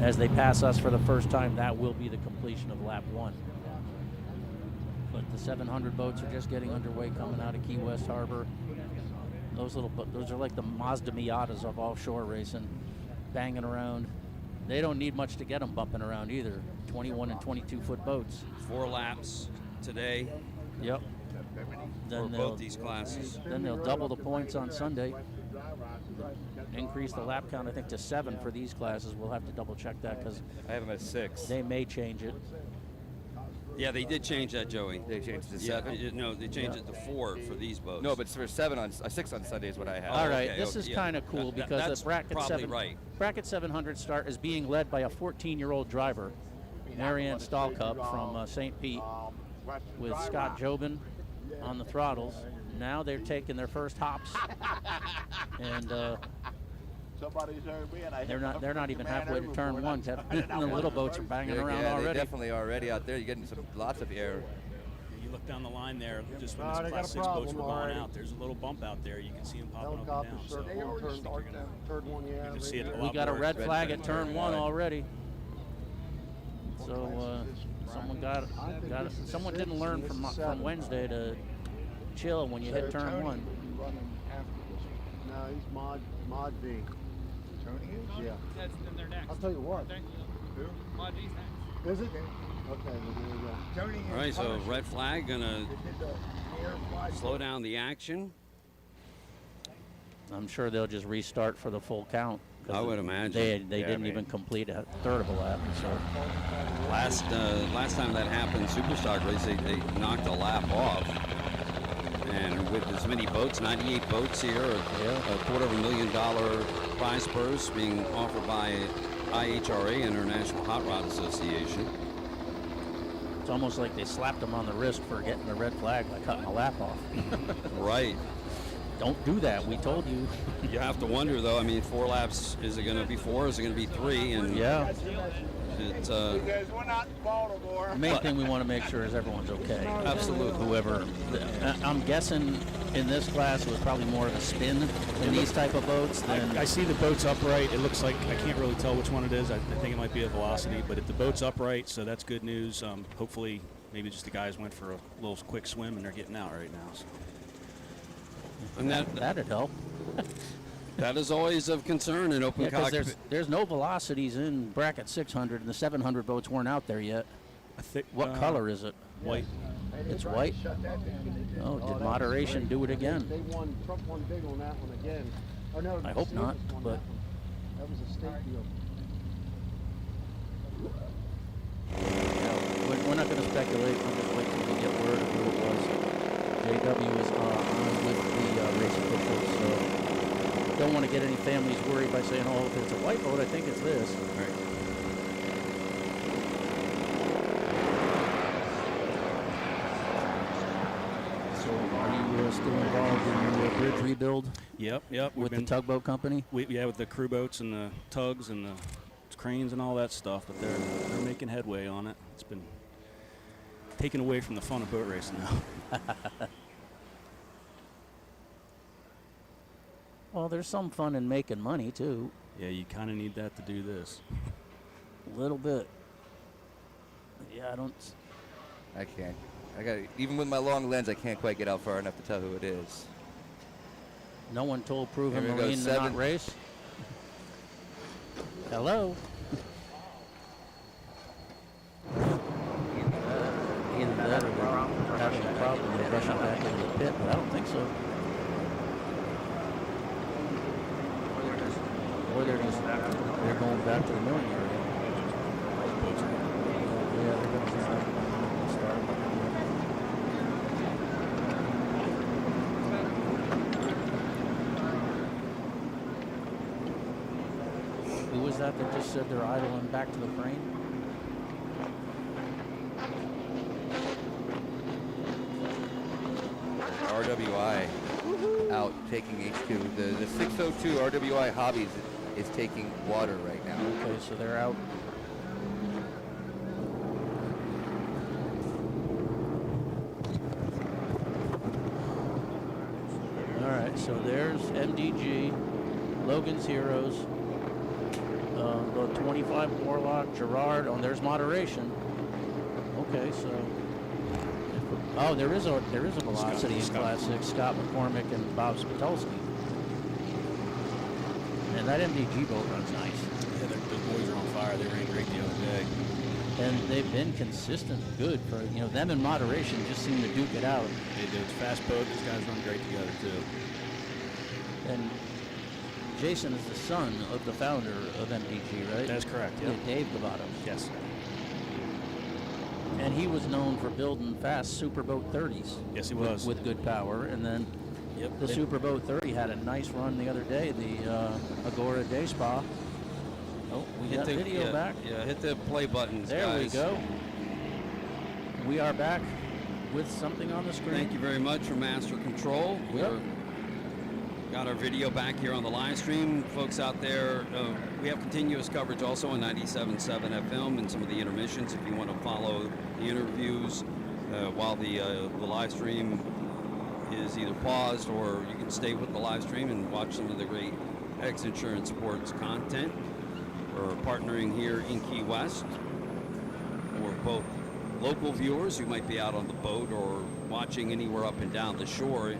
as they pass us for the first time, that will be the completion of lap 1. But the 700 boats are just getting underway coming out of Key West Harbor. Those are like the Mazda Miatas of offshore racing, banging around. They don't need much to get them bumping around either. 21 and 22-foot boats. 4 laps today. Yep. For both these classes. Then they'll double the points on Sunday. Increase the lap count, I think, to 7 for these classes. We'll have to double check that because I have them at 6. They may change it. Yeah, they did change that, Joey. They changed it to 7? No, they changed it to 4 for these boats. No, but for 6 on Sunday is what I have. All right, okay, this is kind of cool because the bracket 700 start is being led by a 14-year-old driver, Marianne Stahlcup from St. Pete, with Scott Jobin on the throttles. Now they're taking their first hops, and they're not even halfway to turn 1. The little boats are banging around already. They definitely are already out there. You're getting lots of air. You look down the line there, just when these Class 6 boats were going out, there's a little bump out there. You can see them popping up and down. So you can see it a lot more. We got a red flag at turn 1 already. So someone didn't learn from Wednesday to chill when you hit turn 1. No, he's Mod V. Tony is? Yeah. That's then they're next. I'll tell you what. Who? Mod V's next. Is it? Okay, well, there you go. Tony All right, so red flag gonna slow down the action. I'm sure they'll just restart for the full count. I would imagine. They didn't even complete a third of a lap. So last time that happened, Superstock race, they knocked a lap off. And with as many boats, 98 boats here, a $250,000 prize purse being offered by IHRA, International Hot Rod Association. It's almost like they slapped them on the wrist for getting the red flag by cutting a lap off. Right. Don't do that. We told you. You have to wonder, though. I mean, 4 laps. Is it going to be 4? Is it going to be 3? And yeah. It's because we're not in Baltimore. The main thing we want to make sure is everyone's okay. Absolutely. Whoever. I'm guessing in this class it was probably more of a spin in these type of boats. Than I see the boat's upright. It looks like, I can't really tell which one it is. I think it might be a Velocity, but if the boat's upright, so that's good news. Hopefully, maybe just the guys went for a little quick swim and they're getting out right now. So. And that'd help. That is always of concern in open cockpit. There's no Velocities in bracket 600, and the 700 boats weren't out there yet. What color is it? White. It's white? Oh, did moderation do it again? Trump won big on that one again. Oh, no, I hope not, but that was a state deal. We're not going to speculate. We'll just wait till we get word of who it was. JW is on with the race officials, so don't want to get any families worried by saying, oh, if it's a white boat, I think it's this. Right. So are you still involved in the bridge rebuild? Yep. With the tugboat company? Yeah, with the crew boats and the tugs and the cranes and all that stuff, but they're making headway on it. It's been taken away from the fun of boat racing now. Well, there's some fun in making money, too. Yeah, you kind of need that to do this. A little bit. Yeah, I can't. Even with my long lens, I can't quite get out far enough to tell who it is. No one told Proven Here we go, Marine to 7. not race? Hello? Either that or they're having a problem with rushing back into the pit, but I don't think so. Or they're going back to the milling area. Yeah, they're going to start. Who was that just said they're idling back to the crane? RWI out taking HQ. The 602 RWI Hobbies is taking water right now. Okay, so they're out. All right, so there's MDG, Logan's Heroes, the 25 Warlock, Gerard. Oh, there's moderation. Okay, so there is a velocity in Scott. Class 6. Scott McCormick and Bob Spitulski. And that MDG boat runs nice. Yeah, the boys are on fire. They ran great the other day. And they've been consistent, good for them in moderation. Just seem to duke it out. They do. It's a fast boat. These guys run great together too. And Jason is the son of the founder of MDG, right? That's correct. Yeah. Dave Gavato. Yes. And he was known for building fast Superboat 30s. Yes, he was. With good power. And then the Superboat 30 had a nice run the other day, the Agora Day Spa. Oh, we got video back. Yeah, hit the play buttons, There guys. we go. We are back with something on the screen. Thank you very much for Master Control. Yep. Got our video back here on the live stream. Folks out there, we have continuous coverage also on 97.7 FM and some of the intermissions if you want to follow the interviews while the live stream is either paused, or you can stay with the live stream and watch some of the great X-Insurance Sports content. We're partnering here in Key West for both local viewers who might be out on the boat or watching anywhere up and down the shore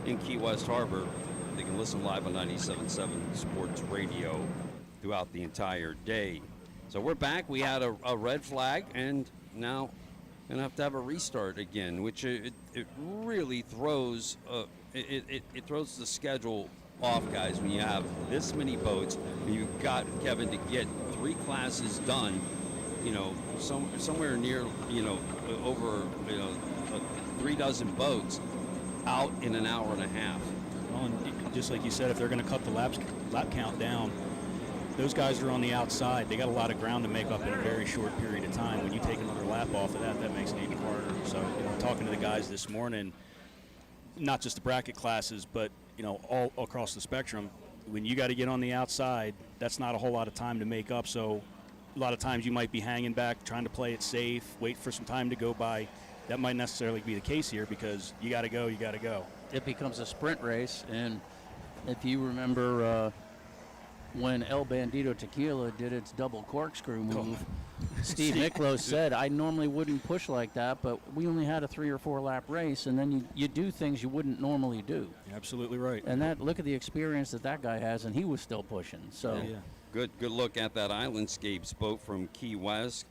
in Key West Harbor. They can listen live on 97.7 Sports Radio throughout the entire day. So we're back. We had a red flag, and now going to have a restart again, which it really throws it throws the schedule off, guys, when you have this many boats. You've got, Kevin, to get 3 classes done, somewhere near, over 3 dozen boats out in an hour and a half. Well, and just like you said, if they're going to cut the lap count down, those guys are on the outside. They got a lot of ground to make up in a very short period of time. When you take another lap off of that makes it even harder. So, talking to the guys this morning, not just the bracket classes, but all across the spectrum, when you got to get on the outside, that's not a whole lot of time to make up. So a lot of times you might be hanging back, trying to play it safe, wait for some time to go by. That might necessarily be the case here, because you got to go. It becomes a sprint race, and if you remember when El Bandito Tequila did its double corkscrew move, Steve Miklos said, I normally wouldn't push like that, but we only had a 3 or 4 lap race, and then you do things you wouldn't normally do. You're absolutely right. And look at the experience that guy has, and he was still pushing. So Yeah. Good look at that Islandscapes boat from Key West.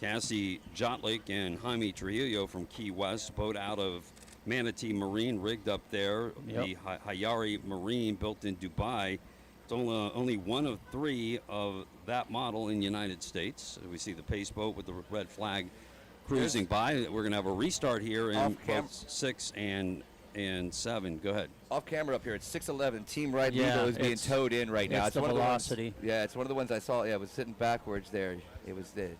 Cassie Jotlik and Jaime Trujillo from Key West, boat out of Manatee Marine, rigged up there. Yep. The Hayari Marine, built in Dubai. It's only one of 3 of that model in the United States. We see the pace boat with the red flag cruising by. We're going to have a restart here in boats 6 and 7. Go ahead. Off camera up here, it's 611. Team Ride Yeah, Legal is being it's- towed in right now. it's the one of the ones- velocity. it's one of the ones I saw. Yeah, it was sitting backwards there. It was the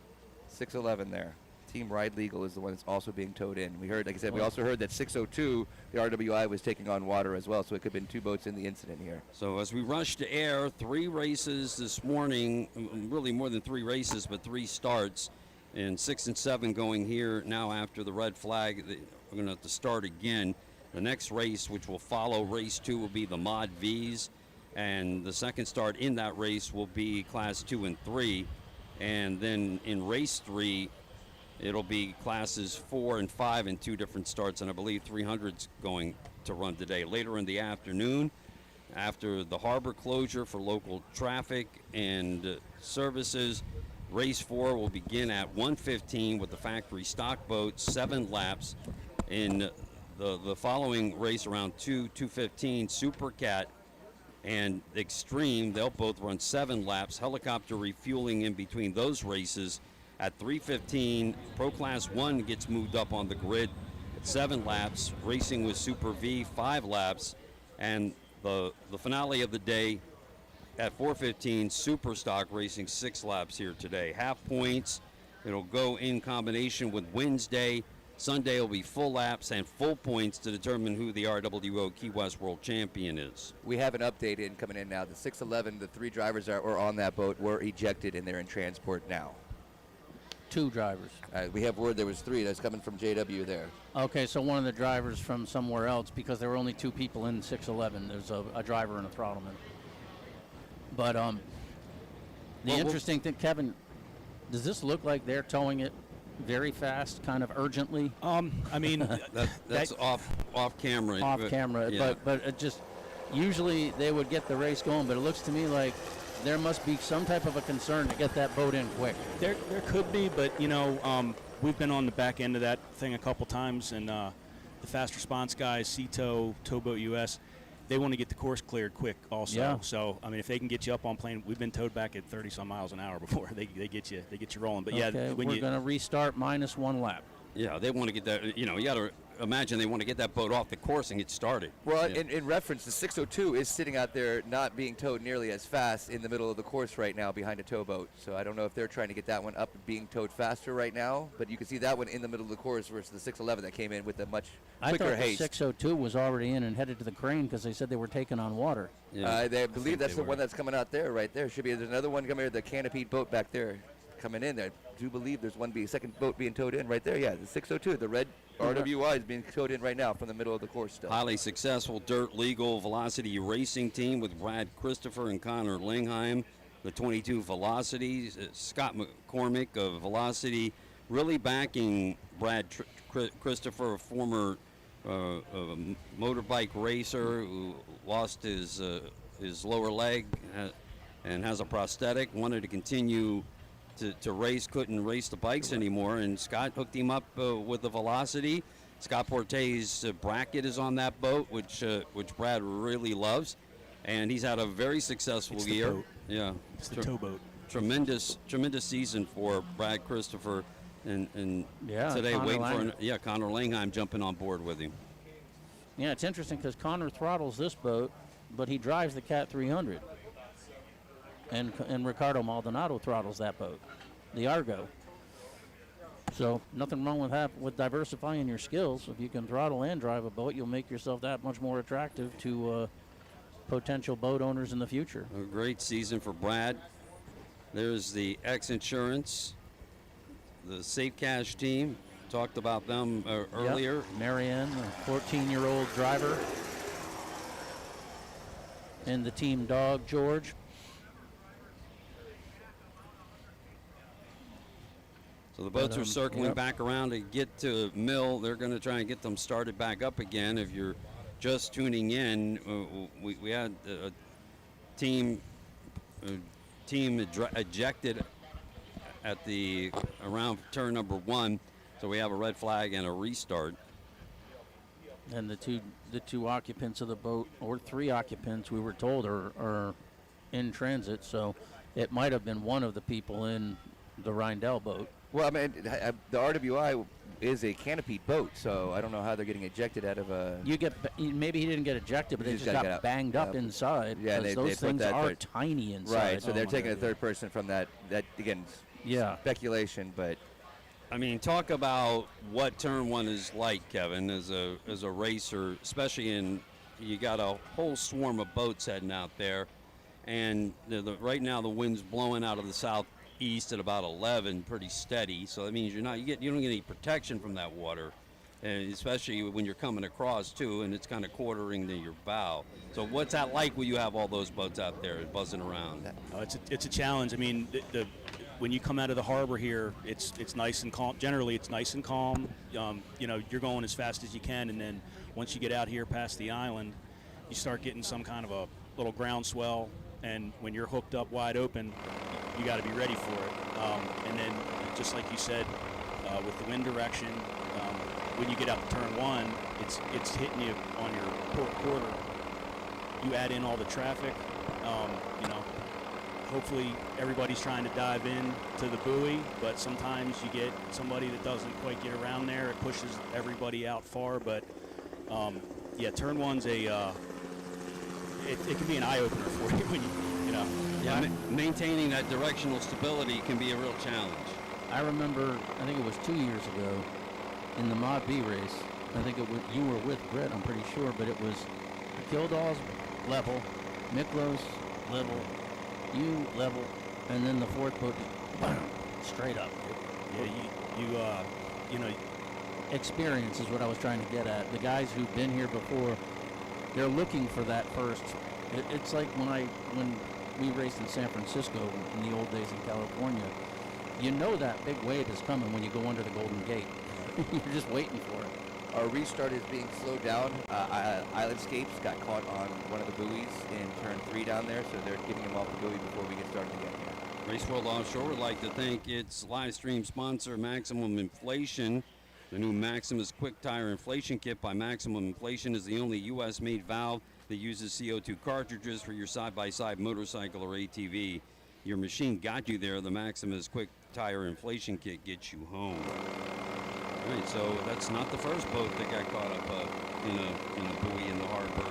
611 there. Team Ride Legal is the one that's also being towed in. We heard, like I said, we also heard that 602, the RWI, was taking on water as well, so it could have been 2 boats in the incident here. So as we rush to air, 3 races this morning, really more than 3 races, but 3 starts, and 6 and 7 going here now after the red flag. We're going to have to start again. The next race, which will follow race 2, will be the Mod Vs, and the second start in that race will be Class 2 and 3, and then in race 3, it'll be classes 4 and 5 in 2 different starts, and I believe 300's going to run today. Later in the afternoon, after the harbor closure for local traffic and services, race 4 will begin at 1:15 with the factory stock boat, 7 laps. In the following race around 2:15, Supercat and Extreme, they'll both run 7 laps. Helicopter refueling in between those races. At 3:15, Pro Class 1 gets moved up on the grid at 7 laps. Racing with Super V, 5 laps. And the finale of the day at 4:15, Superstock racing 6 laps here today. Half points. It'll go in combination with Wednesday. Sunday will be full laps and full points to determine who the RWO Key West World Champion is. We have an update coming in now. The 611, the 3 drivers that were on that boat were ejected, and they're in transport now. 2 drivers. We have word there was 3. That's coming from JW there. Okay, so one of the drivers from somewhere else, because there were only 2 people in 611. There's a driver and a throttleman. But The Well, interesting thing, Kevin, does this look like they're towing it very fast, kind of urgently, I mean, That's off camera. off camera? Yeah. But it just usually they would get the race going, but it looks to me like there must be some type of a concern to get that boat in quick. there could be, but we've been on the back end of that thing a couple times, and the fast response guys, CTOW, Towboat US, they want to get the course cleared quick also. Yeah. So I mean, if they can get you up on plane, we've been towed back at 30 some miles an hour before. They get you rolling. But Okay, yeah, when we're going to restart minus 1 lap. Yeah, they want to get that. You got to imagine they want to get that boat off the course and get started. Well, Yeah. in reference, the 602 is sitting out there not being towed nearly as fast in the middle of the course right now behind a towboat. So I don't know if they're trying to get that one up and being towed faster right now, but you can see that one in the middle of the course versus the 611 that came in with a much I quicker thought the haste. 602 was already in and headed to the crane because they said they were taking on water. Yeah. They believe that's they the were. one that's coming out there right there. Should be there's another one coming here, the canopied boat back there coming in there. I do believe there's one second boat being towed in right there. Yeah, the 602, the red RWI is being towed in right now from the middle of the course still. Highly successful dirt legal velocity racing team with Brad Christopher and Connor Lingheim, the 22 Velocities, Scott McCormick of Velocity, really backing Brad Christopher, a former motorbike racer who lost his lower leg and has a prosthetic, wanted to continue to race, couldn't race the bikes anymore, and Scott hooked him up with the Velocity. Scott Porte's bracket is on that boat, which Brad really loves, and he's had a very successful It's the year. boat. Yeah, it's the towboat. tremendous season for Brad Christopher, and Yeah, today Connor waiting Lang- for Connor Langheim jumping on board with him. Yeah, it's interesting because Connor throttles this boat, but he drives the Cat 300. And Ricardo Maldonado throttles that boat, the Argo. So nothing wrong with diversifying your skills. If you can throttle and drive a boat, you'll make yourself that much more attractive to potential boat owners in the future. A great season for Brad. There's the XINSURANCE, the Safe Cash team. Talked about them earlier. Yep. Marianne, a 14-year-old driver. And the team dog, George. So the boats But, are circling yep. back around to get to Mill. They're going to try and get them started back up again. If you're just tuning in, we had a team ejected at the around turn number 1, so we have a red flag and a restart. And the two occupants of the boat, or 3 occupants, we were told, are in transit. So it might have been one of the people in the Rindell boat. Well, I mean, the RWI is a canopied boat, so I don't know how they're getting ejected out of a. Maybe he didn't get ejected, but He they just just gotta got get out. banged up Yep. inside. Yeah, because they those put things that are third- tiny inside. Right, so Oh they're my taking a God. third person from that again, Yeah. speculation, but I mean, talk about what turn 1 is like, Kevin, as a racer, especially you got a whole swarm of boats heading out there, and right now the wind's blowing out of the southeast at about 11, pretty steady. So that means you don't get any protection from that water, and especially when you're coming across too, and it's kind of quartering to your bow. So what's that like when you have all those boats out there buzzing around? It's a challenge. I mean, when you come out of the harbor here, it's nice and calm. Generally, it's nice and calm. You're going as fast as you can, and then once you get out here past the island, you start getting some kind of a little groundswell, and when you're hooked up wide open, you got to be ready for it. And then, just like you said, with the wind direction, when you get out to turn 1, it's hitting you on your port quarter. You add in all the traffic, hopefully everybody's trying to dive in to the buoy, but sometimes you get somebody that doesn't quite get around there. It pushes everybody out far, but turn 1's it can be an eye-opener for you when Maintaining that directional stability can be a real challenge. I remember, I think it was 2 years ago, in the Mod B race. I think you were with Brett, I'm pretty sure, but it was Kildall's level, Miklos level, you level, and then the 4th boat straight up. Experience is what I was trying to get at. The guys who've been here before, they're looking for that first. It's like when we raced in San Francisco in the old days in California. You know that big wave is coming when you go under the Golden Gate. You're just waiting for it. Our restart is being slowed down. Island Scapes got caught on one of the buoys in turn 3 down there, so they're getting him off the buoy before we get started again. Race World Offshore would like to thank its live stream sponsor, Maximum Inflation. The new Maximus Quick Tire Inflation Kit by Maximum Inflation is the only U.S.-made valve that uses CO2 cartridges for your side-by-side motorcycle or ATV. Your machine got you there. The Maximus Quick Tire Inflation Kit gets you home. All right, so that's not the first boat that got caught up in a buoy in the harbor.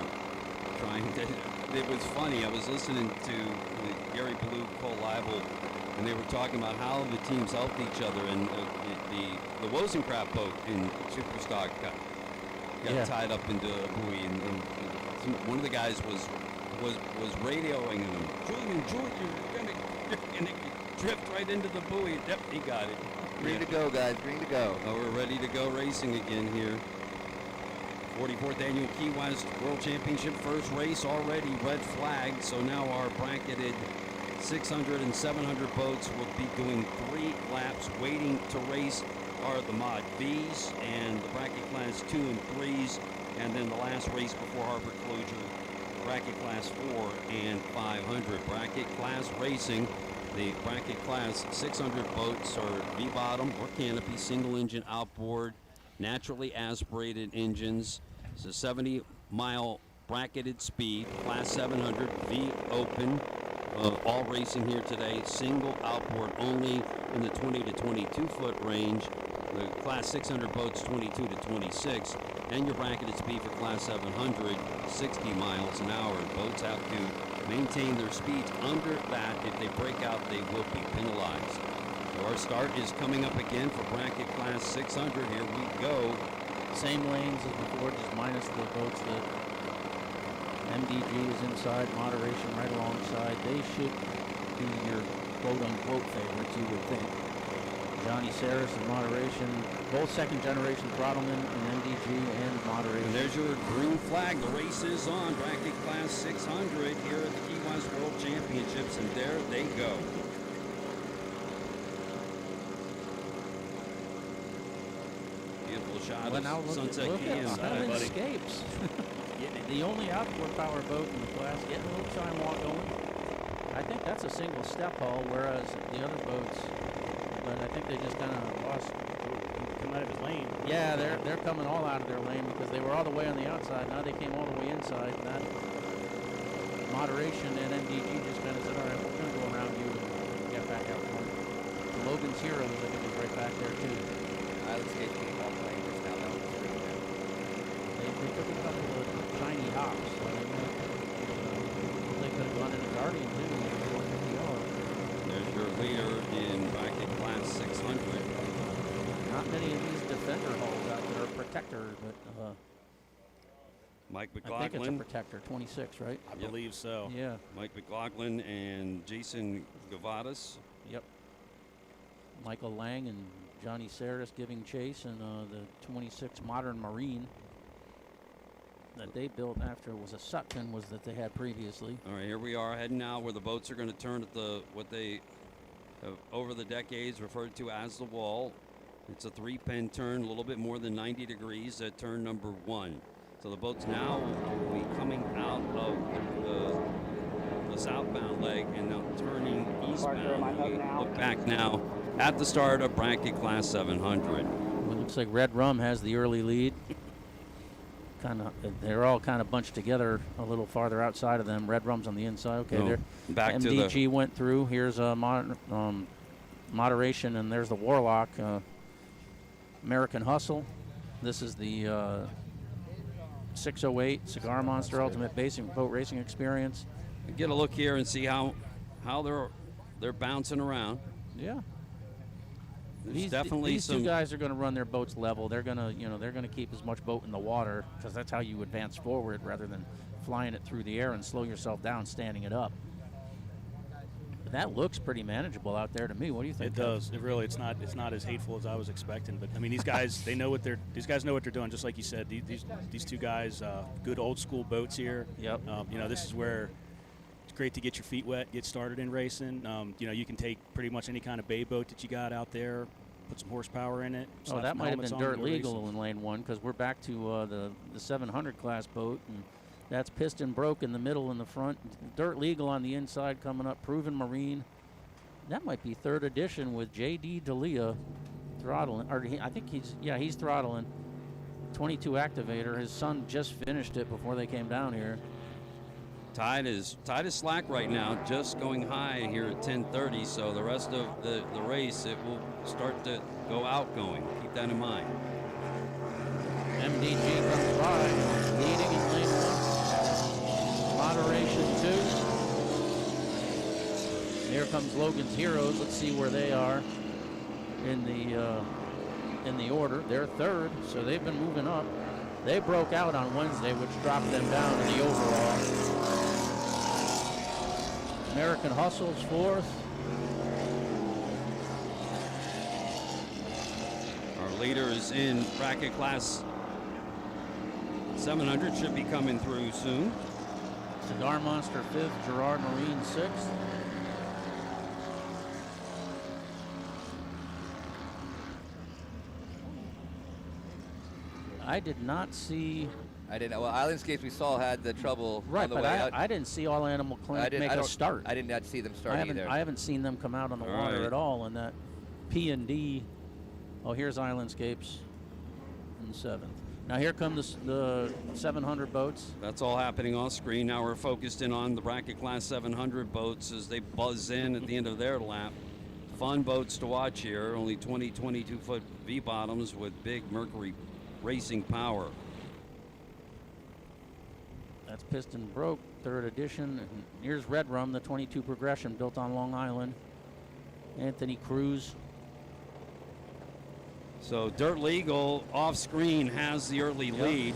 It was funny. I was listening to the Gary Blue, Cole Leibel, and they were talking about how the teams helped each other. And the Wozencraft boat in Superstock got tied up into a buoy, and one of the guys was radioing him. Julian, you're gonna drift right into the buoy. Yep, he got it. Green to go, guys. Green to go. Oh, we're ready to go racing again here. 44th Annual Key West World Championship first race already red flag. So now our bracketed 600 and 700 boats will be doing 3 laps. Waiting to race are the Mod Bs and the bracket class 2 and 3s. And then the last race before harbor closure, bracket class 4 and 500. Bracket class racing. The bracket class 600 boats are V-bottom or canopy, single engine outboard, naturally aspirated engines. It's a 70-mile bracketed speed, class 700 V open. All racing here today, single outboard only in the 20 to 22 foot range. The class 600 boats 22 to 26, and your bracketed speed for class 700 60 miles an hour. Boats have to maintain their speeds under that. If they break out, they will be penalized. So our start is coming up again for bracket class 600. Here we go. Same lanes as before, just minus the boats that MDG is inside, moderation right alongside. They should be your quote-unquote favorites, you would think. Johnny Saris and moderation, both second-generation throttlemen in MDG and moderation. And there's your green flag. The race is on. Bracket class 600 here at the Key West World Championships, and there they go. Beautiful shot of Sunset Key at inside. Escapes. The only outboard power boat in the class, getting a little time walk going. I think that's a single step haul, whereas the other boats, but I think they just kind of lost. Come out of his lane. Yeah, they're coming all out of their lane because they were all the way on the outside. Now they came all the way inside. And that moderation and MDG just kind of said, all right, we're going to go around you and get back out front. Logan's Heroes, I think, was right back there, too. Island Scapes getting all playing just now. That was pretty good. They took a couple of tiny hops. So they could have gone into Guardian, too. There's your leader in bracket class 600. Not many of these defender hulls out there, protector, but Mike I think it's a McLaughlin. protector, 26, right? I believe so. Yeah. Mike McLaughlin and Jason Gavadas. Yep. Michael Lang and Johnny Saris giving chase, and the 26 Modern Marine that they built after it was a Sutton was that they had previously. All right, here we are heading now where the boats are going to turn at the what they have over the decades referred to as the wall. It's a 3-pen turn, a little bit more than 90 degrees at turn number 1. So the boats now will be coming out of the southbound leg and now turning eastbound. We look back now at the start of bracket class 700. Well, it looks like Red Rum has the early lead. They're all kind of bunched together a little farther outside of them. Red Rum's on the inside. Okay, there. Back MDG to the went through. Here's a moderation, and there's the Warlock. American Hustle. This is the 608 Cigar Monster Ultimate Boat Racing Experience. get a look here and see how they're bouncing around. Yeah. There's definitely these some two guys are going to run their boats level. They're going to keep as much boat in the water because that's how you advance forward rather than flying it through the air and slow yourself down standing it up. But that looks pretty manageable out there to me. What do you think? It does. It really. It's not as hateful as I was expecting. But I mean, these guys know what they're doing. Just like you said, these two guys, good old school boats here. Yep. This is where great to get your feet wet, get started in racing. You can take pretty much any kind of bay boat that you got out there, put some horsepower in it. Oh, slap that some might have helmets been on, dirt go legal racing. in lane 1 because we're back to the 700 class boat, and that's piston broke in the middle and the front. Dirt legal on the inside coming up. Proven Marine. That might be 3rd edition with J.D. D'Elia throttling. I think he's throttling. 22 activator. His son just finished it before they came down here. Tide is slack right now, just going high here at 10:30. So the rest of the race, it will start to go outgoing. Keep that in mind. MDG comes by, leading in lane 1. Moderation 2. Here comes Logan's Heroes. Let's see where they are in the order. They're 3rd, so they've been moving up. They broke out on Wednesday, which dropped them down in the overall. American Hustle's 4th. Our leaders in bracket class 700 should be coming through soon. Cigar Monster 5th, Gerard Marine 6th. I did not see. I didn't. Well, Islandscapes we saw had the trouble Right, on the but way out. I didn't see All Animal Clinic make a start. I did not see them start either. I haven't seen them come out on the All water right. at all. And that P&D. Oh, here's Islandscapes in 7th. Now here come the 700 boats. That's all happening off screen. Now we're focused in on the bracket class 700 boats as they buzz in at the end of their lap. Fun boats to watch here. Only 22-foot V-bottoms with big Mercury racing power. That's Piston Broke, 3rd edition. And here's Red Rum, the 22 progression built on Long Island. Anthony Cruz. So Dirt Legal off screen has the early lead.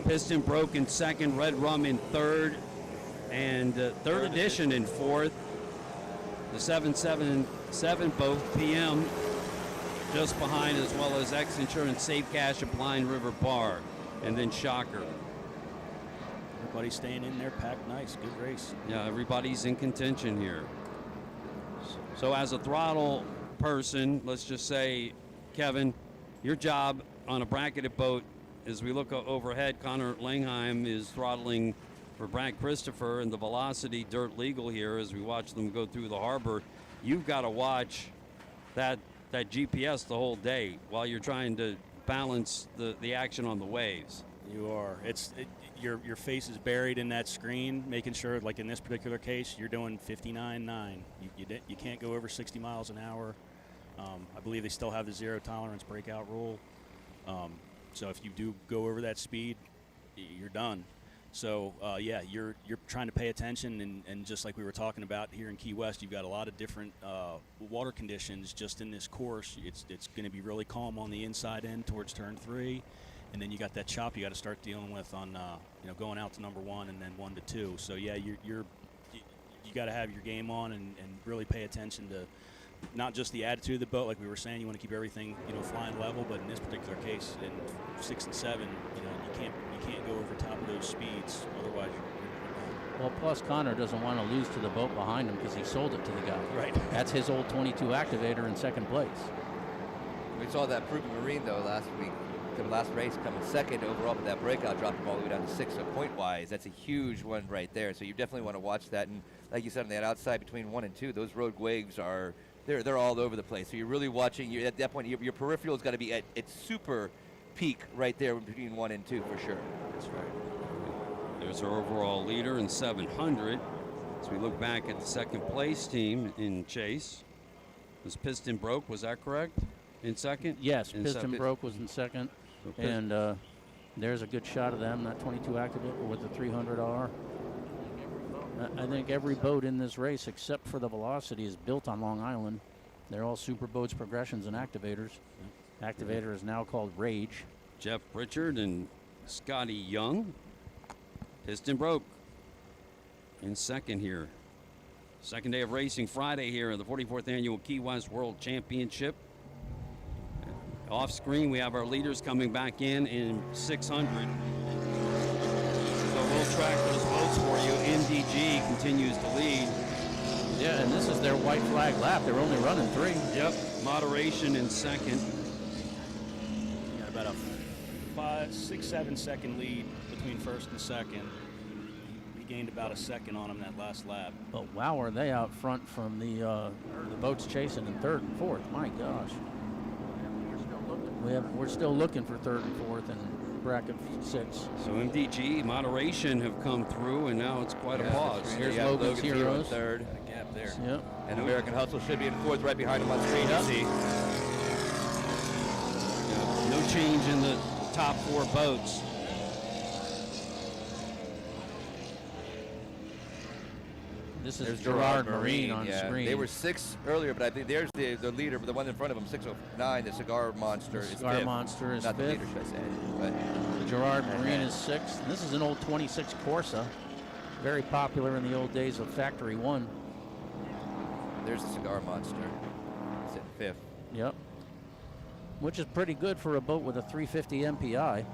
Piston Broke in 2nd, Red Rum in 3rd, and third edition in 4th. The 777 boat PM just behind, as well as XINSURANCE, Safe Cash, and Blind River Bar, and then Shocker. Everybody's staying in there, packed nice, good race. Yeah, everybody's in contention here. So as a throttle person, let's just say, Kevin, your job on a bracketed boat, as we look overhead, Connor Langheim is throttling for Brad Christopher and the Velocity Dirt Legal here as we watch them go through the harbor. You've got to watch that GPS the whole day while you're trying to balance the action on the waves. You are. Your face is buried in that screen, making sure, like in this particular case, you're doing 59.9. You can't go over 60 miles an hour. I believe they still have the 0 tolerance breakout rule. So if you do go over that speed, you're done. So yeah, you're trying to pay attention, and just like we were talking about here in Key West, you've got a lot of different water conditions just in this course. It's going to be really calm on the inside end towards turn 3, and then you got that chop you got to start dealing with on going out to number 1 and then 1 to 2. So yeah, you got to have your game on and really pay attention to not just the attitude of the boat, like we were saying. You want to keep everything flying level, but in this particular case, in 6 and 7, you can't go over top of those speeds, otherwise you're Well, plus Connor doesn't want to lose to the boat behind him because he sold it to the guy. right. That's his old 22 activator in 2nd place. We saw that Proven Marine though last week, the last race, coming 2nd overall, but that breakout dropped him all the way down to 6. So point-wise, that's a huge one right there. So you definitely want to watch that. And like you said, on that outside between 1 and 2, those road waves are they're all over the place. So you're really watching. At that point, your peripheral's got to be at its super peak right there between 1 and 2 for sure. That's right. There's our overall leader in 700. As we look back at the 2nd place team in Chase, was Piston Broke, was that correct? In 2nd? Yes, In Piston 2nd. Broke was in 2nd. So Piston- And there's a good shot of them, that 22 activator with the 300R. I think every boat in this race, except for the Velocity, is built on Long Island. They're all super boats, progressions, and activators. Activator is now called Rage. Jeff Pritchard and Scotty Young. Piston Broke in 2nd here. 2nd day of racing Friday here at the 44th Annual Key West World Championship. Off screen, we have our leaders coming back in 600. So we'll track those votes for you. MDG continues to lead. Yeah, and this is their white flag lap. They're only running 3. Yep. Moderation in second. Got about a 5, 6, 7 second lead between first and second. He gained about a second on him that last lap. But wow, are they out front from the boats chasing in 3rd and 4th? My gosh. We're still looking for 3rd and 4th and bracket 6. So MDG, Moderation have come through, and now it's quite a pause. Here's You have Logan's Hero in Heroes. 3rd. Gap there. Yep. And American Hustle should be in 4th right behind him on screen. Yep. You see. No change in the top 4 boats. This is There's Gerard Marine on screen. They were 6 earlier, but I think there's the leader, but the one in front of him, 609, the Cigar Monster, is Cigar 5th. Monster is Not the 5th. leader, should I say. But Gerard Marine is 6th. This is an old 26 Corsa. Very popular in the old days of Factory 1. there's the Cigar Monster. It's at 5th. Yep. Which is pretty good for a boat with a 350 MPI.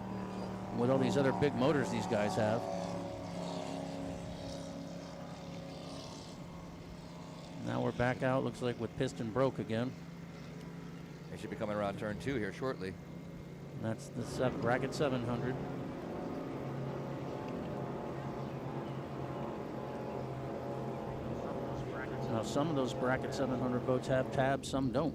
With all these other big motors these guys have. Now we're back out, looks like with piston broke again. They should be coming around turn 2 here shortly. And that's the bracket 700. Now some of those bracket 700 boats have tabs, some don't.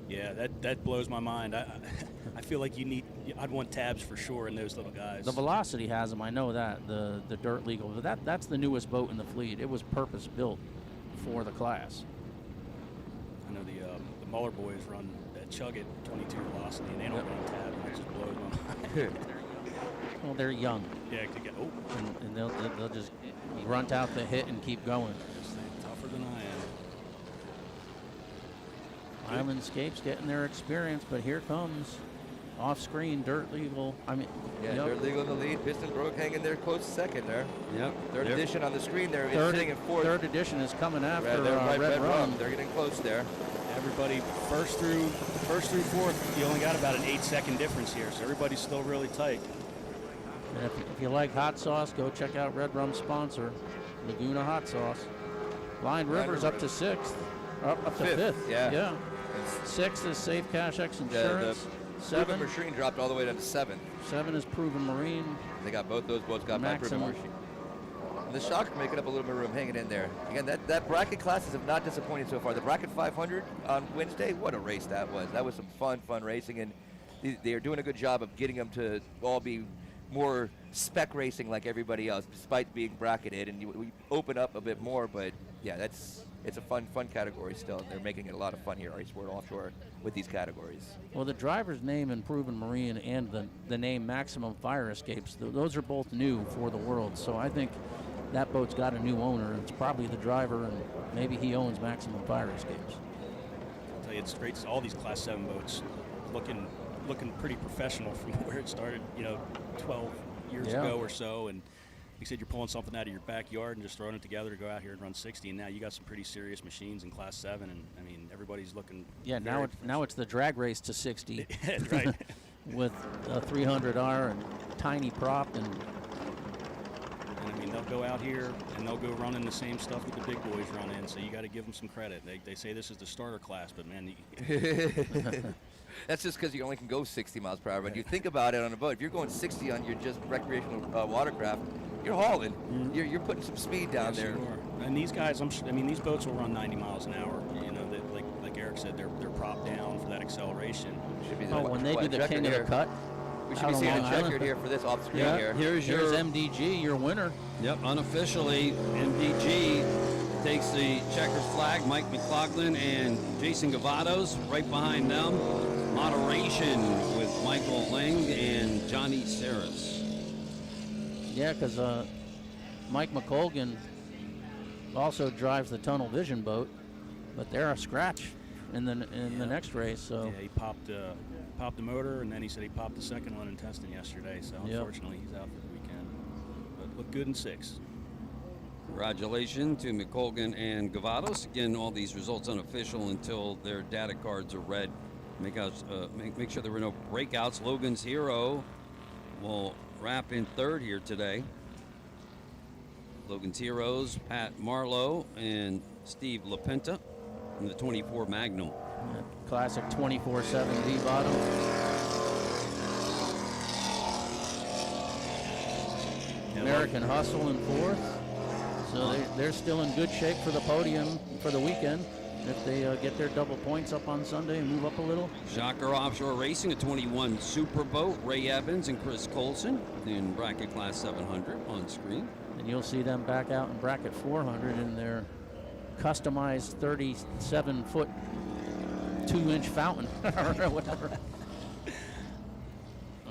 Yeah, that blows my mind. I feel like I'd want tabs for sure in those little guys. The Velocity has them, I know that, the Dirt Legal. But that's the newest boat in the fleet. It was purpose built for the class. I know the Muller boys run that Chug at 22 velocity, and they don't run tab, and it just blows my mind. Well, they're young, Yeah, to get and they'll just grunt out the hit and keep going. tougher than I am. Islandscape's getting their experience, but here comes off-screen Dirt Legal. I mean, Yeah, yep. they're legal in the lead. Piston broke hanging there close second there. Yep. Third edition on the screen there. It's Third, sitting in 4th. third edition is coming after They're right, Red Rum. They're getting close there. Everybody first through 4th, you only got about an 8-second difference here, so everybody's still really tight. And if you like hot sauce, go check out Red Rum's sponsor, Laguna Hot Sauce. Blind River's up to 6th, up to 5th. Yeah. 6th is Safe Cash X The Insurance. Proven Machine dropped all the way down to 7th. 7 is Proven Marine. They got both those boats got by Proven Maximum. Machine. And the Shocker making up a little bit of room hanging in there. Again, that bracket classes have not disappointed so far. The bracket 500 on Wednesday, what a race that was. That was some fun racing, and they are doing a good job of getting them to all be more spec racing like everybody else, despite being bracketed. And we open up a bit more, but yeah, it's a fun category still. They're making it a lot of fun here, Raceward Offshore, with these categories. Well, the driver's name in Proven Marine and the name Maximum Fire Escapes, those are both new for the world. So I think that boat's got a new owner. It's probably the driver, and maybe he owns Maximum Fire Escapes. I'll tell you, it's great. All these Class 7 boats looking pretty professional from where it started, 12 years ago or so. And you said you're pulling something out of your backyard and just throwing it together to go out here and run 60. And now you got some pretty serious machines in Class 7. And, I mean, everybody's looking. Yeah, now it's the drag race to 60. Yeah, right. With a 300R and tiny prop and I mean, they'll go out here and they'll go running the same stuff that the big boys run in, so you got to give them some credit. They say this is the starter class, but man, That's just because you only can go 60 miles per hour. But you think about it on a boat, if you're going 60 on your just recreational watercraft, you're hauling. You're putting some speed down yes, there. you are. And these guys, these boats will run 90 miles an hour. Like Eric said, they're propped down for that acceleration. Should be when they do the checker king of here. the cut. We should out be on seeing a Long checkered Island. here for this off screen Yeah, here. Here's Here's your MDG, your winner. Yep, unofficially, MDG takes the checkered flag. Mike McLaughlin and Jason Gavados right behind them. Moderation with Michael Lang and Johnny Saris. Yeah, because Mike McColgan also drives the Tunnel Vision boat, but they're a scratch in the next race. So Yeah, he popped the motor, and then he said he popped the second one in testing yesterday. So unfortunately, he's out for the weekend. But looked good in 6. Congratulations to McColgan and Gavados. Again, all these results unofficial until their data cards are read. Make sure there were no breakouts. Logan's Hero will wrap in 3rd here today. Logan Tiros, Pat Marlowe, and Steve LaPenta in the 24 Magnum. Classic 24/7 V-bottom. American Hustle in fourth. So they're still in good shape for the podium for the weekend if they get their double points up on Sunday and move up a little. Shocker Offshore Racing, a 21 Superboat, Ray Evans and Chris Colson in bracket class 700 on screen. And you'll see them back out in bracket 400 in their customized 37-foot 2-inch fountain or whatever.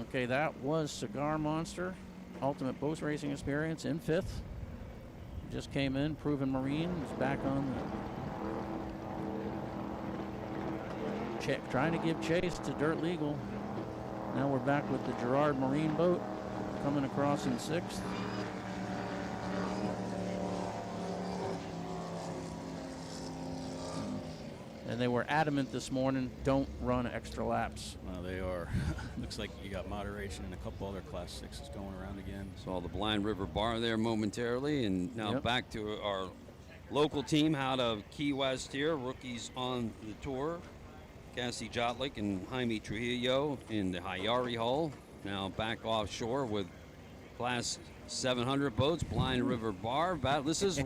Okay, that was Cigar Monster, Ultimate Boat Racing Experience in fifth. Just came in, Proven Marine is back on the trying to give chase to Dirt Legal. Now we're back with the Gerard Marine boat coming across in sixth. And they were adamant this morning, don't run extra laps. Well, they are. Looks like you got moderation and a couple other Class 6s going around again. Saw the Blind River Bar there momentarily, and now back to our local team out of Key West here. Rookies on the tour. Cassie Jotlick and Jaime Trujillo in the Hayari hull. Now back offshore with Class 700 boats, Blind River Bar. This is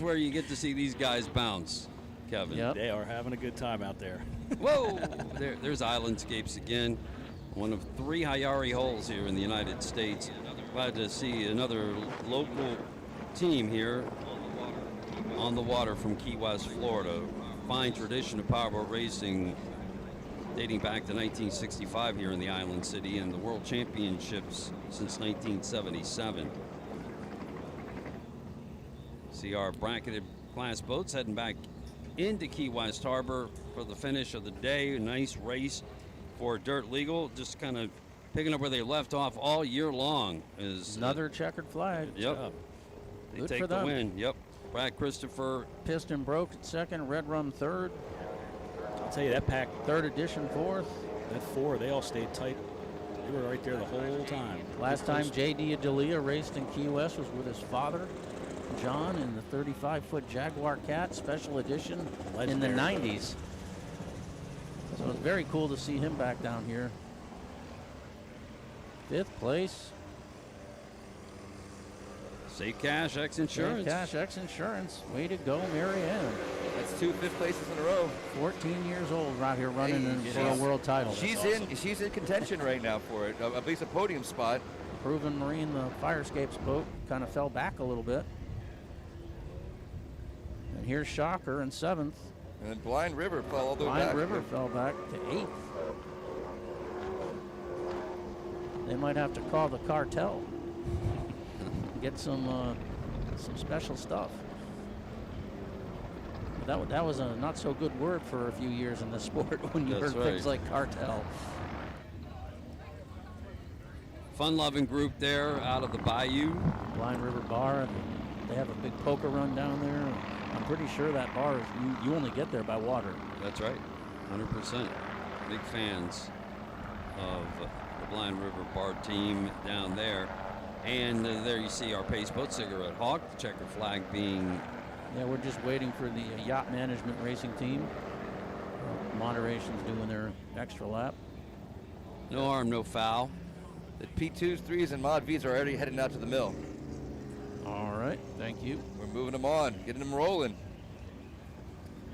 where you get to see these guys bounce, Kevin. Yep. They are having a good time out there. Whoa! There's Islandscapes again. One of 3 Hayari hulls here in the United States. Glad to see another local team here on the water from Key West, Florida. Fine tradition of powerboat racing dating back to 1965 here in the island city, and the World Championships since 1977. See our bracketed class boats heading back into Key West Harbor for the finish of the day. A nice race for Dirt Legal, just kind of picking up where they left off all year long. Is Another checkered flag. Yep. They Good take for the them. win. Yep. Brad Christopher. Piston broke at second, Red Rum third, I'll tell you, that pack, third edition fourth. that 4, they all stayed tight. They were right there the whole time. Last time J.D. Adelia raced in Key West was with his father, John, in the 35-foot Jaguar Cat Special Edition in the Legendary. 90s. So it's very cool to see him back down here. Fifth place, Save Cash, X-Insurance. Cash X Insurance. Way to go, Mary Ann. That's 2 fifth places in a row. 14 years old, right here running Hey, for a world title. She's in contention right now for it, at least a podium spot. Proven Marine, the Firescapes boat, kind of fell back a little bit. And here's Shocker in seventh. And then Blind River fell all the way Blind back. River fell back to eighth. They might have to call the cartel. Get some special stuff. That was a not so good word for a few years in the sport when you That's heard things right. like cartel. Fun-loving group there out of the Bayou. Blind River Bar, they have a big poker run down there. I'm pretty sure that bar is you only get there by water. That's right, 100%. Big fans of the Blind River Bar team down there. And there you see our Pace Boat Cigarette Hawk, the checker flag being. Yeah, we're just waiting for the yacht management racing team. Moderation's doing their extra lap. No harm, no foul. The P2s, 3s, and Mod Vs are already heading out to the mill. All right, thank you. We're moving them on, getting them rolling.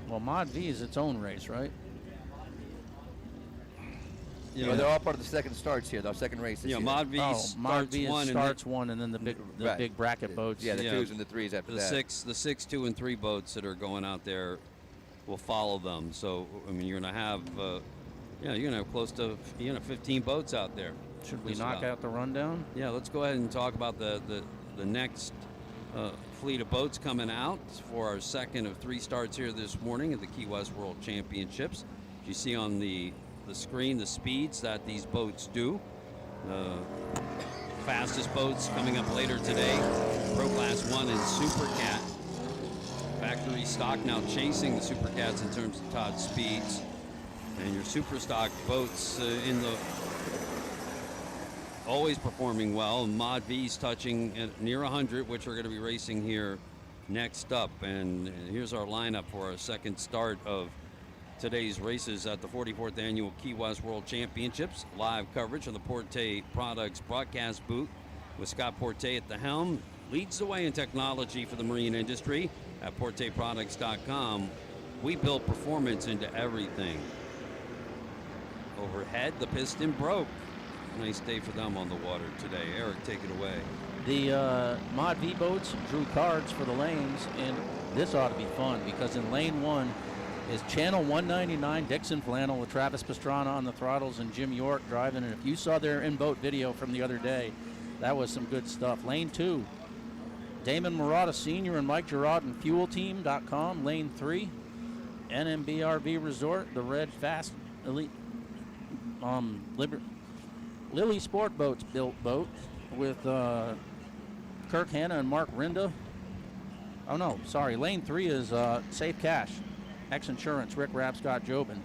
Well, Mod V is its own race, right? You They're all part of the second starts here, our second race. know, Mod V Mod starts V one, starts one, and then the Right. big bracket boats. Yeah, the Yeah. 2s and the 3s after the that. six, 2, and 3 boats that are going out there will follow them. So I mean, you're gonna have, you're gonna have close to 15 boats out there. Should we Just knock about. out the rundown? Yeah, let's go ahead and talk about the next fleet of boats coming out for our second of 3 starts here this morning at the Key West World Championships. You see on the screen the speeds that these boats do. The fastest boats coming up later today, Pro Class 1 and Supercat. Factory stock now chasing the Supercats in terms of top speeds. And your super stock boats in the always performing well. Mod V's touching at near 100, which are going to be racing here next up. And here's our lineup for our second start of today's races at the 44th Annual Key West World Championships. Live coverage on the Porte Products broadcast booth with Scott Porte at the helm. Leads the way in technology for the marine industry at PorteProducts.com. We build performance into everything. Overhead, the piston broke. Nice day for them on the water today. Eric, take it away. The Mod V boats drew cards for the lanes, and this ought to be fun because in lane 1 is Channel 199, Dixon Flannel with Travis Pastrana on the throttles and Jim York driving. And if you saw their in-boat video from the other day, that was some good stuff. Lane 2, Damon Murata Sr. and Mike Gerard and FuelTeam.com. Lane 3, NMBRV Resort, the Red Fast Elite Lily Sport Boats built boat with Kirk Hanna and Mark Rinda. Oh no, sorry. Lane 3 is Safe Cash, XINSURANCE, Rick Rapscott Jobin.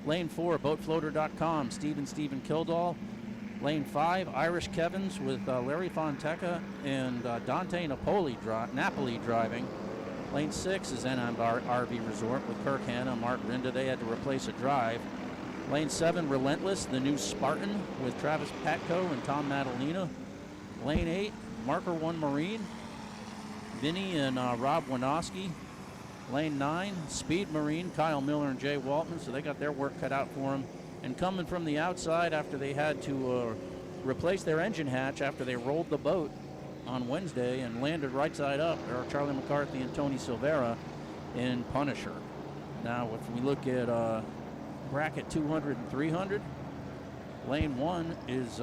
Lane 4, BoatFloater.com, Stephen Kildall. Lane 5, Irish Kevins with Larry Fonteca and Dante Napoli driving. Lane 6 is NMRV Resort with Kirk Hanna, Mark Rinda. They had to replace a drive. Lane 7, Relentless, the new Spartan with Travis Patko and Tom Madalena. Lane 8, Marker 1 Marine, Vinny and Rob Winoski. Lane 9, Speed Marine, Kyle Miller and Jay Waltman, so they got their work cut out for them. And coming from the outside after they had to replace their engine hatch after they rolled the boat on Wednesday and landed right side up are Charlie McCarthy and Tony Silvera in Punisher. Now, if we look at bracket 200 and 300, lane 1 is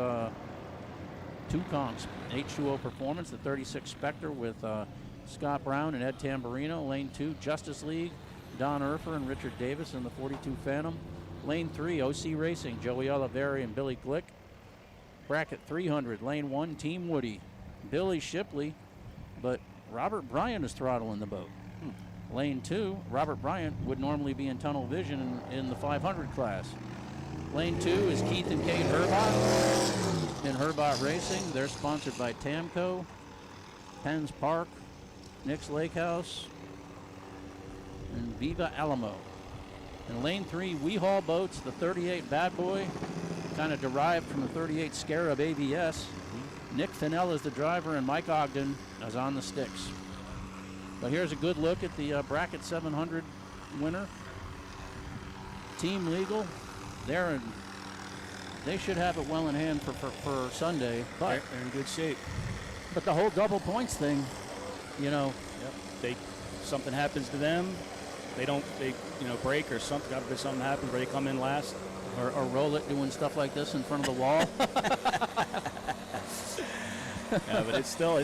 two comps, H2O Performance, the 36 Spectre with Scott Brown and Ed Tamburino. Lane 2, Justice League, Don Urfer and Richard Davis in the 42 Phantom. Lane 3, OC Racing, Joey Oliveri and Billy Glick. Bracket 300, lane 1, Team Woody, Billy Shipley, but Robert Bryant is throttling the boat. Lane 2, Robert Bryant would normally be in tunnel vision in the 500 class. Lane 2 is Keith and Kate Herbot in Herbot Racing. They're sponsored by Tamco, Penn's Park, Nick's Lake House, and Viva Alamo. In lane 3, Weehall Boats, the 38 Bad Boy, kind of derived from the 38 Scarab ABS. Nick Fennell is the driver, and Mike Ogden is on the sticks. But here's a good look at the bracket 700 winner. Team Legal, they should have it well in hand for Sunday. But They're in good shape. But the whole double points thing, you know. Yep. Something happens to them, they break or something. God forbid something happens where they come in last. Or roll it doing stuff like this in front of the wall. Yeah, but it's still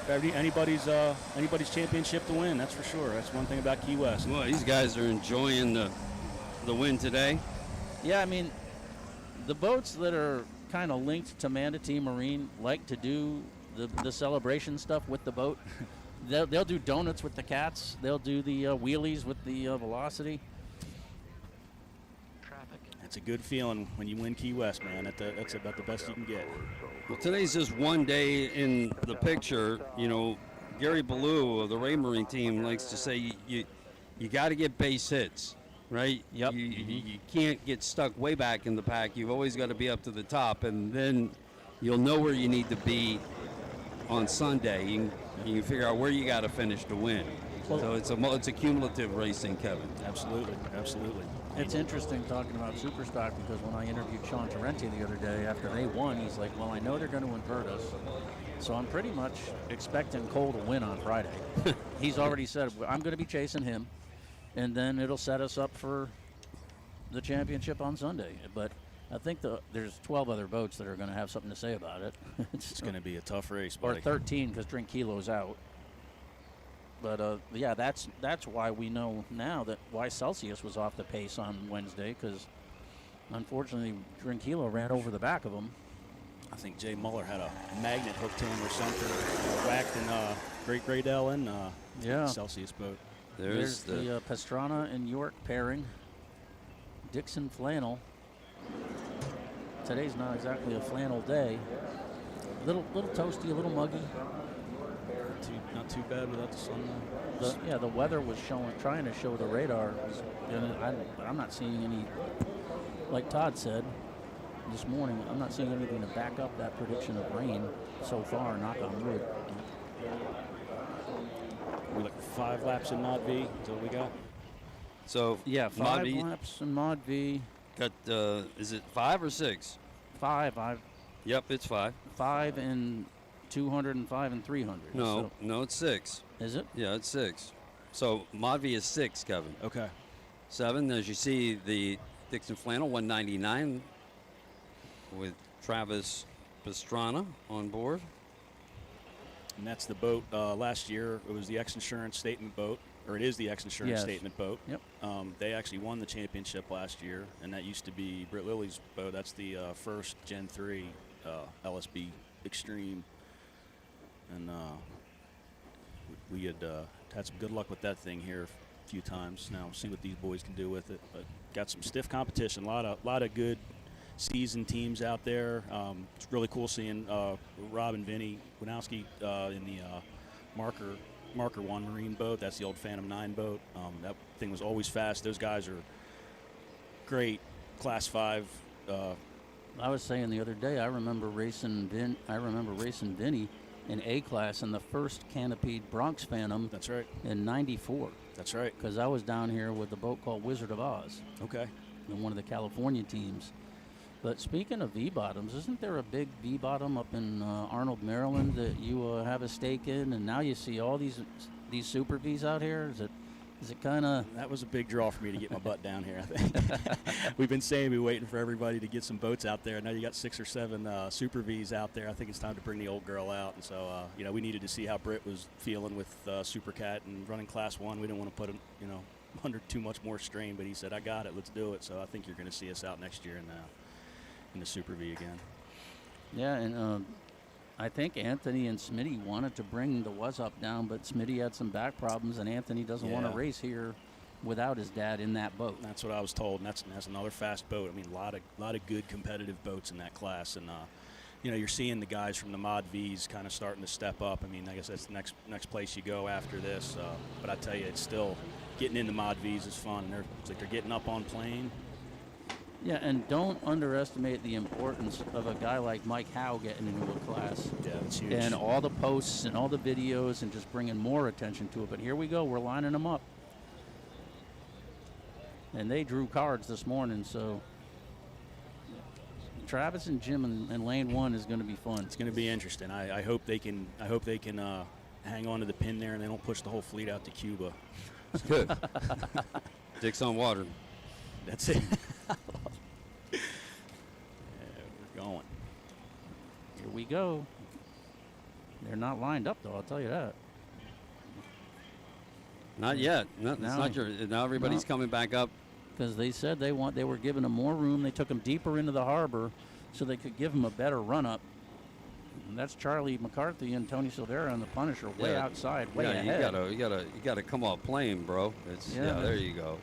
anybody's championship to win. That's for sure. That's one thing about Key West. Well, these guys are enjoying the win today. Yeah, I mean, the boats that are kind of linked to Manatee Marine like to do the celebration stuff with the boat. They'll do donuts with the cats. They'll do the wheelies with the Velocity. It's a good feeling when you win Key West, man. That's about the best you can get. Well, today's just one day in the picture. You know, Gary Ballou of the Ray Marine team likes to say you got to get base hits, right? Yep. You can't get stuck way back in the pack. You've always got to be up to the top, and then you'll know where you need to be on Sunday. You can figure out where you got to finish to win. So it's a cumulative racing, Kevin. Absolutely. It's interesting talking about Superstock because when I interviewed Sean Torrenti the other day after they won, he's like, well, I know they're going to invert us. So I'm pretty much expecting Cole to win on Friday. He's already said, I'm going to be chasing him, and then it'll set us up for the championship on Sunday. But I think there's 12 other boats that are going to have something to say about it. It's going to be a tough race, or buddy. 13 because Drinkilo's out. But yeah, that's why we know now why Celsius was off the pace on Wednesday, because unfortunately Drinkilo ran over the back of him. I think Jay Muller had a magnet hooked to him or something, whacked in Great Graydale and Celsius boat. There's the Pastrana and York pairing. Dixon Flannel. today's not exactly a flannel day. Little toasty, a little muggy. Not too bad without the sun. The weather was trying to show the radar. But I'm not seeing any, like Todd said this morning, I'm not seeing anything to back up that prediction of rain so far, knock on wood. We like 5 laps in Mod V. Is that what we got? So Yeah, Mod 5 V laps in Mod V. got is it 5 or 6? 5. Yep, it's 5. 5 and 200 and 5 and 300. No, no, it's 6. So, is it? Yeah, it's 6. So Mod V is 6, Kevin. Okay. 7, as you see, the Dixon Flannel 199 with Travis Pastrana on board. And that's the boat. Last year, it was the XINSURANCE statement boat, or it is the XINSURANCE Yes. statement boat. Yep. They actually won the championship last year, and that used to be Britt Lilly's boat. That's the first Gen 3 LSB Extreme. And we had some good luck with that thing here a few times. Now, we'll see what these boys can do with it. But got some stiff competition, a lot of good seasoned teams out there. It's really cool seeing Rob and Vinny Winowski in the Marker 1 Marine boat. That's the old Phantom 9 boat. That thing was always fast. Those guys are great Class 5. I was saying the other day, I remember racing Vinny in A class in the first canopied Bronx Phantom. That's right. In '94. That's right. Because I was down here with a boat called Wizard of Oz. Okay. In one of the California teams. But speaking of V-bottoms, isn't there a big V-bottom up in Arnold, Maryland that you have a stake in? And now you see all these Super Vs out here. Is it kind of? That was a big draw for me to get my butt down here, I think. We've been saying we're waiting for everybody to get some boats out there. Now you got 6 or 7 Super Vs out there. I think it's time to bring the old girl out. And so, we needed to see how Britt was feeling with Supercat and running Class 1. We didn't want to put him, under too much more strain. But he said, I got it. Let's do it. So I think you're going to see us out next year in the Super V again. Yeah, and I think Anthony and Smitty wanted to bring the Up down, but Smitty had some back problems, and Anthony doesn't want to race here without his dad in that boat. That's what I was told, and that's another fast boat. I mean, a lot of good competitive boats in that class, and you're seeing the guys from the Mod Vs kind of starting to step up. I mean, I guess that's the next place you go after this. But I tell you, it's still getting into Mod Vs is fun. It's like they're getting up on plane. Yeah, and don't underestimate the importance of a guy like Mike Howe getting into a class. Yeah, that's huge. And all the posts and all the videos and just bringing more attention to it. But here we go. We're lining them up. And they drew cards this morning, so Travis and Jim in lane 1 is going to be fun. It's going to be interesting. I hope they can hang on to the pin there and they don't push the whole fleet out to Cuba. It's good. Dicks on water. That's it. Yeah, we're going. Here we go. They're not lined up, though, I'll tell you that. Not yet. Now everybody's coming back up. Because they said they were giving them more room. They took them deeper into the harbor so they could give them a better run-up. And that's Charlie McCarthy and Tony Silvera and the Punisher way outside, way ahead. You gotta come off plane, bro. There you go.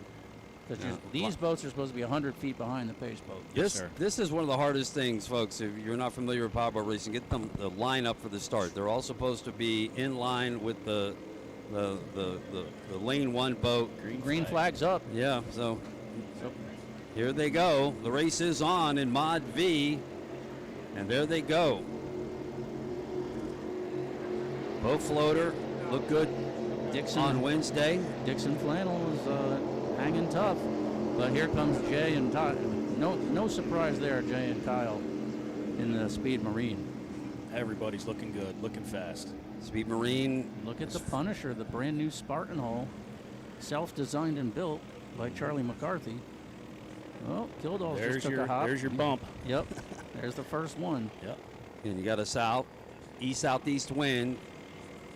Because these boats are supposed to be 100 feet behind the pace boat. This is one of the hardest things, folks. If you're not familiar with powerboat racing, get them the line up for the start. They're all supposed to be in line with the lane 1 boat. Green flag's up. Yeah, so here they go. The race is on in Mod V, and there they go. Boat floater looked good Dixon on Wednesday. Dixon Flannel is hanging tough, but here comes Jay and Todd. No surprise there, Jay and Kyle in the Speed Marine. Everybody's looking good, looking fast. Speed Marine. Look at the Punisher, the brand new Spartan hull, self-designed and built by Charlie McCarthy. Oh, Kildall just took a hop. There's your bump. Yep, there's the first one. Yep. And you got a east-southeast wind,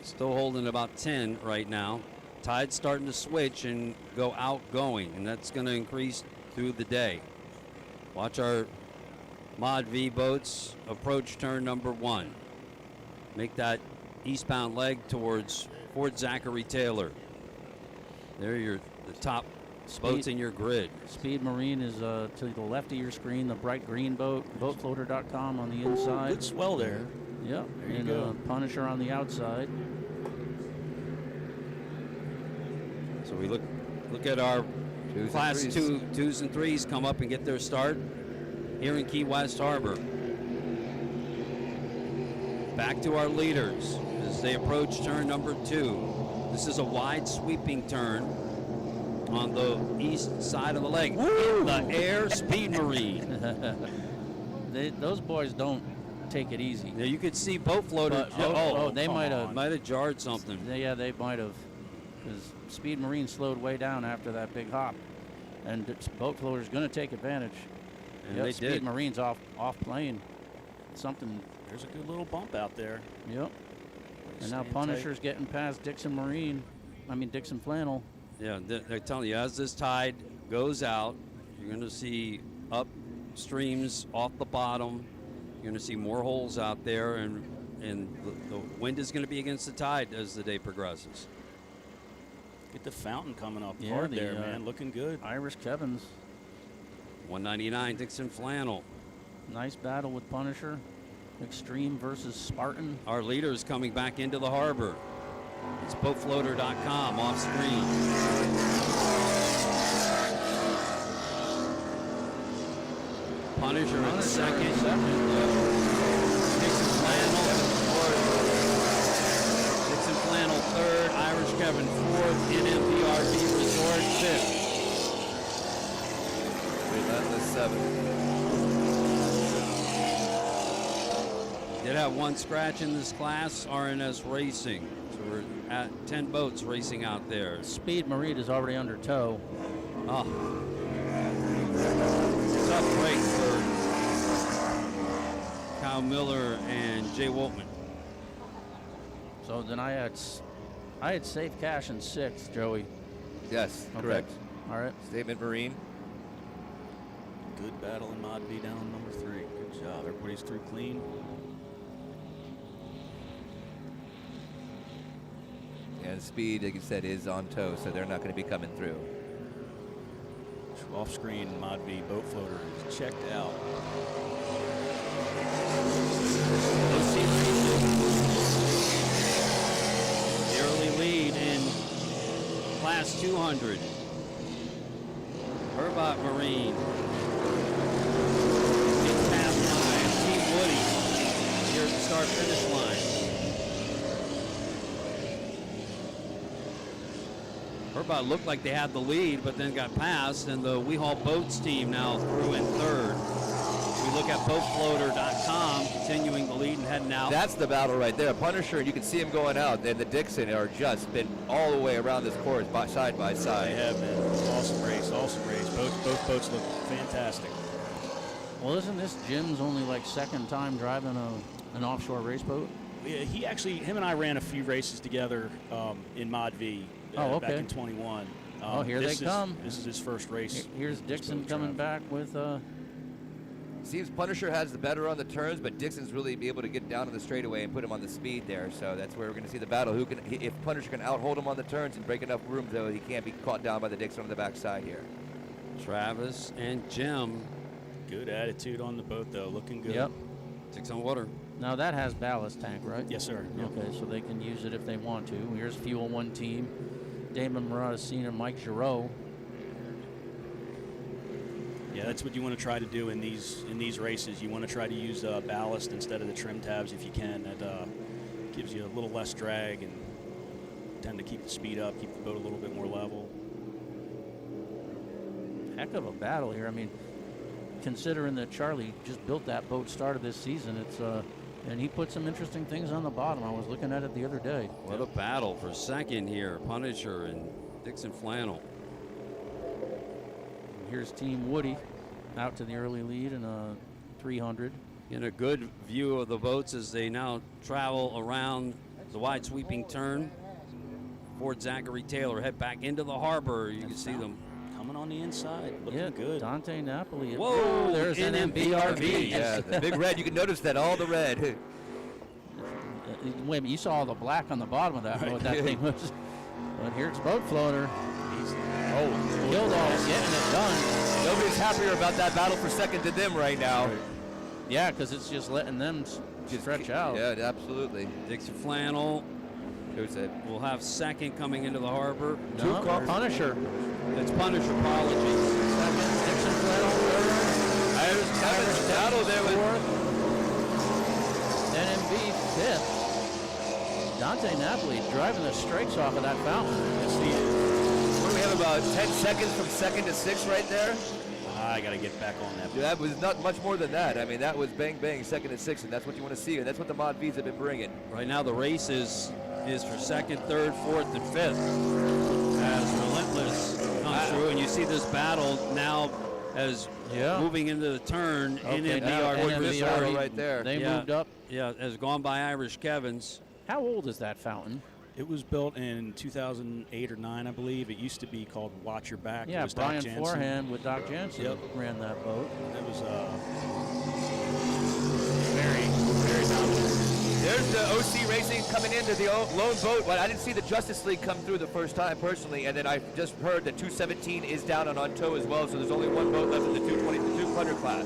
still holding about 10 right now. Tide's starting to switch and go outgoing, and that's going to increase through the day. Watch our Mod V boats approach turn number 1. Make that eastbound leg towards Fort Zachary Taylor. There the top boats in your grid. Speed Marine is to the left of your screen, the bright green boat, boatfloater.com on the inside. Good swell there. Yep, There you and go. Punisher on the outside. So we look at our Twos and Class threes. 2s and 3s come up and get their start here in Key West Harbor. Back to our leaders as they approach turn number 2. This is a wide sweeping turn on the east side of the lake. In the air, Speed Marine. Those boys don't take it easy. Now you could see boat floater. But- they come might on. have. Might have jarred something. Yeah, they might have, because Speed Marine slowed way down after that big hop, and boat floater's going to take advantage. And Yep, they Speed did. Marine's off plane. Something. There's a good little bump out there. Yep. And now Staying Punisher's getting past Dixon Flannel. Yeah, they're telling you, as this tide goes out, you're going to see up streams off the bottom. You're going to see more holes out there, and the wind is going to be against the tide as the day progresses. Get the fountain coming up Yeah, hard the, there, man. Looking good. Irish Kevins. 199 Dixon Flannel. Nice battle with Punisher. Extreme versus Spartan. Our leader is coming back into the harbor. It's boatfloater.com off screen. Punisher at second. Dixon Flannel third. Irish Kevin fourth. NMPRB Resort fifth. Relentless 7. Did have one scratch in this class, RNS Racing. So we're at 10 boats racing out there. Speed Marine is already under tow. Oh. Tough break for Kyle Miller and Jay Woltman. So then I had safe cash in 6th, Joey. Yes, Okay. correct. All right. Statement Marine. Good battle in Mod B down on number 3. Good job. Everybody's through clean. And Speed, like you said, is on tow, so they're not going to be coming through. Off screen, Mod B boat floater is checked out. The early lead in Class 200. Herbot Marine. Gets past line. Team Woody here at the start-finish line. Herbot looked like they had the lead, but then got passed, and the We Haul Boats team now through in third. We look at boatfloater.com, continuing the lead and heading out. That's the battle right there. Punisher, you can see him going out, and the Dixon are just been all the way around this course, side by They side. have been. Awesome race, awesome race. Both boats look fantastic. Well, isn't this Jim's only like second time driving an offshore race boat? Yeah, him and I ran a few races together in Mod V Oh, back okay. in 21. Oh, here they come. This is his first race. Here's Dixon boat coming drive. back with Seems Punisher has the better on the turns, but Dixon's really be able to get down to the straightaway and put him on the speed there. So that's where we're going to see the battle. If Punisher can outhold him on the turns and break enough room, though, he can't be caught down by the Dixon on the backside here. Travis and Jim. Good attitude on the boat, though. Looking good. Yep. 6 on water. Now that has ballast tank, right? Yes, sir. Yep. Okay, so they can use it if they want to. Here's Fuel One team. Damon Maradacina, Mike Giroux. Yeah, that's what you want to try to do in these races. You want to try to use ballast instead of the trim tabs if you can. That gives you a little less drag and tend to keep the speed up, keep the boat a little bit more level. Heck of a battle here. I mean, considering that Charlie just built that boat start of this season, it's and he put some interesting things on the bottom. I was looking at it the other day. What a battle for second here. Punisher and Dixon Flannel. Here's Team Woody out to the early lead in a 300. In a good view of the boats as they now travel around the wide sweeping turn. Ford Zachary Taylor head back into the harbor. You can see them. Coming on the inside, looking Yeah, good. Dante Napoli. Whoa, there's NMPRB. Yeah, the big red. You can notice that, all the red. Wait a minute, you saw all the black on the bottom of that boat. That thing was. But here's Boat Floater. He's Killed all done. Nobody's happier about that battle for second than them right now. Yeah, because it's just letting them stretch out. Yeah, absolutely. Dixie Flannel There's it. will have second coming into the harbor. No, Punisher. It's Punisher, apologies. Second, Dixon Flannel third. Irish battle there with Fourth. NMB fifth. Dante Napoli driving the strikes off of that fountain. What do we have, about 10 seconds from second to sixth right there? I got to get back on that. Dude, that was not much more than that. I mean, that was bang, bang, second and sixth, and that's what you want to see, and that's what the Mod Vs have been bringing. Right now the race is for second, third, fourth, and fifth as Relentless comes through, and you see this battle now as moving into the turn in NBR NBR right there. They moved up. Yeah, has gone by Irish Kevin's. How old is that fountain? It was built in 2008 or 9, I believe. It used to be called Watch Your Back. Yeah, it was Brian Doc Jansen. Forehand with Doc Jansen ran that boat. It was very valuable. There's the OC Racing coming into the lone boat, but I didn't see the Justice League come through the first time personally, and then I just heard that 217 is down on tow as well, so there's only one boat left in the 220 to 200 class.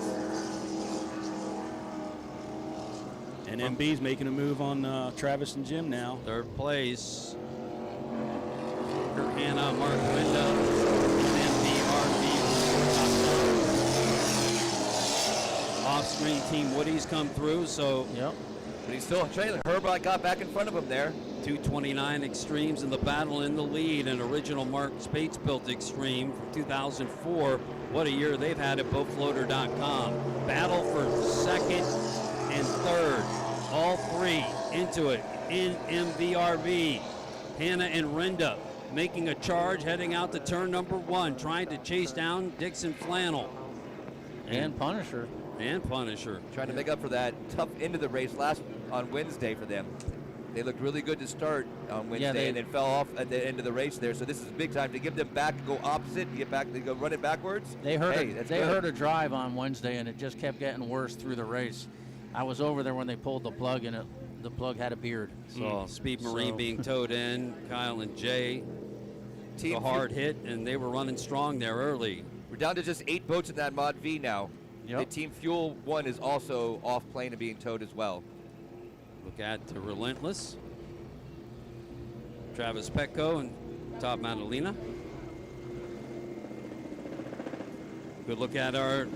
And MB's making a move on Travis and Jim now. Third place. Kurt Hanna, Mark Linda, MBRV. Off-screen Team Woody's come through, so But he's still trailing. Herbert got back in front of him there. 229 Extremes in the battle in the lead. An original Mark Spates built Extreme from 2004. What a year they've had at boatfloater.com. Battle for second and third. All three into it in MVRV. Hannah and Renda making a charge, heading out to turn number one, trying to chase down Dixon Flannel. And Punisher. And Punisher. Trying to make up for that tough end of the race on Wednesday for them. They looked really good to start on Wednesday and then fell off at the end of the race there. So this is big time to give them back, go opposite, get back, they go running backwards. They heard a drive on Wednesday, and it just kept getting worse through the race. I was over there when they pulled the plug, and the plug had a beard. So Speed Marine being towed in, Kyle and Jay. Team a hard hit, and they were running strong there early. We're down to just 8 boats in that Mod V now. Yep. The Team Fuel 1 is also off plane and being towed as well. Look at the Relentless. Travis Petco and Todd Madalena. Good look at our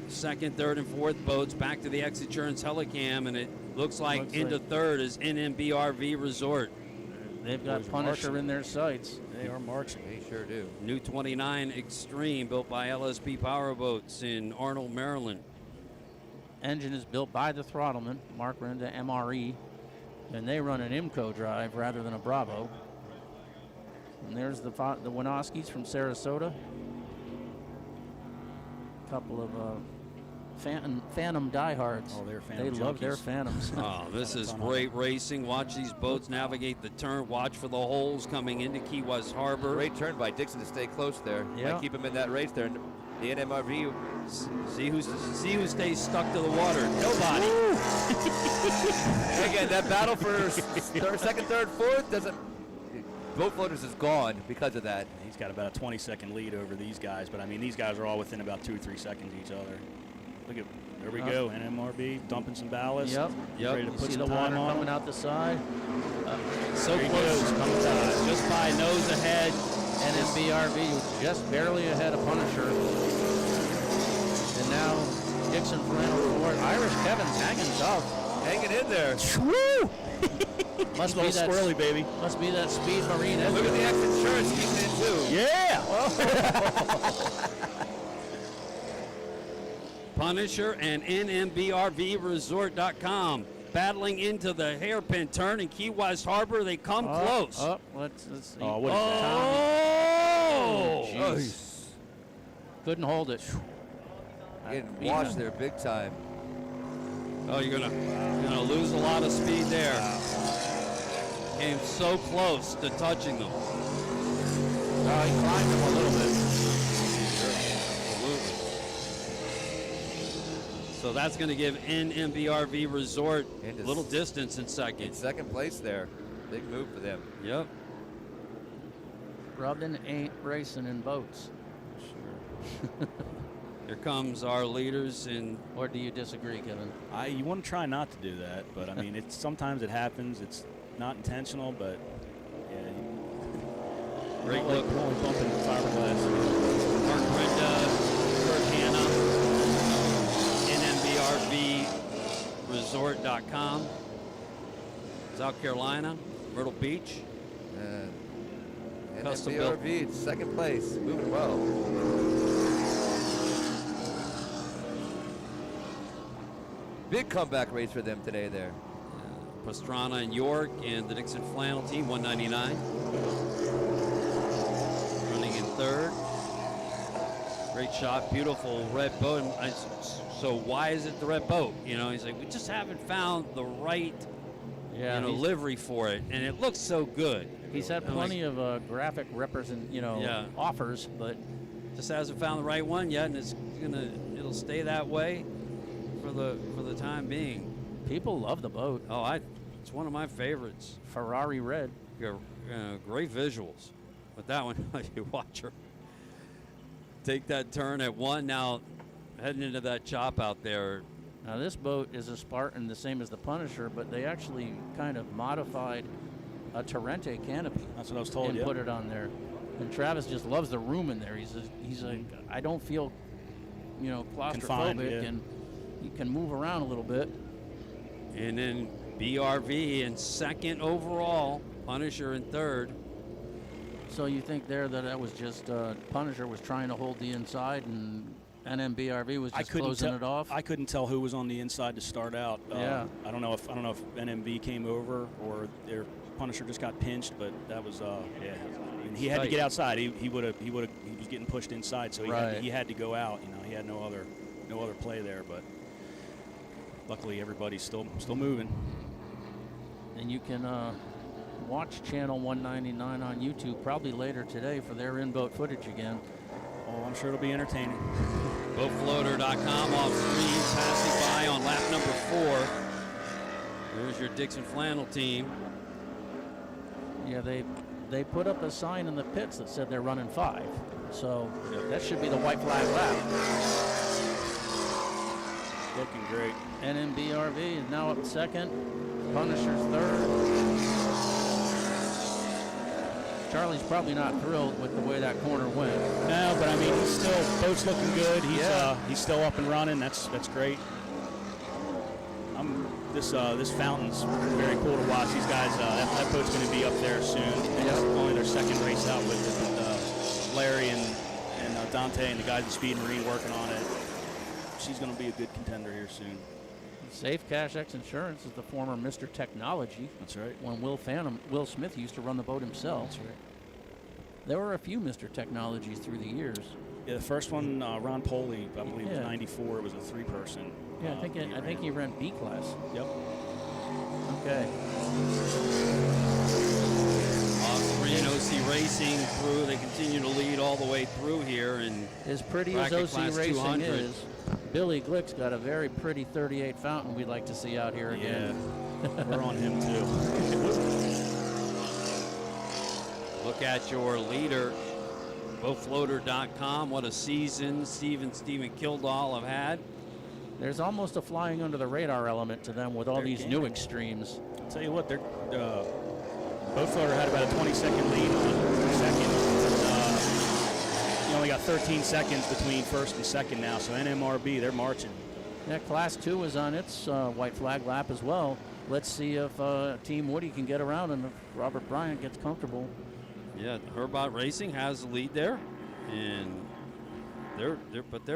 second, third, and fourth boats back to the XINSURANCE Helicam, and it looks like into third is NMBRV Resort. They've got Punisher in their sights. They are marching. They sure do. New 29 Extreme built by LSP Powerboats in Arnold, Maryland. Engine is built by the Throttleman, Mark Renda MRE, and they run an IMCO drive rather than a Bravo. And there's the Winoskis from Sarasota. A couple of Phantom diehards. Oh, they're Phantom They love junkies. their Phantoms. Oh, this is great racing. Watch these boats navigate the turn. Watch for the holes coming into Key West Harbor. Great turn by Dixon to stay close there. Yeah. Might keep him in that race there. The NMRV. See who stays stuck to the water. Nobody. Again, that battle for second, third, fourth doesn't. Boat Floaters is gone because of that. He's got about a 20-second lead over these guys, but I mean, these guys are all within about 2 or 3 seconds each other. Look at, there we go, NMRB dumping some ballast. Yep. Ready to You put see some the water time on coming out the side. So There he close. goes, coming tight. Just by nose ahead. NMBRV was just barely ahead of Punisher. And now Dixon Flannel forward. Irish Kevin's hanging tough. Hanging in there. Woo! Must Little be that squirrely, baby. Must be that Speed Marine Look at engine. the XINSURANCE keeping in too. Yeah! Punisher and NMBRVResort.com battling into the hairpin turn in Key West Harbor. They come close. Let's see. Oh, what is that? Oh! Jeez. Couldn't hold it. Getting washed there big time. Oh, you're gonna lose a lot of speed there. Came so close to touching them. Oh, he climbed him a little bit. So that's going to give NMBRV Resort a And little distance in In second. second place there. Big move for them. Yep. Rubbin ain't racing in boats. Sure. Here comes our leaders in. Or do you disagree, Kevin? You want to try not to do that, but I mean, it's sometimes it happens. It's not intentional, but yeah. Great Like look. only bumping fiberglass. Mark Brenda, Kurt Hanna, NMBRVResort.com, South Carolina, Myrtle Beach. And Custom built. BRV, second place, moving well. Big comeback race for them today there. Pastrana and York and the Dixon Flannel team, 199. Running in third. Great shot, beautiful red boat. So why is it the red boat? You know, he's like, we just haven't found the right livery for it, and it looks so good. He's had plenty of graphic offers, but just hasn't found the right one yet, and it'll stay that way for the time being. people love the boat. Oh, it's one of my favorites. Ferrari red. Great visuals. But that one, you watch her take that turn at one. Now heading into that chop out there. Now this boat is a Spartan, the same as the Punisher, but they actually kind of modified a Torrente canopy. That's what I was told. And put it on there. And Travis just loves the room in there. He's like, I don't feel, claustrophobic, Confined, yeah. and you can move around a little bit. And then BRV in second overall, Punisher in third. So you think there that was just Punisher was trying to hold the inside, and NMBRV was just closing it off? I couldn't tell who was on the inside to start out. Yeah. I don't know if NMB came over or their Punisher just got pinched, but that was yeah. And he had to get outside. He was getting pushed inside, so he had to go out. He had no other play there, but luckily everybody's still moving. And you can watch Channel 199 on YouTube probably later today for their in-boat footage again. Oh, I'm sure it'll be entertaining. BoatFloater.com off screen, passing by on lap number 4. There's your Dixon Flannel team. Yeah, they put up a sign in the pits that said they're running 5. So that should be the white flag lap. Looking great. NMBRV is now up second. Punisher's third. Charlie's probably not thrilled with the way that corner went. No, but I mean, boat's looking good. He's still up and running. That's great. This fountain's very cool to watch. These guys, that boat's going to be up there soon. It's only their second race out with it. But, Larry and Dante and the guys at Speed Marine working on it. She's going to be a good contender here soon. Safe Cash XINSURANCE is the former Mr. Technology. That's right. When Will Smith used to run the boat himself. That's right. There were a few Mr. Technologies through the years. Yeah, the first one, Ron Poley, I believe, was '94. It was a 3-person. Yeah, I think he ran B class. Yep. Okay. Off-screen OC Racing through. They continue to lead all the way through here. And as pretty as bracket OC class Racing 200. is, Billy Glick's got a very pretty 38 fountain we'd like to see out here again. Yeah, we're on him too. Look at your leader, BoatFloater.com. What a season Stephen Kildall have had. There's almost a flying under the radar element to them with all these new extremes. I'll tell you what, BoatFloater had about a 20-second lead on second. You only got 13 seconds between first and second now, so NMRB, they're marching. Yeah, Class 2 is on its white flag lap as well. Let's see if Team Woody can get around and if Robert Bryant gets comfortable. Yeah, Herbot Racing has the lead there, and they're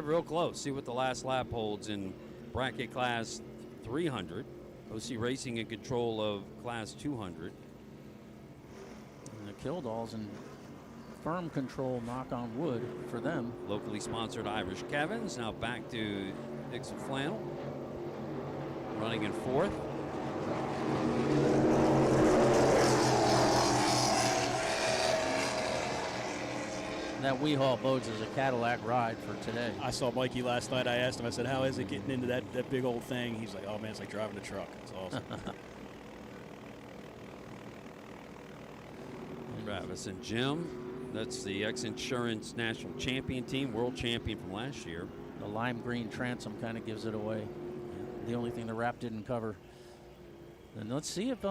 real close. See what the last lap holds in bracket class 300. OC Racing in control of class 200. And the Kildalls in firm control, knock on wood, for them. Locally sponsored Irish Kevin's. Now back to Dixon Flannel. Running in fourth. That Weehall Boats is a Cadillac ride for today. I saw Mikey last night. I asked him, I said, how is it getting into that big old thing? He's like, oh man, it's like driving a truck. It's awesome. Travis and Jim That's the X-Insurance National Champion team, world champion from last year. The lime green transom kind of gives it away. The only thing the wrap didn't cover. And let's see if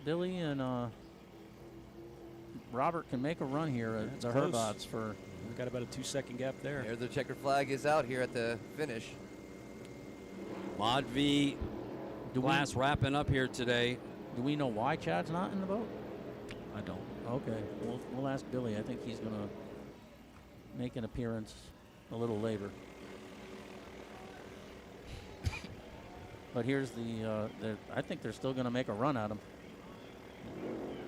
Billy and Robert can make a run here at the close. Herbots for. We've got about a 2-second gap there. There the checkered flag is out here at the finish. Mod V class wrapping up here today. Do we know why Chad's not in the boat? I don't. Okay, we'll ask Billy. I think he's gonna make an appearance a little later. But here's I think they're still gonna make a run at him.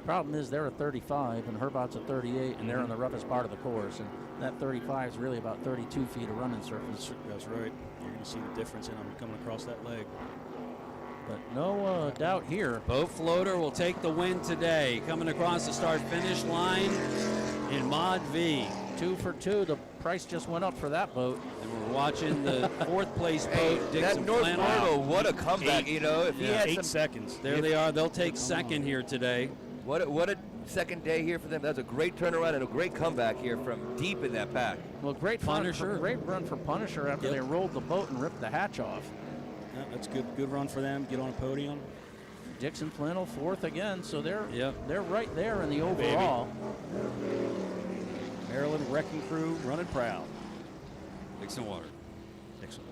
Problem is they're at 35 and Herbot's at 38, and they're in the roughest part of the course, and that 35 is really about 32 feet of running surface. That's right. You're going to see the difference in them coming across that leg. But no doubt here. Boat floater will take the win today. Coming across the start-finish line in Mod V. 2 for 2. The price just went up for that boat. And we're watching the fourth place Hey, boat, that Dixon North Flannel. Myrtle, what a comeback! You know, if he Yeah, had 8 some, seconds. There they are. They'll take second here today. what a second day here for them. That was a great turnaround and a great comeback here from deep in that pack. Well, great Punisher. great run for Punisher after they rolled the boat and ripped the hatch off. Yeah, that's good run for them. Get on a podium. Dixon Flannel fourth again, so they're Yep. right there in the overall. Maryland Wrecking Crew running proud. Dixon Water. Dixon.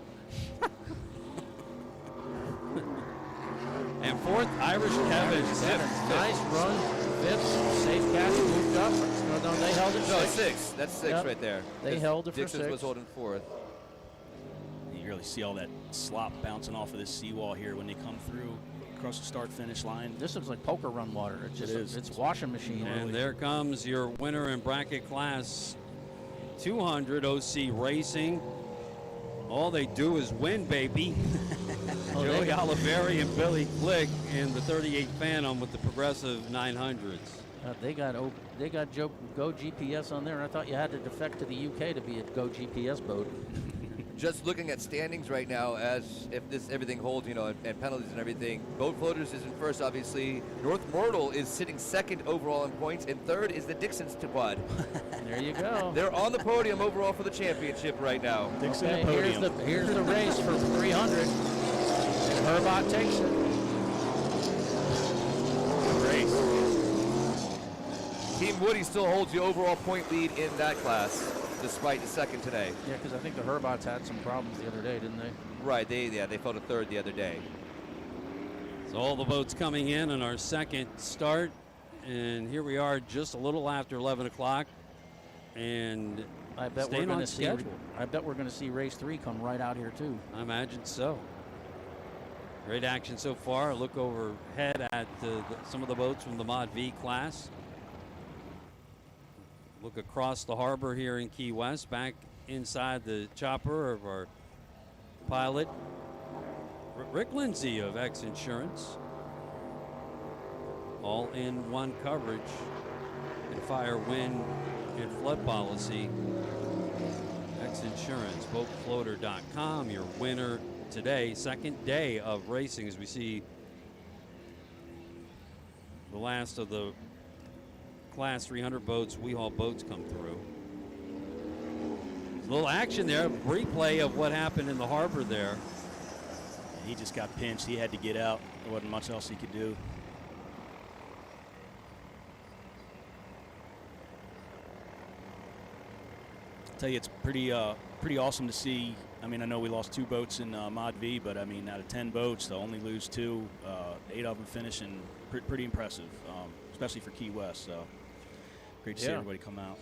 And fourth, Irish Kevin. Nice run, fifth, safe catch, moved up. No, they held it. No, it's 6. That's 6 Yep. right there. They held it for Dixon's 6. was holding 4th. You really see all that slop bouncing off of this seawall here when they come through across the start-finish line. This is like poker run water. It's just It is. it's washing machine. And there comes your winner in bracket class 200 OC Racing. All they do is win, baby. Joey Oliveri and Billy Glick in the 38 Phantom with the Progressive 900s. They got Go GPS on there. I thought you had to defect to the UK to be a Go GPS boat. Just looking at standings right now, as if this everything holds, you know, and penalties and everything. Boat Floaters is in first, obviously. North Myrtle is sitting second overall in points, and third is the Dixon squad. There you go. They're on the podium overall for the championship right now. Dixon Okay, podium. here's the race for 300. And Herbot takes it. Good race. Team Woody still holds the overall point lead in that class, despite the second today. Yeah, because I think the Herbots had some problems the other day, didn't they? Right, they fell to third the other day. So all the boats coming in on our second start. And here we are just a little after 11 o'clock. And I bet staying we're going on to see. schedule. I bet we're going to see race 3 come right out here too. I imagine so. Great action so far. Look overhead at some of the boats from the Mod V class. Look across the harbor here in Key West, back inside the chopper of our pilot, Rick Lindsay of X-Insurance. All in one coverage and fire, wind, and flood policy. X-Insurance, boatfloater.com, your winner today. Second day of racing as we see the last of the Class 300 boats, we haul boats come through. A little action there, replay of what happened in the harbor there. He just got pinched. He had to get out. There wasn't much else he could do. I'll tell you, it's pretty awesome to see. I mean, I know we lost 2 boats in Mod V, but I mean, out of 10 boats, they'll only lose 2. 8 of them finishing. Pretty impressive, especially for Key West. So great to see everybody come out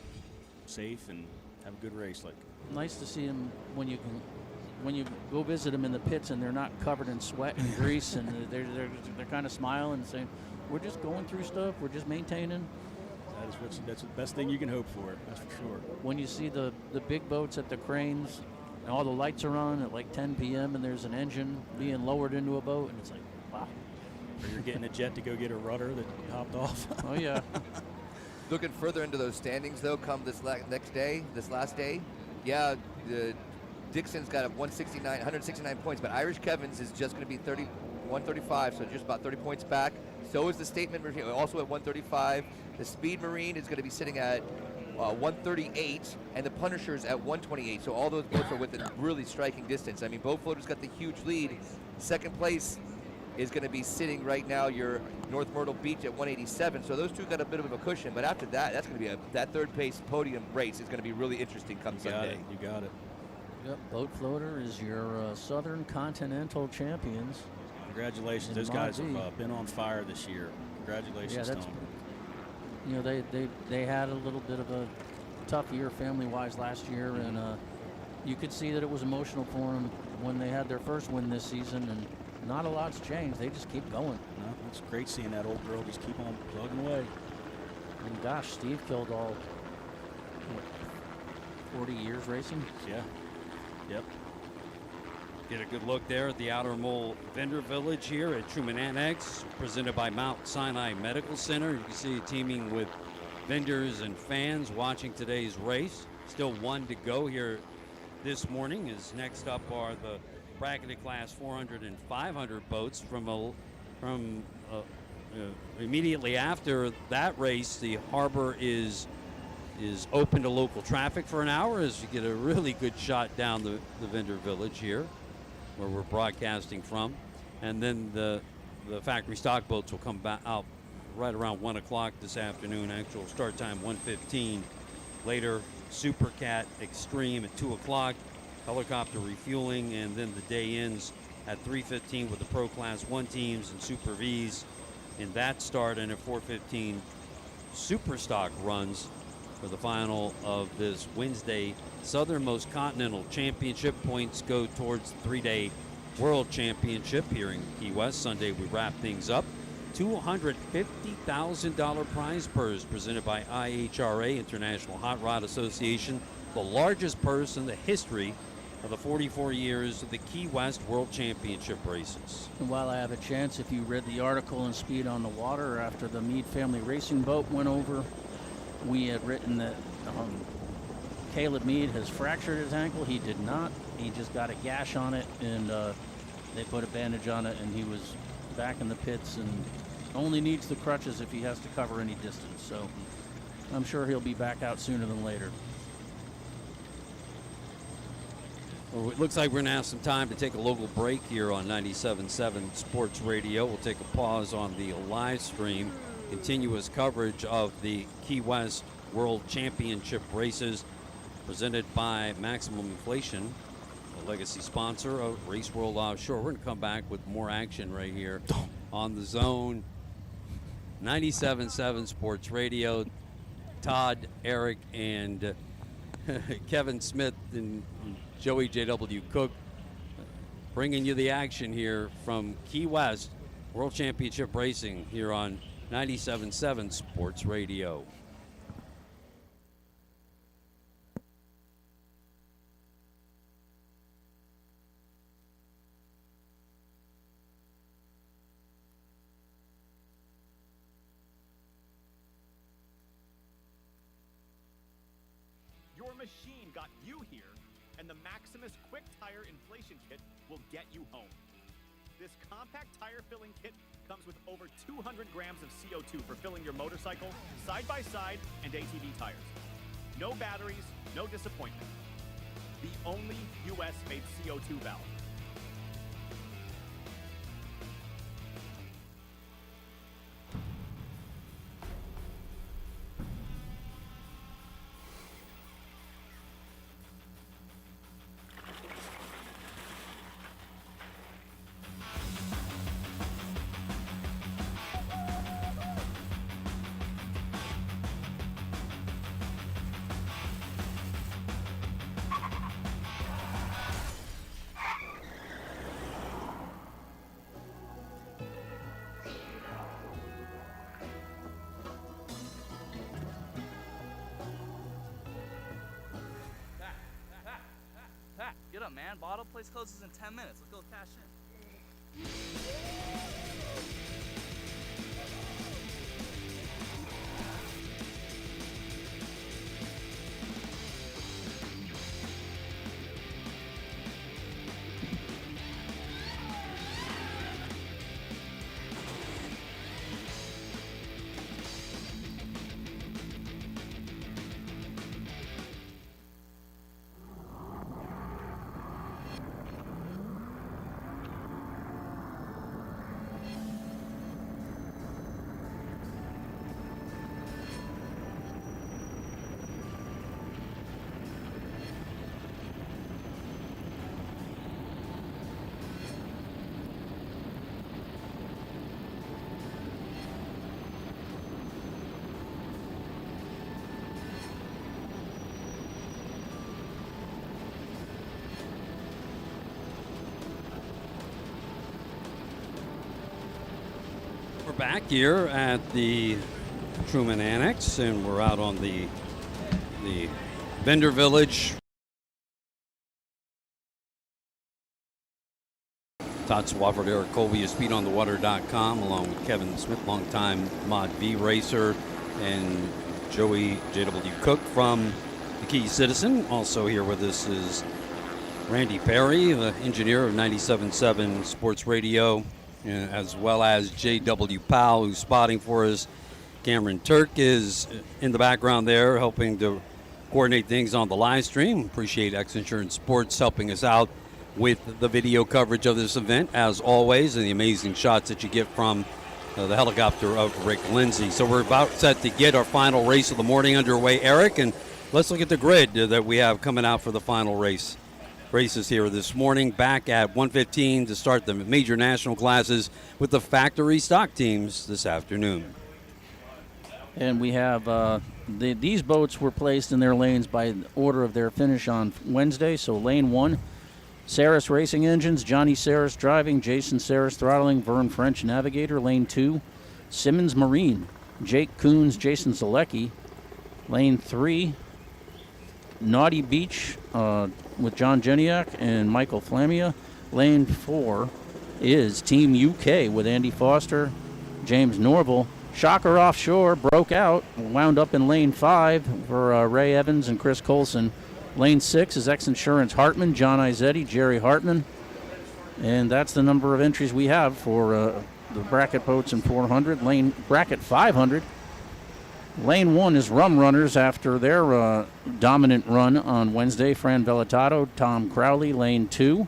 safe and have a good race. Like, Nice to see them when you go visit them in the pits and they're not covered in sweat and grease, and they're kind of smiling and saying, "We're just going through stuff. We're just maintaining." that's the best thing you can hope for. That's for sure. When you see the big boats at the cranes and all the lights are on at like 10 p.m. and there's an engine being lowered into a boat, and it's like, wow. Or you're getting a jet to go get a rudder that hopped off. Oh yeah. Looking further into those standings, though, come this last day, yeah, the Dixon's got 169 points, but Irish Kevin's is just going to be 135, so just about 30 points back. So is the Statement Marine, also at 135. The Speed Marine is going to be sitting at 138, and the Punisher's at 128. So all those boats are within really striking distance. I mean, Boat Floater's got the huge lead. Second place is going to be sitting right now your North Myrtle Beach at 187. So those two got a bit of a cushion. But after that, that's going to be that third place podium race is going to be really interesting come Sunday. You got it. Yep, Boat Floater is your Southern Continental champions. Congratulations. And Those guys Mod B. have been on fire this year. Congratulations to that's, them. you know, they had a little bit of a tough year family-wise last year, and you could see that it was emotional for them when they had their first win this season, and not a lot's changed. They just keep going. No, it's great seeing that old girl just keep on plugging away. And gosh, Steve killed all, what, 40 years racing? Yeah. Yep. Get a good look there at the Outer Mole Vendor Village here at Truman Annex, presented by Mount Sinai Medical Center. You can see it teaming with vendors and fans watching today's race. Still one to go here this morning. As next up are the bracketed class 400 and 500 boats. Immediately after that race, the harbor is open to local traffic for an hour as you get a really good shot down the vendor village here where we're broadcasting from. And then the factory stock boats will come back out right around 1 o'clock this afternoon. Actual start time 1:15. Later, Supercat Extreme at 2 o'clock. Helicopter refueling, and then the day ends at 3:15 with the Pro Class 1 teams and Super Vs in that start, and at 4:15 Superstock runs for the final of this Wednesday Southernmost Continental Championship. Points go towards the 3-day World Championship here in Key West. Sunday we wrap things up. $250,000 prize purse presented by IHRA, International Hot Rod Association, the largest purse in the history of the 44 years of the Key West World Championship races. And while I have a chance, if you read the article in Speed on the Water after the Meade family racing boat went over, we had written that Caleb Meade has fractured his ankle. He did not. He just got a gash on it, and they put a bandage on it, and he was back in the pits and only needs the crutches if he has to cover any distance. So I'm sure he'll be back out sooner than later. Well, it looks like we're going to have some time to take a local break here on 97.7 Sports Radio. We'll take a pause on the live stream. Continuous coverage of the Key West World Championship races presented by Maximum Inflation, a legacy sponsor of Race World Offshore. We're going to come back with more action right here on the Zone. 97.7 Sports Radio. Todd, Eric, and Kevin Smith and Joey J.W. Cook bringing you the action here from Key West World Championship Racing here on 97.7 Sports Radio. Your machine got you here, and the Maximus Quick Tire Inflation Kit will get you home. This compact tire filling kit comes with over 200 grams of CO2 for filling your motorcycle, side-by-side, and ATV tires. No batteries, no disappointment. The only US-made CO2 valve. Get up, man. Bottle place closes in 10 minutes. Let's go cash in. back here at the Truman Annex, and we're out on the vendor village. Todd Swafford, Eric Colby of SpeedOnTheWater.com, along with Kevin Smith, longtime Mod V racer, and Joey J.W. Cook from the Key Citizen. Also here with us is Randy Perry, the engineer of 97.7 Sports Radio, as well as J.W. Powell, who's spotting for us. Cameron Turk is in the background there, helping to coordinate things on the live stream. Appreciate X Insurance Sports helping us out with the video coverage of this event, as always, and the amazing shots that you get from the helicopter of Rick Lindsay. So we're about set to get our final race of the morning underway, Eric, and let's look at the grid that we have coming out for the final races here this morning. Back at 1:15 to start the major national classes with the factory stock teams this afternoon. And we have these boats were placed in their lanes by order of their finish on Wednesday. So lane 1, Saris Racing Engines, Johnny Saris driving, Jason Saris throttling, Vern French navigator. Lane 2, Simmons Marine, Jake Coons, Jason Zalecki. Lane 3, Naughty Beach with John Jeniak and Michael Flamia. Lane 4 is Team UK with Andy Foster, James Norval. Shocker Offshore broke out, wound up in lane 5 for Ray Evans and Chris Colson. Lane 6 is XINSURANCE Hartman, John Izzetti, Jerry Hartman. And that's the number of entries we have for the bracket boats in 400. Lane bracket 500. Lane 1 is Rum Runners after their dominant run on Wednesday. Fran Velitato, Tom Crowley. Lane 2,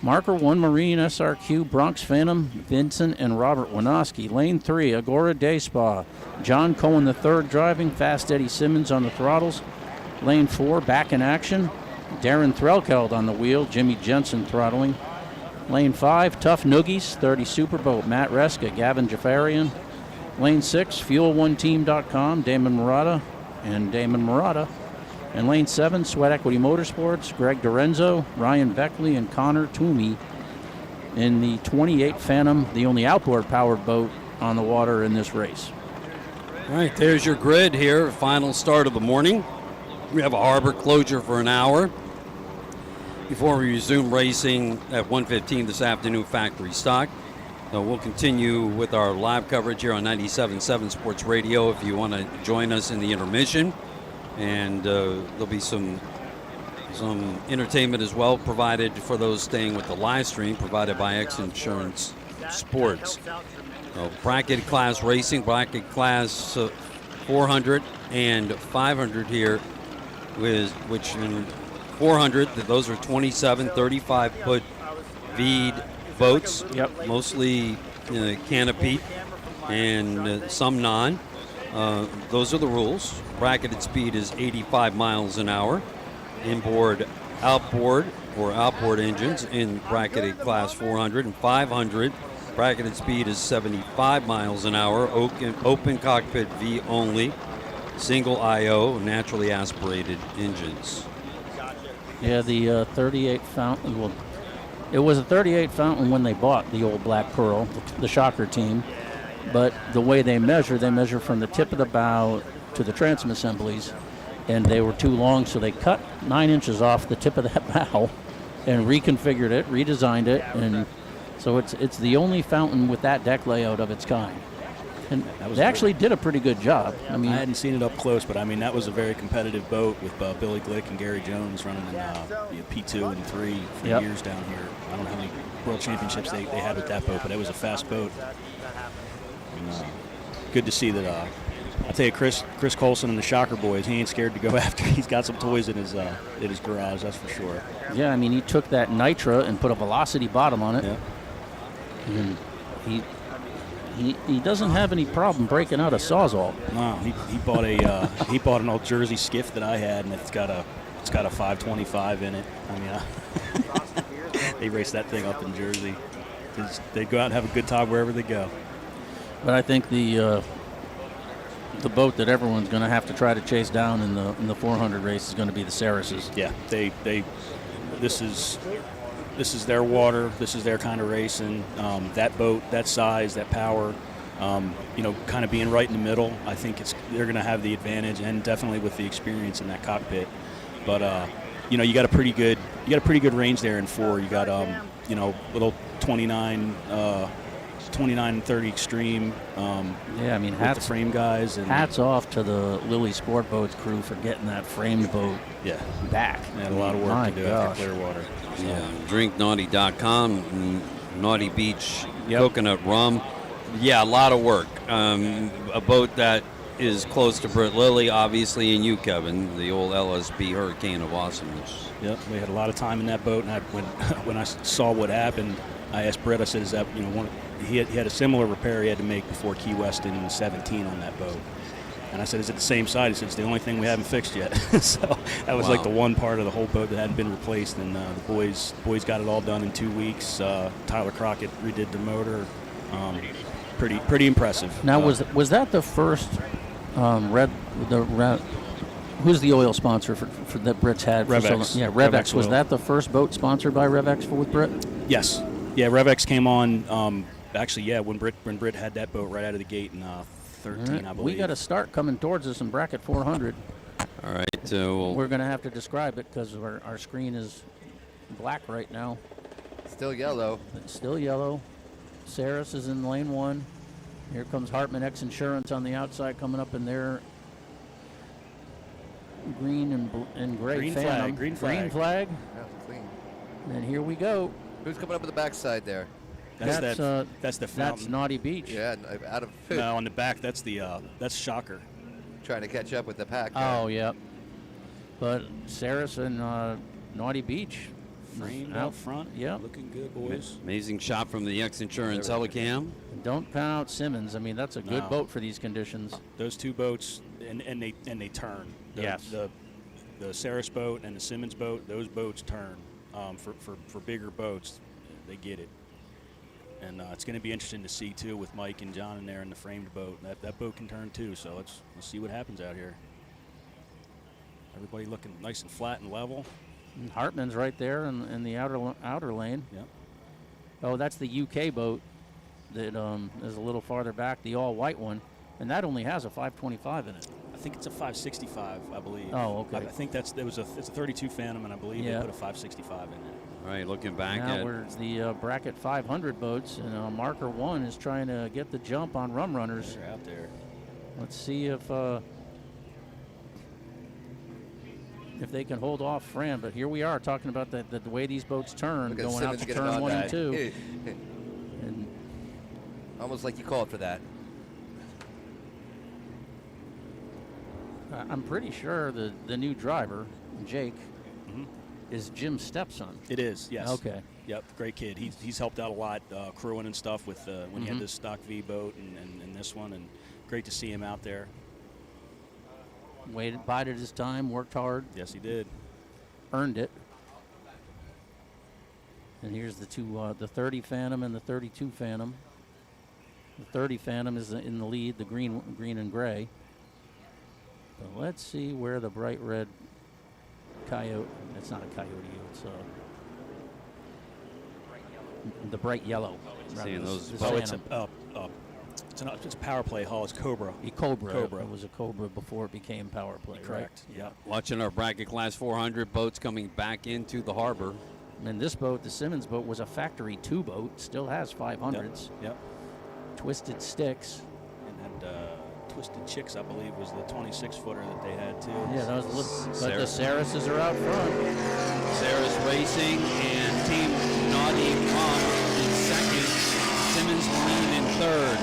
Marker 1 Marine, SRQ, Bronx Phantom, Vincent and Robert Winoski. Lane 3, Agora Day Spa, John Cohen III driving, Fast Eddie Simmons on the throttles. Lane 4, Back in Action, Darren Threlkeld on the wheel, Jimmy Jensen throttling. Lane 5, Tough Noogies, 30 Superboat, Matt Reska, Gavin Jafarian. Lane 6, FuelOneTeam.com, Damon Murata and Damon Murata. And lane 7, Sweat Equity Motorsports, Greg Dorenzo, Ryan Beckley, and Connor Toomey in the 28 Phantom, the only outboard powered boat on the water in this race. All right, there's your grid here, final start of the morning. We have a harbor closure for an hour before we resume racing at 1:15 this afternoon, factory stock. We'll continue with our live coverage here on 97.7 Sports Radio if you want to join us in the intermission. And there'll be some entertainment as well provided for those staying with the live stream provided by X Insurance Sports. Bracket class racing, bracket class 400 and 500 here, which in 400, those are 27, 35-foot V'd boats, mostly canopied and some non. Those are the rules. Bracketed speed is 85 miles an hour. Inboard, outboard, or outboard engines in bracketed class 400 and 500. Bracketed speed is 75 miles an hour. Open cockpit V only. Single IO, naturally aspirated engines. Yeah, the 38 fountain. Well, it was a 38 fountain when they bought the old Black Pearl, the Shocker team. But the way they measure from the tip of the bow to the transom assemblies, and they were too long, so they cut 9 inches off the tip of that bow and reconfigured it, redesigned it, and so it's the only fountain with that deck layout of its kind. And they actually did a pretty good job. I mean, I hadn't seen it up close, but I mean that was a very competitive boat with Billy Glick and Gary Jones running in P2 and 3 for years down here. I don't know how many world championships they had with that boat, but it was a fast boat. And, good to see that. I tell you, Chris Colson and the Shocker boys, he ain't scared to go after. He's got some toys in his garage, that's for sure. Yeah, I mean, he took that Nitra and put a Velocity bottom on it. Yeah. And he doesn't have any problem breaking out a Sawzall. No, he bought an old Jersey skiff that I had, and it's got a 525 in it. I mean, they race that thing up in Jersey. They go out and have a good time wherever they go. But I think the boat that everyone's going to have to try to chase down in the 400 race is going to be the Sarises. Yeah, this is this is their water. This is their kind of racing. That boat, that size, that power, kind of being right in the middle. I think they're going to have the advantage, and definitely with the experience in that cockpit. But you got a pretty good range there in 4. You got little 29 and 30 extreme. Yeah, I mean, with the frame guys. And hats off to the Lilly Sport Boats crew for getting that framed boat back. They had a lot of work to do after Clearwater. Yeah, drinknaughty.com, Naughty Beach coconut rum. Yeah, a lot of work. A boat that is close to Britt Lilly, obviously, and you, Kevin, the old LSB Hurricane of awesomeness. Yep, we had a lot of time in that boat, and when I saw what happened, I asked Britt, I said, is that, he had a similar repair he had to make before Key West in 17 on that boat. And I said, is it the same side? He said, it's the only thing we haven't fixed yet. So that was like the one part of the whole boat that hadn't been replaced, and the boys got it all done in 2 weeks. Tyler Crockett redid the motor. Pretty impressive. Now, was that the first who's the oil sponsor for that Britt's had? RevX. Yeah, RevX. Was oil. that the first boat sponsored by RevX with Britt? Yes. Yeah, RevX came on. When Britt had that boat right out of the gate in 13, I believe. We got a start coming towards us in bracket 400. All right, so we're going to have to describe it because our screen is black right now. Still yellow. It's still yellow. Saris is in lane 1. Here comes Hartman XINSURANCE on the outside, coming up in their green and gray Green Phantom. flag. Green flag. Yeah, clean. And here we go. Who's coming up at the backside there? That's the fountain. That's Naughty Beach. Yeah, out of No, on the back, that's Shocker. trying to catch up with the pack. Oh, yeah. But Saris and Naughty Beach. Framed out out front. Yeah. Looking good, boys. amazing shot from the XINSURANCE Helicam. Don't count out Simmons. I mean, that's a good boat for these conditions. Those two boats, and they turn. Yes. The Saris boat and the Simmons boat, those boats turn. For bigger boats, they get it. And it's going to be interesting to see, too, with Mike and John in there in the framed boat. That boat can turn, too, so let's see what happens out here. Everybody looking nice and flat and level. And Hartman's right there in the outer lane. Yep. Oh, that's the UK boat that is a little farther back, the all-white one, and that only has a 525 in it. I think it's a 565, I believe. Oh, okay. I think it's a 32 Phantom, and I believe they put a 565 in it. All right, looking back now at we're the bracket 500 boats, and marker 1 is trying to get the jump on rum runners. They're out there. Let's see if they can hold off Fran. But here we are talking about the way these boats turn, Look at going out Simmons to getting turn on 1 that. and 2. And Almost like you called for that. I'm pretty sure the new driver, Jake, is Jim's stepson. It is, yes. Okay. Yep, great kid. He's helped out a lot crewing and stuff with when he had this Stock V boat and this one, and great to see him out there. Bided his time, worked hard. Yes, he did. Earned it. And here's the two, the 30 Phantom and the 32 Phantom. The 30 Phantom is in the lead, the green and gray. But let's see where the bright red Coyote. It's not a Coyote. It's the bright yellow. Seeing those. Oh, it's a power play hull. It's Cobra. Cobra. It was a Cobra before it became power play. Correct. Right? Yep. Watching our bracket class 400 boats coming back into the harbor. And this boat, the Simmons boat, was a factory 2 boat. Still has 500s. Yep. Twisted Sticks. And Twisted Chicks, I believe, was the 26-footer that they had too. Yeah, that was a little. But the Sarises are out front. Saris Racing and Team Naughty Rum in second. Simmons Marine in third.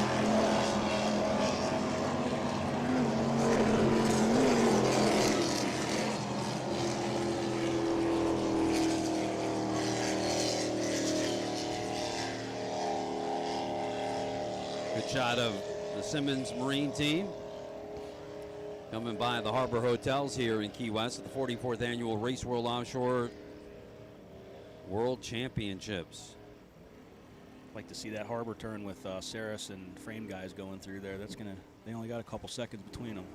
Good shot of the Simmons Marine team coming by the Harbor Hotels here in Key West at the 44th Annual Race World Offshore World Championships. Like to see that harbor turn with Saris and frame guys going through there. They only got a couple seconds between them.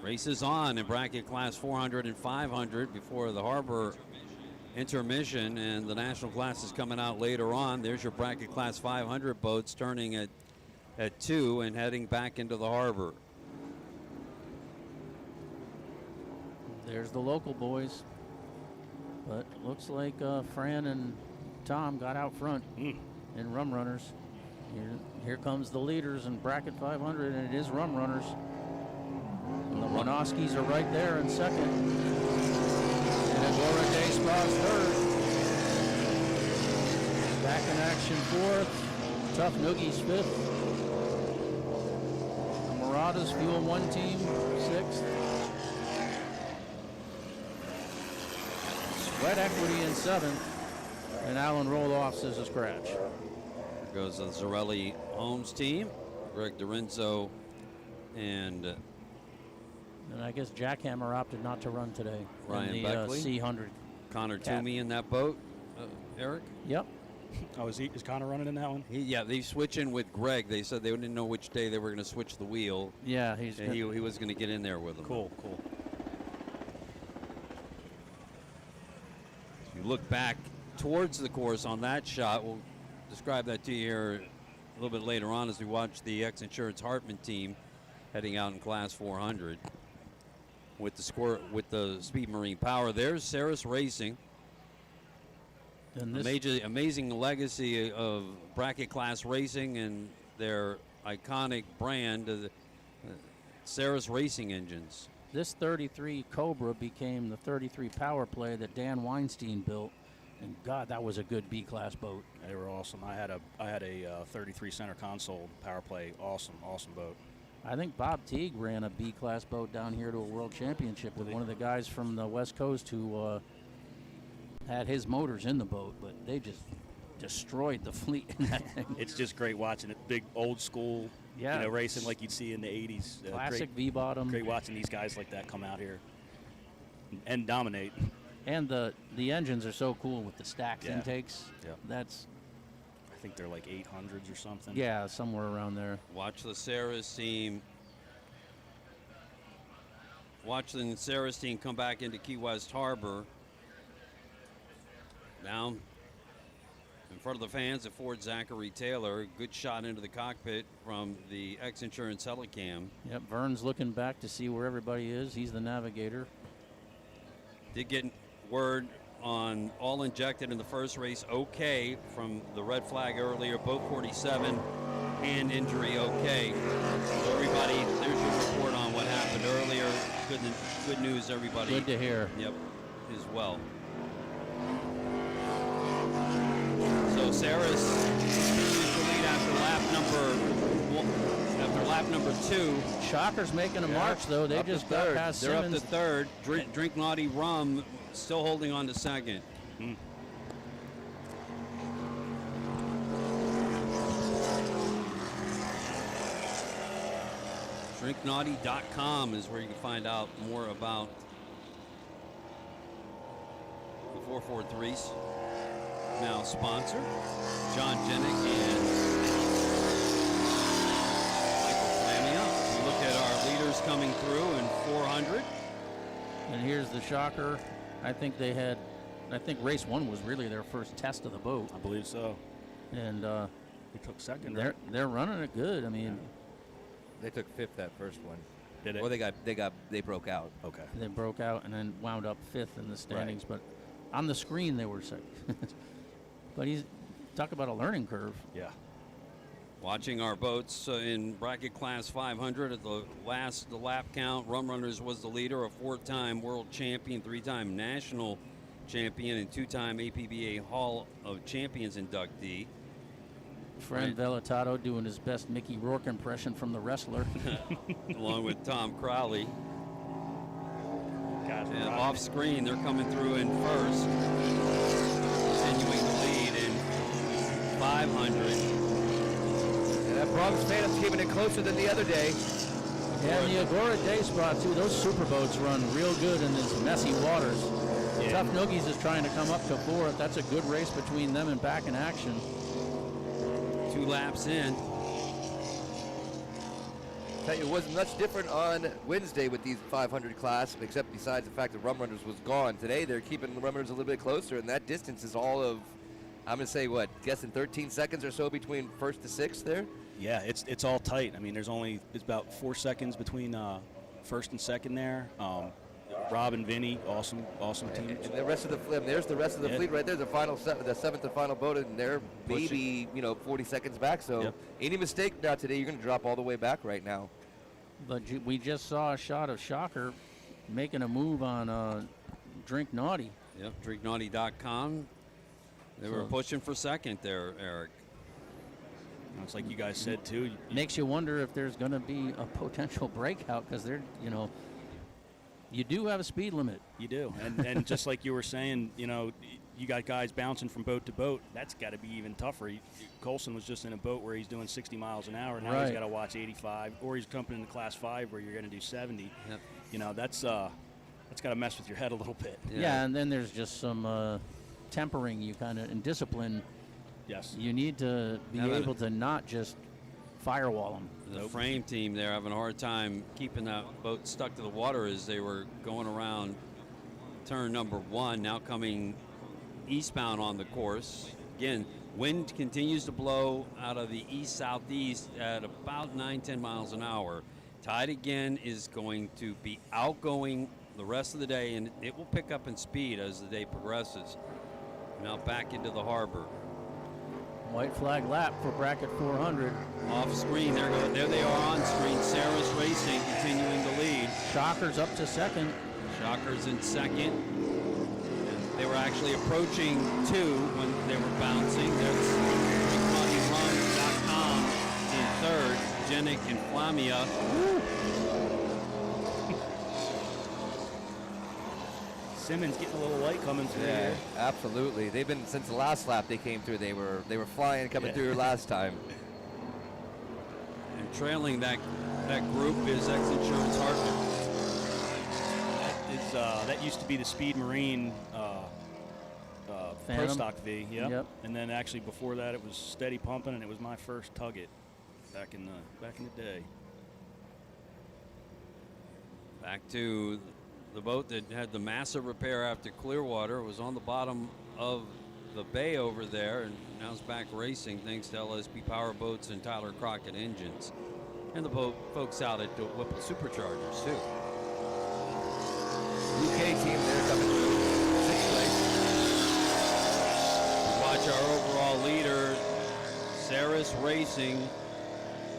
Race is on in bracket class 400 and 500 before the Harbor intermission, and the national class is coming out later on. There's your bracket class 500 boats turning at 2 and heading back into the harbor. There's the local boys. But it looks like Fran and Tom got out front in Rum Runners. Here comes the leaders in bracket 500, and it is Rum Runners. And the Winoskis are right there in second. And Agora Day Spa's third. Back in action fourth. Tough Noogies fifth. The Marauders Fuel 1 team sixth. Sweat Equity in seventh. And Allen Roloffs is a scratch. There goes the Zarelli Holmes team. Greg Dorenzo and I guess Jackhammer opted not to run today. Ryan in the Beckley. C100. Connor Cat. Toomey in that boat. Eric? Yep. Oh, is Connor running in that one? Yeah, they switch in with Greg. They said they didn't know which day they were going to switch the wheel. Yeah, And he was going to get in there with them. Cool. If you look back towards the course on that shot, we'll describe that to you here a little bit later on as we watch the X-Insurance Hartman team heading out in Class 400 with the Speed Marine Power. There's Saris Racing. And this Amazing legacy of bracket class racing and their iconic brand, Saris Racing Engines. This 33 Cobra became the 33 Power Play that Dan Weinstein built, and God, that was a good B-class boat. They were awesome. I had a 33 center console power play. Awesome boat. I think Bob Teague ran a B-class boat down here to a World Championship with one of the guys from the West Coast who had his motors in the boat, but they just destroyed the fleet in that thing. It's just great watching it. Big old school, Yeah. racing like you'd see in the 80s. Classic V-bottom. Great watching these guys like that come out here and dominate. And the engines are so cool with the stacked Yeah. intakes. Yeah. That's, I think they're like 800s or something. yeah, somewhere around there. Watch the Saris team. Watch the Saris team come back into Key West Harbor. Now, in front of the fans at Ford Zachary Taylor. Good shot into the cockpit from the X-Insurance Helicam. Yep, Vern's looking back to see where everybody is. He's the navigator. Did get word on all injected in the first race okay from the red flag earlier. Boat 47, hand injury okay. So everybody, there's your report on what happened earlier. Good news, everybody. Good to hear. Yep, as well. So Saris continues to lead after lap number 2. Shockers making a march, though. They just got past They're Simmons. up to third. Drink Naughty Rum still holding on to second. DrinkNaughty.com is where you can find out more about the 443's now sponsor, John Jennick and Michael Flamia. We look at our leaders coming through in 400. And here's the shocker. I think race 1 was really their first test of the boat. I believe so. And He took second. they're running it good. I mean, They took 5th that first one. Did it? Or they broke out. Okay. they broke out and then wound up 5th in the standings. But on the screen, they were 6th. But talk about a learning curve. Yeah. Watching our boats in bracket class 500 at the lap count. Rum Runners was the leader, a 4-time world champion, 3-time national champion, and 2-time APBA Hall of Champions inductee. Fran Velitato doing his best Mickey Rourke impression from The Wrestler. Along with Tom Crowley. Guys, And off screen, they're coming through in first. Continuing the lead in 500. And that Bronx Phantom's keeping it closer than the other day. And the Agora Day Spot, too. Those superboats run real good in these messy waters. Yeah. Tough Noogies is trying to come up to 4th. That's a good race between them and Back in Action. 2 laps in. tell you, it wasn't much different on Wednesday with these 500 class, except besides the fact that Rum Runners was gone. Today, they're keeping the Rum Runners a little bit closer, and that distance is all of, I'm going to say, what, guessing 13 seconds or so between first to sixth there? Yeah, it's all tight. I mean, it's about 4 seconds between first and second there. Rob and Vinny, awesome team. And the rest of the fleet, there's the rest of the fleet right there. The seventh and final boat, and they're maybe 40 seconds back. So any mistake now today, you're going to drop all the way back right now. But we just saw a shot of Shocker making a move on Drink Naughty. Yep, drinknaughty.com. They were pushing for second there, Eric. It's like you guys said too. Makes you wonder if there's going to be a potential breakout, because they're, you do have a speed limit. You do, and just like you were saying, you got guys bouncing from boat to boat. That's got to be even tougher. Colson was just in a boat where he's doing 60 miles an hour. Now he's got to watch 85, or he's jumping into class 5 where you're going to do 70. Yep. That's got to mess with your head a little bit. Yeah, and then there's just some tempering you kind of, and discipline. Yes. You need to be able to not just firewall them. The frame team there having a hard time keeping that boat stuck to the water as they were going around turn number 1, now coming eastbound on the course. Again, wind continues to blow out of the east-southeast at about 9-10 miles an hour. Tide again is going to be outgoing the rest of the day, and it will pick up in speed as the day progresses. Now back into the harbor. White flag lap for bracket 400. Off screen, there they are on screen. Sarah's Racing continuing to lead. Shockers up to second. Shockers in second. And they were actually approaching 2 when they were bouncing. There's drinknaughtyruns.com in third. Jenik and Flamia. Simmons getting a little light coming through here. Absolutely. They've been, since the last lap they came through, they were flying coming through last time. And trailing that group is XINSURANCE Hartman. That used to be the Speed Marine Pro Stock V. Yep. And then actually before that it was Steady Pumping, and it was my first Tugget back in the day. Back to the boat that had the massive repair after Clearwater. Was on the bottom of the bay over there, and now it's back racing thanks to LSP Powerboats and Tyler Crockett engines. And the folks out at Whipple Superchargers too. UK team there coming through 6th place. Watch our overall leader, Saris Racing,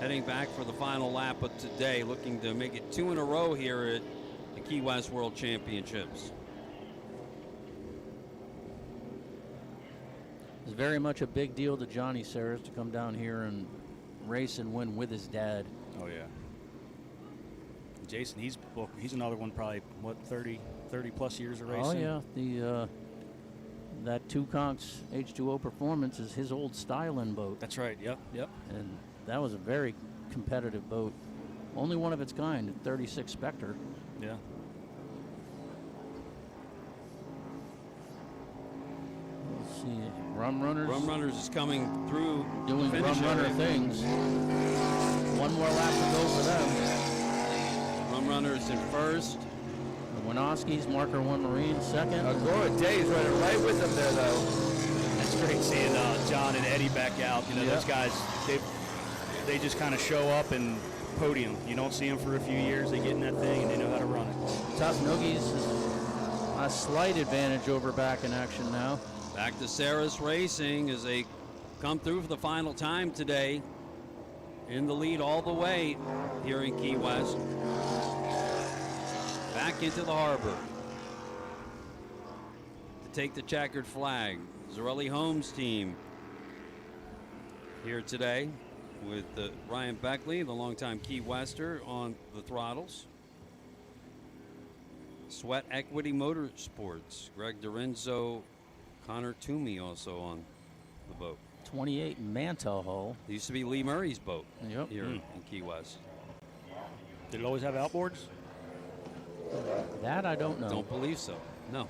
heading back for the final lap of today, looking to make it 2 in a row here at the Key West World Championships. It's very much a big deal to Johnny Saris to come down here and race and win with his dad. Oh yeah. Jason, he's another one, probably 30 plus years of racing. Oh yeah, that Two Conchs H2O Performance is his old styling boat. That's right. Yep. And that was a very competitive boat, only one of its kind, a 36 Spectre. Yeah. Let's see, Rum Runners. Rum Runners is coming through, doing Rum Runner things. One more lap to go for them. Rum Runners in first. The Winoskis, Marker 1 Marine, second. Agora Day's running right with them there, though. That's great seeing John and Eddie back out. Those guys, they just kind of show up and podium. You don't see them for a few years. They get in that thing and they know how to run it. Tough Noogies, a slight advantage over back in action now. Back to Saris Racing as they come through for the final time today. In the lead all the way here in Key West. Back into the harbor to take the checkered flag. Zarelli Holmes team here today with Ryan Beckley, the longtime Key Wester, on the throttles. Sweat Equity Motorsports, Greg Dorenzo, Connor Toomey also on the boat. 28 Manta hull. It used to be Lee Murray's boat here in Key West. Did it always have outboards? That I don't know. Don't believe so. No.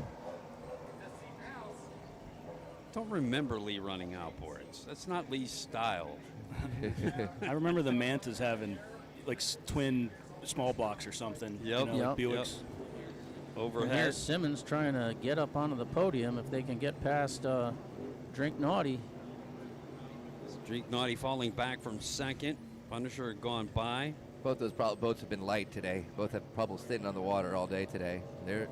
Don't remember Lee running outboards. That's not Lee's style. I remember the Mantas having twin small blocks or something. Yep. You know, like Yep. Buicks. And Overhead. here's Simmons trying to get up onto the podium if they can get past Drink Naughty. Drink Naughty falling back from second. Punisher had gone by. Both those boats have been light today. Both have trouble sitting on the water all day today. They're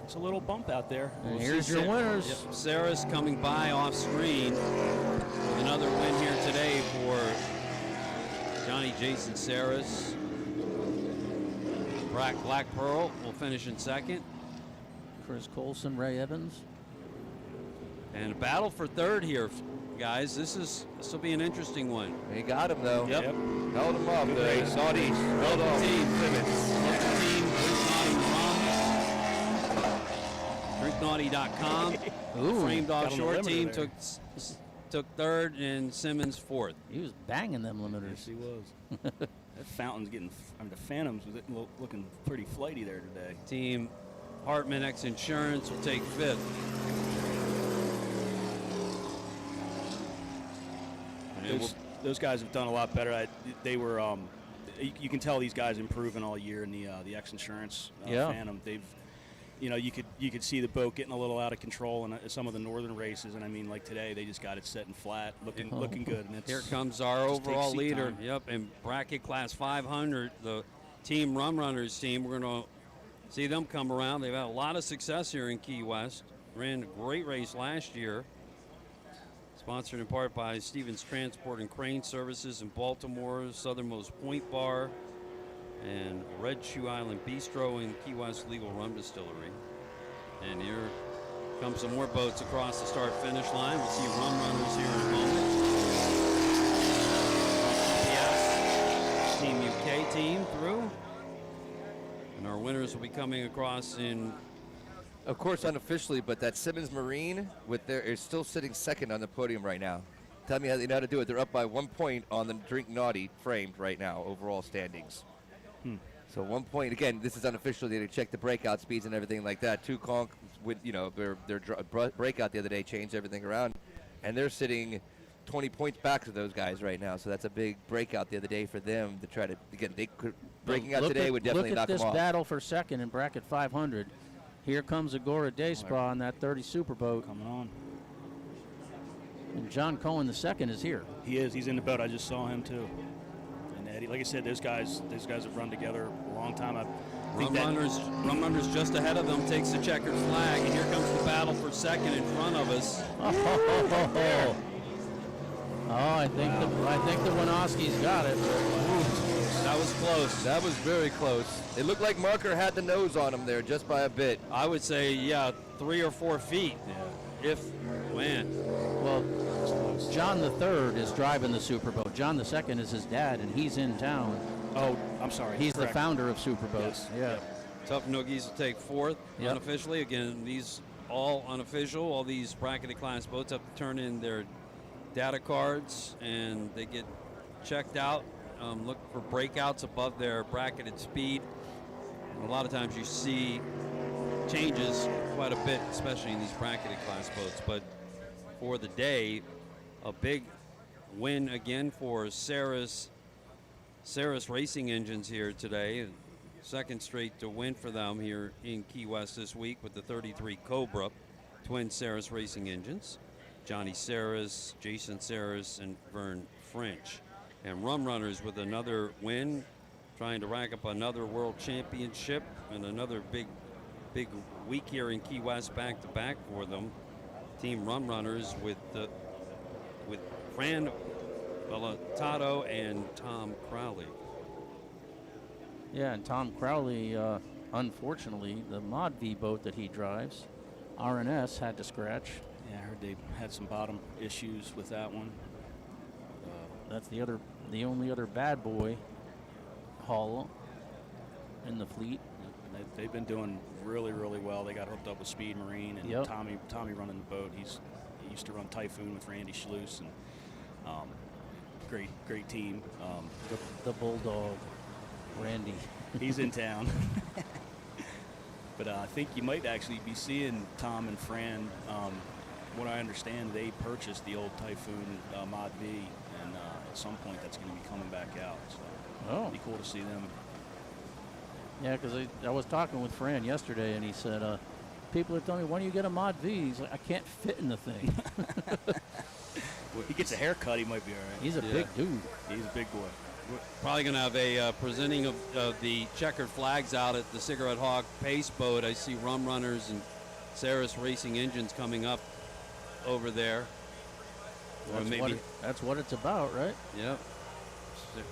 It's a little bump out there. And We'll here's see your winners. Yep. Sarah's coming by off screen with another win here today for Johnny Jason Saras. Black Pearl will finish in second. Chris Colson, Ray Evans. And a battle for third here, guys. This will be an interesting one. They got him though. Yep. Held him up. The Saudis held off. Team DrinkNaughty.com. Ooh, Framed got on the Offshore limiter team there. took third and Simmons fourth. he was banging them limiters. Yes, he was. That fountain's getting, the Phantoms was looking pretty flighty there today. Team Hartman XINSURANCE will take fifth. And Those guys have done a lot better. They were, you can tell these guys improving all year in the XINSURANCE Yeah. Phantom. They've, you know, you could see the boat getting a little out of control in some of the northern races, and I mean, like today, they just got it set and flat, looking good. And it's, Here comes our just takes overall seat leader. time. Yep, in bracket class 500, the Team Rum Runners team. We're going to see them come around. They've had a lot of success here in Key West. Ran a great race last year. Sponsored in part by Stevens Transport and Crane Services in Baltimore, Southernmost Point Bar, and Red Shoe Island Bistro and Key West Legal Rum Distillery. And here come some more boats across the start-finish line. We'll see Rum Runners here in a moment. Yes, Team UK team through. And our winners will be coming across in... Of course, unofficially, but that Simmons Marine is still sitting second on the podium right now. Tell me how they know how to do it. They're up by 1 point on the Drink Naughty framed right now, overall standings. So 1 point. Again, this is unofficial. They check the breakout speeds and everything like that. Two conch with their breakout the other day changed everything around, and they're sitting 20 points back to those guys right now. So that's a big breakout the other day for them to try to breaking out today would definitely knock them Look at off. this battle for second in bracket 500. Here comes Agora Despa on that 30 Superboat. coming on. And John Cohen II is here. He is. He's in the boat. I just saw him too. And Eddie, like I said, those guys have run together a long time. I think Rum Runners just ahead of them takes the checkered flag, and here comes the battle for second in front of us. I think the Winoski's got it. That was close. That was very close. It looked like Marker had the nose on him there just by a bit. I would say, yeah, 3 or 4 feet. Yeah. If, man. Well, John III is driving the Superboat. John II is his dad, and he's in town. Oh, I'm sorry. He's the Correct. founder of Superboats. Yes. Yeah. Yep. Tough Noogies will take fourth Yep. unofficially. Again, these all unofficial. All these bracketed class boats have to turn in their data cards, and they get checked out. Look for breakouts above their bracketed speed. And a lot of times you see changes quite a bit, especially in these bracketed class boats. But for the day, a big win again for Saras Racing Engines here today. Second straight to win for them here in Key West this week with the 33 Cobra, twin Saras Racing Engines. Johnny Saras, Jason Saras, and Vern French. And Rum Runners with another win, trying to rack up another world championship and another big week here in Key West back-to-back for them. Team Rum Runners with Fran Bellottato and Tom Crowley. Yeah, and Tom Crowley, unfortunately, the Mod V boat that he drives, RNS, had to scratch. Yeah, I heard they had some bottom issues with that one. That's the only other bad boy hull in the fleet. They've been doing really, really well. They got hooked up with Speed Marine, and Yep. Tommy running the boat. He used to run Typhoon with Randy Schluss, and great team. The Bulldog, Randy. He's in town. But I think you might actually be seeing Tom and Fran. What I understand, they purchased the old Typhoon Mod V, and at some point that's going to be coming back out. So. Oh. It'd be cool to see them. Yeah, because I was talking with Fran yesterday, and he said, people are telling me, why don't you get a Mod V? He's like, I can't fit in the thing. He gets a haircut, he might be all right. He's a big dude. He's a big boy. We're probably going to have a presenting of the checkered flags out at the Cigarette Hawk Pace Boat. I see Rum Runners and Saris Racing Engines coming up over there. Or maybe That's what it's about, right? Yep.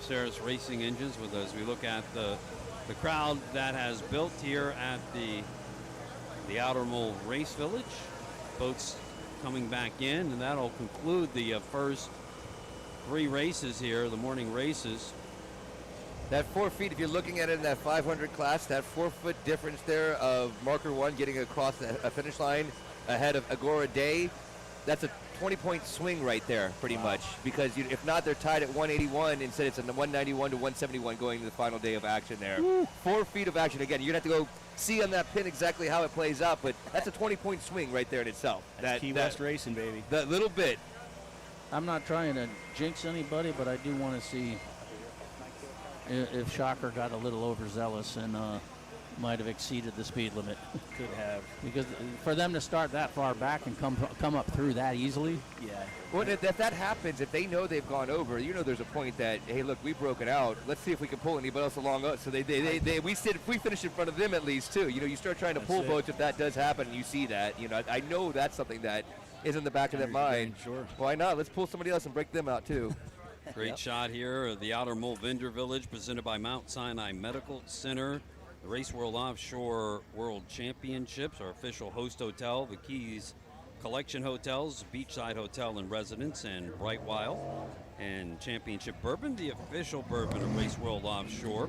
Saris Racing Engines with us. We look at the crowd that has built here at the Outer Mole Race Village. Boats coming back in, and that'll conclude the first 3 races here, the morning races. That 4 feet, if you're looking at it in that 500 class, that 4-foot difference there of marker 1 getting across a finish line ahead of Agora Day, that's a 20-point swing right there, pretty much. Because if not, they're tied at 181. Instead, it's a 191 to 171 going to the final day of action there. Woo. 4 feet of action. Again, you're going to have to go see on that pin exactly how it plays out, but that's a 20-point swing right there in itself. That's Key West racing, baby. That little bit. I'm not trying to jinx anybody, but I do want to see if Shocker got a little overzealous and might have exceeded the speed limit. Could have. Because for them to start that far back and come up through that easily. Yeah. Well, if that happens, if they know they've gone over, there's a point that, hey, look, we've broken out. Let's see if we can pull anybody else along us. So we finish in front of them at least too. You start trying to pull boats if that does happen, and you see that. I know that's something that is in the back of their mind. Sure. Why not? Let's pull somebody else and break them out too. Great shot here of the Outer Mole Vendor Village presented by Mount Sinai Medical Center. The Race World Offshore World Championships, our official host hotel, the Keys Collection Hotels, Beachside Hotel and Residence, and Brightwile. And Championship Bourbon, the official bourbon of Race World Offshore.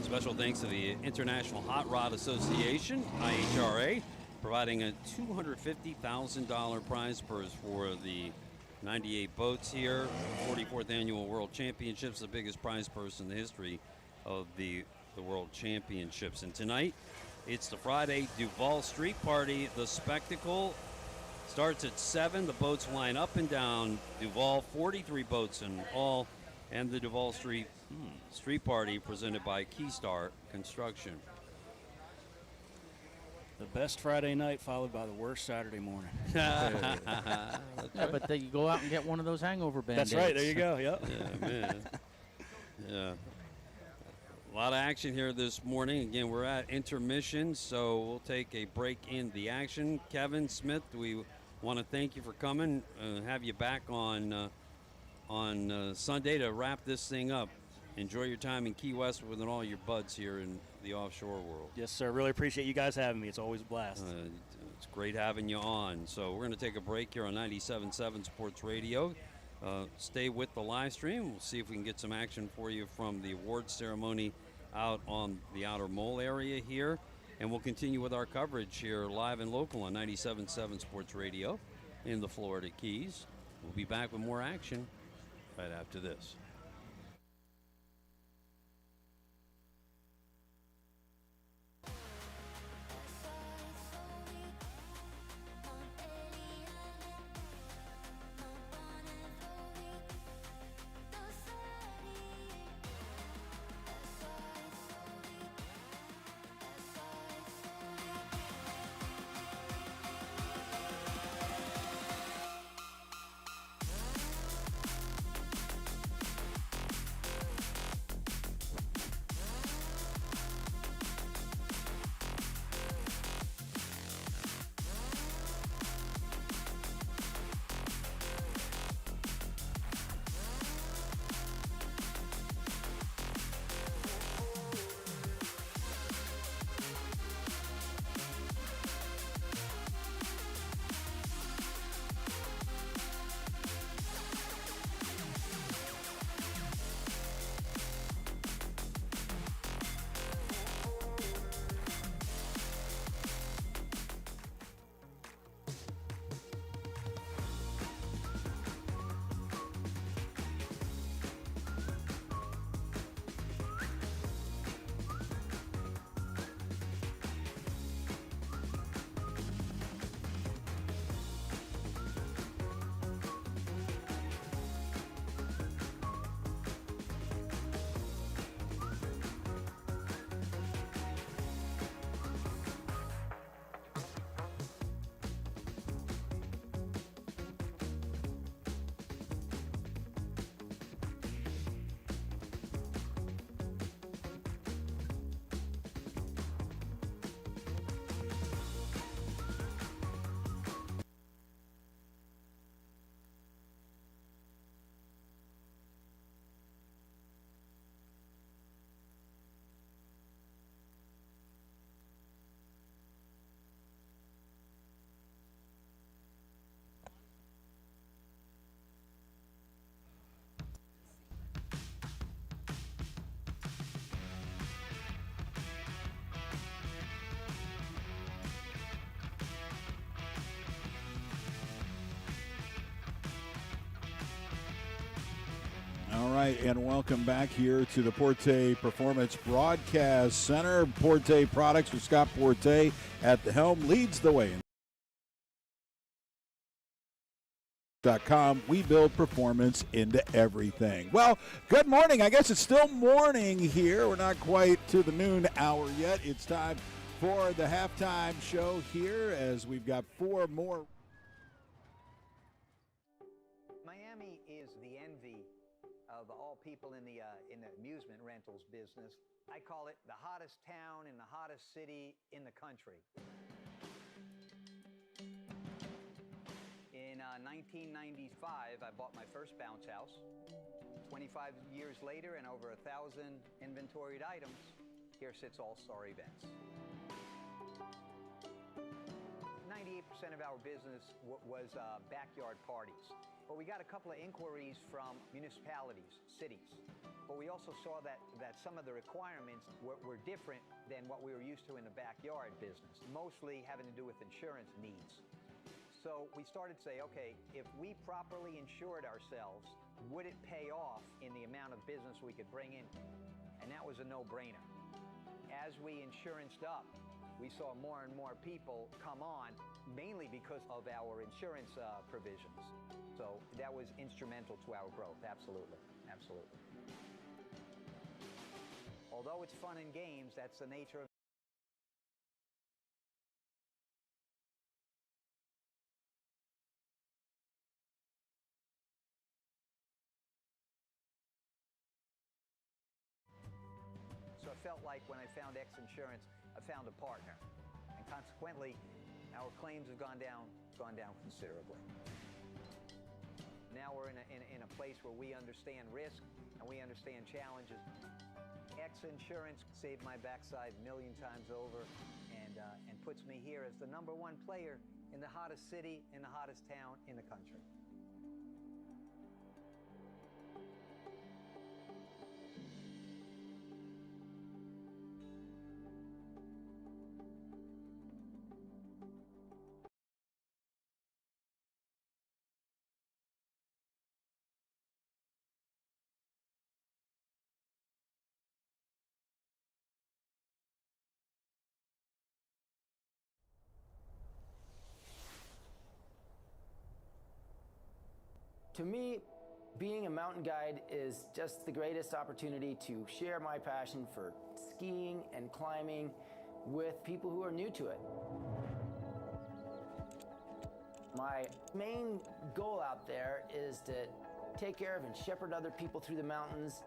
Special thanks to the International Hot Rod Association, IHRA, providing a $250,000 prize purse for the 98 boats here. 44th Annual World Championships, the biggest prize purse in the history of the World Championships. And tonight, it's the Friday Duval Street Party. The spectacle starts at 7. The boats line up and down Duval, 43 boats in all, and the Duval Street Party presented by Keystar Construction. The best Friday night followed by the worst Saturday morning. Yeah, but then you go out and get one of those hangover Band-Aids. That's right. There you go. Yep. Yeah, man. Yeah. A lot of action here this morning. Again, we're at intermission, so we'll take a break in the action. Kevin Smith, we want to thank you for coming. Have you back on Sunday to wrap this thing up. Enjoy your time in Key West with all your buds here in the offshore world. Yes, sir. Really appreciate you guys having me. It's always a blast. It's great having you on. So we're going to take a break here on 97.7 Sports Radio. Stay with the live stream. We'll see if we can get some action for you from the awards ceremony out on the Outer Mole area here. And we'll continue with our coverage here live and local on 97.7 Sports Radio in the Florida Keys. We'll be back with more action right after this. right, and welcome back here to the Porte Performance Broadcast Center. Porte Products with Scott Porte at the helm leads the way. .com. We build performance into everything. Well, good morning. I guess it's still morning here. We're not quite to the noon hour yet. It's time for the halftime show here as we've got four more. Miami is the envy of all people in the amusement rentals business. I call it the hottest town in the hottest city in the country. In 1995, I bought my first bounce house. 25 years later and over 1,000 inventoried items, here sits All-Star Events. 98% of our business was backyard parties. But we got a couple of inquiries from municipalities, cities. But we also saw that some of the requirements were different than what we were used to in the backyard business, mostly having to do with insurance needs. So we started to say, okay, if we properly insured ourselves, would it pay off in the amount of business we could bring in? And that was a no-brainer. As we insuranced up, we saw more and more people come on, mainly because of our insurance provisions. So that was instrumental to our growth, absolutely, absolutely. Although it's fun and games, that's the nature of So I felt like when I found XINSURANCE, I found a partner. And consequently, our claims have gone down considerably. Now we're in a place where we understand risk and we understand challenges. XINSURANCE saved my backside a million times over and puts me here as the #1 player in the hottest city, in the hottest town in the country. To me, being a mountain guide is just the greatest opportunity to share my passion for skiing and climbing with people who are new to it. My main goal out there is to take care of and shepherd other people through the mountains,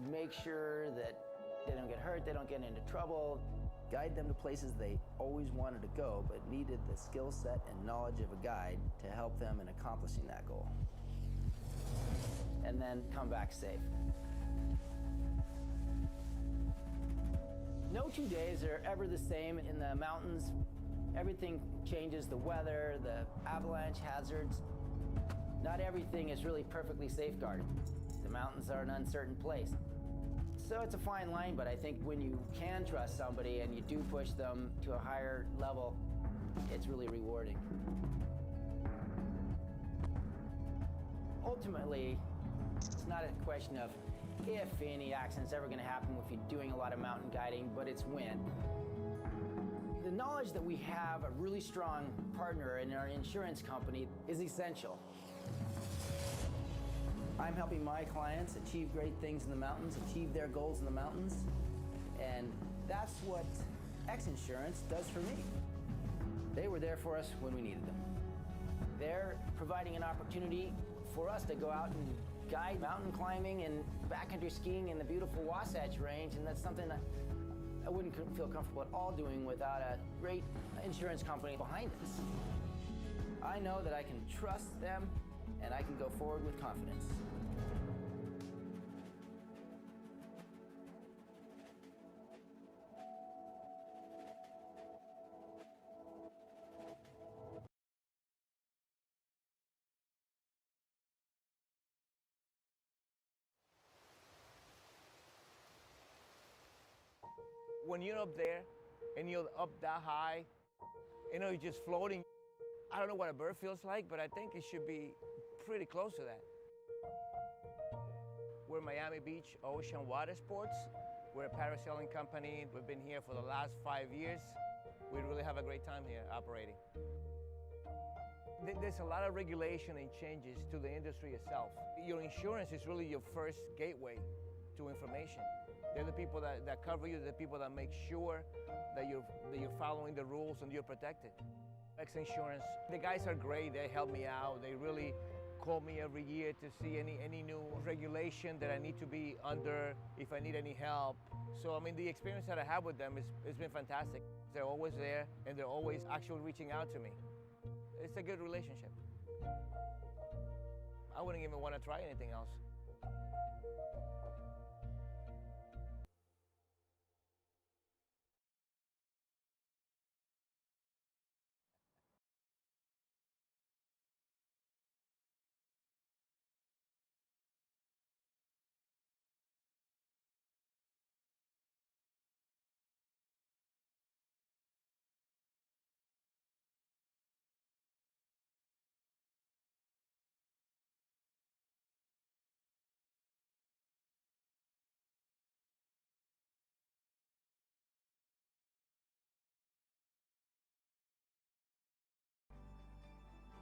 make sure that they don't get hurt, they don't get into trouble, guide them to places they always wanted to go but needed the skill set and knowledge of a guide to help them in accomplishing that goal. And then come back safe. No 2 days are ever the same in the mountains. Everything changes, the weather, the avalanche hazards. Not everything is really perfectly safeguarded. The mountains are an uncertain place. So it's a fine line, but I think when you can trust somebody and you do push them to a higher level, it's really rewarding. Ultimately, it's not a question of if any accident's ever going to happen if you're doing a lot of mountain guiding, but it's when. The knowledge that we have a really strong partner in our insurance company is essential. I'm helping my clients achieve great things in the mountains, achieve their goals in the mountains, and that's what XINSURANCE does for me. They were there for us when we needed them. They're providing an opportunity for us to go out and guide mountain climbing and backcountry skiing in the beautiful Wasatch Range, and that's something that I wouldn't feel comfortable at all doing without a great insurance company behind us. I know that I can trust them and I can go forward with confidence. When you're up there and you're up that high, you know, you're just floating. I don't know what a bird feels like, but I think it should be pretty close to that. We're Miami Beach Ocean Water Sports. We're a parasailing company. We've been here for the last 5 years. We really have a great time here operating. There's a lot of regulation and changes to the industry itself. Your insurance is really your first gateway to information. They're the people that cover you, the people that make sure that you're following the rules and you're protected. XINSURANCE, the guys are great. They help me out. They really call me every year to see any new regulation that I need to be under, if I need any help. So, I mean, the experience that I have with them has been fantastic. They're always there, and they're always actually reaching out to me. It's a good relationship. I wouldn't even want to try anything else.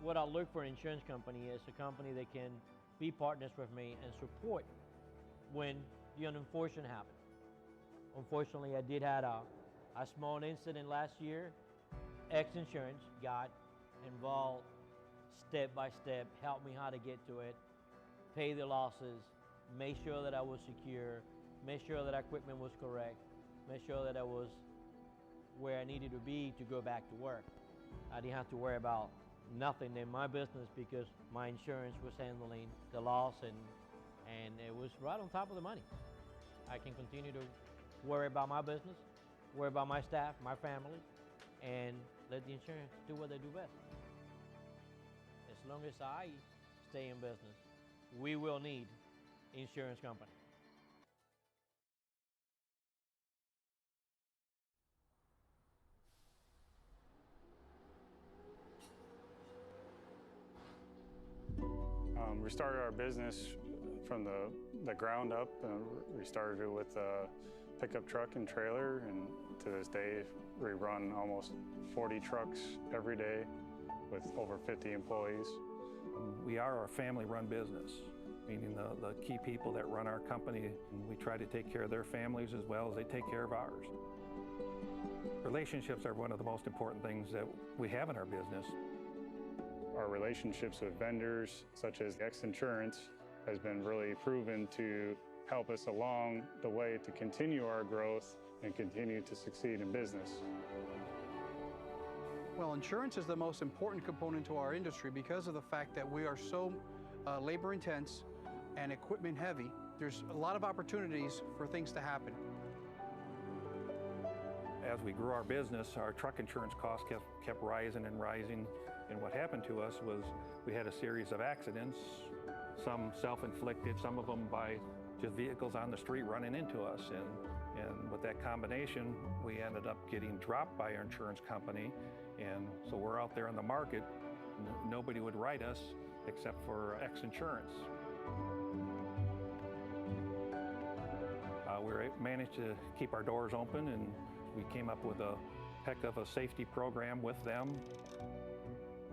What I look for an insurance company is a company that can be partners with me and support when the unfortunate happens. Unfortunately, I did have a small incident last year. XINSURANCE got involved step by step, helped me how to get to it, pay the losses, make sure that I was secure, make sure that our equipment was correct, make sure that I was where I needed to be to go back to work. I didn't have to worry about nothing in my business because my insurance was handling the loss and it was right on top of the money. I can continue to worry about my business, worry about my staff, my family, and let the insurance do what they do best. As long as I stay in business, we will need insurance company. We started our business from the ground up. We started it with a pickup truck and trailer, and to this day, we run almost 40 trucks every day with over 50 employees. We are a family-run business, meaning the key people that run our company, and we try to take care of their families as well as they take care of ours. Relationships are one of the most important things that we have in our business. Our relationships with vendors, such as XINSURANCE, has been really proven to help us along the way to continue our growth and continue to succeed in business. Well, insurance is the most important component to our industry because of the fact that we are so labor intense and equipment heavy. There's a lot of opportunities for things to happen. As we grew our business, our truck insurance costs kept rising and rising. And what happened to us was we had a series of accidents, some self-inflicted, some of them by just vehicles on the street running into us. And with that combination, we ended up getting dropped by our insurance company. And so we're out there in the market. Nobody would write us except for XINSURANCE. We managed to keep our doors open, and we came up with a heck of a safety program with them.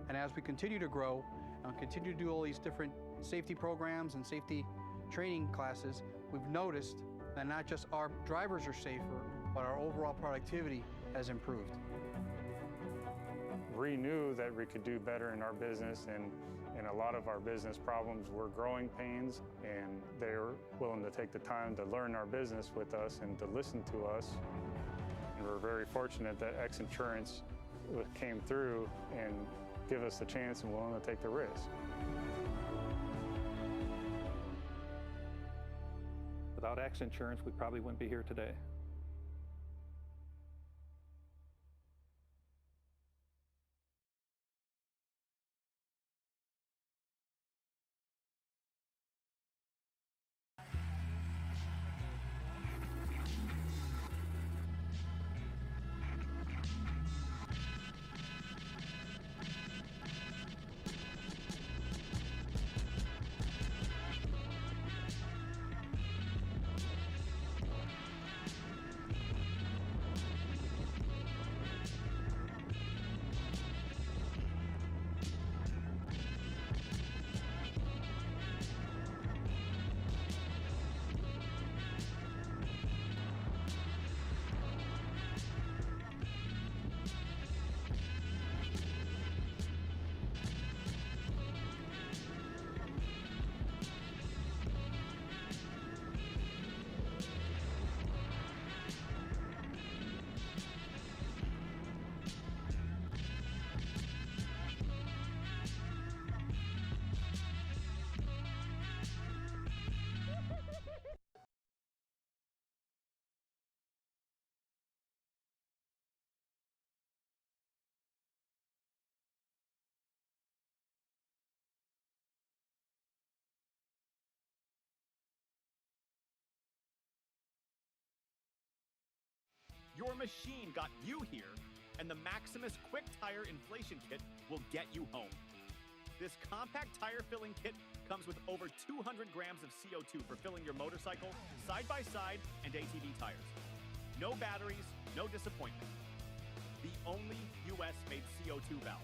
And as we continue to grow and continue to do all these different safety programs and safety training classes, we've noticed that not just our drivers are safer, but our overall productivity has improved. We knew that we could do better in our business, and a lot of our business problems were growing pains, and they were willing to take the time to learn our business with us and to listen to us. And we're very fortunate that XINSURANCE came through and give us the chance and willing to take the risk. Without XINSURANCE, we probably wouldn't be here today. Your machine got you here, and the Maximus Quick Tire Inflation Kit will get you home. This compact tire filling kit comes with over 200 grams of CO2 for filling your motorcycle, side-by-side, and ATV tires. No batteries, no disappointment. The only US-made CO2 valve.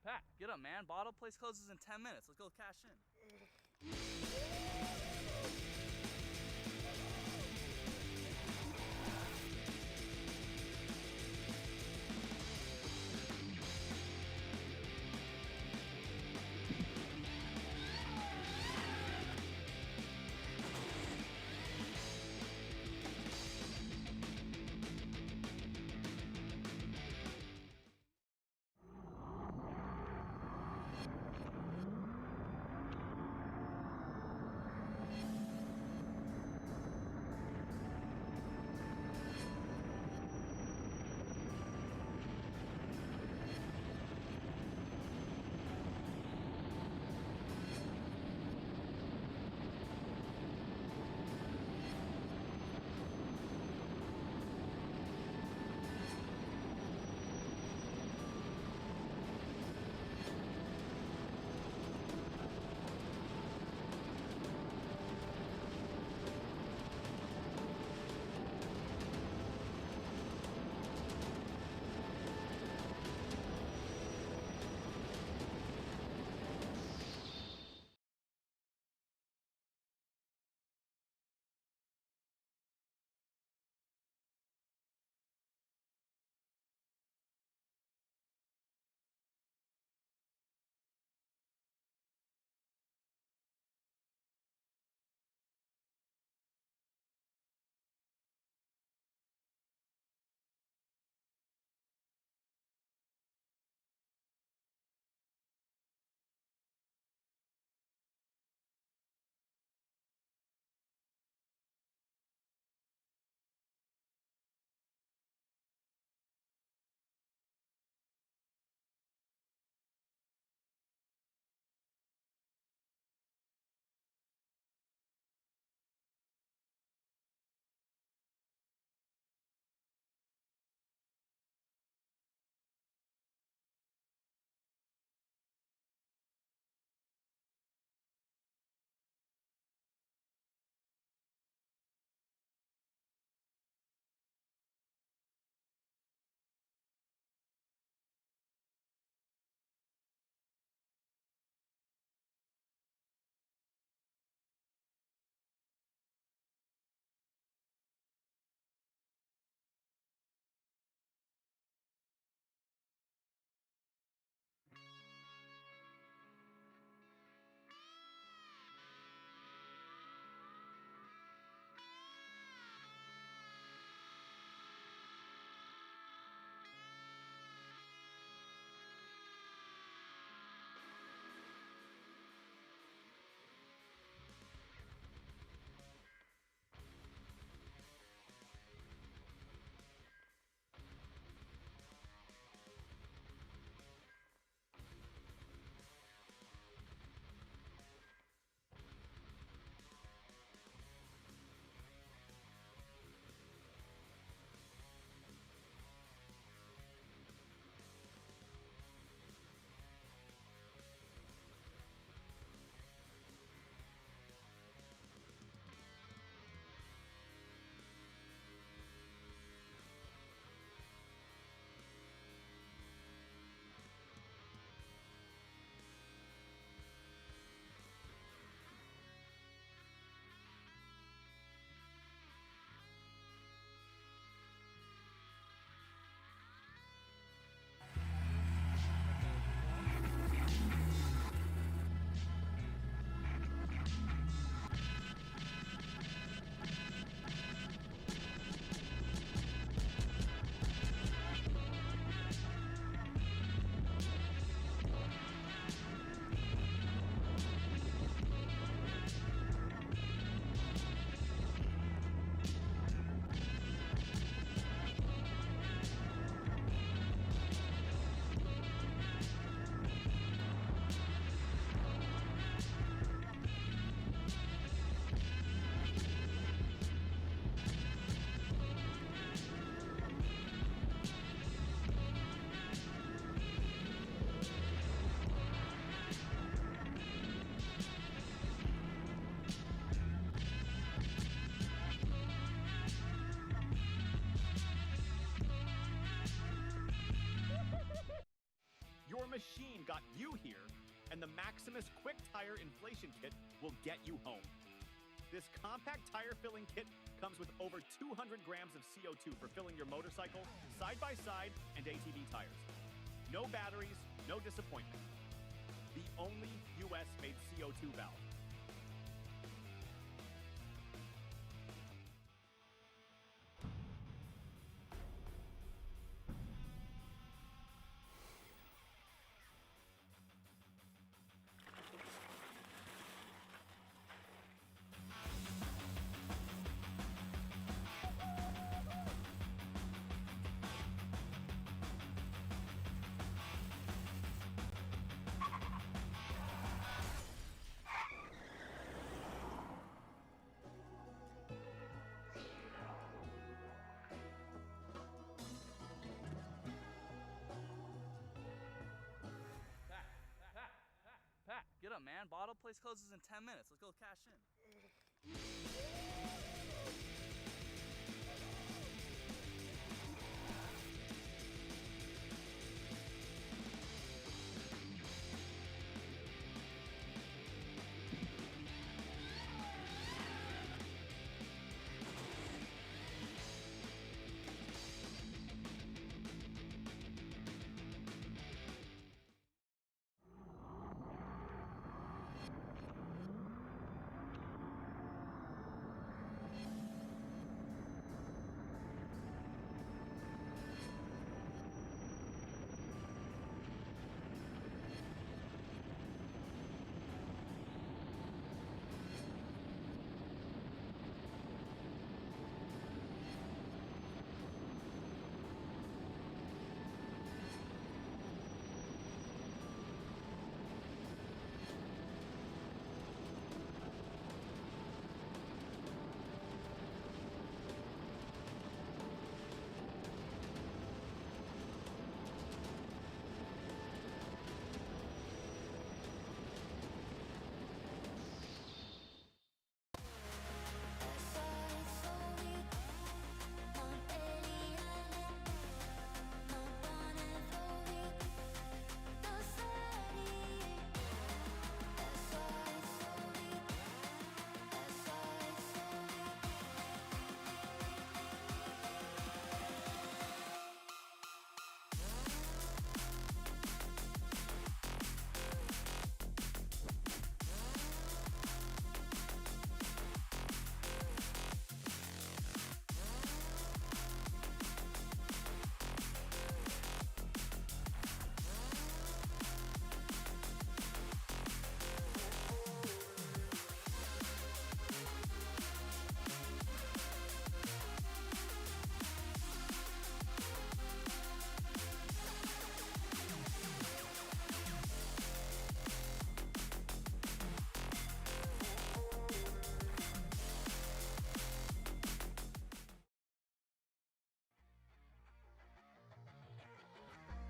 Pat, get up, man. Bottle place closes in 10 minutes. Let's go cash in. and the Maximus Quick Tire Inflation Kit will get you home. This compact tire filling kit comes with over 200 grams of CO2 for filling your motorcycle, side-by-side, and ATV tires. No batteries, no disappointment. The only US-made CO2 valve. Pat, get up, man. Bottle place closes in 10 minutes. Let's go cash in.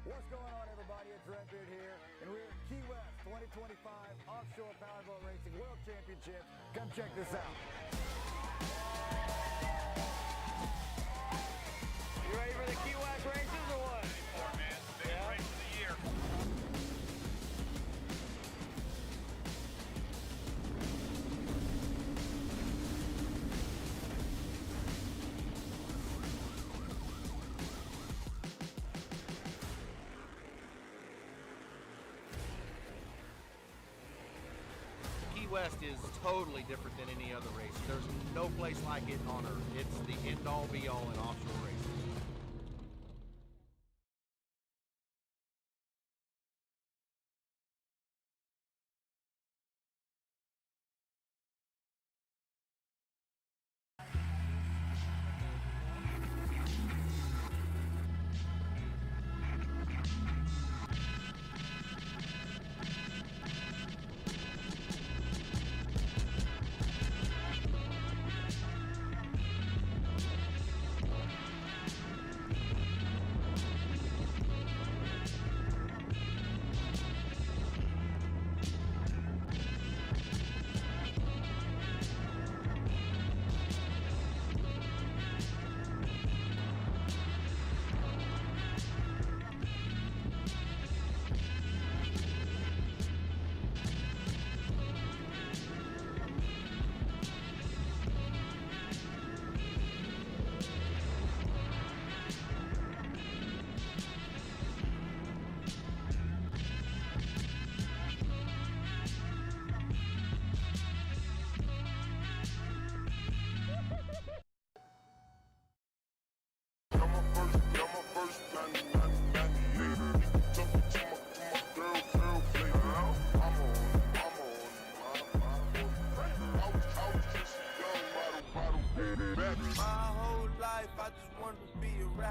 What's going on, everybody? It's Redbeard here, and we're at Key West 2025 Offshore Powerboat Racing World Championship. Come check this out. You ready for the Key West races or what? Ready for it, man. Biggest race of the year. Key West is totally different than any other race. There's no place like it on earth. It's the end-all be-all in offshore racing.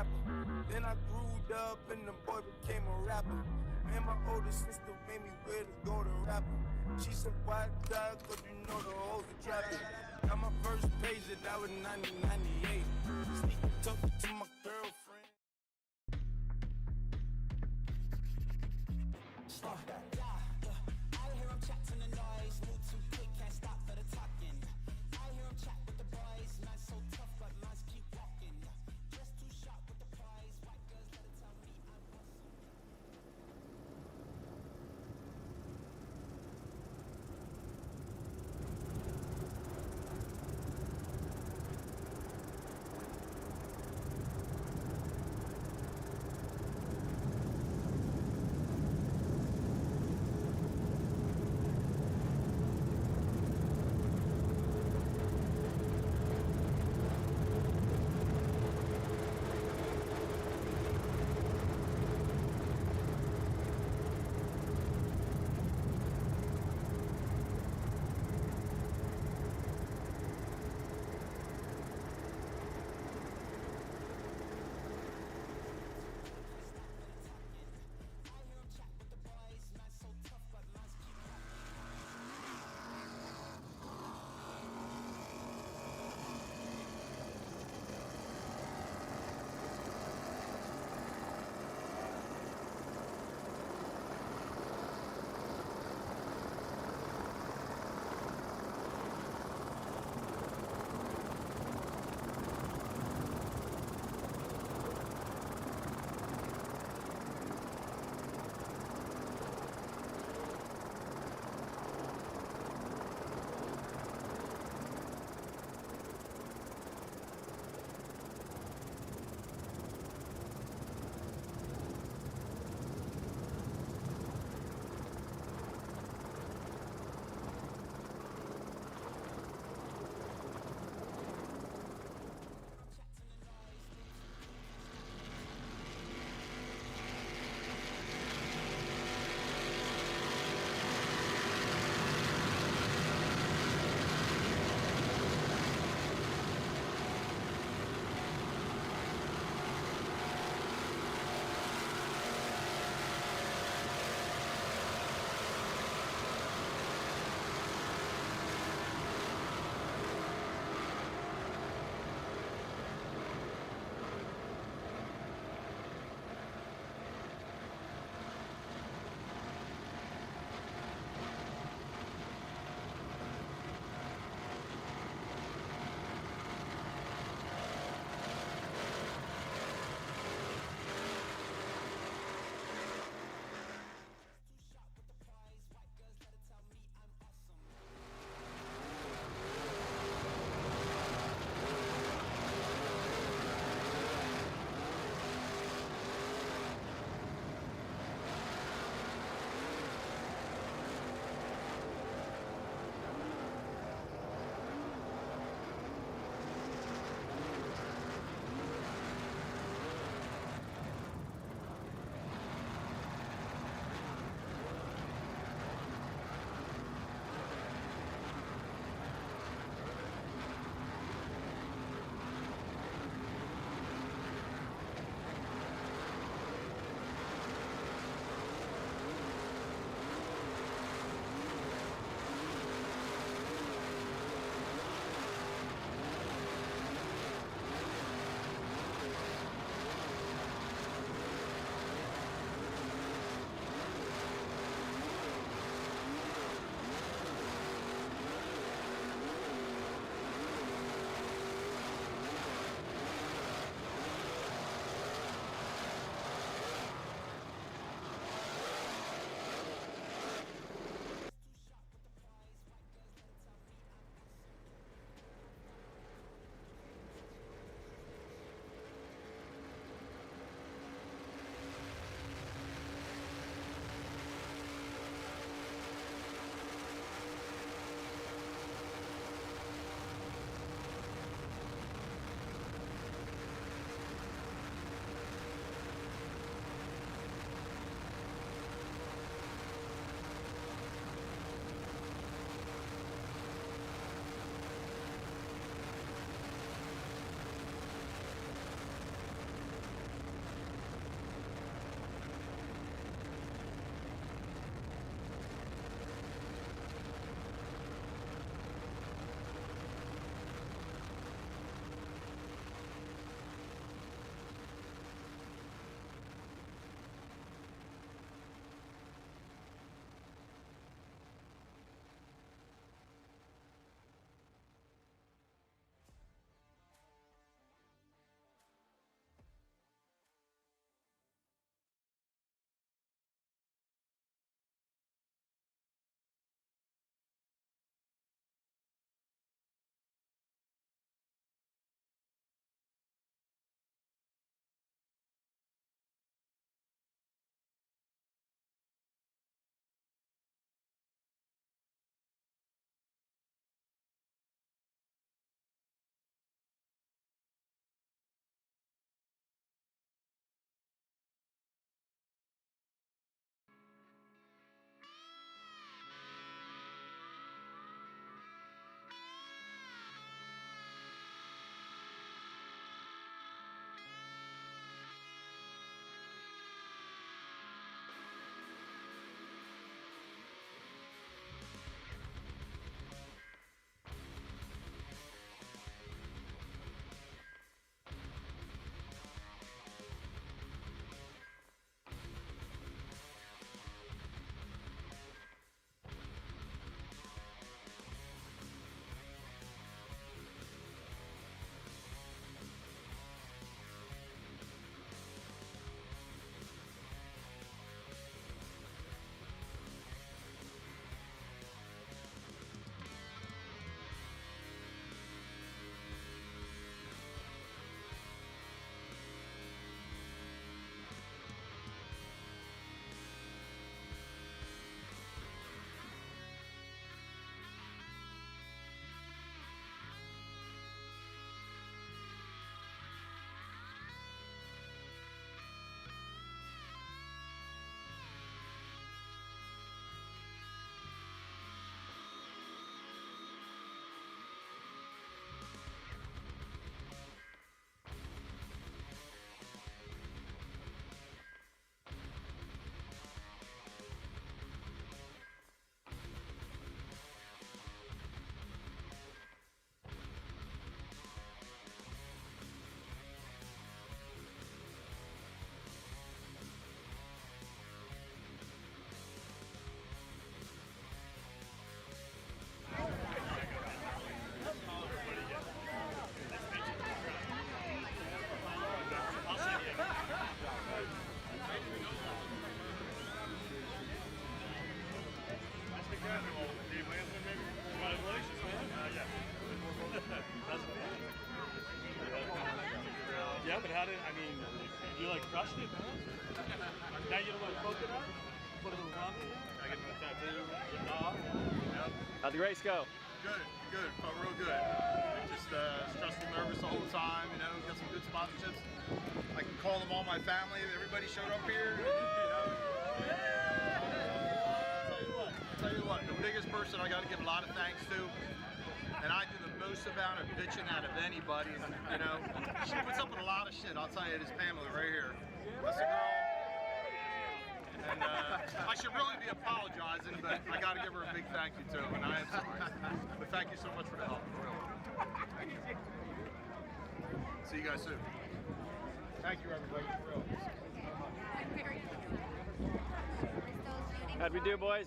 rapper. Then I grew up and the boy became a rapper. And my older sister made me wear the golden rapper. She said, why die? Cause you know the hoes are trapping. Got my first page and that was 1998. Sneaking talking to my girlfriend. Stop that. I hear him chat to the noise. Move too quick, can't stop for the talking. I hear him chat with the boys. Man so tough, but mans keep walking. Just too sharp with the prize. White girls let it tell me I'm awesome. Yeah, but how did, I mean, you like crushed it, huh? Now you don't like coconut? Put a little rum in there? I get a tattoo, dog. Yep. How'd the race go? Good, felt real good. Just stressful, nervous the whole time, you know, got some good sponsorships. I can call them all my family, everybody showed up here, you know. I'll tell you what, the biggest person I got to give a lot of thanks to, and I do the most amount of bitching out of anybody, you know. She puts up with a lot of shit, I'll tell you, this Pamela right here. That's a girl. And I should really be apologizing, but I got to give her a big thank you too, and I am sorry. But thank you so much for the help, for real. See you guys soon. Thank you, everybody, for real. How'd we do, boys?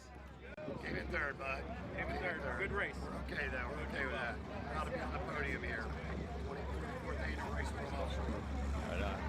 Came in third, bud. Came in third. Good race. We're okay, though. We're okay with that. Proud to be on the podium here. 24th annual race for Offshore. Right on.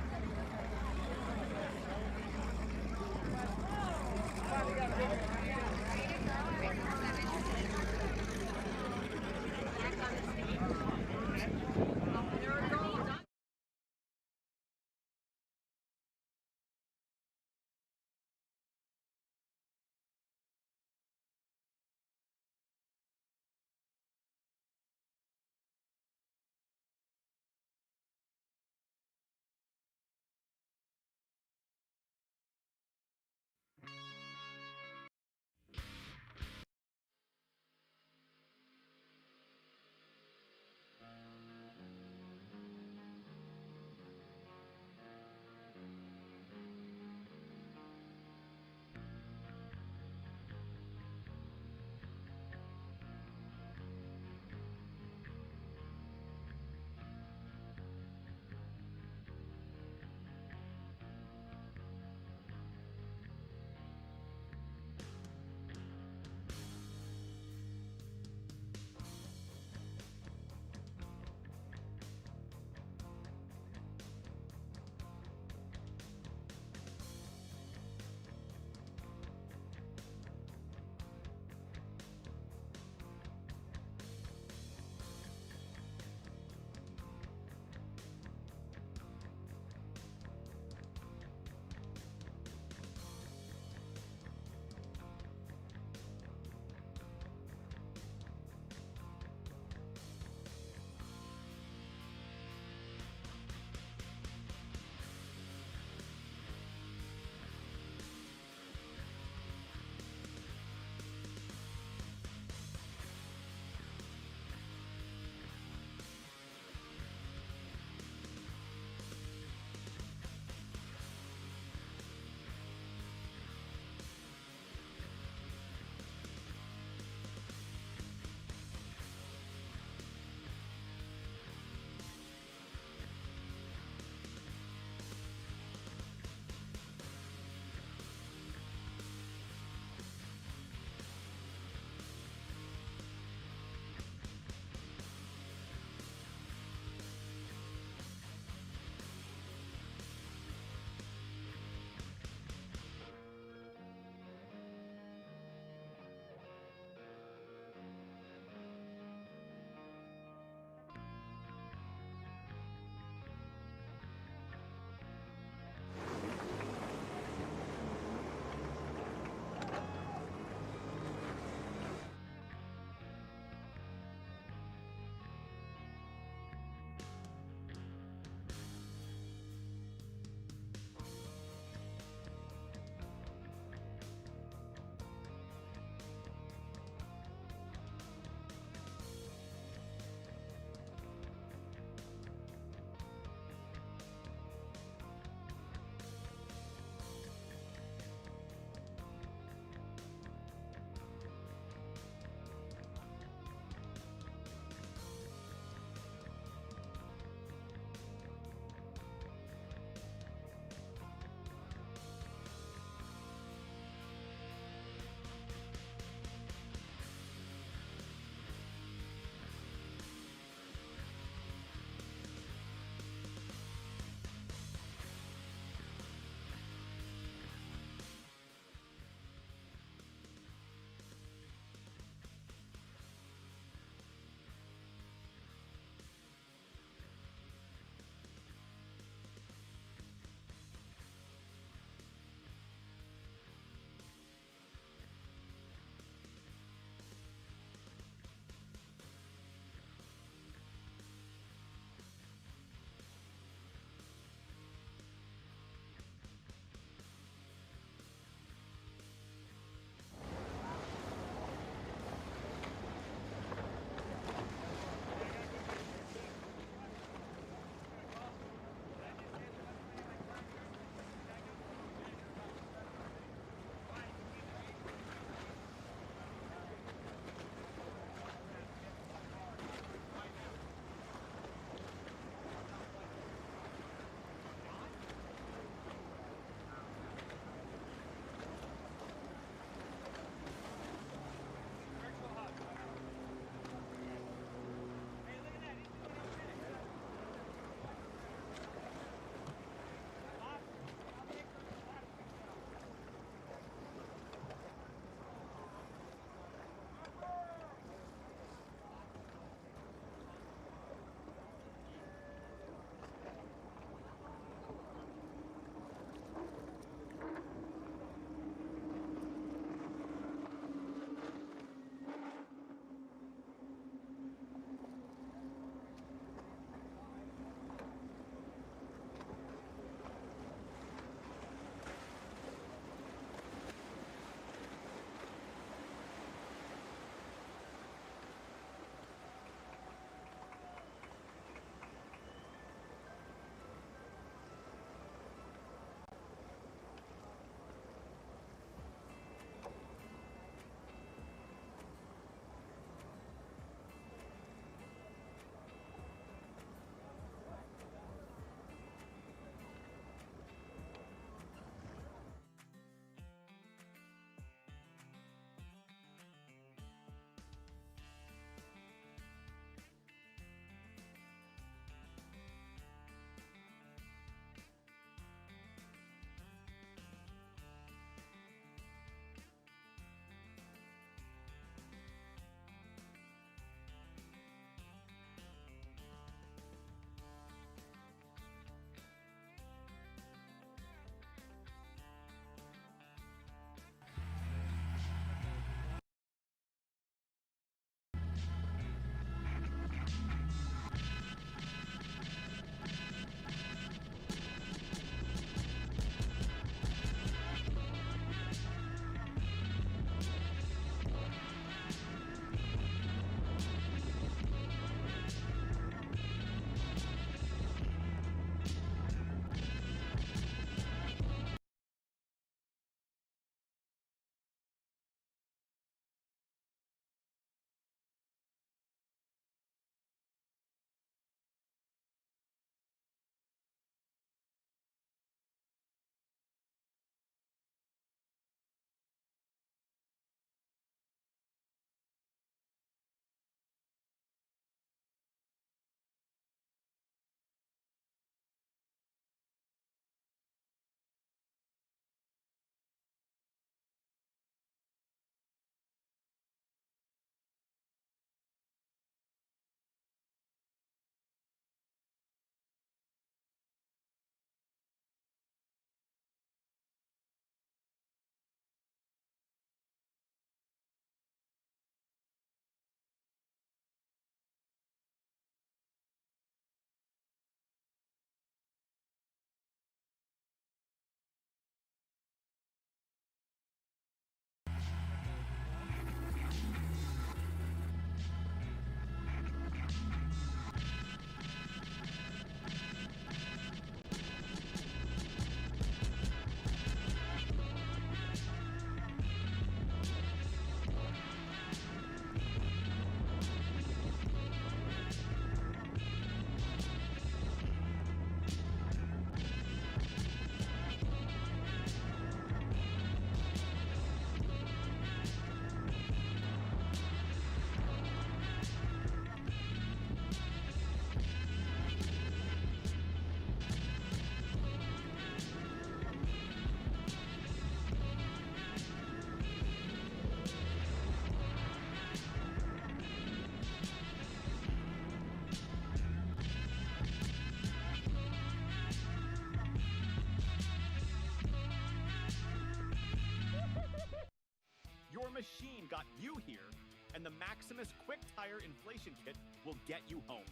you here, and the Maximus Quick Tire Inflation Kit will get you home.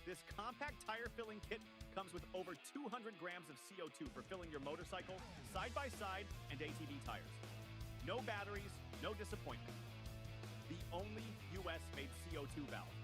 This compact tire filling kit comes with over 200 grams of CO2 for filling your motorcycle, side-by-side, and ATV tires. No batteries, no disappointment. The only US-made CO2 valve.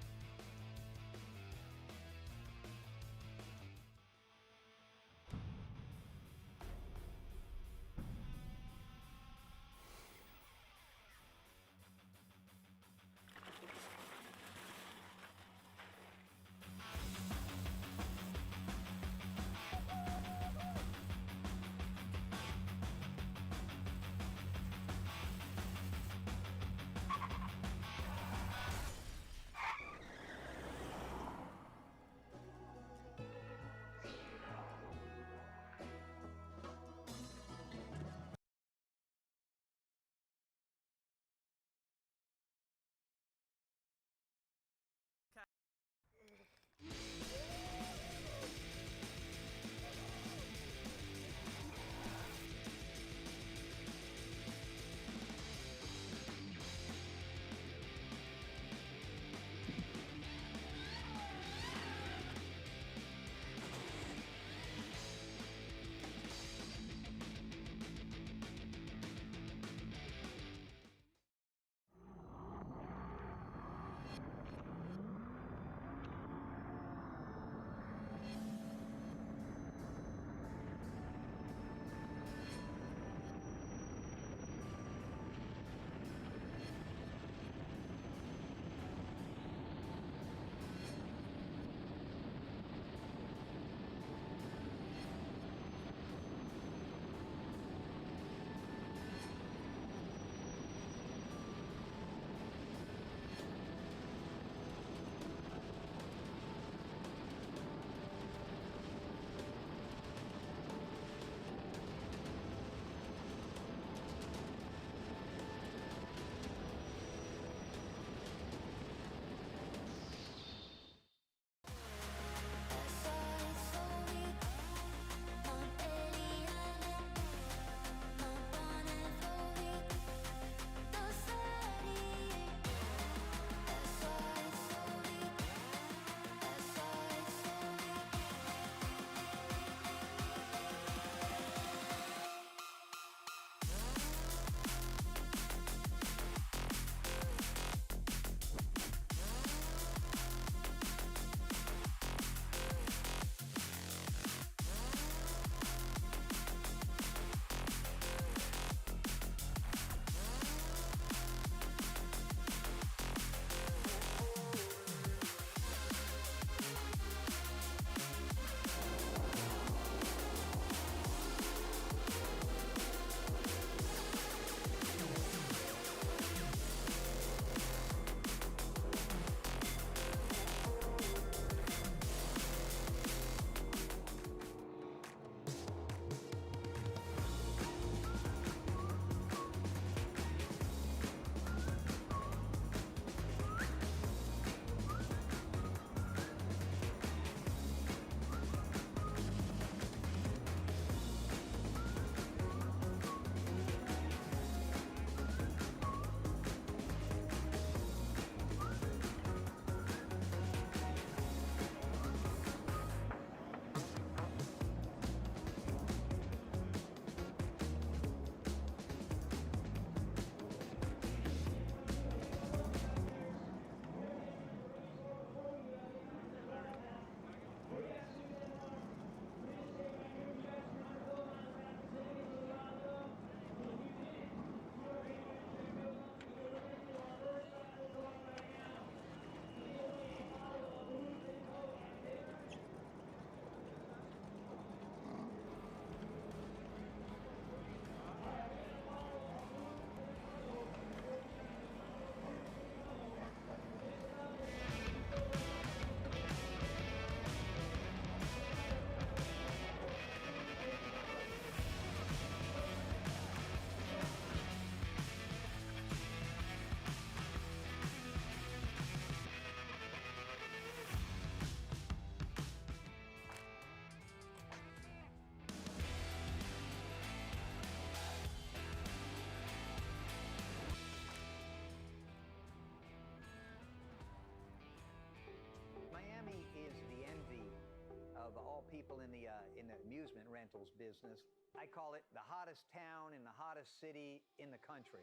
Continental's business. I call it the hottest town in the hottest city in the country.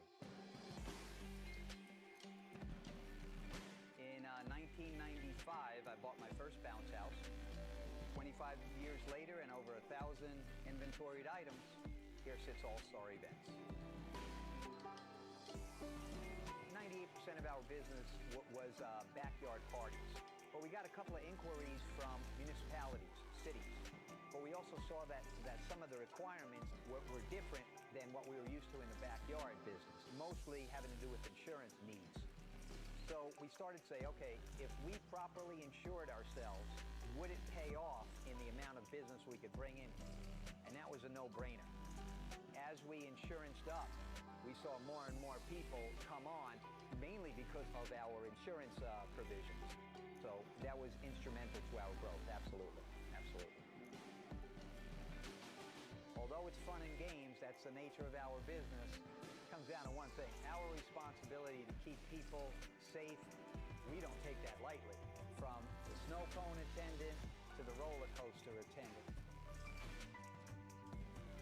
In 1995, I bought my first bounce house. 25 years later and over 1,000 inventoried items, here sits All-Star Events. 98% of our business was backyard parties. But we got a couple of inquiries from municipalities, cities. But we also saw that some of the requirements were different than what we were used to in the backyard business, mostly having to do with insurance needs. So we started to say, okay, if we properly insured ourselves, would it pay off in the amount of business we could bring in? And that was a no-brainer. As we insuranced up, we saw more and more people come on, mainly because of our insurance provisions. So that was instrumental to our growth, absolutely, absolutely. Although it's fun and games, that's the nature of our business. It comes down to one thing, our responsibility to keep people safe. We don't take that lightly. From the snow cone attendant to the roller coaster attendant.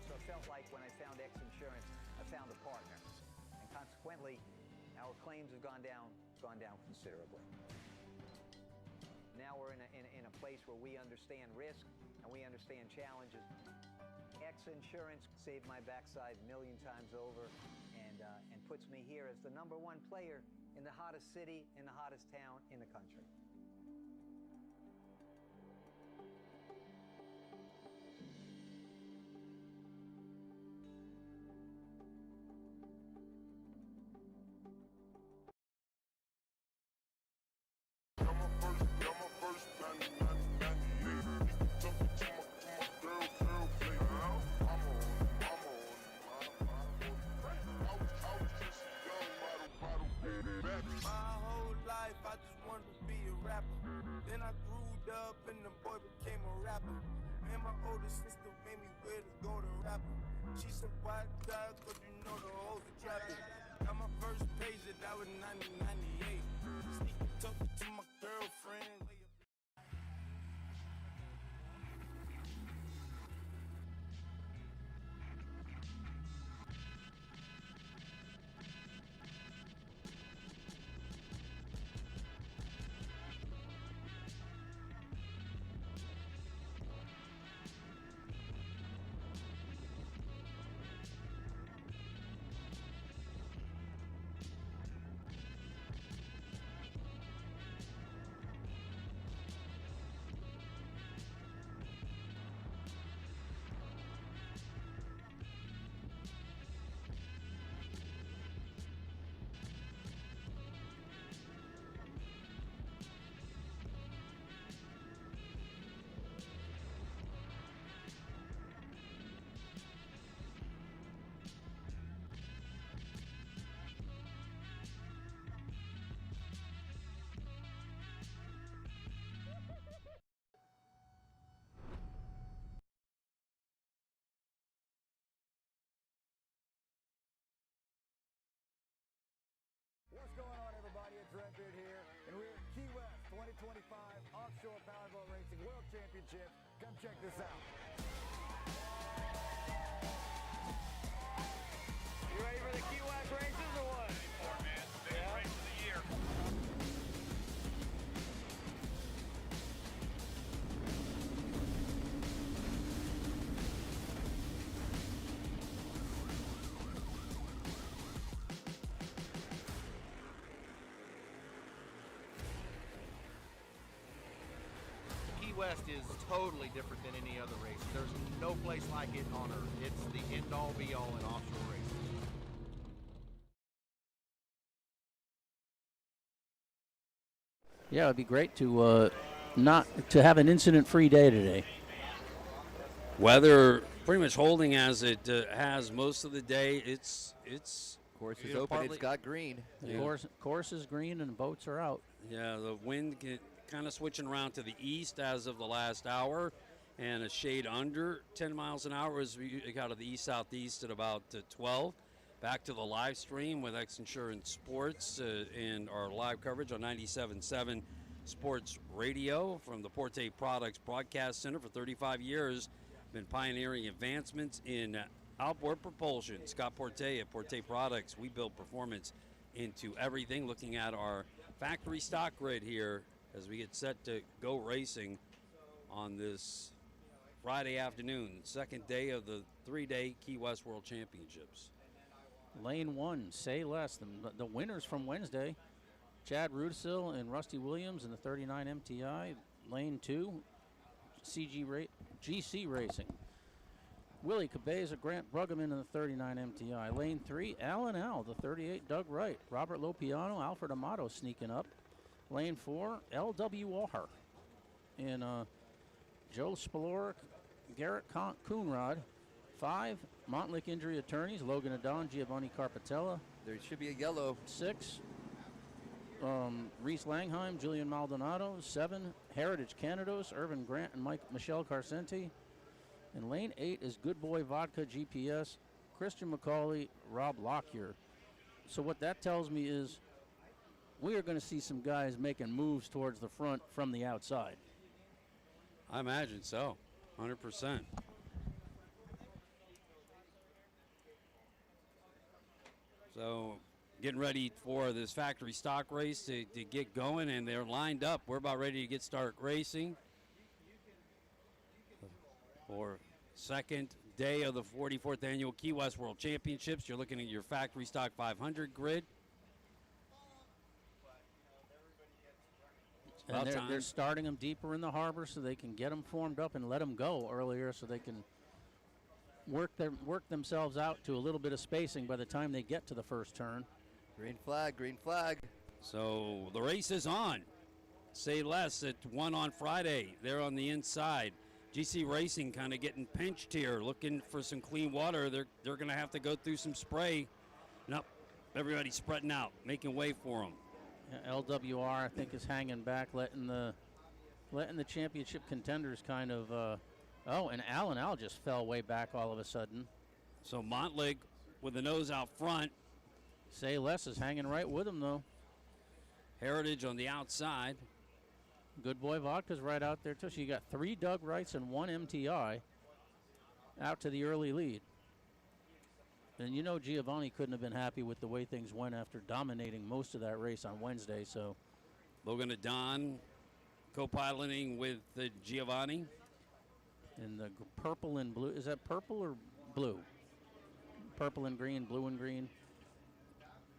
So it felt like when I found XINSURANCE, I found a partner. And consequently, our claims have gone down considerably. Now we're in a place where we understand risk and we understand challenges. XINSURANCE saved my backside a million times over and puts me here as the #1 player in the hottest city, in the hottest town in the country. What's going on, everybody? It's Redbeard here, and we're at Key West 2025 Offshore Powerboat Racing World Championship. Come check this out. You ready for the Key West races or what? Ready for it, man. Biggest race of the year. West is totally different than any other race. There's no place like it on earth. It's the end-all be-all in offshore racing. Yeah, it'd be great to have an incident-free day today. Weather pretty much holding as it has most of the day. It's course is open. It's got green. The course is green and boats are out. Yeah, the wind kind of switching around to the east as of the last hour, and a shade under 10 miles an hour as we got to the east-southeast at about 12. Back to the live stream with XINSURANCE Sports and our live coverage on 97.7 Sports Radio from the Porte Products Broadcast Center for 35 years. been pioneering advancements in outboard propulsion. Scott Porte at Porte Products, we build performance into everything. Looking at our factory stock grid here as we get set to go racing on this Friday afternoon, second day of the 3-day Key West World Championships. Lane 1, Say Less, the winners from Wednesday. Chad Rudisil and Rusty Williams in the 39 MTI. Lane 2, GC Racing. Willie Cabeza, Grant Bruggeman in the 39 MTI. Lane 3, Alan Al, the 38, Doug Wright. Robert Lopiano, Alfred Amato sneaking up. Lane 4, LWR. And Joe Spaloric, Garrett Coonrod. 5, Montlick Injury Attorneys, Logan Adon, Giovanni Carpatella. There should be a yellow. 6, Reese Langheim, Julian Maldonado. 7, Heritage Canados, Irvin Grant and Michelle Carcenti. And lane 8 is Good Boy Vodka GPS, Christian McCauley, Rob Lockyer. So what that tells me is we are going to see some guys making moves towards the front from the outside. I imagine so, 100%. So getting ready for this factory stock race to get going, and they're lined up. We're about ready to start racing for second day of the 44th annual Key West World Championships. You're looking at your factory stock 500 grid. And they're starting them deeper in the harbor so they can get them formed up and let them go earlier so they can work themselves out to a little bit of spacing by the time they get to the first turn. Green flag, green flag. So the race is on. Say Less at 1 on Friday. They're on the inside. GC Racing kind of getting pinched here, looking for some clean water. They're going to have to go through some spray. Nope, everybody's spreading out, making way for them. Yeah, LWR, I think, is hanging back, letting the championship contenders kind of. And Alan Al just fell way back all of a sudden. So Montlig with the nose out front. Say Less is hanging right with him, though. Heritage on the outside. Good Boy Vodka's right out there, too. So you got 3 Doug Wrights and 1 MTI out to the early lead. And you know Giovanni couldn't have been happy with the way things went after dominating most of that race on Wednesday. So Logan Adon co-piloting with Giovanni. And the purple and blue. Is that purple or blue? Purple and green, blue and green.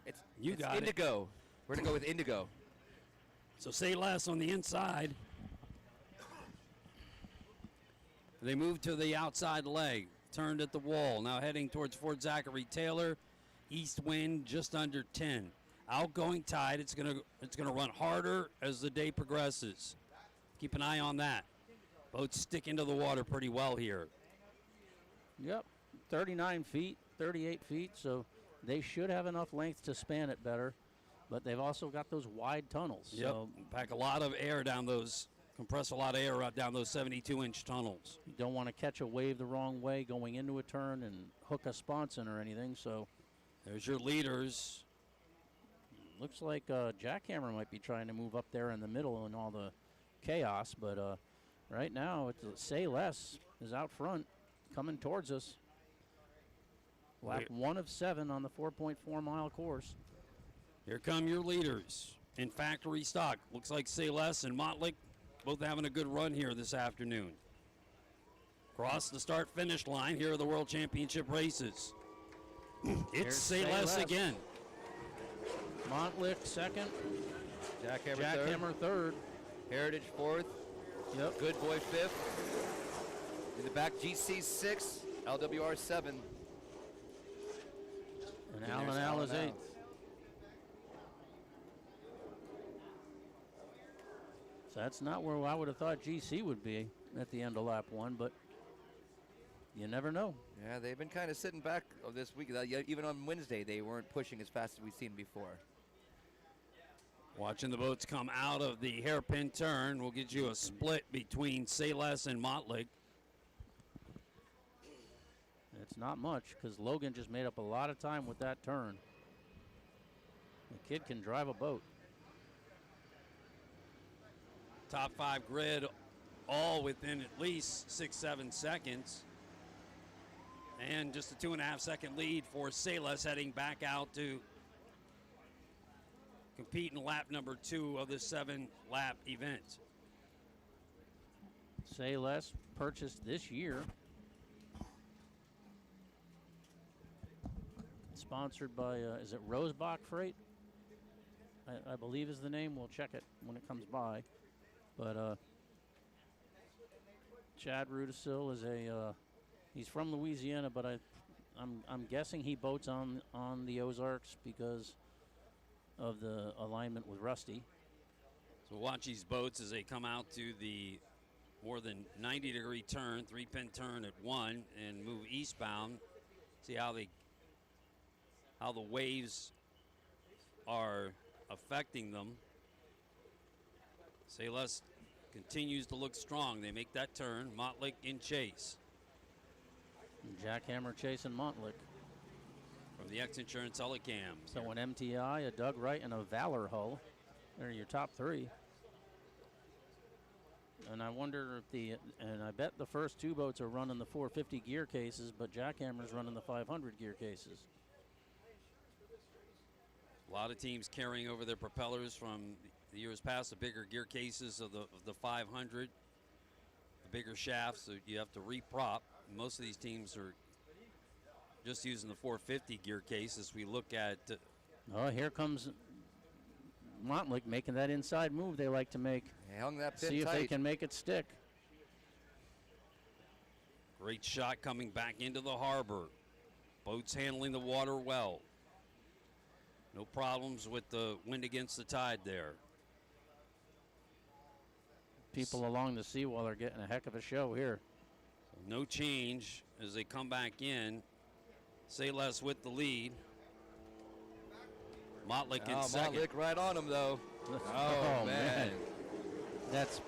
It's got indigo. We're going to go with indigo. So Say Less on the inside. They move to the outside leg. Turned at the wall. Now heading towards Fort Zachary Taylor. East wind just under 10. Outgoing tide. It's gonna run harder as the day progresses. Keep an eye on that. Boats stick into the water pretty well here. Yep, 39 feet, 38 feet, so they should have enough length to span it better, but they've also got those wide tunnels. Yep, So pack a lot of air down those, compress a lot of air out down those 72-inch tunnels. you don't want to catch a wave the wrong way going into a turn and hook a sponson or anything, so. There's your leaders. Looks like Jackhammer might be trying to move up there in the middle in all the chaos, but right now, it's Say Less is out front, coming towards us. Lap 1 of 7 on the 4.4-mile course. Here come your leaders in factory stock. Looks like Say Less and Montlick both having a good run here this afternoon. Cross the start-finish line. Here are the World Championship races. It's Say Less again. Montlick second. Jackhammer third. Heritage fourth. Yep. Good Boy fifth. In the back, GC 6, LWR 7. And Alan Al is 8th. So that's not where I would have thought GC would be at the end of lap 1, but you never know. Yeah, they've been kind of sitting back this week. Even on Wednesday, they weren't pushing as fast as we've seen before. Watching the boats come out of the hairpin turn will get you a split between Say Less and Montlick. It's not much because Logan just made up a lot of time with that turn. The kid can drive a boat. Top 5 grid all within at least 6-7 seconds. And just a 2.5-second lead for Salas heading back out to compete in lap number 2 of the 7-lap event. Say Less purchased this year. Sponsored by, is it Rosebach Freight? I believe is the name. We'll check it when it comes by. But Chad Rudisil is he's from Louisiana, but I'm guessing he boats on the Ozarks because of the alignment with Rusty. So watch these boats as they come out to the more than 90-degree turn, 3-pin turn at 1, and move eastbound. See how the waves are affecting them. Salas continues to look strong. They make that turn. Montlick in chase. Jackhammer chasing Montlick. From the XINSURANCE Helicam. So an MTI, a Doug Wright, and a Valor hull. They're your top 3. And I wonder if and I bet the first 2 boats are running the 450 gear cases, but Jackhammer's running the 500 gear cases. A lot of teams carrying over their propellers from the years past, the bigger gear cases of the 500, the bigger shafts, so you have to reprop. Most of these teams are just using the 450 gear case as we look at. Oh, here comes Montlick making that inside move they like to make. They hung that pin See if tight. they can make it stick. Great shot coming back into the harbor. Boats handling the water well. No problems with the wind against the tide there. People along the seawall are getting a heck of a show here. No change as they come back in. Salas with the lead. Montlick in second. Montlick right on him, though. Oh, man. That's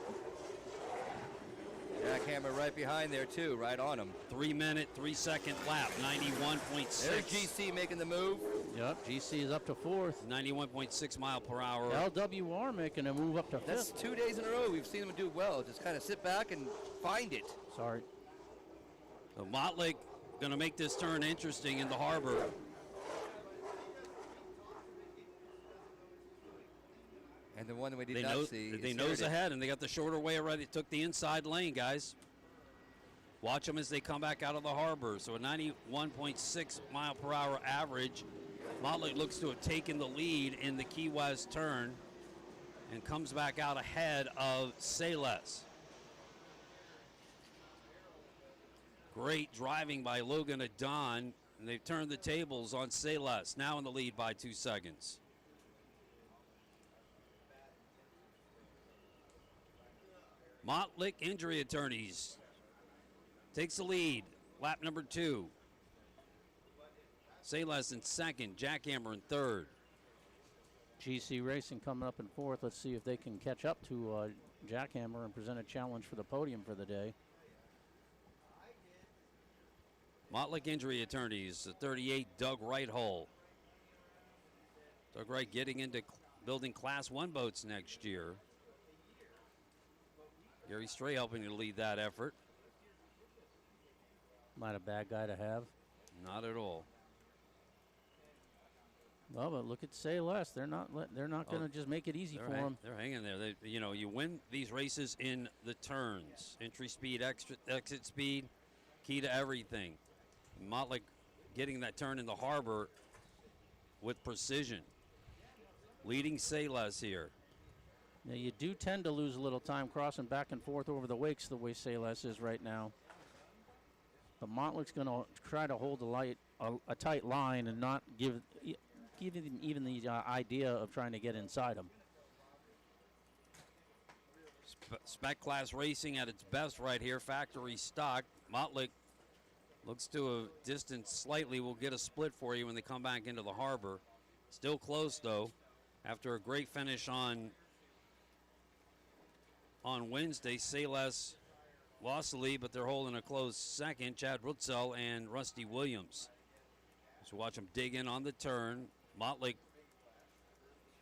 Jackhammer right behind there, too, right on him. 3-minute, 3-second lap, 91.6. There's GC making the move. Yep, GC is up to 4th. 91.6 mile per hour. LWR making a move up to 5th. That's 2 days in a row we've seen them do well. Just kind of sit back and find it. Sorry. So Montlick going to make this turn interesting in the harbor. And the one we did not see. They nose ahead, and they got the shorter way already. Took the inside lane, guys. Watch them as they come back out of the harbor. So a 91.6 mile per hour average. Montlick looks to have taken the lead in the Key West turn and comes back out ahead of Salas. Great driving by Logan Adon, and they've turned the tables on Salas, now in the lead by 2 seconds. Montlick Injury Attorneys takes the lead, lap number 2. Salas in second, Jackhammer in third. GC Racing coming up in 4th. Let's see if they can catch up to Jackhammer and present a challenge for the podium for the day. Montlick Injury Attorneys, the 38 Doug Wright hull. Doug Wright getting into building Class 1 boats next year. Gary Stray helping to lead that effort. Not a bad guy to have. Not at all. Well, but look at Say Less. They're not going to just make it easy for them. They're hanging there. You win these races in the turns. Entry speed, exit speed, key to everything. Montlick getting that turn in the harbor with precision. Leading Salas here. Now, you do tend to lose a little time crossing back and forth over the wakes the way Salas is right now. But Montlick's going to try to hold a tight line and not give him even the idea of trying to get inside him. Spec class racing at its best right here. Factory stock. Montlick looks to a distance slightly. We'll get a split for you when they come back into the harbor. Still close, though, after a great finish on Wednesday. Salas lost the lead, but they're holding a close second. Chad Rutzel and Rusty Williams. So watch them dig in on the turn. Montlick,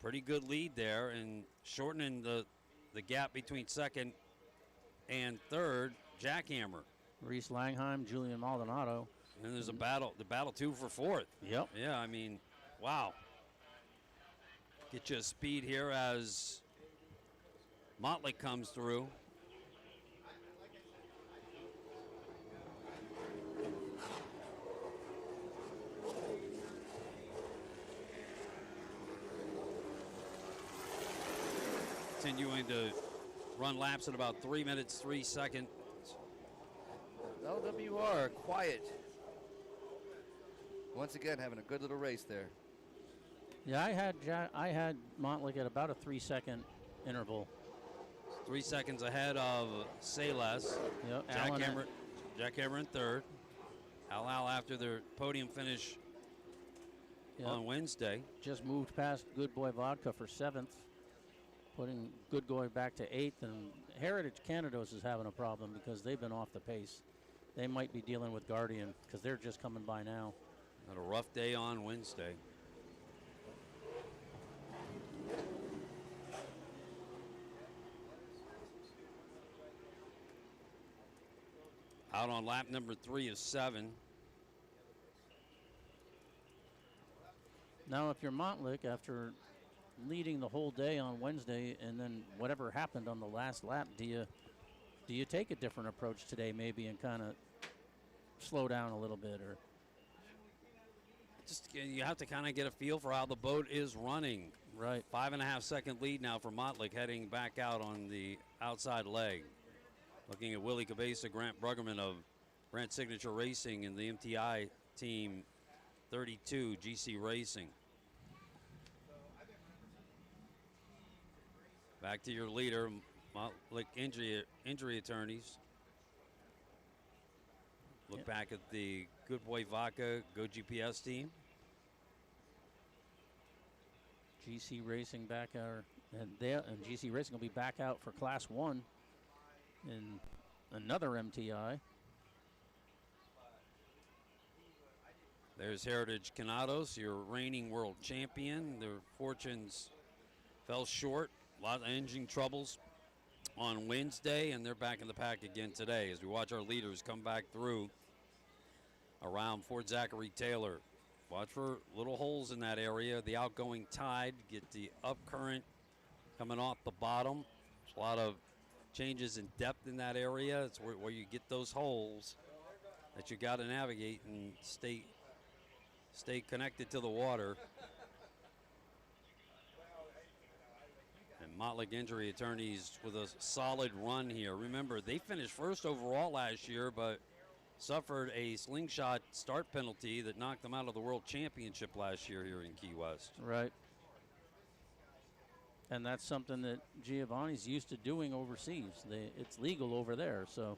pretty good lead there, and shortening the gap between second and third, Jackhammer. Reese Langheim, Julian Maldonado. And there's a battle, the battle two for fourth. Yep. Yeah, I mean, wow. Get you a speed here as Motley comes through. Continuing to run laps at about 3 minutes, 3 seconds. LWR, quiet. Once again, having a good little race there. Yeah, I had Montlick at about a 3-second interval. 3 seconds ahead of Sayles. Yep. Jackhammer in third. Al after their podium finish on Wednesday. Just moved past Good Boy Vodka for 7th. Putting Good Boy back to 8th. And Heritage Canados is having a problem because they've been off the pace. They might be dealing with Guardian because they're just coming by now. Had a rough day on Wednesday. Out on lap number 3 of 7. Now, if you're Montlick, after leading the whole day on Wednesday and then whatever happened on the last lap, do you take a different approach today maybe and kind of slow down a little bit? Or just you have to kind of get a feel for how the boat is running. Right. 5.5 second lead now for Montlick heading back out on the outside leg. Looking at Willie Cabeza, Grant Bruggerman of Grant Signature Racing and the MTI team 32 GC Racing. Back to your leader, Montlick injury attorneys. Look back at the Good Boy Vodka Go GPS team. GC Racing back out, and GC Racing will be back out for Class 1 in another MTI. There's Heritage Canados, your reigning world champion. Their fortunes fell short. A lot of engine troubles on Wednesday, and they're back in the pack again today as we watch our leaders come back through around Fort Zachary Taylor. Watch for little holes in that area. The outgoing tide, get the up current coming off the bottom. There's a lot of changes in depth in that area. It's where you get those holes that you got to navigate and stay connected to the water. And Montlick Injury Attorneys with a solid run here. Remember, they finished first overall last year, but suffered a slingshot start penalty that knocked them out of the World Championship last year here in Key West. Right. And that's something that Giovanni's used to doing overseas. It's legal over there, so.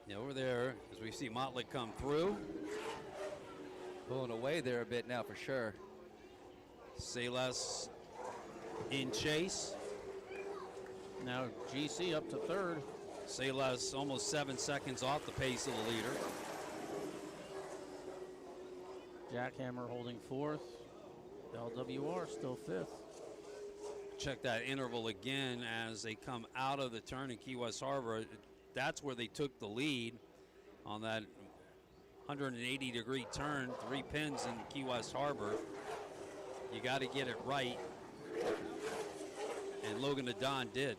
Yeah, over there, as we see Montlick come through. Pulling away there a bit now for sure. Sayles in chase. Now GC up to third. Sayles almost 7 seconds off the pace of the leader. Jackhammer holding fourth. LWR still fifth. Check that interval again as they come out of the turn in Key West Harbor. That's where they took the lead on that 180-degree turn, 3 pins in Key West Harbor. You got to get it right, and Logan Adon did.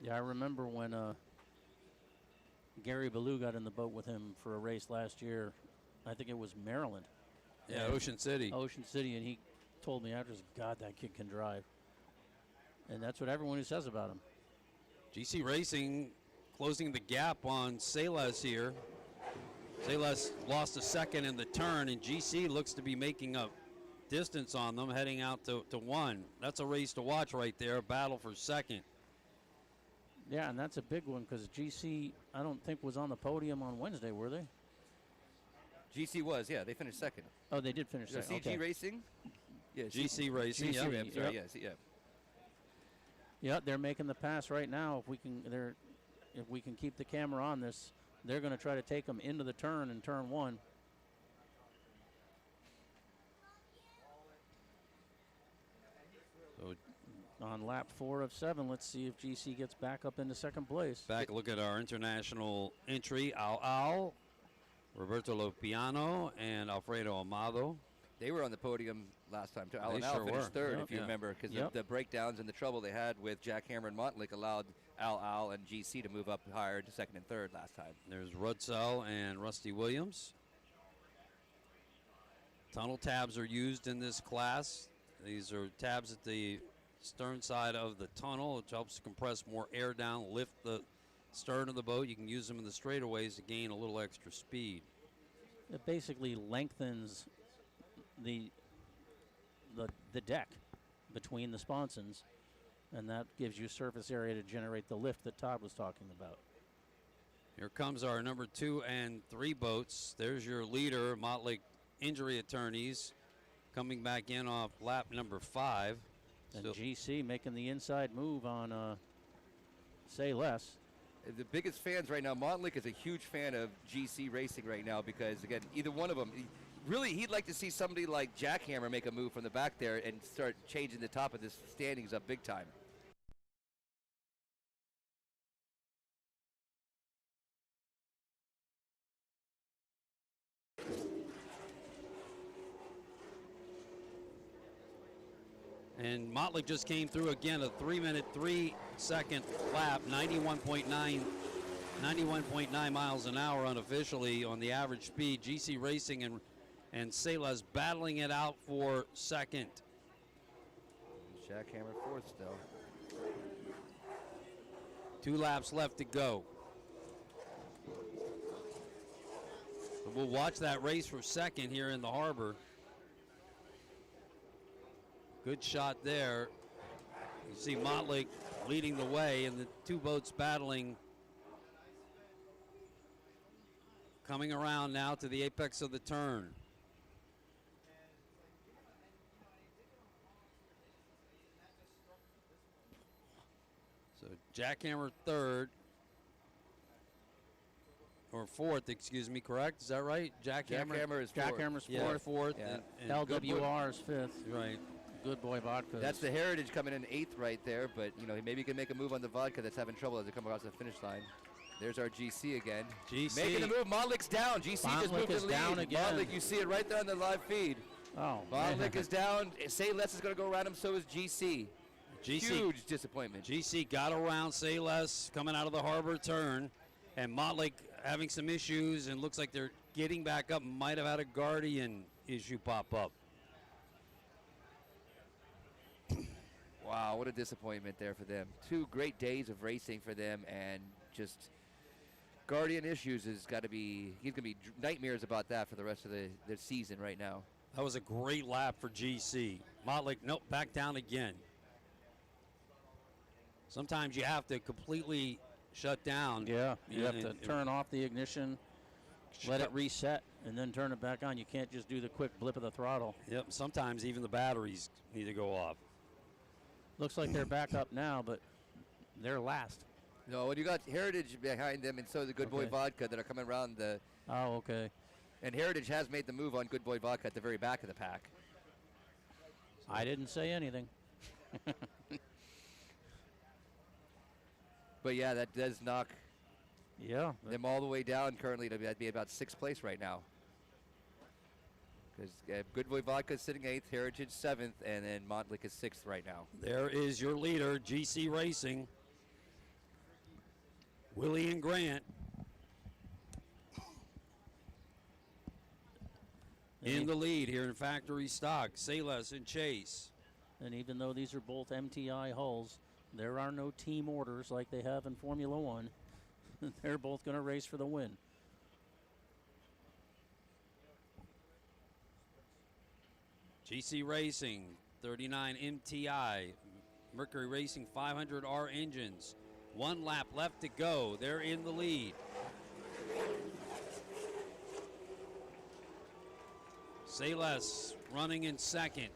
Yeah, I remember when Gary Ballou got in the boat with him for a race last year. I think it was Maryland. Yeah, Ocean City. Ocean City, and he told me afterwards, God, that kid can drive. And that's what everyone who says about him. GC Racing closing the gap on Sayles here. Sayles lost a second in the turn, and GC looks to be making up distance on them, heading out to 1. That's a race to watch right there, a battle for second. Yeah, and that's a big one because GC, I don't think, was on the podium on Wednesday, were they? GC was, yeah. They finished second. Oh, they did finish second. CG Racing? Yeah, GC Racing, GC, yeah. I'm sorry, yeah. Yeah, they're making the pass right now. If we can keep the camera on this, they're going to try to take them into the turn in turn 1. So on lap 4 of 7. Let's see if GC gets back up into second place. Back, look at our international entry. Al, Roberto Lopiano, and Alfredo Amado. They were on the podium last time, too. Al and They Al sure finished were. third, Yep. if you Yeah. remember, because Yep. the breakdowns and the trouble they had with Jackhammer and Montlick allowed Al, and GC to move up higher to second and third last time. There's Rudsell and Rusty Williams. Tunnel tabs are used in this class. These are tabs at the stern side of the tunnel, which helps compress more air down, lift the stern of the boat. You can use them in the straightaways to gain a little extra speed. It basically lengthens the deck between the sponsons, and that gives you surface area to generate the lift that Todd was talking about. Here comes our number 2 and 3 boats. There's your leader, Motley Injury Attorneys, coming back in off lap number 5. And GC making the inside move on Say Less. The biggest fans right now, Montlick is a huge fan of GC racing right now because, again, either one of them, really, he'd like to see somebody like Jackhammer make a move from the back there and start changing the top of the standings up big time. And Motley just came through again, a 3-minute, 3-second lap, 91.9 miles an hour unofficially on the average speed. GC Racing and Salas battling it out for second. Jackhammer fourth still. 2 laps left to go. But we'll watch that race for second here in the harbor. Good shot there. You see Motley leading the way and the 2 boats battling. Coming around now to the apex of the turn. So Jackhammer third. Or fourth, excuse me, correct? Is that right? Jackhammer is fourth. Jackhammer's Yeah, fourth. fourth. Yeah. And LWR is fifth. Right. Good Boy Vodka. That's the Heritage coming in 8th right there, but maybe he can make a move on the Vodka that's having trouble as they come across the finish line. There's our GC again. GC. Making the move. Montlick's down. GC just moved is to the lead. down again. Montlick, you see it right there on the live feed. Oh, Montlick is down. Say Less is going to go around him, so is GC. Huge disappointment. GC got around Say Less coming out of the harbor turn, and Motley having some issues, and looks like they're getting back up. Might have had a Guardian issue pop up. Wow, what a disappointment there for them. 2 great days of racing for them, and just Guardian issues has got to be, he's going to be nightmares about that for the rest of the season right now. That was a great lap for GC. Motley, nope, back down again. Sometimes you have to completely shut down. Yeah, you have to turn off the ignition, let it reset, and then turn it back on. You can't just do the quick blip of the throttle. Yep, sometimes even the batteries need to go off. Looks like they're back up now, but they're last. No, when you got Heritage behind them, and so the Good Boy Vodka that are coming around the. Oh, okay. And Heritage has made the move on Good Boy Vodka at the very back of the pack. I didn't say anything. But yeah, that does knock them all the way down currently. That'd be about 6th place right now. Because Good Boy Vodka is sitting 8th, Heritage 7th, and then Montlick is 6th right now. There is your leader, GC Racing. Willie and Grant. In the lead here in factory stock, Salas and Chase. And even though these are both MTI hulls, there are no team orders like they have in Formula One. They're both going to race for the win. GC Racing, 39 MTI, Mercury Racing 500R engines. 1 lap left to go. They're in the lead. Salas running in second.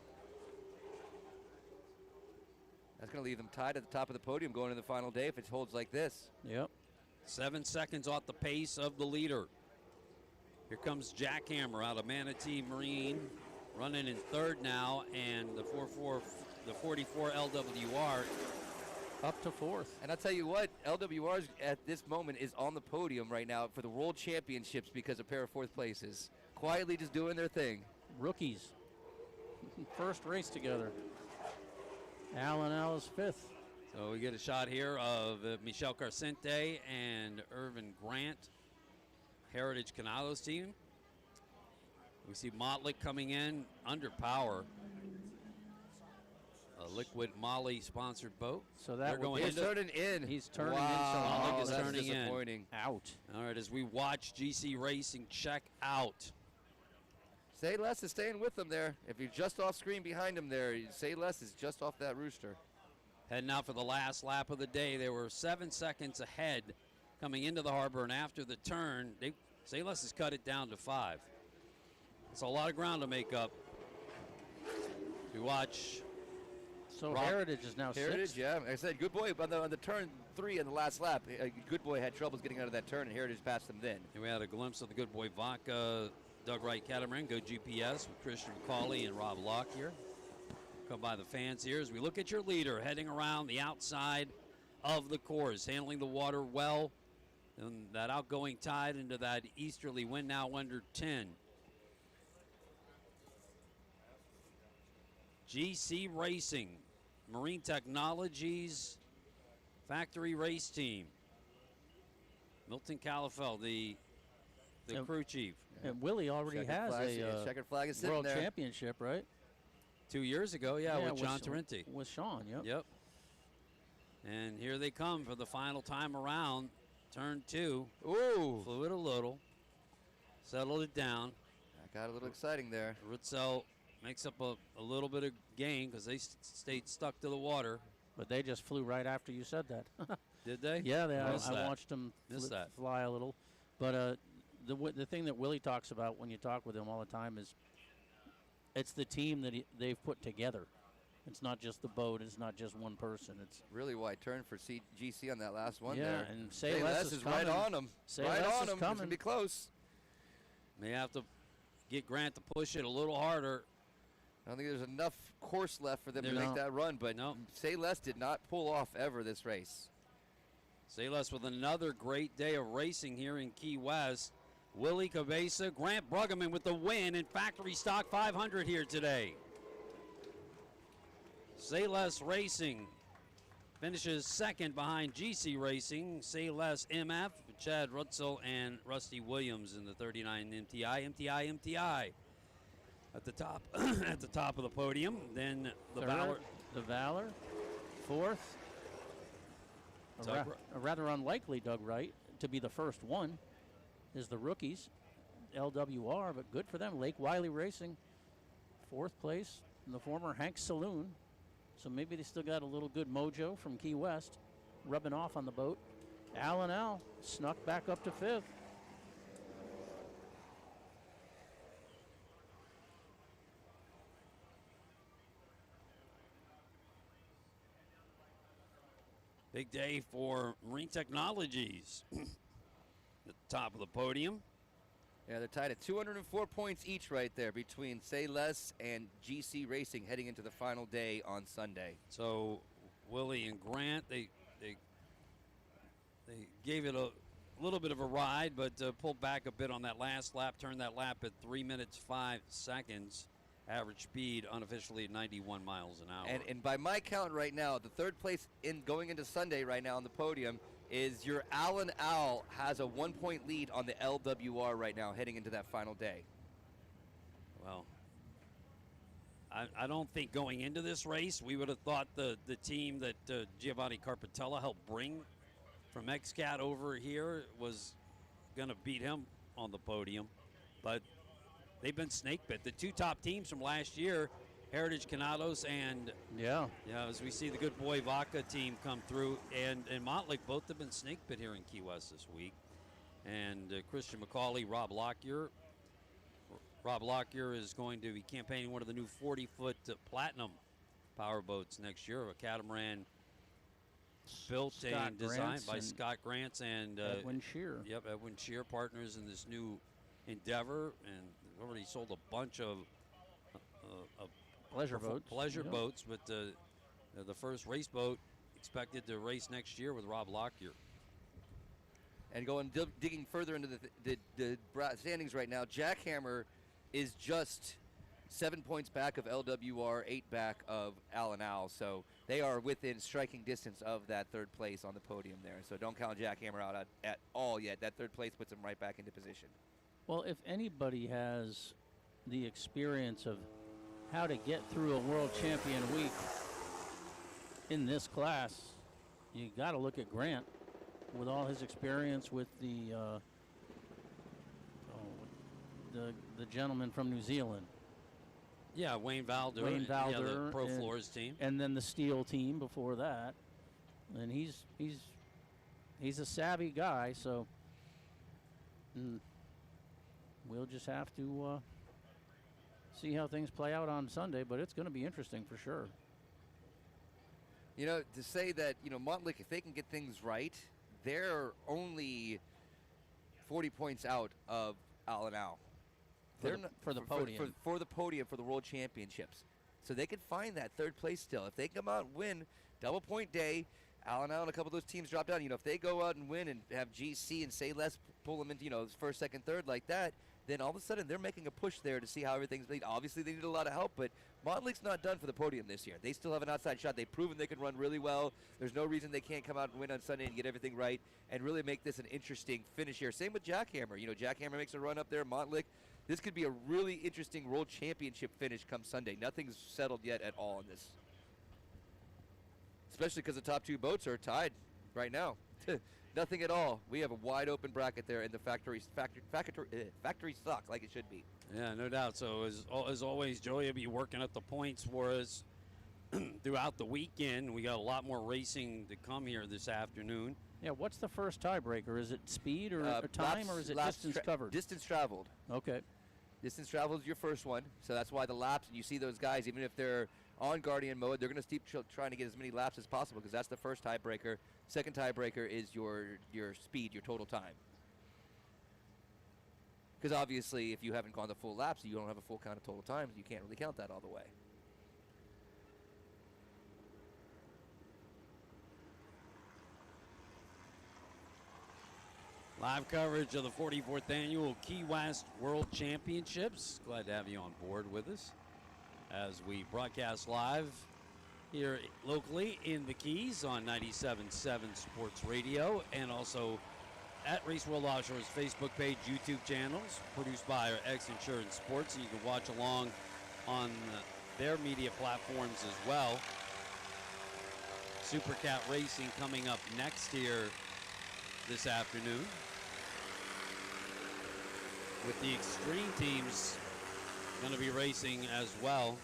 That's going to leave them tied at the top of the podium going into the final day if it holds like this. Yep. 7 seconds off the pace of the leader. Here comes Jackhammer out of Manatee Marine, running in third now, and the the 44 LWR up to 4th. And I'll tell you what, LWR at this moment is on the podium right now for the World Championships because a pair of 4th places. Quietly just doing their thing. Rookies. First race together. Alan Al is 5th. So we get a shot here of Michel Carcente and Irvin Grant, Heritage Canalo's team. We see Motley coming in under power. A Liquid Molly sponsored boat. So that he's turning in. He's turning wow. in. Is That's turning disappointing. Out. All right, as we watch GC Racing check out. Say Less is staying with them there. If you're just off screen behind him there, Say Less is just off that rooster. Heading out for the last lap of the day. They were 7 seconds ahead coming into the harbor, and after the turn, Say Less has cut it down to 5. It's a lot of ground to make up. We watch. So Heritage is now 6th. Yeah. Like I said, Good Boy on the turn 3 in the last lap. Good Boy had troubles getting out of that turn, and Heritage passed them then. And we had a glimpse of the Good Boy Vodka Doug Wright Catamaran Go GPS with Christian McCauley and Rob Lockyer. Come by the fans here as we look at your leader heading around the outside of the course, handling the water well. And that outgoing tide into that easterly wind now under 10. GC Racing, Marine Technologies factory race team. Milton Calafell, the crew chief. And Willie already has a checkered flag is sitting World there. Championship, right? 2 years ago, with John Torrenti. With Sean, Yep. And here they come for the final time around. Turn 2. Ooh. Flew it a little. Settled it down. That got a little exciting there. Ritzel makes up a little bit of gain because they stayed stuck to the water. But they just flew right after you said that. Did they? Yeah, I watched them that. fly a little. But the thing that Willie talks about when you talk with him all the time is it's the team that they've put together. It's not just the boat. It's not just one person. It's really wide turn for GC on that last one yeah, there. And Say Less is right on him. Right on him. It's going to be close. May have to get Grant to push it a little harder. I don't think there's enough course left for them to make that run, but Say Less did not pull off ever this race. Say Less with another great day of racing here in Key West. Willie Cabeza, Grant Bruggeman with the win in Factory Stock 500 here today. Say Less Racing finishes second behind GC Racing. Say Less MF, Chad Rutzel and Rusty Williams in the 39 MTI. At the top, at the top of the podium. Then the Valor. The Valor, 4th. A rather unlikely Doug Wright to be the first one is the rookies, LWR, but good for them. Lake Wiley Racing, 4th place in the former Hank Saloon. So maybe they still got a little good mojo from Key West rubbing off on the boat. Alan Al snuck back up to 5th. Big day for Marine Technologies. At the top of the podium. Yeah, they're tied at 204 points each right there between Say Less and GC Racing heading into the final day on Sunday. So Willie and Grant, they gave it a little bit of a ride, but pulled back a bit on that last lap, turned that lap at 3 minutes 5 seconds. Average speed unofficially at 91 miles an hour. And by my count right now, the 3rd place in going into Sunday right now on the podium is your Alan Al has a 1-point lead on the LWR right now heading into that final day. Well, I don't think going into this race we would have thought the team that Giovanni Carpatella helped bring from XCAT over here was going to beat him on the podium. But they've been snake bit. The 2 top teams from last year, Heritage Canados and as we see the Good Boy Vodka team come through, and Motley both have been snake bit here in Key West this week. And Christian McCauley, Rob Lockyer. Rob Lockyer is going to be campaigning one of the new 40-foot platinum powerboats next year, a catamaran built and designed by Scott Grants and Edwin Shear. Yep, Edwin Shear, partners in this new endeavor, and already sold a bunch of Pleasure boats. Pleasure yeah. boats, but the first race boat expected to race next year with Rob Lockyer. And going digging further into the standings right now, Jackhammer is just 7 points back of LWR, 8 back of Allen Owl. So they are within striking distance of that third place on the podium there. So don't count Jackhammer out at all yet. That third place puts them right back into position. Well, if anybody has the experience of how to get through a world champion week in this class, you got to look at Grant with all his experience with the gentleman from New Zealand. Yeah, Wayne Valder. Wayne Valder, yeah, the Pro Floors team. And then the Steel team before that. And he's a savvy guy, so we'll just have to see how things play out on Sunday, but it's going to be interesting for sure. You know, to say that, Montlick, if they can get things right, they're only 40 points out of Allen Owl. For the podium. For the podium for the World Championships. So they could find that third place still. If they come out and win, double point day, Allen Owl and a couple of those teams drop down. If they go out and win and have GC and Say Less pull them into, first, second, third like that, then all of a sudden they're making a push there to see how everything's played. Obviously, they need a lot of help, but Montlick's not done for the podium this year. They still have an outside shot. They've proven they can run really well. There's no reason they can't come out and win on Sunday and get everything right and really make this an interesting finish here. Same with Jackhammer. Jackhammer makes a run up there. Montlick, this could be a really interesting World Championship finish come Sunday. Nothing's settled yet at all in this. Especially because the top two boats are tied right now. Nothing at all. We have a wide open bracket there, and the factory suck like it should be. Yeah, no doubt. So as always, Joey will be working up the points for us throughout the weekend. We got a lot more racing to come here this afternoon. Yeah, what's the first tiebreaker? Is it speed or time, or is it distance covered? Distance traveled. Okay. Distance traveled is your first one, so that's why the laps, and you see those guys, even if they're on Guardian mode, they're going to keep trying to get as many laps as possible because that's the first tiebreaker. Second tiebreaker is your speed, your total time. Because obviously, if you haven't gone the full laps, you don't have a full count of total times. You can't really count that all the way. Live coverage of the 44th Annual Key West World Championships. Glad to have you on board with us as we broadcast live here locally in the Keys on 97.7 Sports Radio and also at Race World Offshore's Facebook page, YouTube channels, produced by our XINSURANCE Sports. And you can watch along on their media platforms as well. Supercat Racing coming up next here this afternoon, with the extreme teams going to be racing as well.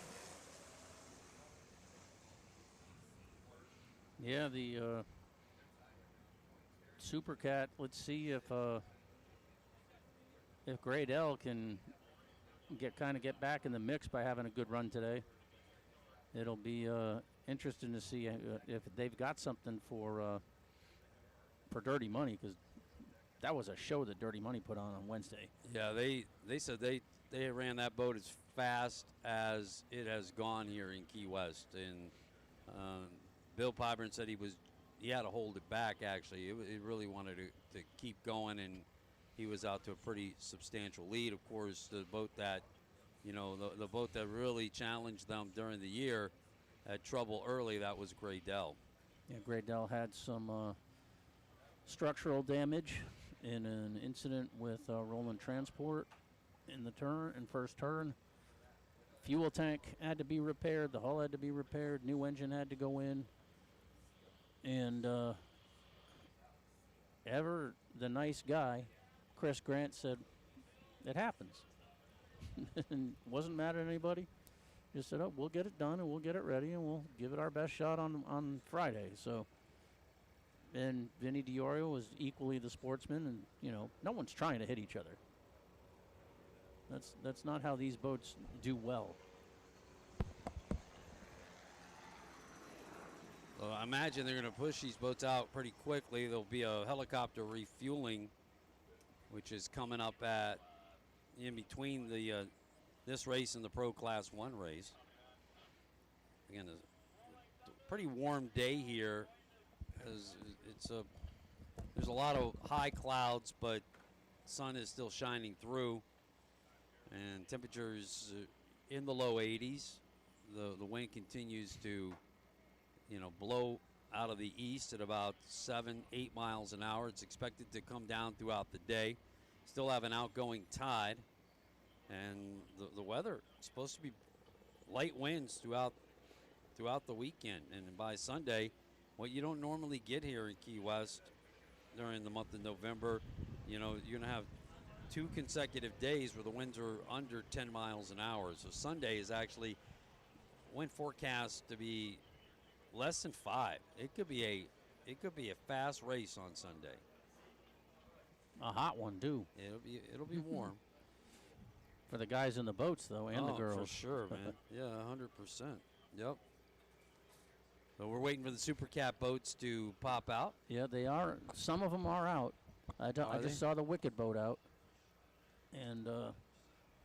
Yeah, the Supercat. Let's see if Great L can get back in the mix by having a good run today. It'll be interesting to see if they've got something for Dirty Money, because that was a show that Dirty Money put on Wednesday. Yeah, they said they ran that boat as fast as it has gone here in Key West, and Bill Pyburn said he had to hold it back. Actually, it really wanted to keep going, and he was out to a pretty substantial lead. Of course, the boat that the boat that really challenged them during the year had trouble early. That was Grey Dell. Yeah, Grey Dell had some structural damage in an incident with Roland Transport in the first turn. Fuel tank had to be repaired. The hull had to be repaired. New engine had to go in. And ever the nice guy, Chris Grant, said, it happens. And wasn't mad at anybody. Just said, oh, we'll get it done and we'll get it ready and we'll give it our best shot on Friday. So, and Vinny Diorio was equally the sportsman, and no one's trying to hit each other. That's not how these boats do well. Well, I imagine they're going to push these boats out pretty quickly. There'll be a helicopter refueling, which is coming up in between the this race and the Pro Class 1 race. again, a pretty warm day here. As there's a lot of high clouds, but sun is still shining through, and temperatures in the low 80s. The wind continues to, blow out of the east at about 7-8 miles an hour. It's expected to come down throughout the day. Still have an outgoing tide, and the weather is supposed to be light winds throughout the weekend. And by Sunday, what you don't normally get here in Key West during the month of November, you're going to have 2 consecutive days where the winds are under 10 miles an hour. So Sunday is actually wind forecast to be less than 5. It could be a fast race on Sunday. A hot one too. It'll be warm. For the guys in the boats though, and the girls. For sure, man. Yeah, 100%. Yep. So we're waiting for the Supercat boats to pop out. Yeah, they are. Some of them are out. I just saw the Wicked boat out, and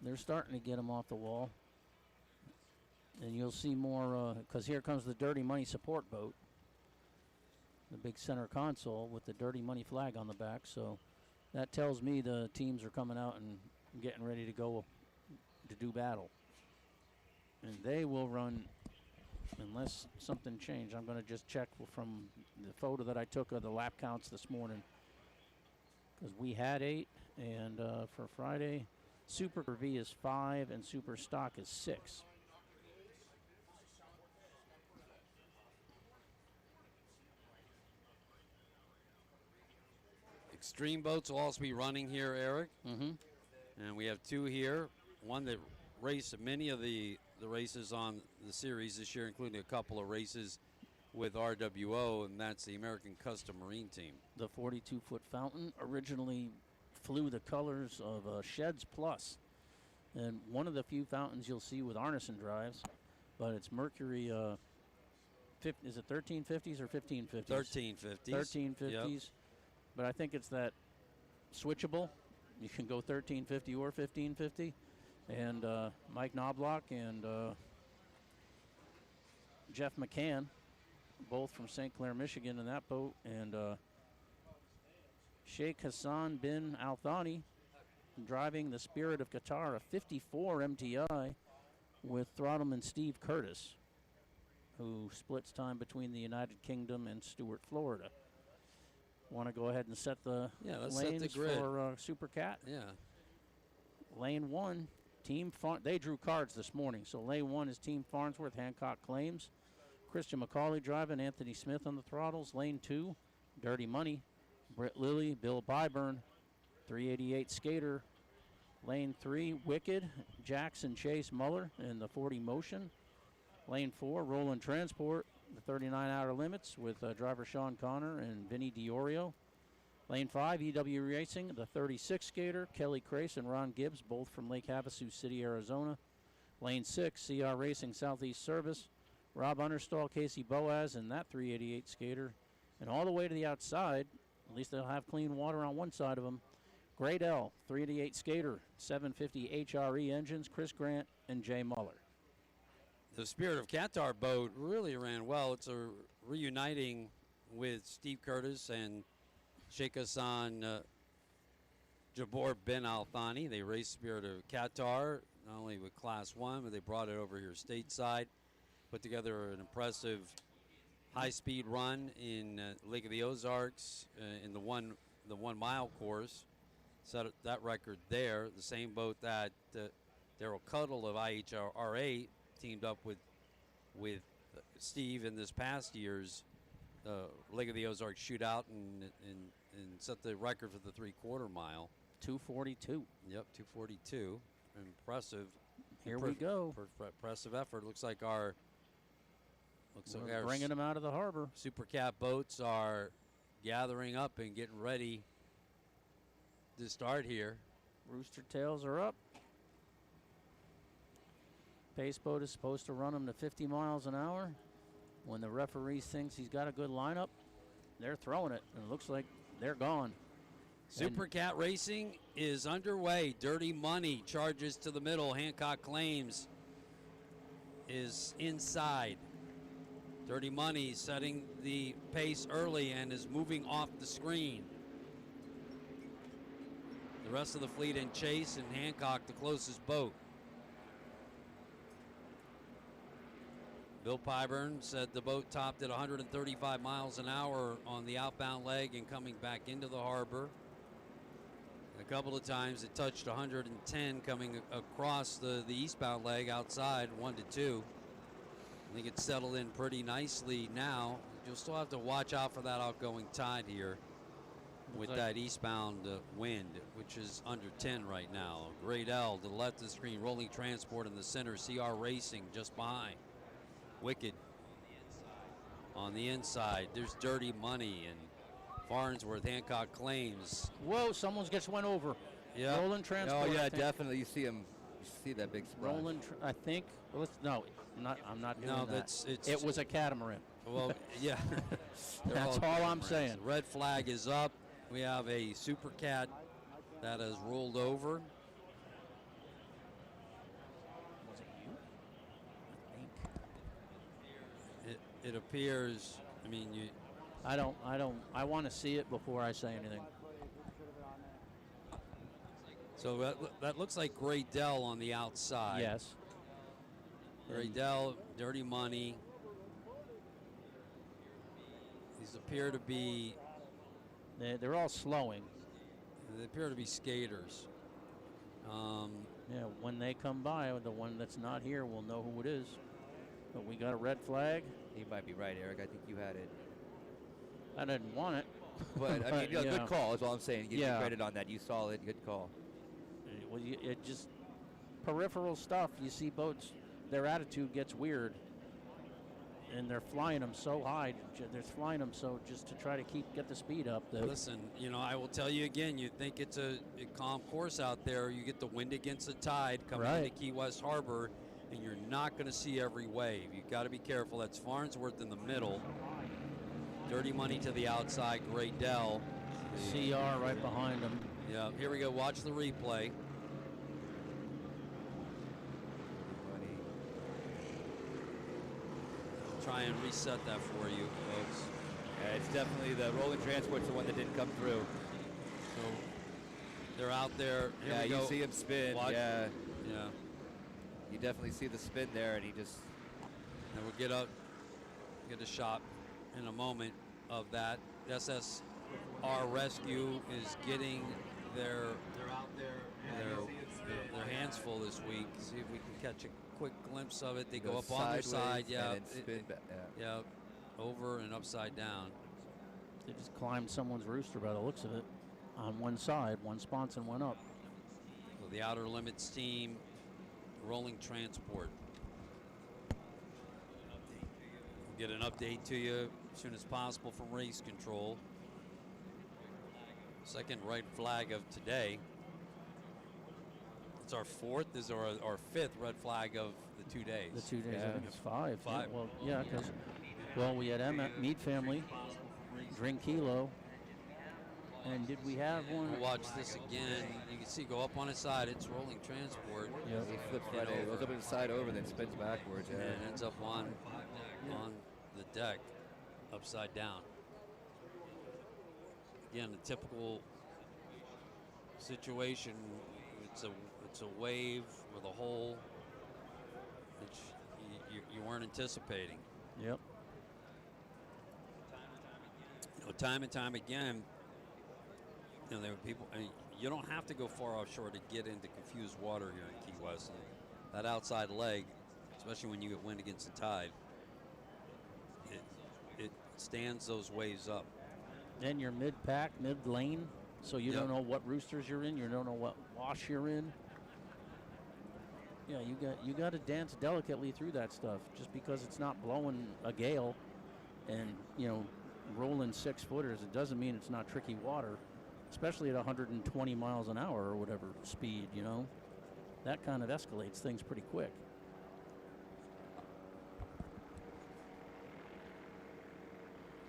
they're starting to get them off the wall. And you'll see more, because here comes the Dirty Money support boat, the big center console with the Dirty Money flag on the back. So that tells me the teams are coming out and getting ready to go to do battle. And they will run, unless something changed. I'm going to just check from the photo that I took of the lap counts this morning, because we had 8, and for Friday, Super V is 5 and Super Stock is 6. Extreme boats will also be running here, Eric. Mm-hmm. And we have 2 here. One that raced many of the races on the series this year, including a couple of races with RWO, and that's the American Custom Marine Team. The 42-foot fountain originally flew the colors of Sheds Plus, and one of the few fountains you'll see with Arneson drives, but it's Mercury. Is it 1350s or 1550s? 1350s. 1350s. Yep. But I think it's that switchable. You can go 1350 or 1550. And Mike Knobloch and Jeff McCann, both from St. Clair, Michigan, in that boat. And Sheikh Hassan bin Al Thani driving the Spirit of Qatar, a 54 MTI with Throttleman Steve Curtis, who splits time between the United Kingdom and Stuart, Florida. Want to go ahead and set the lanes for Supercat? Yeah. Lane 1, they drew cards this morning. So lane 1 is Team Farnsworth, Hancock Claims. Christian McCauley driving, Anthony Smith on the throttles. Lane 2, Dirty Money, Britt Lilly, Bill Byburn, 388 Skater. Lane 3, Wicked, Jackson Chase Muller in the 40 Motion. Lane 4, Roland Transport, the 39 Outer Limits with driver Sean Connor and Vinny Diorio. Lane 5, EW Racing, the 36 Skater, Kelly Crace and Ron Gibbs, both from Lake Havasu City, Arizona. Lane 6, CR Racing Southeast Service, Rob Understall, Casey Boaz, and that 388 Skater. And all the way to the outside, at least they'll have clean water on one side of them, Great L, 388 Skater, 750 HRE engines, Chris Grant and Jay Muller. The Spirit of Qatar boat really ran well. It's a reuniting with Steve Curtis and Sheikh Hassan Jabor bin Al Thani. They raced Spirit of Qatar, not only with Class 1, but they brought it over here stateside, put together an impressive high-speed run in Lake of the Ozarks in the one mile course. Set that record there. The same boat that Daryl Cuddle of IHRA teamed up with Steve in this past year's Lake of the Ozarks shootout and set the record for the 3/4 mile. 2:42. Yep, 2:42. Impressive. Here we go. Impressive effort. Looks like our bringing them out of the harbor. Supercat boats are gathering up and getting ready to start here. Rooster tails are up. Pace boat is supposed to run them to 50 miles an hour. When the referee thinks he's got a good lineup, they're throwing it, and it looks like they're gone. Supercat racing is underway. Dirty Money charges to the middle. Hancock Claims is inside. Dirty Money setting the pace early and is moving off the screen. The rest of the fleet in chase, and Hancock the closest boat. Bill Pyburn said the boat topped at 135 miles an hour on the outbound leg and coming back into the harbor. A couple of times it touched 110 coming across the eastbound leg outside, 1 to 2. I think it's settled in pretty nicely now. You'll still have to watch out for that outgoing tide here with that eastbound wind, which is under 10 right now. Great L to the left of the screen, Rolling Transport in the center, CR Racing just behind. Wicked on the inside. There's Dirty Money and Farnsworth. Hancock Claims. Whoa, someone gets went over. Yeah. Rolling Transport. Oh, yeah, I think. definitely. You see him. You see that big splash. Rolling, I think. Well, no, I'm not doing No, that. it's It was a catamaran. Well, yeah. That's all I'm saying. Red flag is up. We have a Supercat that has rolled over. Was it you? I think. It appears. I mean, you. I want to see it before I say anything. So that looks like Great Dell on the outside. Yes. Great Dell, Dirty Money. These appear to be. They're all slowing. They appear to be skaters. Yeah, when they come by, the one that's not here will know who it is. But we got a red flag. You might be right, Eric. I think you had it. I didn't want it. But, I mean, yeah. good call is all I'm saying. Give you Yeah. credit on that. You saw it. Good call. Well, it just peripheral stuff. You see boats, their attitude gets weird. And they're flying them so high. They're flying them so just to try to get the speed up. Listen, I will tell you again, you think it's a calm course out there. You get the wind against the tide coming into Key West Harbor, and you're not going to see every wave. You've got to be careful. That's Farnsworth in the middle. Dirty Money to the outside, Great Dell. CR right behind them. Yeah, here we go. Watch the replay. Try and reset that for you, folks. Yeah, it's definitely the Rolling Transport's the one that didn't come through. So they're out there. Here Yeah, we you go. see him spin. Watch. Yeah. Yeah. You definitely see the spin there, and he just. And we'll get a shot in a moment of that. SSR Rescue is getting their hands full this week. See if we can catch a quick glimpse of it. They go up on their side, yeah. And then spin back. Yeah, over and upside down. They just climbed someone's rooster by the looks of it. On one side, one sponson went up. So the Outer Limits team, Rolling Transport. We'll get an update to you as soon as possible from race control. Second red flag of today. It's our fourth. This is our fifth red flag of the 2 days. The 2 days, I think it's five. Five. Yeah, well, yeah, because we had Meat Family, Drink Kilo, and did we have one? We'll watch this again. You can see go up on its side. It's Rolling Transport. Yeah, he flips right over. Goes up on the side over, then spins backwards. Yeah. And it ends up on the deck, upside down. Again, the typical situation. It's a wave with a hole that you weren't anticipating. Yep. Time and time again, there were people. I mean, you don't have to go far offshore to get into confused water here in Key West. That outside leg, especially when you get wind against the tide, it stands those waves up. Then you're mid-pack, mid-lane, so you don't know what roosters you're in. You don't know what wash you're in. Yeah, you got to dance delicately through that stuff. Just because it's not blowing a gale, and rolling 6-footers, it doesn't mean it's not tricky water, especially at 120 miles an hour or whatever speed. That kind of escalates things pretty quick.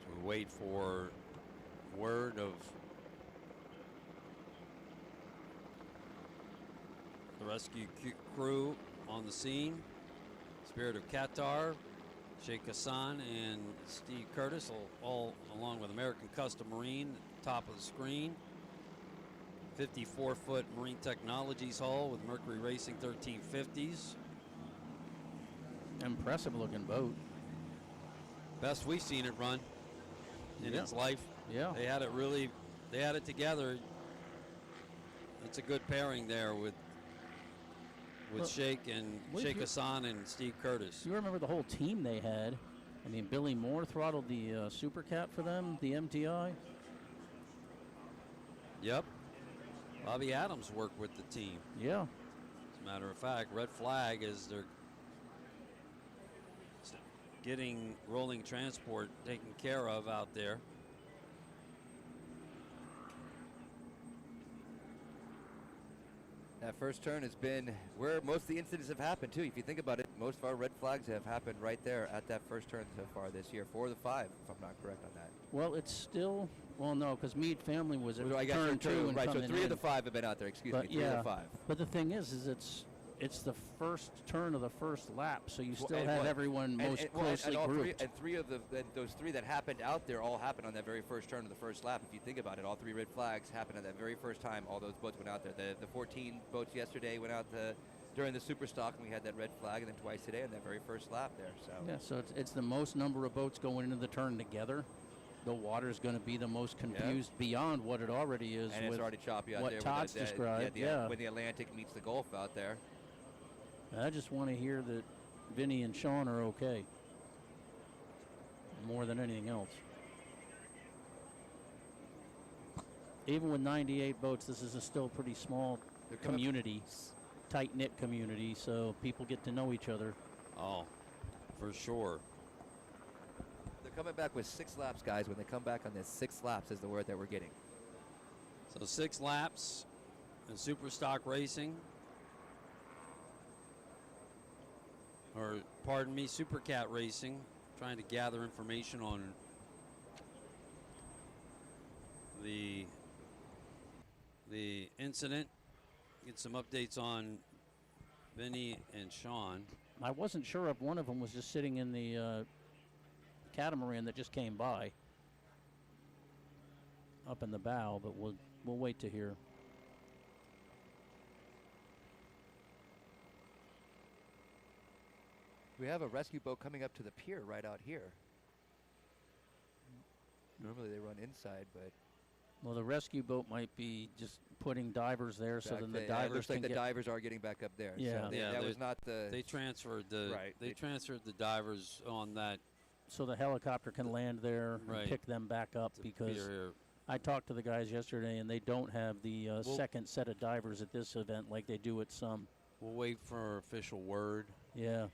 So we wait for word of the rescue crew on the scene. Spirit of Qatar Sheikh Hassan and Steve Curtis, all along with American Custom Marine, top of the screen. 54-foot Marine Technologies hull with Mercury Racing 1350s. Impressive looking boat. Best we've seen it run in Yeah. its life. Yeah. They had it together. It's a good pairing there with Well, Sheikh and well, Sheikh you- Hassan and Steve Curtis. You remember the whole team they had. I mean, Billy Moore throttled the Supercat for them, the MTI. Yep. Bobby Adams worked with the team. Yeah. As a matter of fact, red flag is they're getting rolling transport taken care of out there. That first turn has been where most of the incidents have happened, too. If you think about it, most of our red flags have happened right there at that first turn so far this year. 4 of the 5, if I'm not correct on that. Well, it's still, well, no, because Meade family was at I guess turn 2 and right, so coming 3 of in. the 5 have been out there, excuse me, 3 of the 5. But the thing is it's the first turn of the first lap, so you still And have what- everyone most and closely all grouped. three of those 3 that happened out there all happened on that very first turn of the first lap. If you think about it, all 3 red flags happened at that very first time. All those boats went out there. The 14 boats yesterday went out during the Superstock, and we had that red flag, and then twice today on that very first lap there. So Yeah, so it's the most number of boats going into the turn together. The water's going to be the most confused beyond what it already is. and it's with already choppy out what there. Todd's described. Yeah, when the Atlantic meets the Gulf out there. I just want to hear that Vinny and Sean are okay. More than anything else. Even with 98 boats, this is a still pretty small community, tight-knit community, so people get to know each other. Oh, for sure. They're coming back with 6 laps, guys. When they come back on this, 6 laps is the word that we're getting. So 6 laps in Superstock Racing. Or, pardon me, Supercat Racing. Trying to gather information on the incident. Get some updates on Vinny and Sean. I wasn't sure if one of them was just sitting in the catamaran that just came by up in the bow, but we'll wait to hear. We have a rescue boat coming up to the pier right out here. Normally they run inside, but Well, the rescue boat might be just putting divers there, so then the it divers looks like can the get divers are getting back up there. Yeah. so that was not the. They transferred the Right. They transferred the divers on that. so the helicopter can land there Right. and pick them back up, because pier. I talked to the guys yesterday and they don't have the Well- second set of divers at this event like they do at some. We'll wait for official word. Yeah.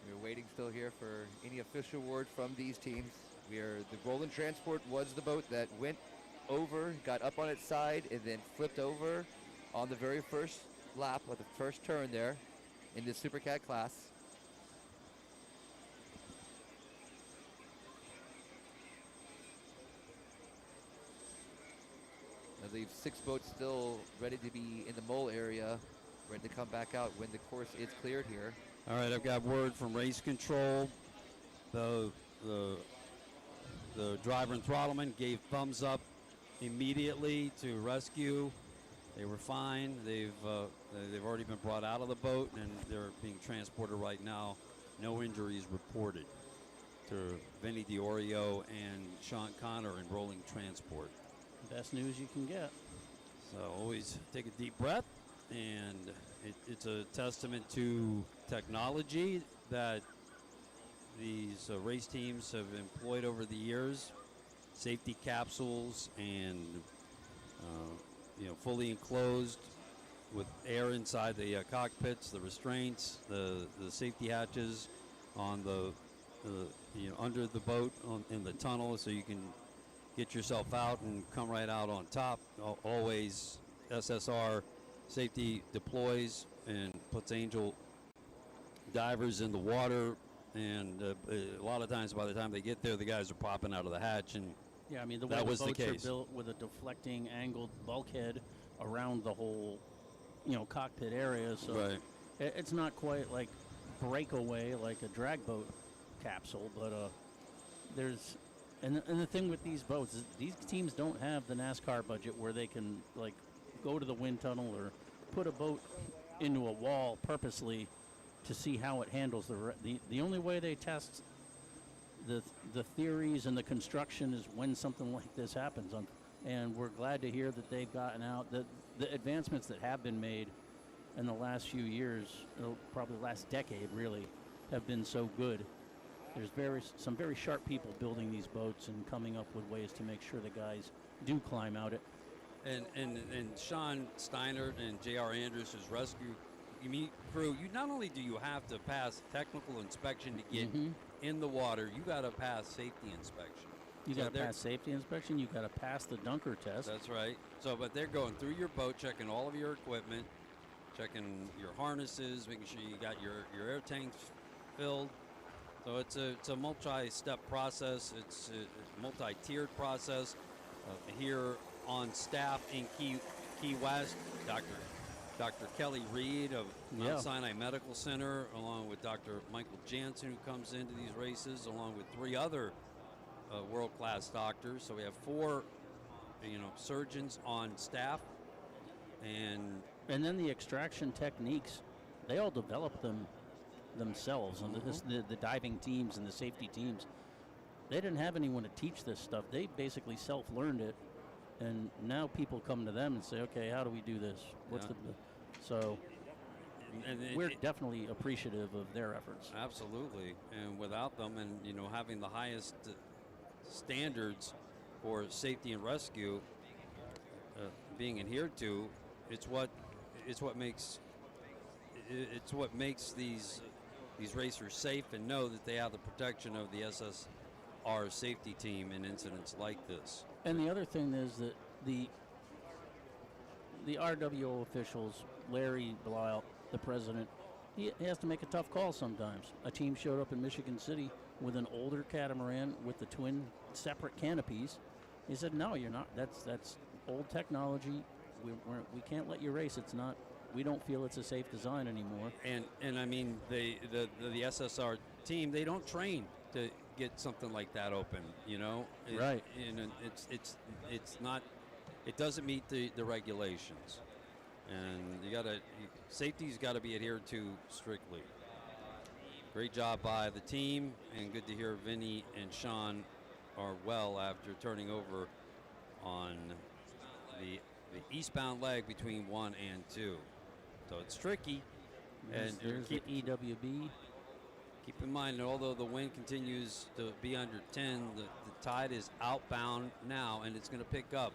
We're waiting still here for any official word from these teams. The Roland Transport was the boat that went over, got up on its side, and then flipped over on the very first lap of the first turn there in the Supercat class. I leave 6 boats still ready to be in the mole area, ready to come back out when the course is cleared here. All right, I've got word from race control. The driver and throttleman gave thumbs up immediately to rescue. They were fine. They've already been brought out of the boat and they're being transported right now. No injuries reported to Vinny Diorio and Sean Connor in rolling transport. Best news you can get. So always take a deep breath, and it's a testament to technology that these race teams have employed over the years. Safety capsules and fully enclosed with air inside the cockpits, the restraints, the safety hatches on the under the boat in the tunnel, so you can get yourself out and come right out on top. Always SSR safety deploys and puts Angel divers in the water, and a lot of times by the time they get there, the guys are popping out of the hatch, and Yeah, I mean, the way that the was the boats are case. built with a deflecting angled bulkhead around the whole, you know, cockpit area, so Right. it's not quite like breakaway like a drag boat capsule, but there's and the thing with these boats is these teams don't have the NASCAR budget where they can like go to the wind tunnel or put a boat into a wall purposely to see how it handles the only way they test the theories and the construction is when something like this happens. And we're glad to hear that they've gotten out the advancements that have been made in the last few years, probably the last decade really, have been so good. There's some very sharp people building these boats and coming up with ways to make sure the guys do climb out it. And Sean Steiner and J.R. Andrews' rescue crew, you not only do you have to pass technical inspection to get in the water, you got to pass safety inspection. You So got to they're- pass safety inspection. You got to pass the dunker test. That's right. So, but they're going through your boat, checking all of your equipment, checking your harnesses, making sure you got your air tanks filled. So it's a multi-step process. It's a multi-tiered process. Here on staff in Key West, Dr. Kelly Reed of Yeah. Mount Sinai Medical Center, along with Dr. Michael Jansen, who comes into these races, along with 3 other world-class doctors. So we have 4, surgeons on staff, and then the extraction techniques, they all develop them themselves. And the diving teams and the safety teams, they didn't have anyone to teach this stuff. They basically self-learned it, and now people come to them and say, okay, how do we do this? What's Yeah. so And we're definitely appreciative of their efforts. Absolutely, and without them, and having the highest standards for safety and rescue being adhered to, it's what makes these racers safe and know that they have the protection of the SSR safety team in incidents like this. And the other thing is that the RWO officials, Larry Blau, the president, he has to make a tough call sometimes. A team showed up in Michigan City with an older catamaran with the twin separate canopies. He said, "No, you're not. That's old technology. We can't let you race. It's not. We don't feel it's a safe design anymore." And I mean, the SSR team, they don't train to get something like that open, Right. And it's not. It doesn't meet the regulations, and safety's got to be adhered to strictly. Great job by the team, and good to hear Vinny and Sean are well after turning over on the eastbound leg between 1 and 2. So it's tricky. There's the EWB. Keep in mind that although the wind continues to be under 10, the tide is outbound now, and it's going to pick up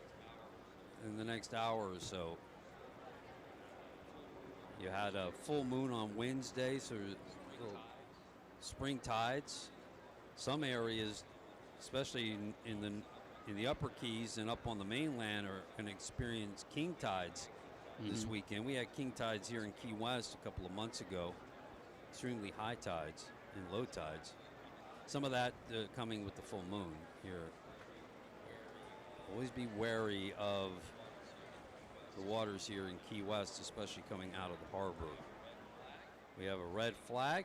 in the next hour or so. You had a full moon on Wednesday, so little spring tides. Some areas, especially in the upper Keys and up on the mainland, are going to experience king tides this weekend. We had king tides here in Key West a couple of months ago. Extremely high tides and low tides. Some of that coming with the full moon here. Always be wary of the waters here in Key West, especially coming out of the harbor. We have a red flag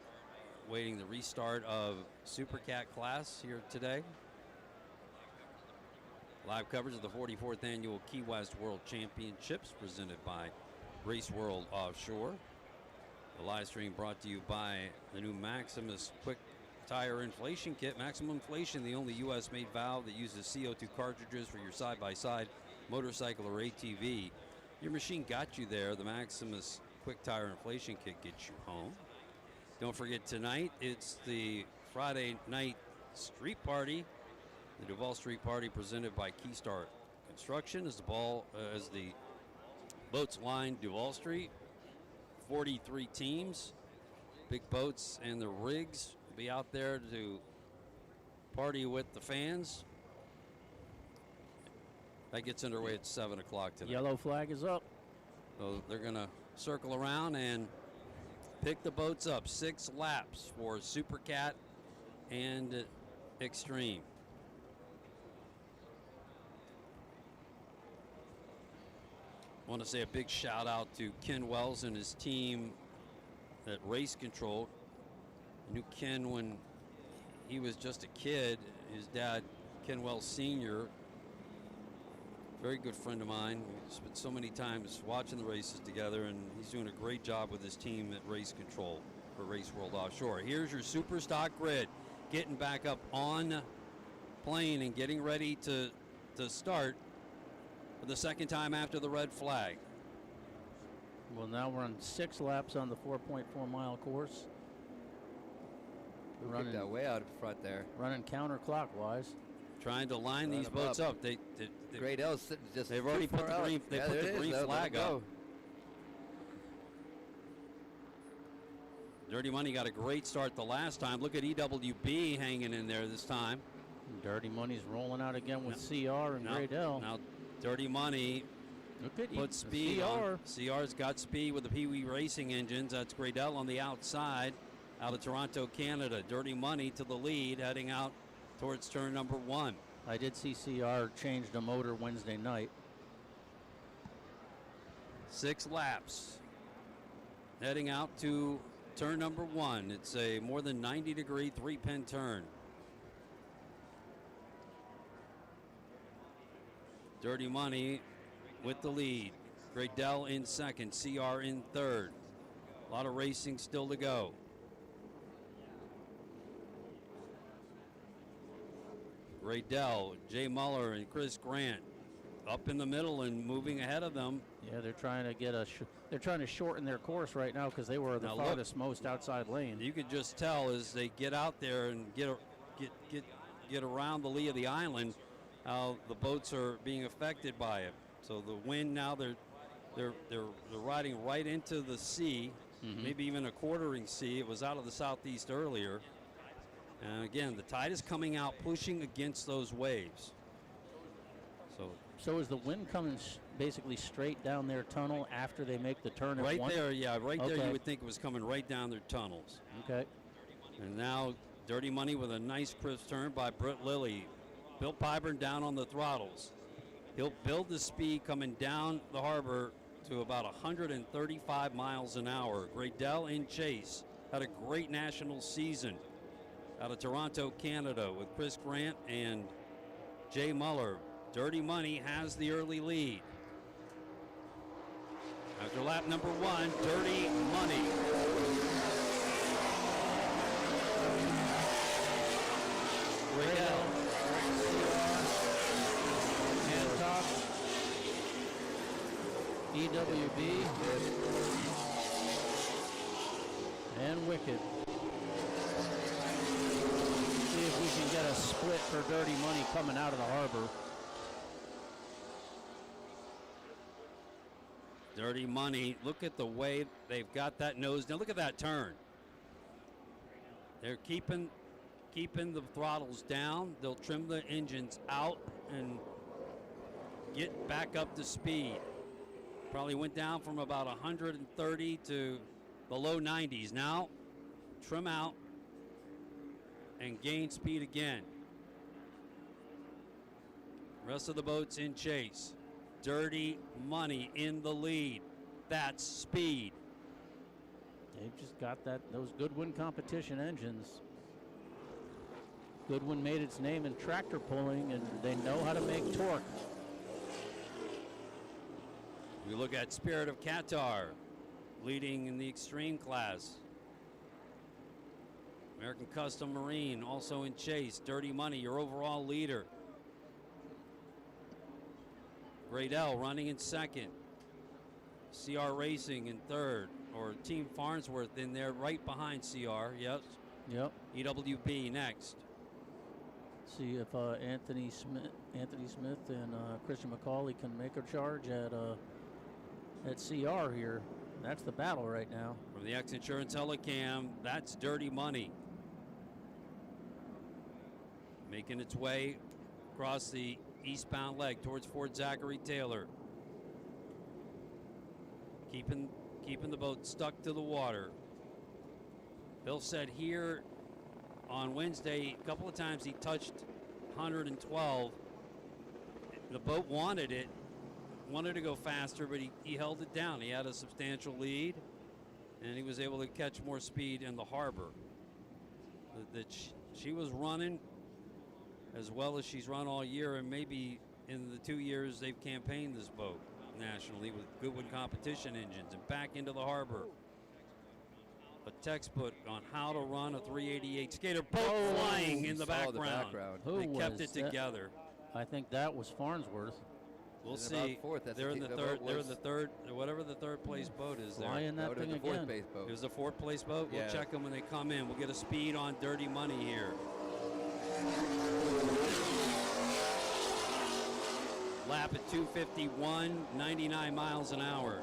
waiting the restart of Supercat class here today. Live coverage of the 44th annual Key West World Championships presented by Race World Offshore. The live stream brought to you by the new Maximus Quick Tire Inflation Kit. Maximum Inflation, the only U.S.-made valve that uses CO2 cartridges for your side-by-side motorcycle or ATV. Your machine got you there. The Maximus Quick Tire Inflation Kit gets you home. Don't forget, tonight it's the Friday night street party, the Duval Street Party presented by Keystar Construction. As the boats line Duval Street, 43 teams, big boats and the rigs will be out there to party with the fans. That gets underway at 7 o'clock today. Yellow flag is up. So they're going to circle around and pick the boats up. 6 laps for Supercat and Extreme. I want to say a big shout out to Ken Wells and his team at Race Control. I knew Ken when he was just a kid. His dad, Ken Wells Sr., very good friend of mine. We spent so many times watching the races together, and he's doing a great job with his team at Race Control for Race World Offshore. Here's your Superstock grid, getting back up on plane and getting ready to start for the second time after the red flag. Well, now we're on 6 laps on the 4.4 mile course. Running that way out in front there. Running counterclockwise. Trying to line these boats up. Great L's sitting just. They've already put the green. They put the green flag up. Dirty Money got a great start the last time. Look at EWB hanging in there this time. Dirty Money's rolling out again with CR and Graydell. Now Dirty Money put speed on. CR's got speed with the Pee Wee Racing engines. That's Graydell on the outside, out of Toronto, Canada. Dirty Money to the lead, heading out towards turn number 1. I did see CR change the motor Wednesday night. 6 laps. Heading out to turn number 1. It's a more than 90-degree 3-pin turn. Dirty Money with the lead. Graydell in second, CR in third. A lot of racing still to go. Graydell, Jay Muller, and Chris Grant up in the middle and moving ahead of them. Yeah, they're trying to get they're trying to shorten their course right now because they were the farthest most outside lane. You could just tell as they get out there and get around the lee of the island, how the boats are being affected by it. So the wind now, they're riding right into the sea, maybe even a quartering sea. It was out of the southeast earlier. And again, the tide is coming out, pushing against those waves. So is the wind coming basically straight down their tunnel after they make the turn at right 1? there, yeah, right there you would think it was coming right down their tunnels. Okay. And now Dirty Money with a nice crisp turn by Britt Lilly. Bill Pyburn down on the throttles. He'll build the speed coming down the harbor to about 135 miles an hour. Graydell in chase. Had a great national season out of Toronto, Canada, with Chris Grant and Jay Muller. Dirty Money has the early lead. After lap number 1, Dirty Money. Graydell. Hancock. EWB. And Wicked. See if we can get a split for Dirty Money coming out of the harbor. Dirty Money, look at the way they've got that nose. Now look at that turn. They're keeping the throttles down. They'll trim the engines out and get back up to speed. Probably went down from about 130 to the low 90s. Now trim out and gain speed again. Rest of the boats in chase. Dirty Money in the lead. That's speed. They've just got those Goodwin competition engines. Goodwin made its name in tractor pulling, and they know how to make torque. We look at Spirit of Qatar, leading in the extreme class. American Custom Marine also in chase. Dirty Money, your overall leader. Graydell running in second. CR Racing in third, or Team Farnsworth in there right behind CR. Yes. Yep. EWB next. See if Anthony Smith and Christian McCauley can make a charge at CR here. That's the battle right now. From the XINSURANCE Helicam, that's Dirty Money. Making its way across the eastbound leg towards Fort Zachary Taylor. Keeping the boat stuck to the water. Bill said here on Wednesday, a couple of times he touched 112. The boat wanted to go faster, but he held it down. He had a substantial lead, and he was able to catch more speed in the harbor. She was running as well as she's run all year, and maybe in the 2 years they've campaigned this boat nationally with Goodwin competition engines, and back into the harbor. A textbook on how to run a 388 skater. Boat flying in the background. They kept it together. I think that was Farnsworth. We'll see. They're in the third. They're in the third. Whatever the third place boat is there. Flying that thing again. It was the fourth place boat. We'll check them when they come in. We'll get a speed on Dirty Money here. Lap at 2:51, 99 miles an hour.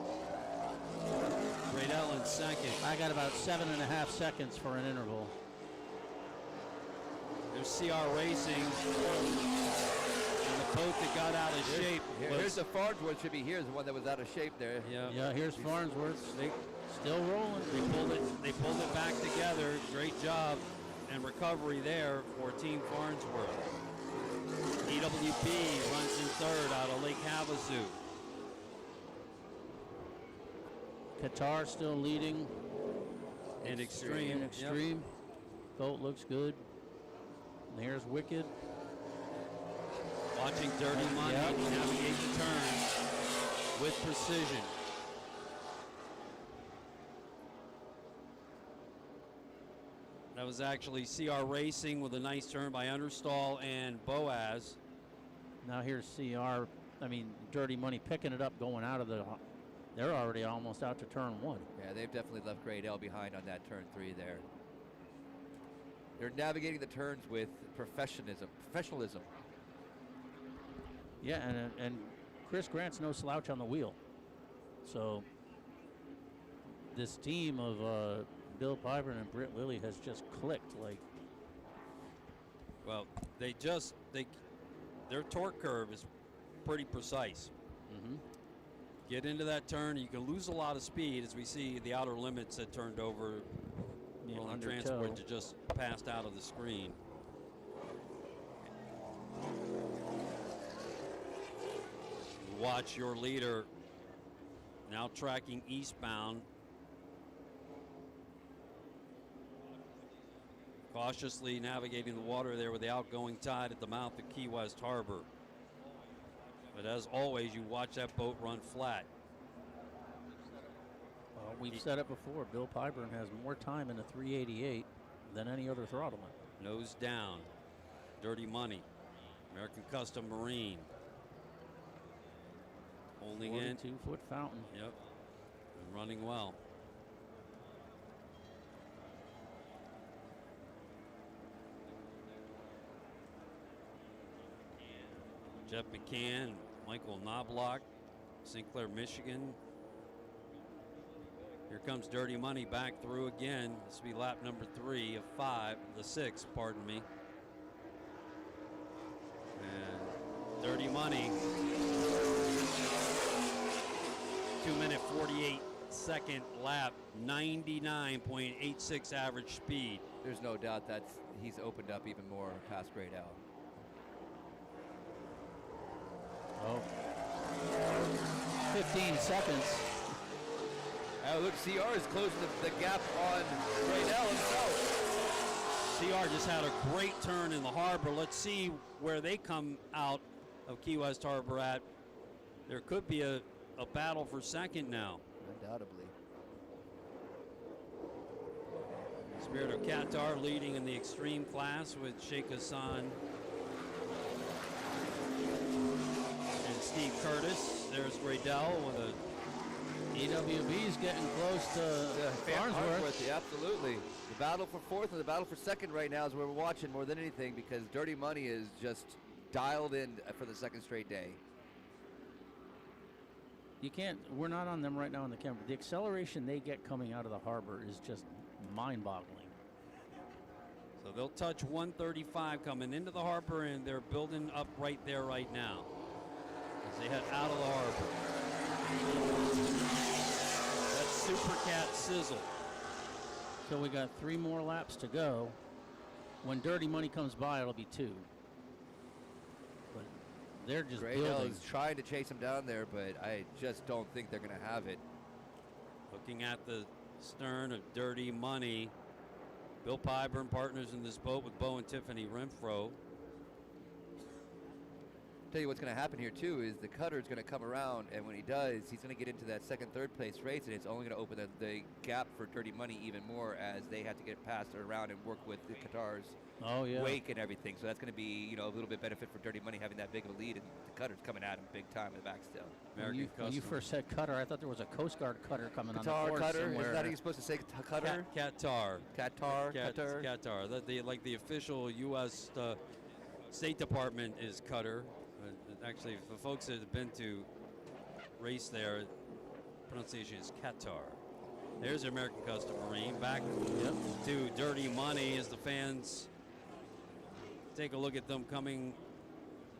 Radell in second. I got about 7.5 seconds for an interval. There's CR Racing. And the boat that got out of shape. Here's the Farnsworth should be here. Is the one that was out of shape there. Yeah, here's Farnsworth. They still rolling. They pulled it back together. Great job and recovery there for Team Farnsworth. EWB runs in third out of Lake Havasu. Qatar still leading. And Extreme. Extreme. Boat looks good. And here's Wicked. Watching Dirty Money navigate the turn with precision. That was actually CR Racing with a nice turn by Understall and Boaz. Now here's Dirty Money picking it up going out of the... They're already almost out to turn one. Yeah, they've definitely left Great L behind on that turn 3 there. They're navigating the turns with professionalism. Yeah, and Chris Grant's no slouch on the wheel. So this team of Bill Piper and Britt Lilly has just clicked. Well, their torque curve is pretty precise. Mm-hmm. Get into that turn, you can lose a lot of speed, as we see the outer limits that turned over. Rolling transport to just passed out of the screen. Watch your leader now tracking eastbound. Cautiously navigating the water there with the outgoing tide at the mouth of Key West Harbor. But as always, you watch that boat run flat. Well, we've said it before. Bill Pyburn has more time in the 388 than any other throttleman. Nose down. Dirty Money. American Custom Marine. Holding in. 42-foot fountain. Yep. And running well. Jeff McCann, Michael Knobloch, St. Clair, Michigan. Here comes Dirty Money back through again. This will be lap number 6, pardon me. And Dirty Money, 2-minute 48-second lap, 99.86 average speed. There's no doubt that he's opened up even more past Great L. Oh. 15 seconds. Look, CR is closing the gap on Great L himself. CR just had a great turn in the harbor. Let's see where they come out of Key West Harbor at. There could be a battle for second now. Undoubtedly. Spirit of Qatar leading in the extreme class with Sheikh Hassan and Steve Curtis. There's Gradell with a... EWB's getting close to Farnsworth. Yeah, absolutely. The battle for fourth and the battle for second right now is where we're watching more than anything, because Dirty Money is just dialed in for the second straight day. You can't, we're not on them right now on the camera. The acceleration they get coming out of the harbor is just mind-boggling. So they'll touch 135 coming into the harbor, and they're building up right there right now as they head out of the harbor. That's Supercat sizzle. So we got 3 more laps to go. When Dirty Money comes by, it'll be 2. But they're just building. is trying to chase him down there, but I just don't think they're going to have it. Looking at the stern of Dirty Money, Bill Pyburn partners in this boat with Bo and Tiffany Renfro. Tell you what's going to happen here too is the cutter is going to come around, and when he does, he's going to get into that second, third place race, and it's only going to open the gap for Dirty Money even more as they have to get past or around and work with the Qatar's wake and everything. So that's going to be a little bit benefit for Dirty Money having that big of a lead, and the cutter's coming at him big time in the back still. When you first said cutter, I thought there was a Coast Guard cutter coming on the Qatar course cutter. somewhere. Is that how you're supposed to say cutter? Qatar. Qatar. Qatar. The official U.S. State Department is Qatar. Actually, for folks that have been to race there, pronunciation is Qatar. There's the American Custom Marine. Back to Dirty Money as the fans take a look at them coming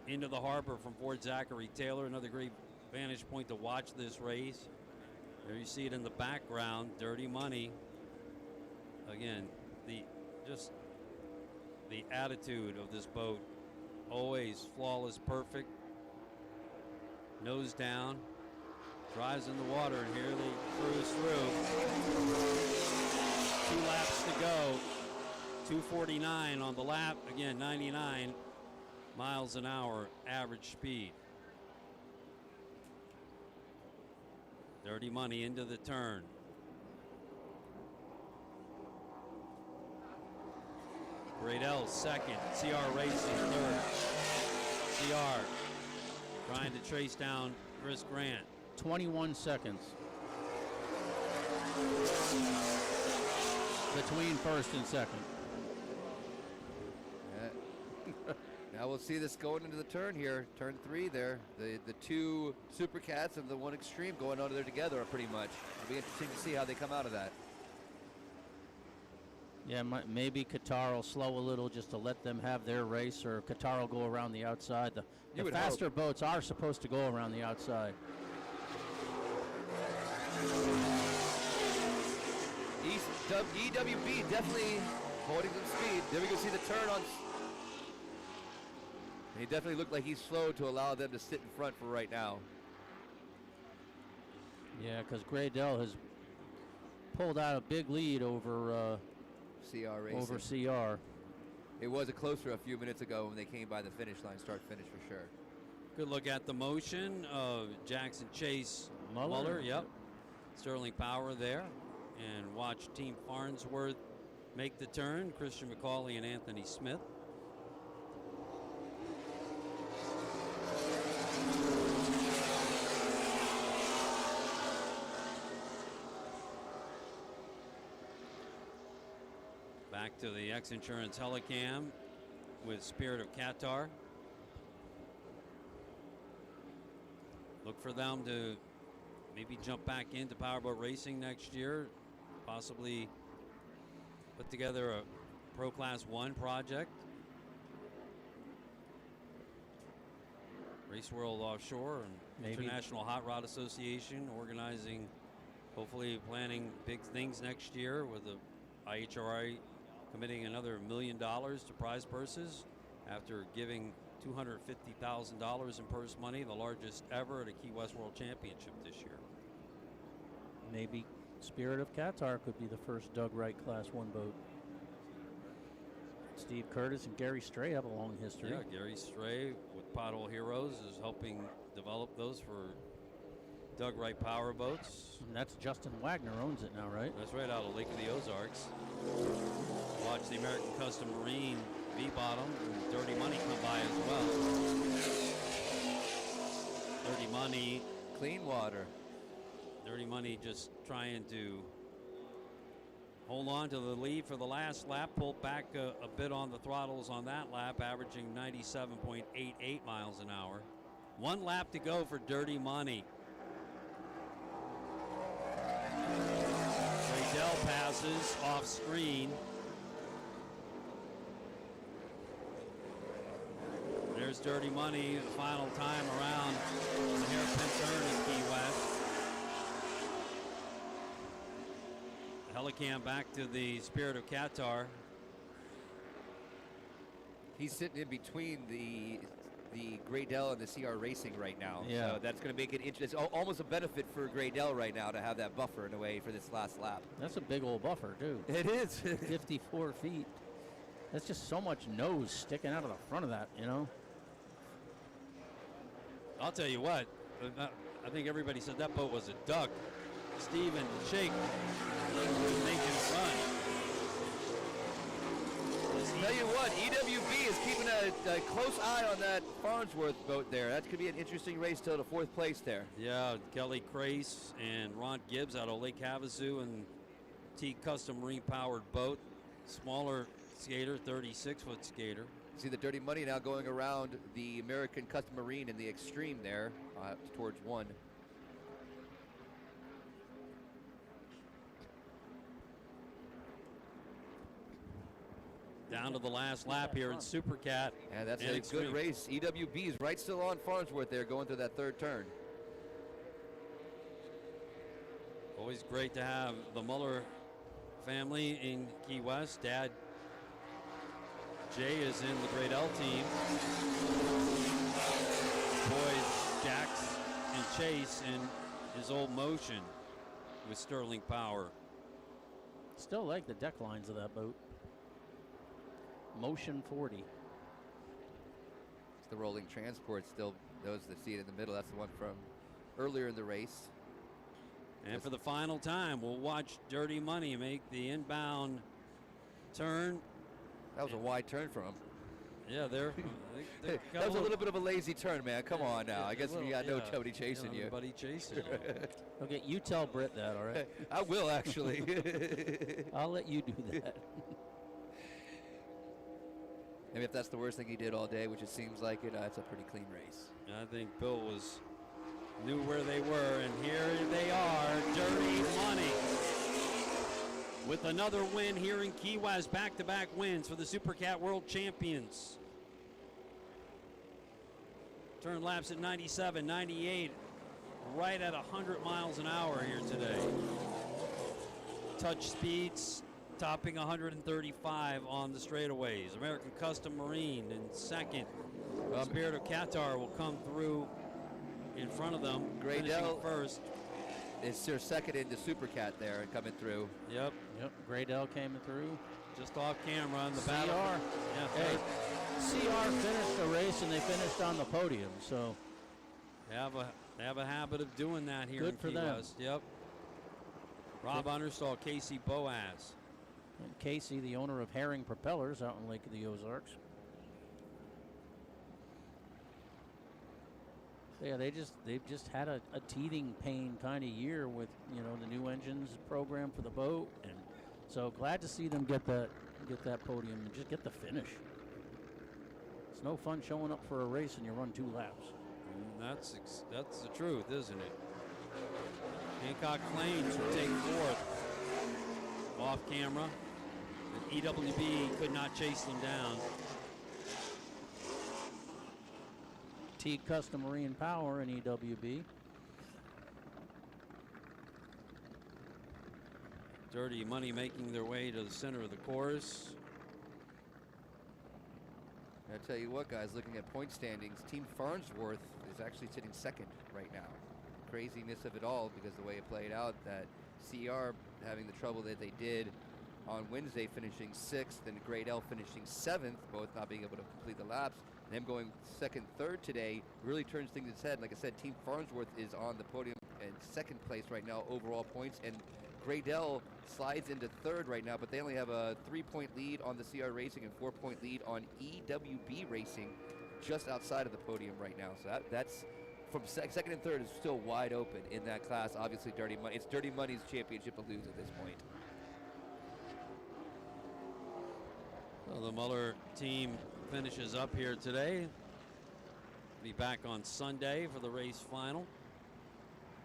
into the harbor from Fort Zachary Taylor. Another great vantage point to watch this race. There you see it in the background, Dirty Money. Again, the attitude of this boat, always flawless, perfect. Nose down, drives in the water, and here they cruise through. 2 laps to go. 249 on the lap. Again, 99 miles an hour average speed. Dirty Money into the turn. Gradell second. CR Racing third. CR trying to trace down Chris Grant. 21 seconds between first and second. Now we'll see this going into the turn here. Turn 3 there. The 2 Supercats and the 1 Extreme going under there together are pretty much. It'll be interesting to see how they come out of that. Yeah, maybe Qatar will slow a little just to let them have their race, or Qatar will go around the outside. The faster boats are supposed to go around the outside. EWB definitely holding some speed. There we go, see the turn on. He definitely looked like he's slow to allow them to sit in front for right now. Yeah, because Gradell has pulled out a big lead over CR Racing. Over CR. It was a closer a few minutes ago when they came by the finish line, start finish for sure. Good look at the motion of Jackson Chase Muller. Yep. Sterling Power there. And watch Team Farnsworth make the turn. Christian McCauley and Anthony Smith. Back to the X-Insurance Helicam with Spirit of Qatar. Look for them to maybe jump back into Powerboat Racing next year, possibly put together a Pro Class 1 project. Race World Offshore and Maybe. International Hot Rod Association organizing, hopefully planning big things next year with the IHRI committing another $1 million to prize purses after giving $250,000 in purse money, the largest ever at a Key West World Championship this year. Maybe Spirit of Qatar could be the first Doug Wright Class 1 boat. Steve Curtis and Gary Stray have a long history. Yeah, Gary Stray with Pothole Heroes is helping develop those for Doug Wright Power Boats. And that's Justin Wagner owns it now, right? That's right, out of Lake of the Ozarks. Watch the American Custom Marine V-bottom and Dirty Money come by as well. Dirty Money. Clean water. Dirty Money just trying to hold on to the lead for the last lap. Pulled back a bit on the throttles on that lap, averaging 97.88 miles an hour. 1 lap to go for Dirty Money. Gradell passes off screen. Here's Dirty Money, the final time around the hairpin turn in Key West. Helicam back to the Spirit of Qatar. He's sitting in between the Graydell and the CR Racing right now. Yeah. So that's going to make it interesting. It's almost a benefit for Graydell right now to have that buffer in a way for this last lap. That's a big old buffer, too. It is. 54 feet. That's just so much nose sticking out of the front of that, you know? I'll tell you what, I think everybody said that boat was a duck. Steven Shake making it run. Tell you what, EWB is keeping a close eye on that Farnsworth boat there. That could be an interesting race till the 4th place there. Yeah, Kelly Crace and Ron Gibbs out of Lake Havasu and T Custom Marine powered boat. Smaller skater, 36-foot skater. See the Dirty Money now going around the American Custom Marine in the extreme there towards 1. Down to the last lap here in Supercat. Yeah, that's and a Extreme. good race. EWB is right still on Farnsworth there going through that 3rd turn. Always great to have the Muller family in Key West. Dad Jay is in the Graydell team. Boys Jax and Chase in his old Motion with Sterling Power. Still like the deck lines of that boat. Motion 40. It's the rolling transport still. Those that see it in the middle, that's the one from earlier in the race. And for the final time, we'll watch Dirty Money make the inbound turn. That was a wide turn from him. Yeah, that was a little bit of a lazy turn, man. Come on now. I guess we got nobody chasing you. Nobody chasing you. Okay, you tell Britt that, all right? I will, actually. I'll let you do that. Maybe if that's the worst thing he did all day, which it seems like it, it's a pretty clean race. I think Bill knew where they were, and here they are, Dirty Money. With another win here in Key West, back-to-back wins for the Supercat World Champions. Turn laps at 97, 98, right at 100 miles an hour here today. Touch speeds topping 135 on the straightaways. American Custom Marine in second. Spirit of Qatar will come through in front of them. Graydell first. It's their second into Supercat there and coming through. Yep. Graydell came through. Just off camera on the CR. battle. Yeah, Hey, CR finished the race and they finished on the podium, so. They have a habit of doing that here Good in for Key them. West. Yep. Rob Understall, Casey Boaz. And Casey, the owner of Herring Propellers out in Lake of the Ozarks. Yeah, they've just had a teething pain kind of year with, you know, the new engines program for the boat, and so glad to see them get that podium and just get the finish. It's no fun showing up for a race and you run 2 laps. That's the truth, isn't it? Hancock Claims will take 4th off camera. And EWB could not chase them down. T Custom Marine Power and EWB. Dirty Money making their way to the center of the course. I tell you what, guys, looking at point standings, Team Farnsworth is actually sitting 2nd right now. Craziness of it all because the way it played out, that CR having the trouble that they did on Wednesday, finishing 6th, and Graydell finishing 7th, both not being able to complete the laps. And them going 2nd, 3rd today really turns things its head. Like I said, Team Farnsworth is on the podium in 2nd place right now, overall points, and Graydell slides into 3rd right now, but they only have a 3-point lead on the CR Racing and 4-point lead on EWB Racing, just outside of the podium right now. So that's from 2nd and 3rd is still wide open in that class. Obviously, Dirty Money. It's Dirty Money's championship to lose at this point. Well, the Muller team finishes up here today. Be back on Sunday for the race final.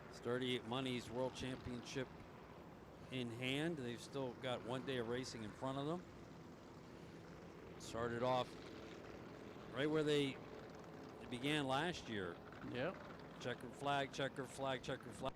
It's Dirty Money's World Championship in hand. They've still got 1 day of racing in front of them. Started off right where they began last year. Yep. Checker flag, checker flag, checker flag.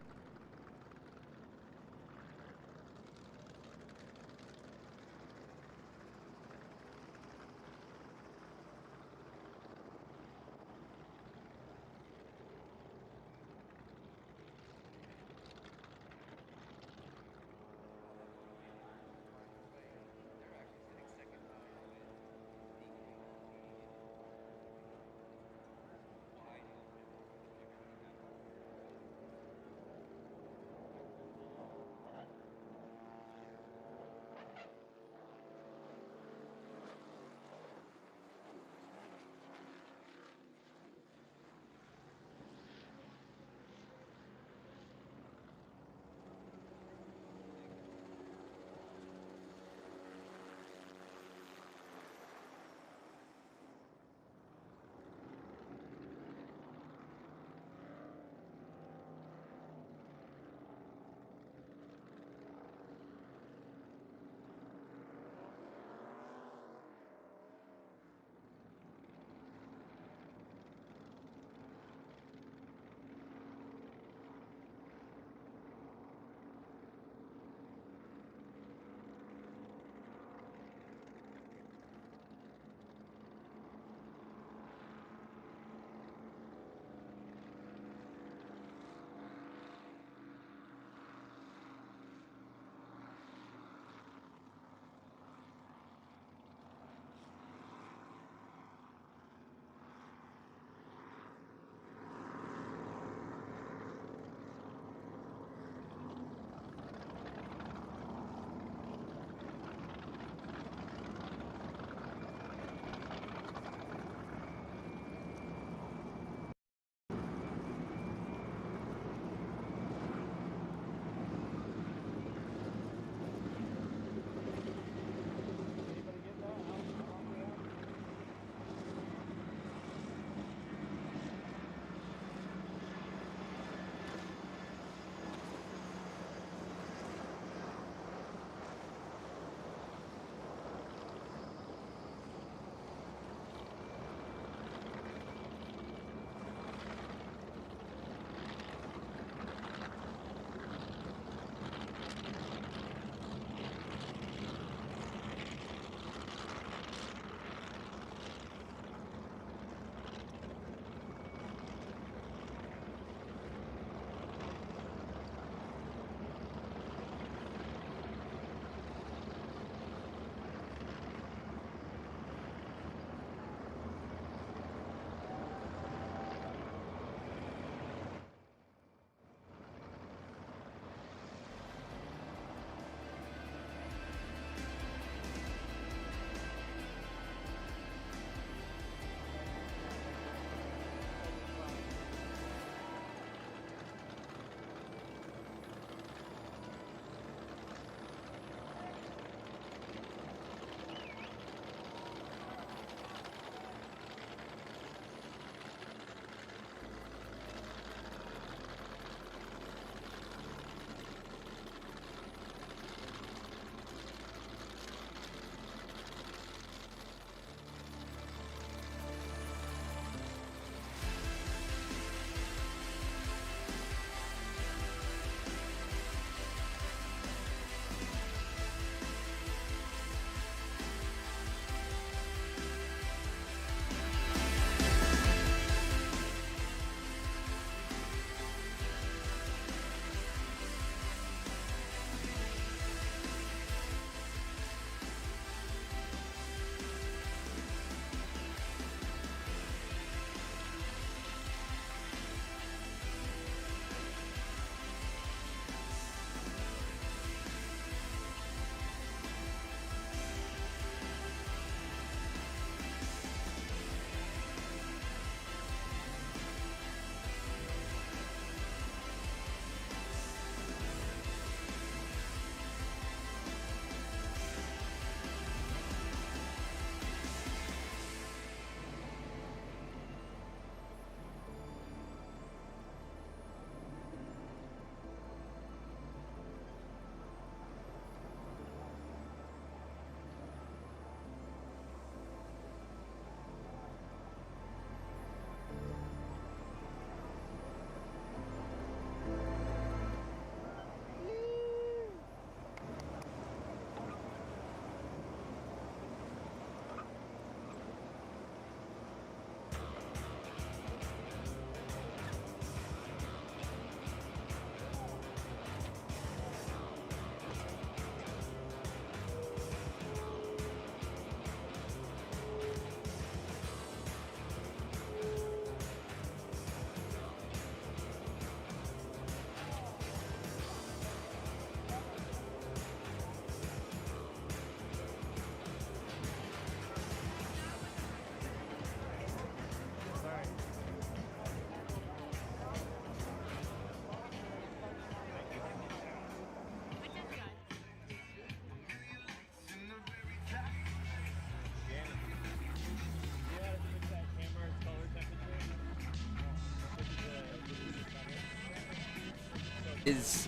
is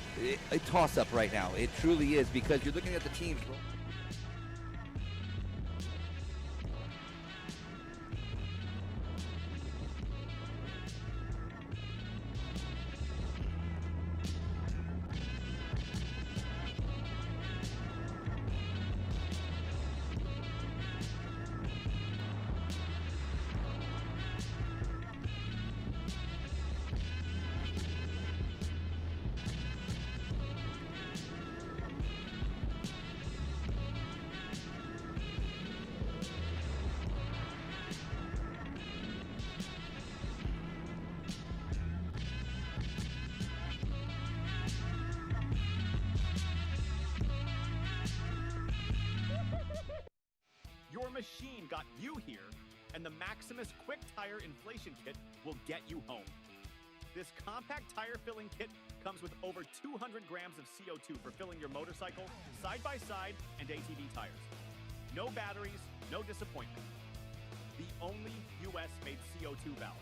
a toss-up right now. It truly is, because you're looking at the teams. Your machine got you here, and the Maximus Quick Tire Inflation Kit will get you home. This compact tire filling kit comes with over 200 grams of CO2 for filling your motorcycle, side-by-side, and ATV tires. No batteries, no disappointment. The only US-made CO2 valve.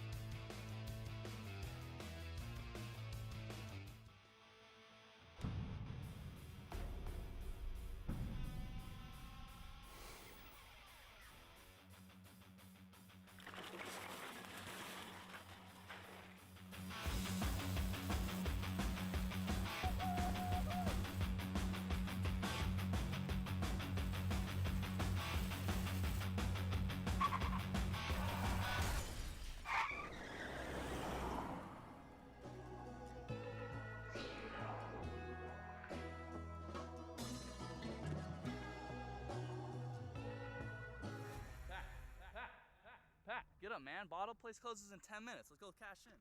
Pat, get up, man. Bottle place closes in 10 minutes. Let's go cash in.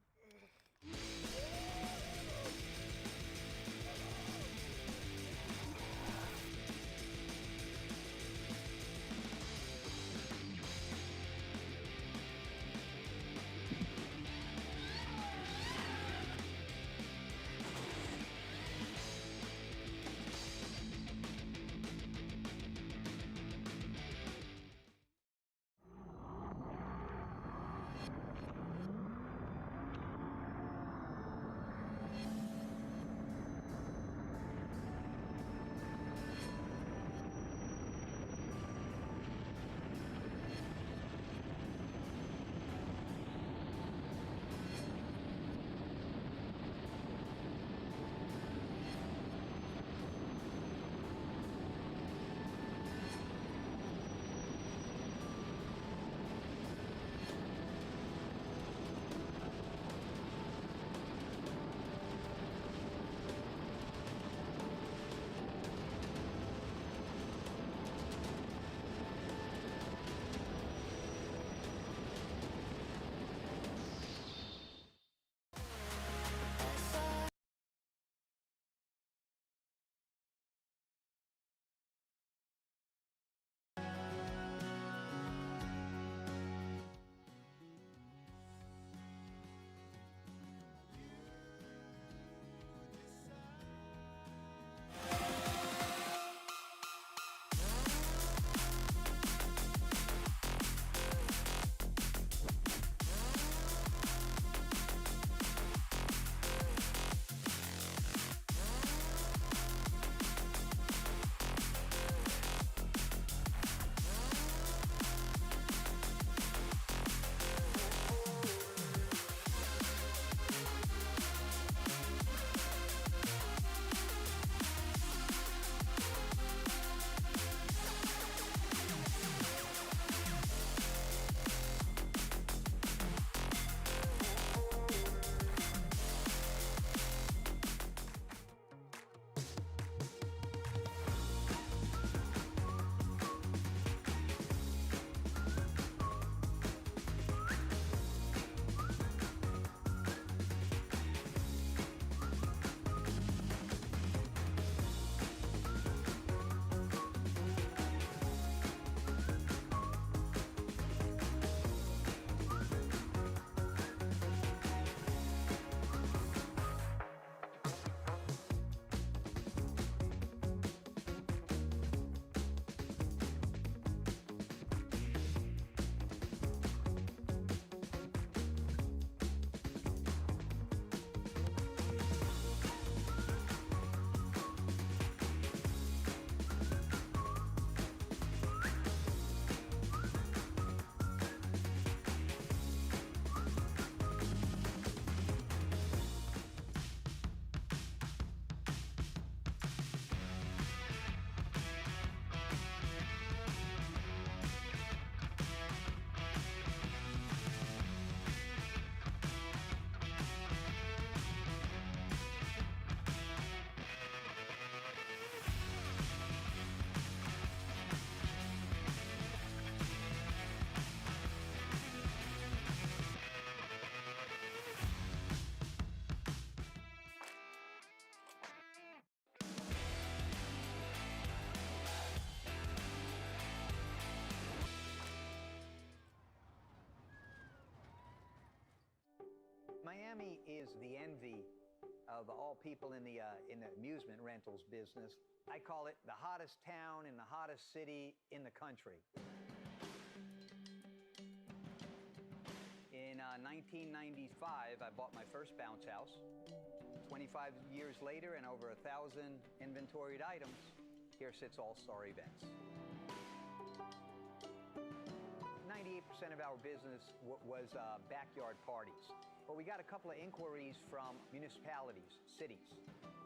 me is the envy of all people in the amusement rentals business. I call it the hottest town in the hottest city in the country. In 1995, I bought my first bounce house. 25 years later and over 1,000 inventoried items, here sits All-Star Events. 98% of our business was backyard parties. But we got a couple of inquiries from municipalities, cities.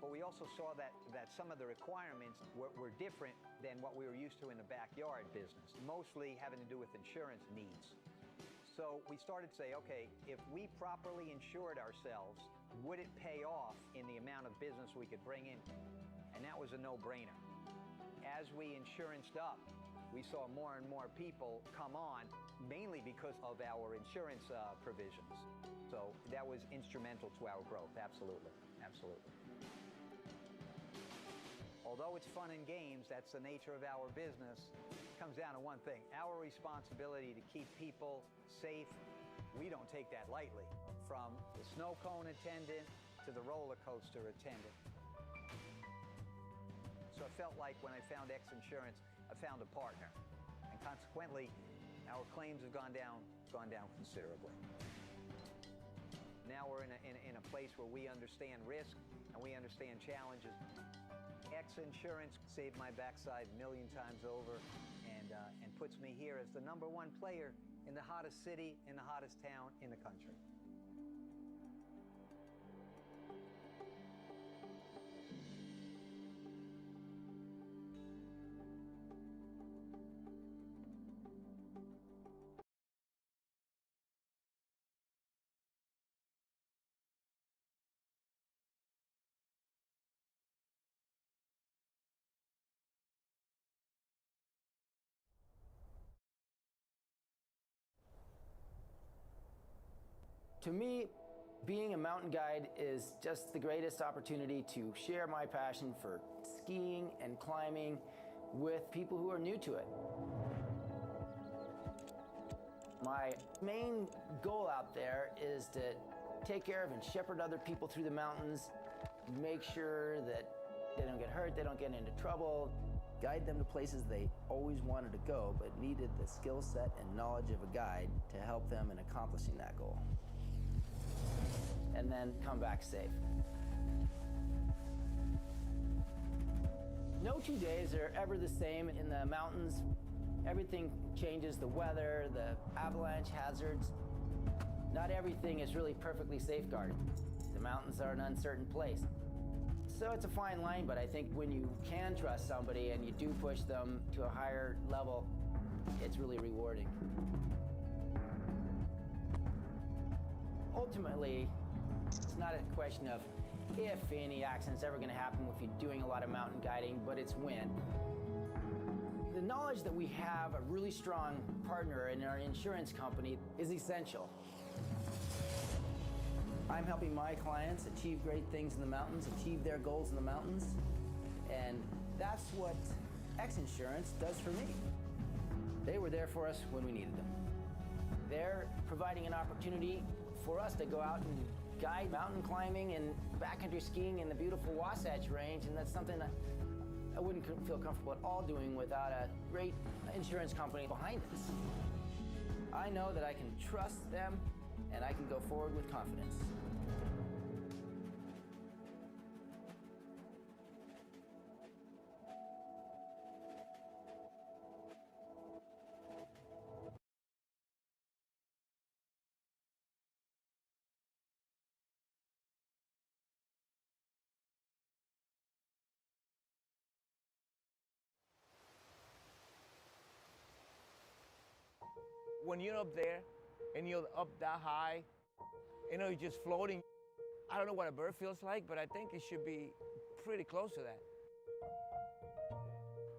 But we also saw that some of the requirements were different than what we were used to in the backyard business, mostly having to do with insurance needs. So we started to say, okay, if we properly insured ourselves, would it pay off in the amount of business we could bring in? And that was a no-brainer. As we insuranced up, we saw more and more people come on, mainly because of our insurance provisions. So that was instrumental to our growth, absolutely, absolutely. Although it's fun and games, that's the nature of our business. It comes down to one thing, our responsibility to keep people safe. We don't take that lightly, from the snow cone attendant to the roller coaster attendant. So I felt like when I found XINSURANCE, I found a partner. And consequently, our claims have gone down considerably. Now we're in a place where we understand risk and we understand challenges. XINSURANCE saved my backside a million times over and puts me here as the #1 player in the hottest city, in the hottest town in the country. To me, being a mountain guide is just the greatest opportunity to share my passion for skiing and climbing with people who are new to it. My main goal out there is to take care of and shepherd other people through the mountains, make sure that they don't get hurt, they don't get into trouble, guide them to places they always wanted to go but needed the skill set and knowledge of a guide to help them in accomplishing that goal. And then come back safe. No 2 days are ever the same in the mountains. Everything changes, the weather, the avalanche hazards. Not everything is really perfectly safeguarded. The mountains are an uncertain place. So it's a fine line, but I think when you can trust somebody and you do push them to a higher level, it's really rewarding. Ultimately, it's not a question of if any accident's ever going to happen if you're doing a lot of mountain guiding, but it's when. The knowledge that we have a really strong partner in our insurance company is essential. I'm helping my clients achieve great things in the mountains, achieve their goals in the mountains, and that's what XINSURANCE does for me. They were there for us when we needed them. They're providing an opportunity for us to go out and guide mountain climbing and backcountry skiing in the beautiful Wasatch Range, and that's something that I wouldn't feel comfortable at all doing without a great insurance company behind us. I know that I can trust them and I can go forward with confidence. When you're up there and you're up that high, you know, you're just floating. I don't know what a bird feels like, but I think it should be pretty close to that.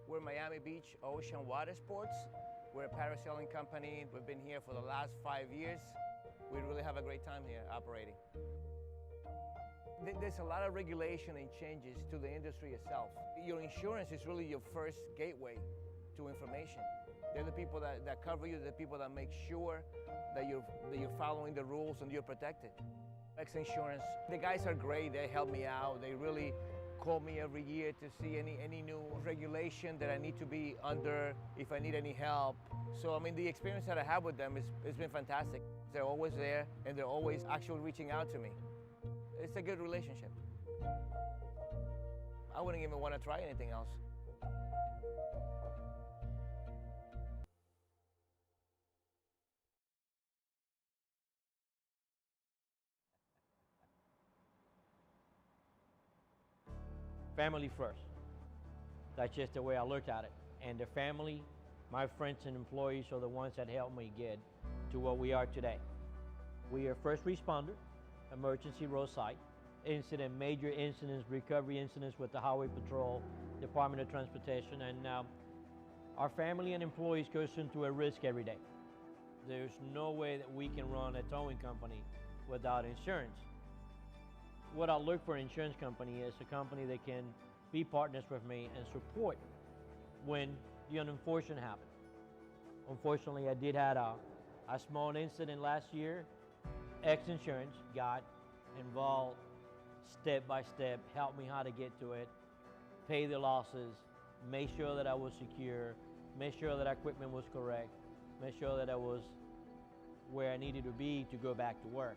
We're Miami Beach Ocean Water Sports. We're a parasailing company. We've been here for the last 5 years. We really have a great time here operating. There's a lot of regulation and changes to the industry itself. Your insurance is really your first gateway to information. They're the people that cover you, the people that make sure that you're following the rules and you're protected. XINSURANCE, the guys are great. They help me out. They really call me every year to see any new regulation that I need to be under, if I need any help. So, I mean, the experience that I have with them it's been fantastic. They're always there, and they're always actually reaching out to me. It's a good relationship. I wouldn't even want to try anything else. Family first. That's just the way I look at it. And the family, my friends and employees are the ones that helped me get to what we are today. We are first responder, emergency roadside, incident, major incidents, recovery incidents with the Highway Patrol, Department of Transportation, and our family and employees goes into a risk every day. There's no way that we can run a towing company without insurance. What I look for an insurance company is a company that can be partners with me and support when the unfortunate happens. Unfortunately, I did have a small incident last year. XINSURANCE got involved step by step, helped me how to get to it, pay the losses, make sure that I was secure, make sure that our equipment was correct, make sure that I was where I needed to be to go back to work.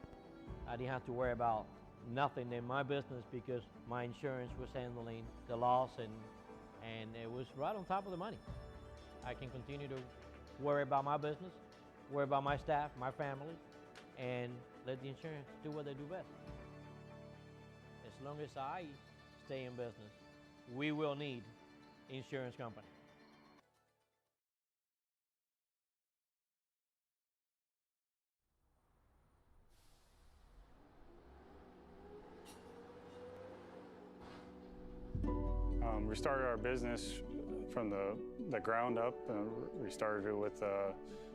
I didn't have to worry about nothing in my business because my insurance was handling the loss and it was right on top of the money. I can continue to worry about my business, worry about my staff, my family, and let the insurance do what they do best. As long as I stay in business, we will need insurance company. We started our business from the ground up. We started it with a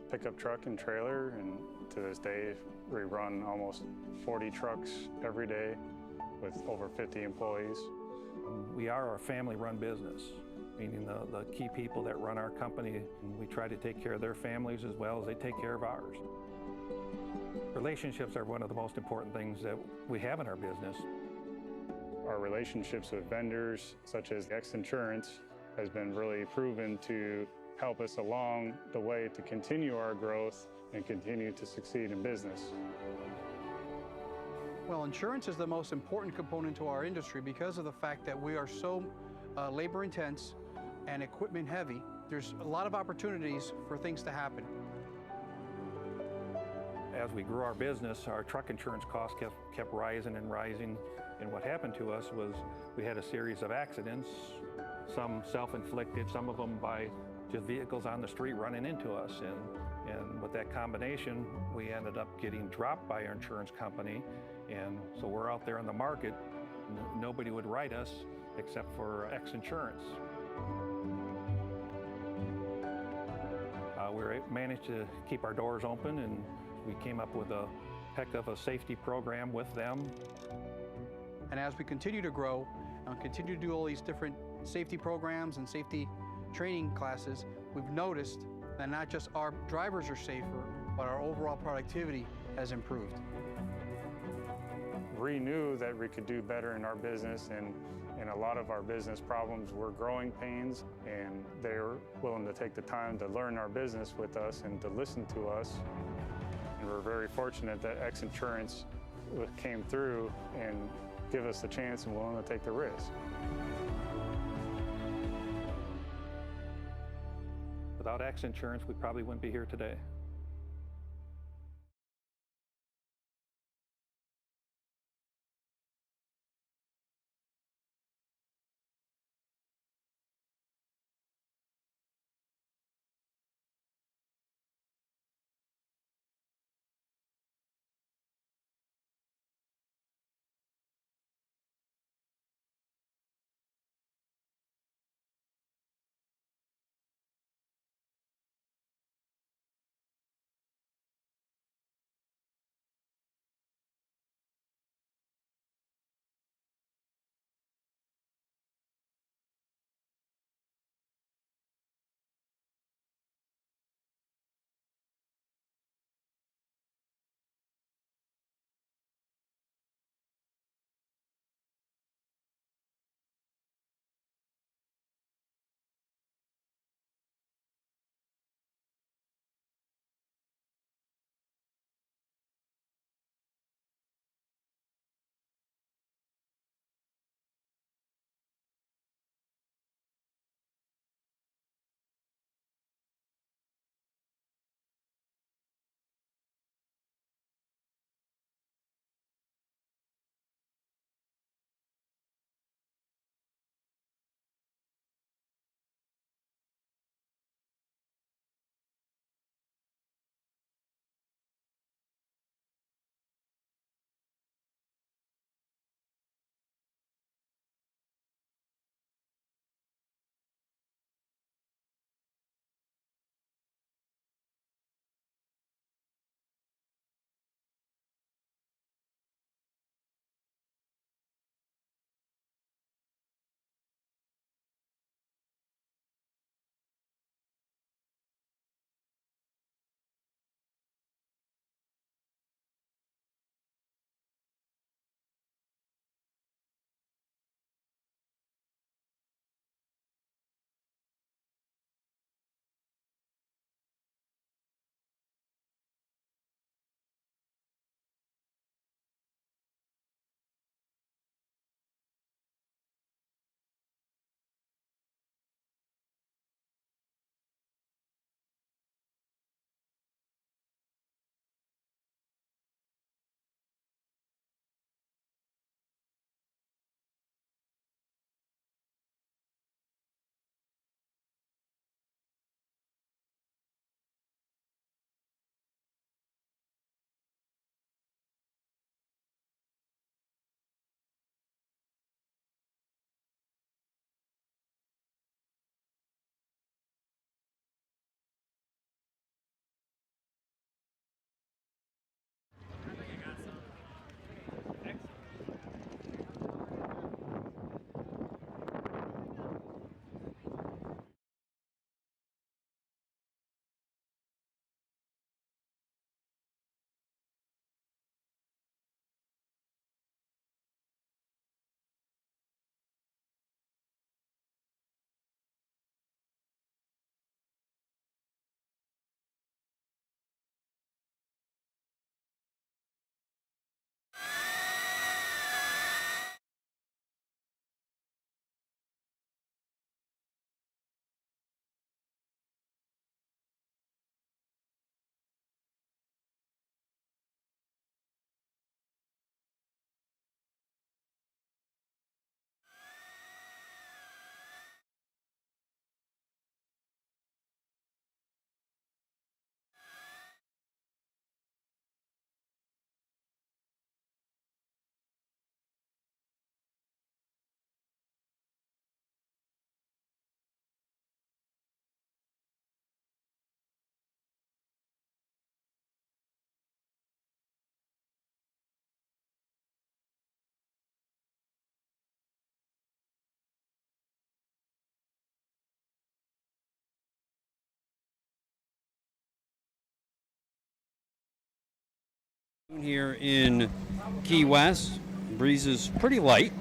pickup truck and trailer, and to this day, we run almost 40 trucks every day with over 50 employees. We are a family-run business, meaning the key people that run our company, we try to take care of their families as well as they take care of ours. Relationships are one of the most important things that we have in our business. Our relationships with vendors, such as XINSURANCE, has been really proven to help us along the way to continue our growth and continue to succeed in business. Well, insurance is the most important component to our industry because of the fact that we are so labor intense and equipment heavy. There's a lot of opportunities for things to happen. As we grew our business, our truck insurance costs kept rising and rising. And what happened to us was we had a series of accidents, some self-inflicted, some of them by just vehicles on the street running into us. And with that combination, we ended up getting dropped by our insurance company. And so we're out there in the market. Nobody would write us except for XINSURANCE. We managed to keep our doors open, and we came up with a heck of a safety program with them. And as we continue to grow and continue to do all these different safety programs and safety training classes, we've noticed that not just our drivers are safer, but our overall productivity has improved. We knew that we could do better in our business, and a lot of our business problems were growing pains, and they were willing to take the time to learn our business with us and to listen to us. And we're very fortunate that XINSURANCE came through and give us the chance and willing to take the risk. Without XINSURANCE, we probably wouldn't be here today. Here in Key West, breeze is pretty light,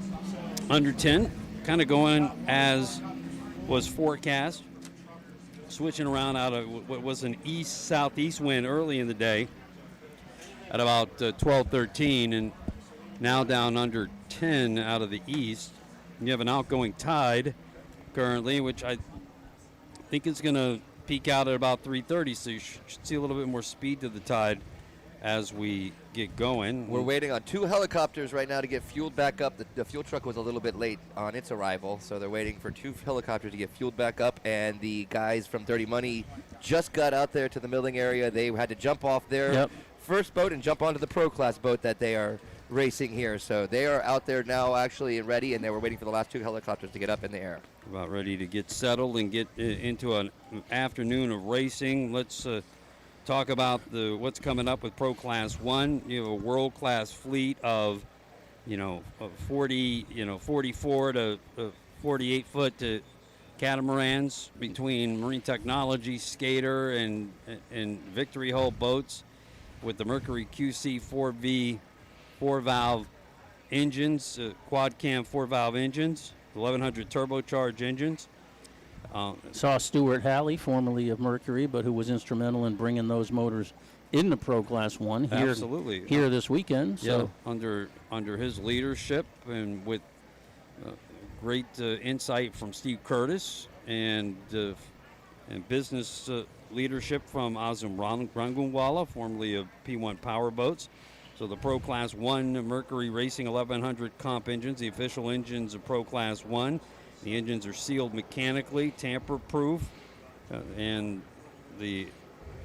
under 10, kind of going as was forecast, switching around out of what was an east-southeast wind early in the day at about 12, 13, and now down under 10 out of the east. You have an outgoing tide currently, which I think is going to peak out at about 3:30, so you should see a little bit more speed to the tide as we get going. We're waiting on 2 helicopters right now to get fueled back up. The fuel truck was a little bit late on its arrival, so they're waiting for 2 helicopters to get fueled back up, and the guys from Dirty Money just got out there to the milling area. They had to jump off their first boat and jump onto the Pro Class boat that they are racing here. So they are out there now actually and ready, and they were waiting for the last 2 helicopters to get up in the air. About ready to get settled and get into an afternoon of racing. Let's talk about what's coming up with Pro Class 1. You have a world-class fleet of, 44 to 48-foot catamarans between Marine Technology, Skater, and Victory Hull boats with the Mercury QC 4V 4-valve engines, quad-cam 4-valve engines, 1100 turbocharged engines. Saw Stuart Halley, formerly of Mercury, but who was instrumental in bringing those motors in the Pro Class 1 here, Absolutely. here this weekend. So under his leadership and with great insight from Steve Curtis and business leadership from Azam Rangunwala, formerly of P1 Powerboats. So the Pro Class 1 Mercury Racing 1100 comp engines, the official engines of Pro Class 1. The engines are sealed mechanically, tamper-proof, and the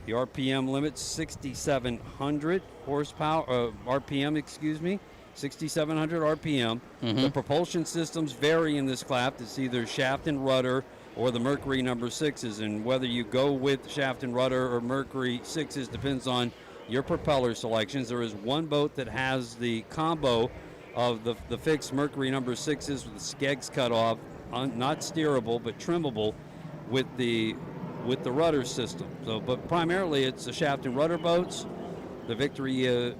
RPM limit 6,700 horsepower, RPM, 6,700 RPM. The propulsion systems vary in this class. It's either shaft and rudder or the Mercury number 6s, and whether you go with shaft and rudder or Mercury 6s depends on your propeller selections. There is one boat that has the combo of the fixed Mercury number 6s with the skegs cut off, not steerable but trimmable with the rudder system. So, but primarily it's the shaft and rudder boats. The Victory the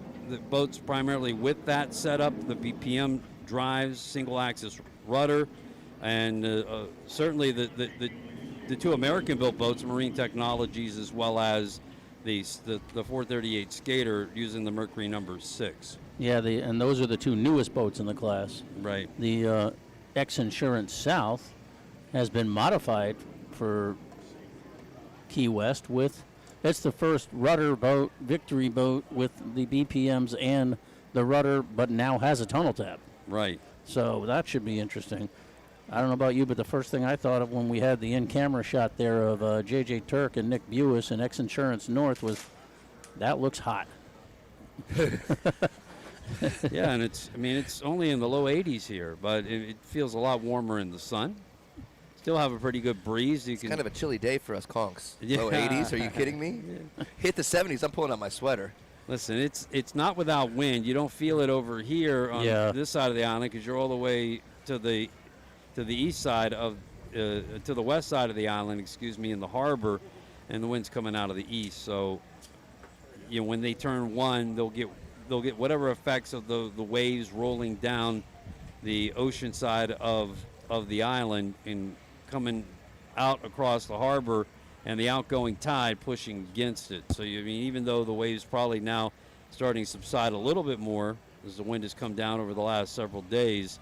boats primarily with that setup. The BPM drives, single axis rudder, and certainly the 2 American-built boats, Marine Technologies, as well as the 438 Skater using the Mercury number 6. Yeah, and those are the 2 newest boats in the class. Right. The XINSURANCE South has been modified for Key West it's the first rudder boat, Victory boat with the BPMs and the rudder, but now has a tunnel tap. Right. So that should be interesting. I don't know about you, but the first thing I thought of when we had the in-camera shot there of J.J. Turk and Nick Buis and XINSURANCE North was, that looks hot. Yeah, and it's only in the low 80s here, but it feels a lot warmer in the sun. Still have a pretty good breeze. It's kind of a chilly day for us conks. Yeah. Low 80s, are you kidding me? Yeah. Hit the 70s, I'm pulling out my sweater. Listen, it's not without wind. You don't feel it over here on this side of the island because you're all the way to the east side of, to the west side of the island, in the harbor, and the wind's coming out of the east. So, when they turn one, they'll get whatever effects of the waves rolling down the ocean side of the island and coming out across the harbor, and the outgoing tide pushing against it. So even though the waves probably now starting to subside a little bit more as the wind has come down over the last several days,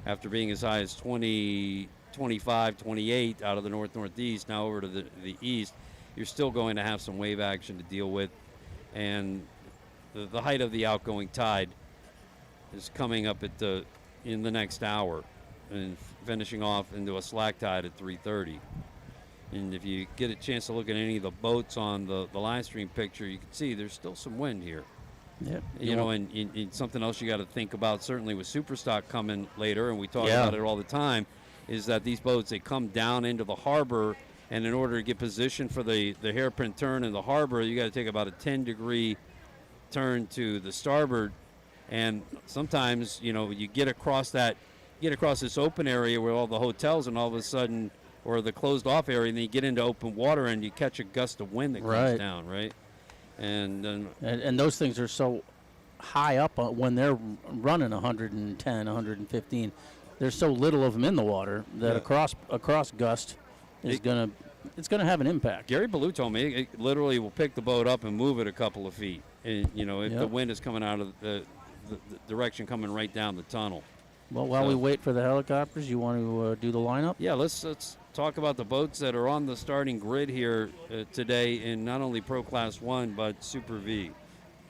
after being as high as 20, 25, 28 out of the northeast, now over to the east, you're still going to have some wave action to deal with, and the height of the outgoing tide is coming up in the next hour and finishing off into a slack tide at 3:30. And if you get a chance to look at any of the boats on the live stream picture, you can see there's still some wind here. Yeah. And something else you got to think about, certainly with Superstock coming later, and we talk about it all the time, is that these boats, they come down into the harbor, and in order to get positioned for the hairpin turn in the harbor, you got to take about a 10-degree turn to the starboard. And sometimes, you get across this open area where all the hotels, and all of a sudden, or the closed off area, and then you get into open water and you catch a gust of wind that comes down, right? And those things are so high up when they're running 110, 115. There's so little of them in the water that a cross gust is it's gonna have an impact. Gary Ballou told me it literally will pick the boat up and move it a couple of feet. And, if the wind is coming out of the direction coming right down the tunnel. Well, while we wait for the helicopters, you want to do the lineup? Yeah, let's talk about the boats that are on the starting grid here today in not only Pro Class 1 but Super V.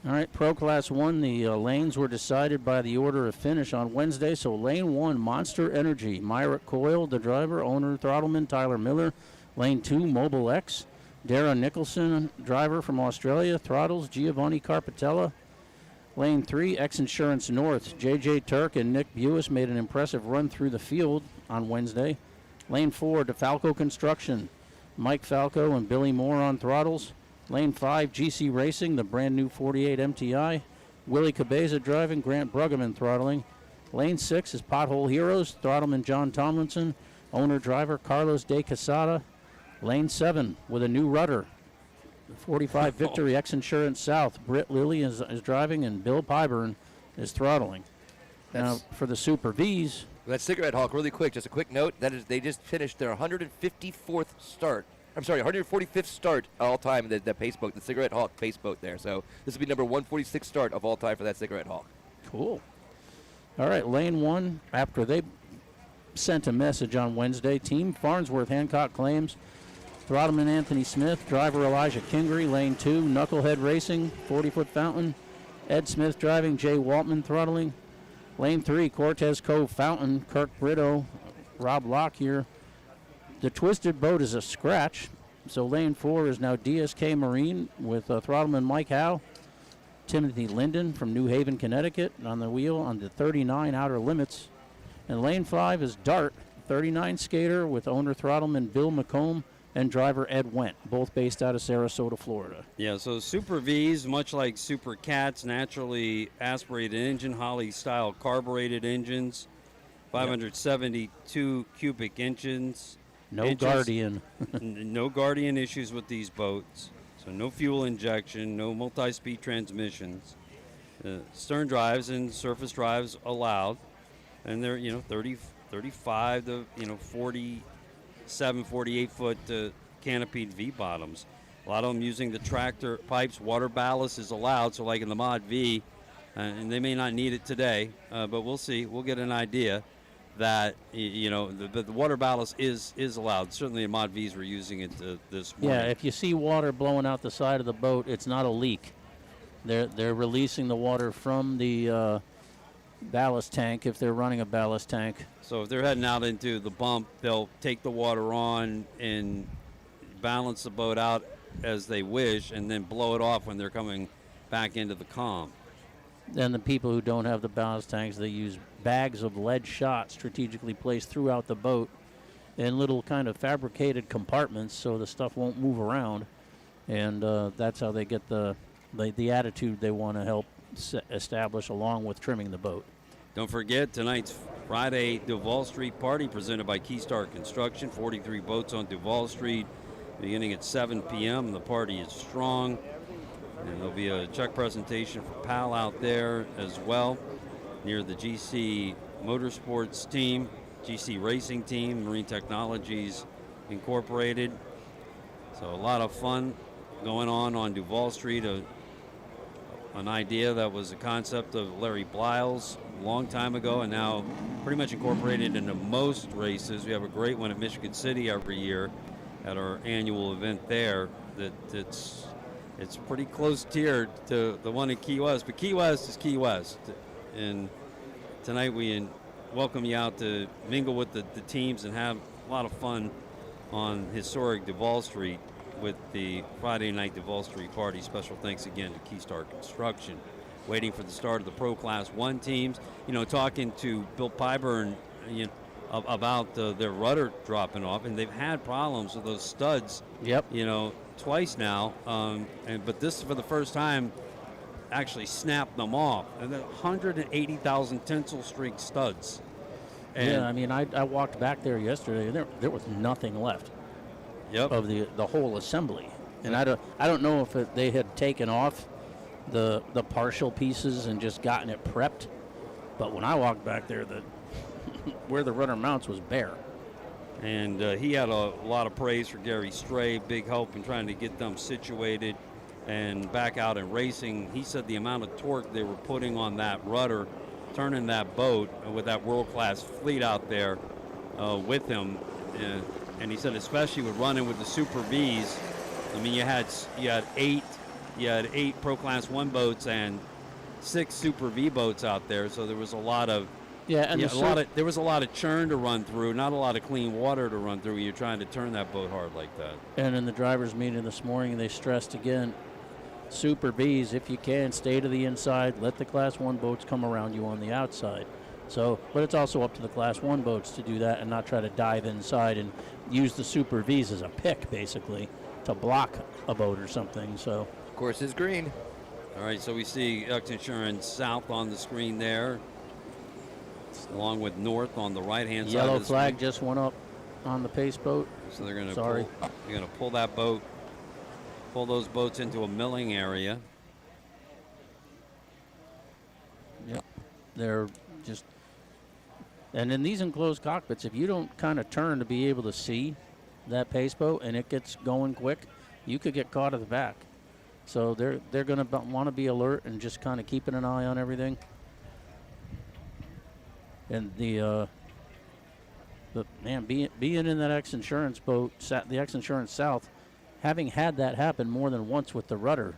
All right, Pro Class 1, the lanes were decided by the order of finish on Wednesday. So Lane 1, Monster Energy, Myrick Coyle, the driver, owner, throttleman, Tyler Miller. Lane 2, Mobile X, Dara Nicholson, driver from Australia, throttles, Giovanni Carpatella. Lane 3, XINSURANCE North, J.J. Turk and Nick Buis made an impressive run through the field on Wednesday. Lane 4, DeFalco Construction, Mike Falco and Billy Moore on throttles. Lane 5, GC Racing, the brand new 48 MTI. Willie Cabeza driving, Grant Bruggeman throttling. Lane 6 is Pothole Heroes, throttleman John Tomlinson, owner-driver Carlos De Quesada. Lane 7 with a new rudder, 45 Victory XINSURANCE South. Britt Lilly is driving and Bill Pyburn is throttling. Now for the Super Vs. That Cigarette Hawk, really quick, just a quick note. That is, they just finished their 154th start. I'm sorry, 145th start all time. The pace boat, the Cigarette Hawk pace boat there. So this will be number 146 start of all time for that Cigarette Hawk. Cool. All right, Lane 1, after they sent a message on Wednesday, Team Farnsworth Hancock Claims, throttleman Anthony Smith, driver Elijah Kingery. Lane 2, Knucklehead Racing, 40-foot fountain, Ed Smith driving, Jay Waltman throttling. Lane 3, Cortez Cove Fountain, Kirk Brito, Rob Lockyer. The Twisted Boat is a scratch, so Lane 4 is now DSK Marine with throttleman Mike Howe. Timothy Linden from New Haven, Connecticut on the wheel on the 39 Outer Limits. And Lane 5 is Dart, 39 skater with owner throttleman Bill McComb and driver Ed Wendt, both based out of Sarasota, Florida. Yeah, so Super Vs, much like Supercats, naturally aspirated engine, Holley-style carbureted engines, 572 cubic engines. No Guardian. No Guardian issues with these boats. So no fuel injection, no multi-speed transmissions. Stern drives and surface drives allowed. And they're, 35 to, 47, 48-foot canopied V-bottoms. A lot of them using the tractor pipes. Water ballast is allowed, so like in the Mod V, and they may not need it today, but we'll see. We'll get an idea that, the water ballast is allowed. Certainly the Mod Vs were using it this morning. Yeah, if you see water blowing out the side of the boat, it's not a leak. They're releasing the water from the ballast tank if they're running a ballast tank. So if they're heading out into the bump, they'll take the water on and balance the boat out as they wish and then blow it off when they're coming back into the calm. And the people who don't have the ballast tanks, they use bags of lead shot strategically placed throughout the boat in little kind of fabricated compartments so the stuff won't move around. And that's how they get the attitude they want to help establish along with trimming the boat. Don't forget tonight's Friday Duval Street party presented by Keystar Construction. 43 boats on Duval Street beginning at 7 p.m. The party is strong. And there'll be a check presentation for PAL out there as well near the GC Motorsports team, GC Racing team, Marine Technologies Incorporated. So a lot of fun going on Duval Street. An idea that was a concept of Larry Blyle's a long time ago and now pretty much incorporated into most races. We have a great one at Michigan City every year at our annual event there. It's pretty close tiered to the one in Key West, but Key West is Key West. And tonight we welcome you out to mingle with the teams and have a lot of fun on historic Duval Street with the Friday night Duval Street party. Special thanks again to Keystar Construction. Waiting for the start of the Pro Class 1 teams. Talking to Bill Pyburn about their rudder dropping off, and they've had problems with those studs. Yep. Twice now, but this for the first time actually snapped them off. And 180,000 tensile streak studs. And yeah, I mean, I walked back there yesterday, and there was nothing left. Yep. Of the whole assembly, and I don't know if they had taken off the partial pieces and just gotten it prepped. But when I walked back there, where the rudder mounts was bare. And he had a lot of praise for Gary Stray, big help in trying to get them situated and back out and racing. He said the amount of torque they were putting on that rudder, turning that boat with that world-class fleet out there with him. And he said especially with running with the Super Vs, I mean, you had 8 Pro Class 1 boats and 6 Super V boats out there, so there was a lot of there was a lot of churn to run through, not a lot of clean water to run through when you're trying to turn that boat hard like that. And in the drivers' meeting this morning, they stressed again, Super Vs, if you can, stay to the inside, let the Class 1 boats come around you on the outside. So, but it's also up to the Class 1 boats to do that and not try to dive inside and use the Super Vs as a pick, basically, to block a boat or something. So, of course, it's green. All right, so we see XINSURANCE South on the screen there, along with North on the right-hand side. Yellow of the flag screen. just went up on the pace boat. So they're going to pull that boat, pull those boats into a milling area. Yep, they're just. And in these enclosed cockpits, if you don't kind of turn to be able to see that pace boat and it gets going quick, you could get caught at the back. So they're going to want to be alert and just kind of keeping an eye on everything. And the man being in that XINSURANCE boat, the XINSURANCE South, having had that happen more than once with the rudder,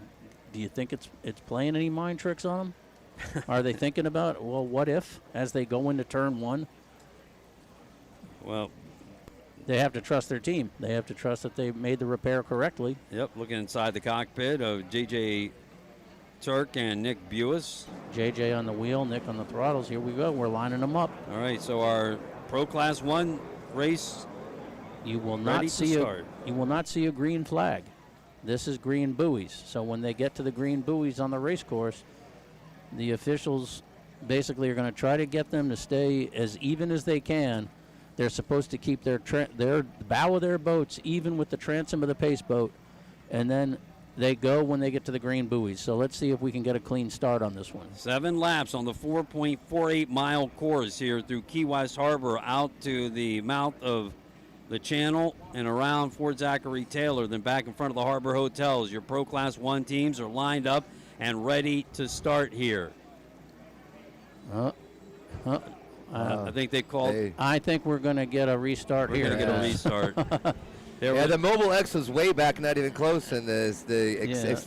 do you think it's playing any mind tricks on them? Are they thinking about, well, what if, as they go into turn 1? Well, they have to trust their team. They have to trust that they made the repair correctly. Yep, looking inside the cockpit of J.J. Turk and Nick Buis. J.J. on the wheel, Nick on the throttles. Here we go. We're lining them up. All right, so our Pro Class 1 race you will not see a green flag. This is green buoys. So when they get to the green buoys on the race course, the officials basically are going to try to get them to stay as even as they can. They're supposed to keep their bow of their boats even with the transom of the pace boat, and then they go when they get to the green buoys. So let's see if we can get a clean start on this one. 7 laps on the 4.48 mile course here through Key West Harbor out to the mouth of the channel and around Fort Zachary Taylor, then back in front of the Harbor Hotels. Your Pro Class 1 teams are lined up and ready to start here. I think they called. I think we're going to get a restart here. We're going to get a restart. The Mobile X was way back, not even close, and the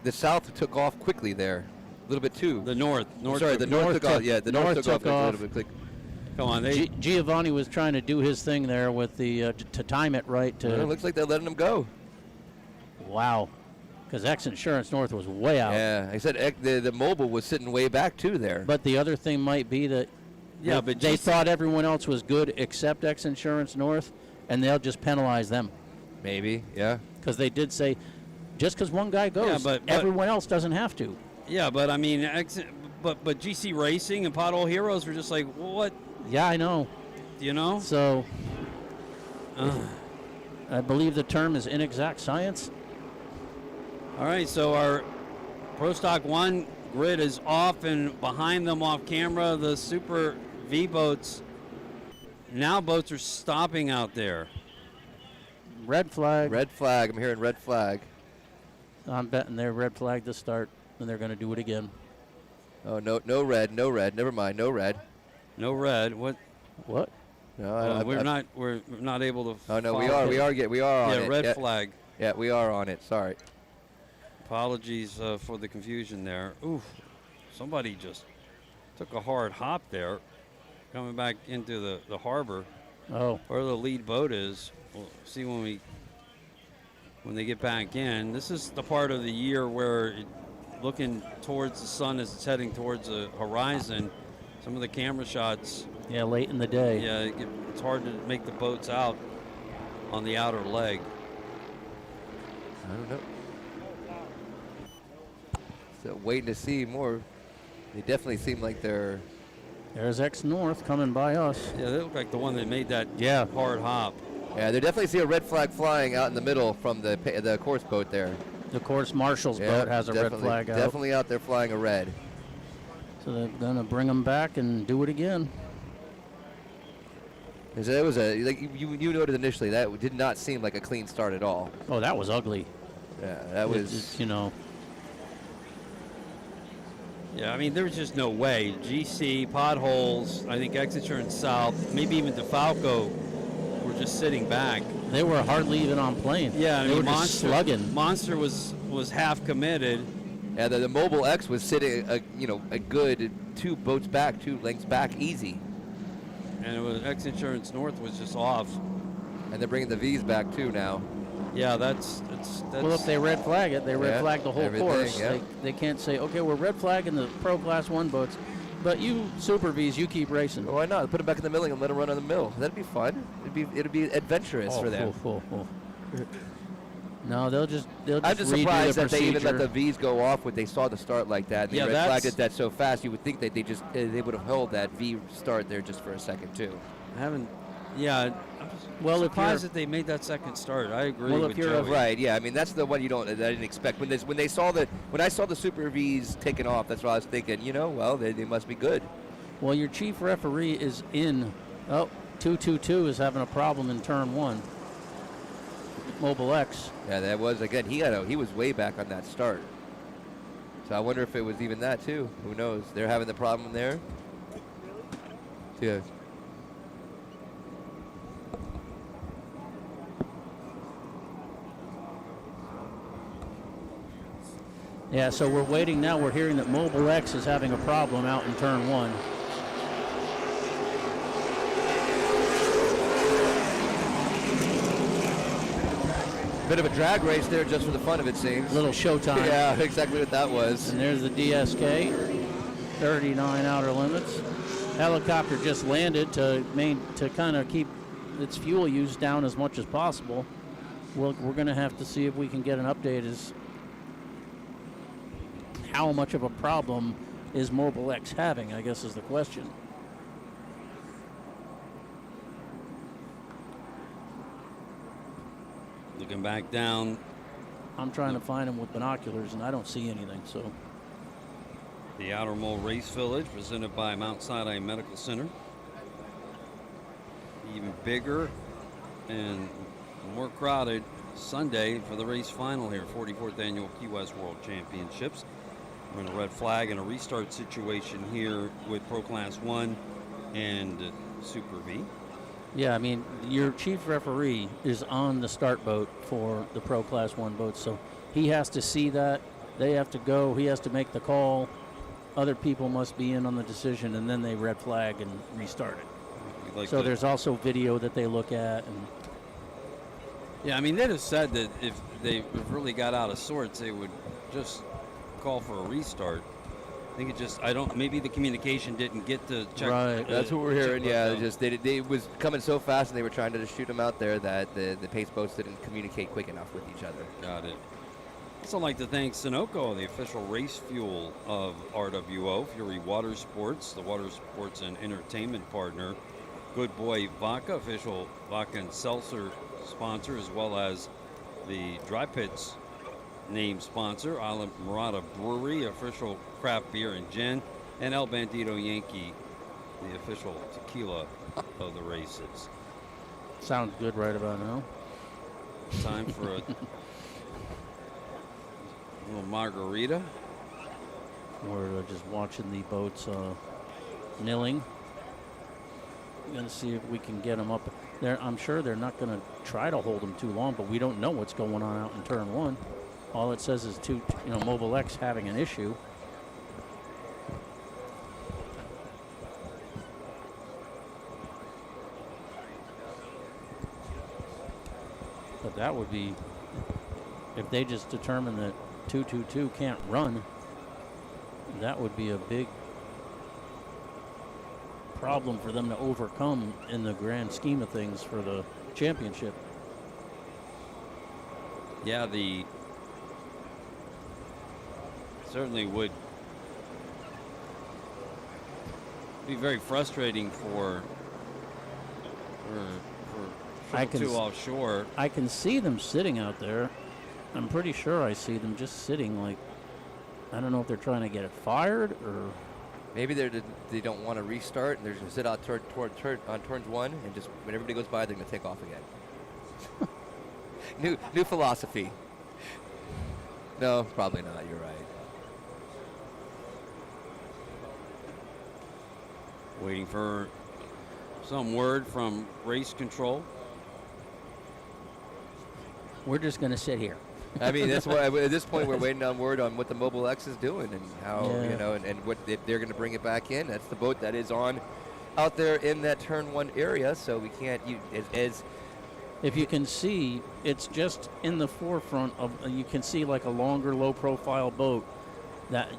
South took off quickly there, a little bit too. The North took off. Yeah, the North took off a little bit quick. Come on, Giovanni was trying to do his thing there with the to time it right. It looks like they're letting him go. Wow. Because XINSURANCE North was way out. Yeah, I said the Mobile was sitting way back too there. But the other thing might be that they thought everyone else was good except XINSURANCE North, and they'll just penalize them. Maybe, yeah. Because they did say, just because one guy goes, but everyone else doesn't have to. Yeah, but I mean, but GC Racing and Pothole Heroes were just like, well, what? Yeah, I know. You know? So, I believe the term is inexact science. All right, so our Pro Stock 1 grid is off, and behind them off camera, the Super V boats. Now boats are stopping out there. Red flag. Red flag. I'm hearing red flag. I'm betting they're red flag to start, and they're going to do it again. Oh, no red. Never mind, no red. No red. What? No, we're not able to. Oh no, we are on it. Yeah, red flag. Yeah, we are on it. Sorry. Apologies for the confusion there. Oof, somebody just took a hard hop there, coming back into the harbor. Oh. Where the lead boat is. We'll see when they get back in. This is the part of the year where looking towards the sun as it's heading towards the horizon. Some of the camera shots. Yeah, late in the day. Yeah, it's hard to make the boats out on the outer leg. I don't know. So waiting to see more. They definitely seem like they're. There's X North coming by us. Yeah, they look like the one that made that hard hop. Yeah, they definitely see a red flag flying out in the middle from the course boat there. Of course, Marshall's boat has a red flag out. Definitely out there flying a red. So they're going to bring them back and do it again. It was like you noted initially, that did not seem like a clean start at all. Oh, that was ugly. Yeah, that was. You know. Yeah, I mean, there was just no way. GC, potholes, I think XINSURANCE South, maybe even DeFalco were just sitting back. They were hardly even on plane. Yeah, I they mean, were just slugging. Monster was half committed. Yeah, the Mobile X was sitting, a good 2 boats back, 2 lengths back, easy. And it was XINSURANCE North was just off. And they're bringing the V's back too now. Yeah, that's. Well, if they red flag it, they red flag the whole course. Yeah. They can't say, okay, we're red flagging the Pro Class 1 boats, but you Super V's, you keep racing. Why not? Put them back in the milling and let them run on the mill. That'd be fun. It'd be adventurous for them. No, they'll just I'm just redo surprised the that they even let procedure. the V's go off when they saw the start like that. And they red flagged it that so fast. You would think that they would have held that V start there just for a second too. I haven't. Yeah. Well, surprised that they made that second start. I agree with Joey. Right, yeah. I mean, that's the one that I didn't expect. When I saw the Super V's taking off, that's what I was thinking. They must be good. Well, your chief referee is in. Oh, 222 is having a problem in turn 1. Mobile X. Yeah, that was again. He was way back on that start. So I wonder if it was even that too. Who knows? They're having the problem there. Yeah. Yeah, so we're waiting now. We're hearing that Mobile X is having a problem out in turn 1. Bit of a drag race there just for the fun of it, seems. Little showtime. Yeah, exactly what that was. And there's the DSK, 39 outer limits. Helicopter just landed to kind of keep its fuel use down as much as possible. We're going to have to see if we can get an update as how much of a problem is Mobile X having, I guess is the question. Looking back down. I'm trying to find him with binoculars, and I don't see anything, so. The Outer Mole Race Village, presented by Mount Sinai Medical Center. Even bigger and more crowded Sunday for the race final here, 44th Annual Key West World Championships. We're in a red flag and a restart situation here with Pro Class 1 and Super V. Yeah, I mean, your chief referee is on the start boat for the Pro Class 1 boats, so he has to see that. They have to go. He has to make the call. Other people must be in on the decision, and then they red flag and restart it. So there's also video that they look at. And yeah, I mean, they'd have said that if they really got out of sorts, they would just call for a restart. I think maybe the communication didn't get to check. Right, that's what we're hearing. Yeah, it was coming so fast, and they were trying to just shoot them out there that the pace boats didn't communicate quick enough with each other. Got it. Also like to thank Sunoco, the official race fuel of RWO, Fury Water Sports, the water sports and entertainment partner. Good Boy Vodka, official vodka and seltzer sponsor, as well as the Dry Pits name sponsor, Isla Morada Brewery, official craft beer and gin, and El Bandito Yankee, the official tequila of the races. Sounds good right about now. Time for a little margarita. We're just watching the boats milling. Going to see if we can get them up there. I'm sure they're not going to try to hold them too long, but we don't know what's going on out in turn 1. All it says is Mobile X having an issue. But that would be, if they just determine that 222 can't run, that would be a big problem for them to overcome in the grand scheme of things for the championship. Yeah, certainly would be very frustrating for I can 2 offshore. I can see them sitting out there. I'm pretty sure I see them just sitting like, I don't know if they're trying to get it fired or. Maybe they don't want to restart, and they're just going to sit out on turns 1, and just when everybody goes by, they're going to take off again. New philosophy. No, probably not. You're right. Waiting for some word from race control. We're just going to sit here. I mean, that's why at this point we're waiting on word on what the Mobile X is doing and how, you know, and what they're going to bring it back in. That's the boat that is out there in that turn 1 area, so we can't as if you can see, it's just in the forefront of. You can see like a longer, low-profile boat. That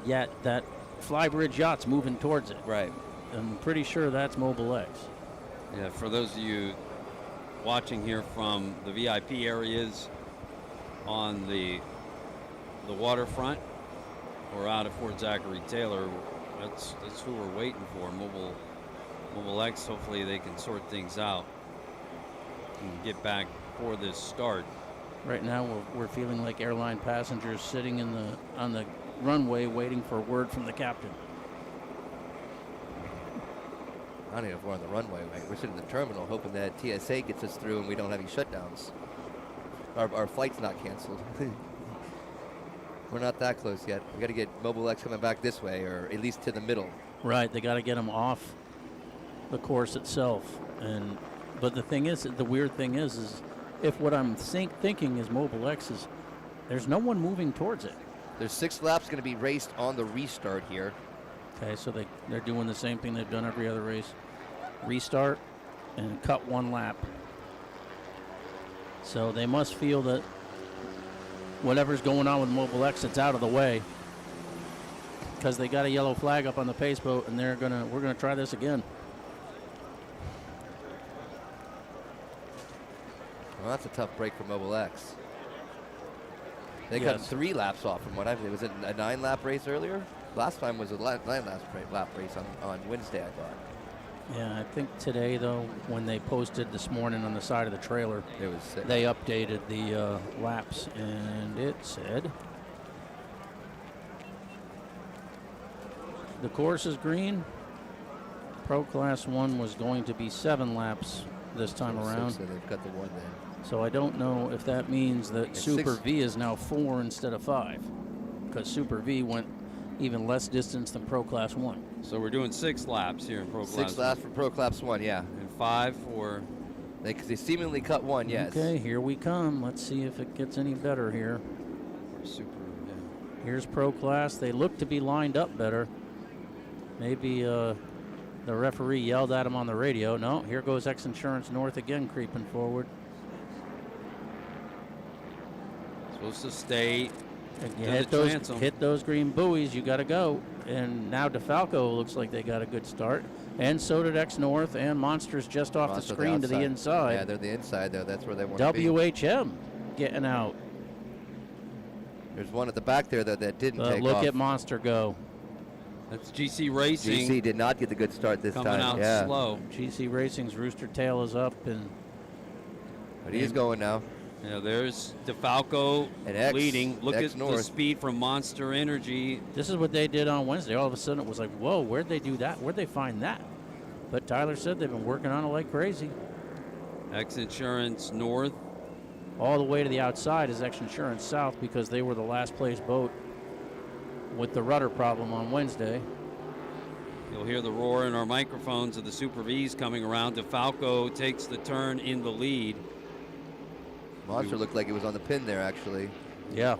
Flybridge yacht's moving towards it. Right. I'm pretty sure that's Mobile X. Yeah, for those of you watching here from the VIP areas on the waterfront or out of Fort Zachary Taylor, that's who we're waiting for. Mobile X. Hopefully they can sort things out and get back for this start. Right now we're feeling like airline passengers sitting on the runway waiting for word from the captain. I don't even know if we're on the runway. We're sitting in the terminal hoping that TSA gets us through and we don't have any shutdowns. Our flight's not canceled. We're not that close yet. We got to get Mobile X coming back this way, or at least to the middle. Right, they got to get them off the course itself. But the thing is, the weird thing is if what I'm thinking is Mobile X is, there's no one moving towards it. There's 6 laps going to be raced on the restart here. Okay, so they're doing the same thing they've done every other race. Restart and cut 1 lap. So they must feel that whatever's going on with Mobile X, it's out of the way, because they got a yellow flag up on the pace boat, and we're gonna try this again. Well, that's a tough break for Mobile X. They cut 3 laps off from what was it a 9-lap race earlier? Last time was a 9-lap race on Wednesday, I thought. Yeah, I think today, though, when they posted this morning on the side of the trailer, they updated the laps, and it said the course is green. Pro Class 1 was going to be 7 laps this time around. So they've cut the 1 then. So I don't know if that means that Super V is now 4 instead of 5, because Super V went even less distance than Pro Class 1. So we're doing 6 laps here in Pro Class 6 laps for Pro Class 1, yeah. And 5 for... They seemingly cut 1, yes. Okay, here we come. Let's see if it gets any better here. Here's Pro Class. They look to be lined up better. Maybe the referee yelled at him on the radio. No, here goes XINSURANCE North again, creeping forward. Supposed to stay... Hit those green buoys, you got to go. And now DeFalco looks like they got a good start. And so did X North, and Monster's just off the screen to the inside. Yeah, they're the inside, though. That's where they want to be. WHM getting out. There's one at the back there that didn't take off. Look at Monster go. That's GC Racing. GC did not get the good start this coming time. Coming out slow. GC Racing's rooster tail is up. But he's going now. Yeah, there's DeFalco leading. Look at North. the speed from Monster Energy. This is what they did on Wednesday. All of a sudden it was like, whoa, where'd they do that? Where'd they find that? But Tyler said they've been working on it like crazy. XINSURANCE North. All the way to the outside is XINSURANCE South, because they were the last place boat with the rudder problem on Wednesday. You'll hear the roar in our microphones of the Super Vs coming around. DeFalco takes the turn in the lead. Monster looked like it was on the pin there, actually. Yeah.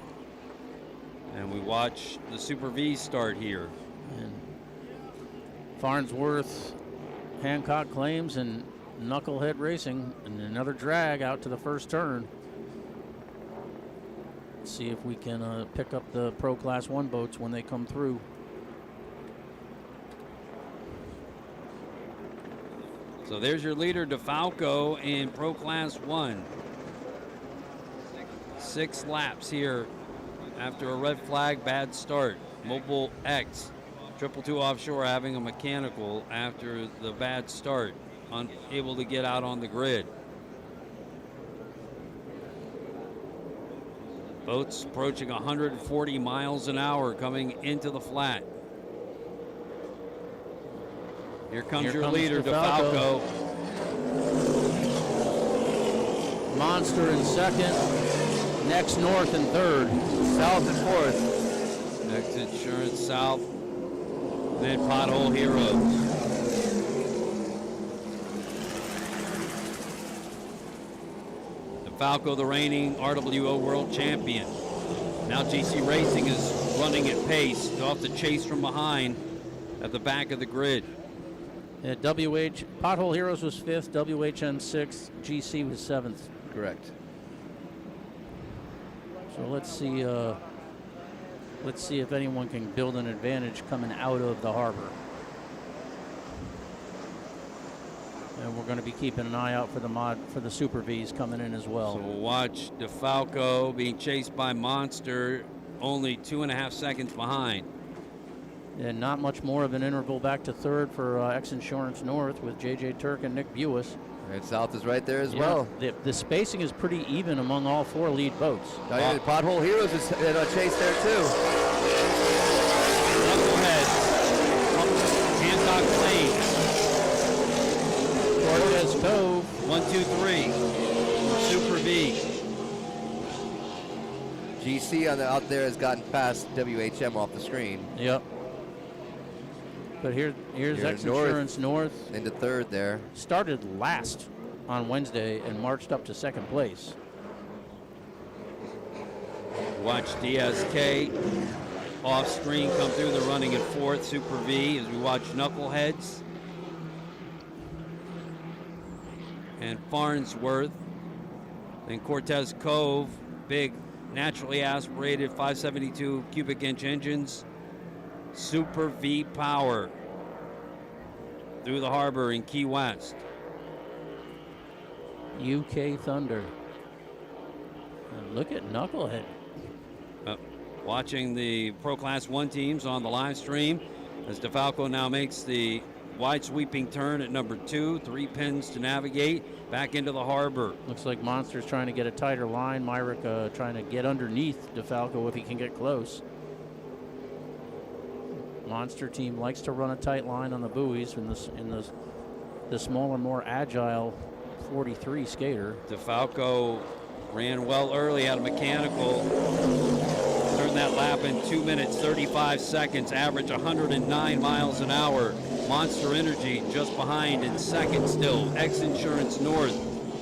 And we watch the Super V start here. And Farnsworth, Hancock Claims, and Knucklehead Racing, and another drag out to the first turn. Let's see if we can pick up the Pro Class 1 boats when they come through. So there's your leader, DeFalco, in Pro Class 1. 6 laps here after a red flag, bad start. Mobile X, 222 Offshore having a mechanical after the bad start, unable to get out on the grid. Boats approaching 140 miles an hour coming into the flat. Here comes your leader, DeFalco. Monster in second. Next North in third. South in fourth. Next Insurance South. Then Pothole Heroes. DeFalco, the reigning RWO World Champion. Now GC Racing is running at pace. They'll have to chase from behind at the back of the grid. Yeah, Pothole Heroes was 5th, WHN 6th, GC was 7th. Correct. So let's see if anyone can build an advantage coming out of the harbor. And we're going to be keeping an eye out for the Super Vs coming in as well. So we'll watch DeFalco being chased by Monster, only 2.5 seconds behind. And not much more of an interval back to third for XINSURANCE North with JJ Turk and Nick Buis. And South is right there as well. The spacing is pretty even among all 4 lead boats. Pothole Heroes is in a chase there too. Knucklehead. Hancock Plain. Cortez Cove. 1, 2, 3. Super V. GC out there has gotten past WHM off the screen. Yep. But here's XINSURANCE North into third there. Started last on Wednesday and marched up to second place. Watch DSK off screen come through. They're running at fourth. Super V as we watch Knuckleheads and Farnsworth. Then Cortez Cove, big naturally aspirated 572 cubic inch engines. Super V Power through the harbor in Key West. UK Thunder. And look at Knucklehead. Watching the Pro Class 1 teams on the live stream as DeFalco now makes the wide sweeping turn at number 2, 3 pins to navigate back into the harbor. Looks like Monster's trying to get a tighter line. Myrick trying to get underneath DeFalco if he can get close. Monster team likes to run a tight line on the buoys in the smaller, more agile 43 skater. DeFalco ran well early out of mechanical. Turned that lap in 2 minutes, 35 seconds, average 109 miles an hour. Monster Energy just behind in second still. XINSURANCE North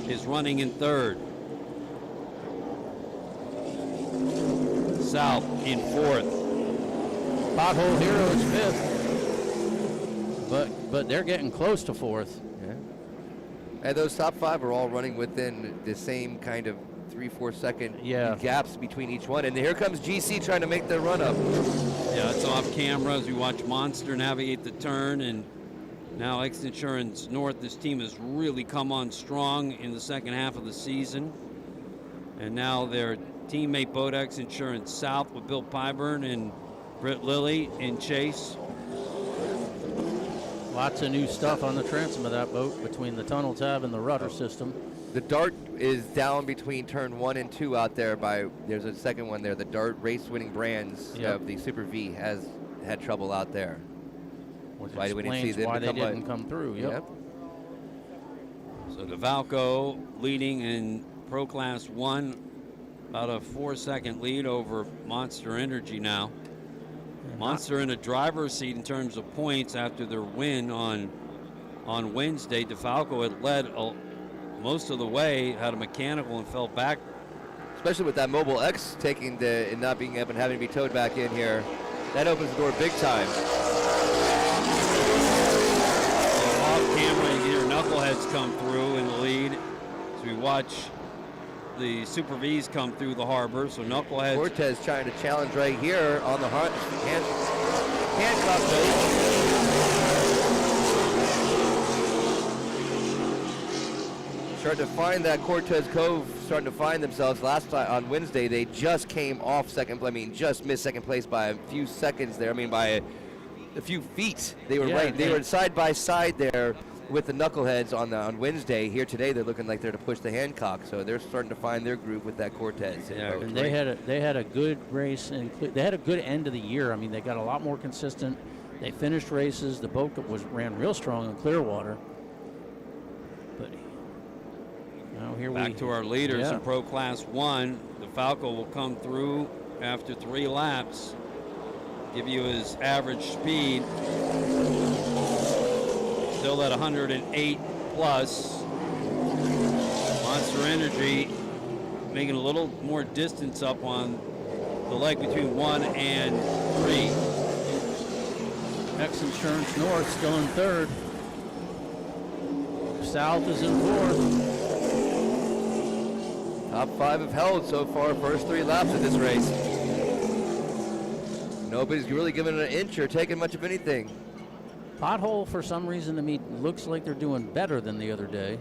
is running in third. South in fourth. Pothole Heroes 5th, but they're getting close to 4th. Yeah. And those top 5 are all running within the same kind of 3-4 second gaps between each one. And here comes GC trying to make their run up. Yeah, it's off camera as we watch Monster navigate the turn, and now XINSURANCE North, this team has really come on strong in the second half of the season. And now their teammate boat XINSURANCE South with Bill Pyburn and Britt Lilly in chase. Lots of new stuff on the transom of that boat between the tunnel tab and the rudder system. The Dart is down between turn 1 and 2 out there there's a second one there. The Dart race winning brands of the Super V has had trouble out there. Which explains why they didn't come through. Yep. So DeFalco leading in Pro Class 1, about a 4-second lead over Monster Energy now. Monster in a driver's seat in terms of points after their win on Wednesday. DeFalco had led most of the way, had a mechanical and fell back. Especially with that Mobile X taking and not being able and having to be towed back in here. That opens the door big time. So off camera, you hear Knuckleheads come through in the lead as we watch the Super Vs come through the harbor. So Knuckleheads. Cortez trying to challenge right here on the handcuff boat. Starting to find that Cortez Cove, starting to find themselves. Last time on Wednesday, they just came off just missed second place by a few seconds there. By a few feet. They were they were side by side there. with the Knuckleheads on Wednesday. Here today, they're looking like they're to push the Hancock, so they're starting to find their groove with that Cortez. Yeah, and they had a good race, and they had a good end of the year. I mean, they got a lot more consistent. They finished races. The boat ran real strong in Clearwater. But now here Back to our leaders in Pro Class 1. The Falco will come through after 3 laps. Give you his average speed. Still at 108 plus. Monster Energy making a little more distance up on the leg between 1 and 3. XINSURANCE North still in 3rd. South is in 4th. Top 5 have held so far, first 3 laps of this race. Nobody's really giving it an inch or taking much of anything. Pothole, for some reason, to me, looks like they're doing better than the other day.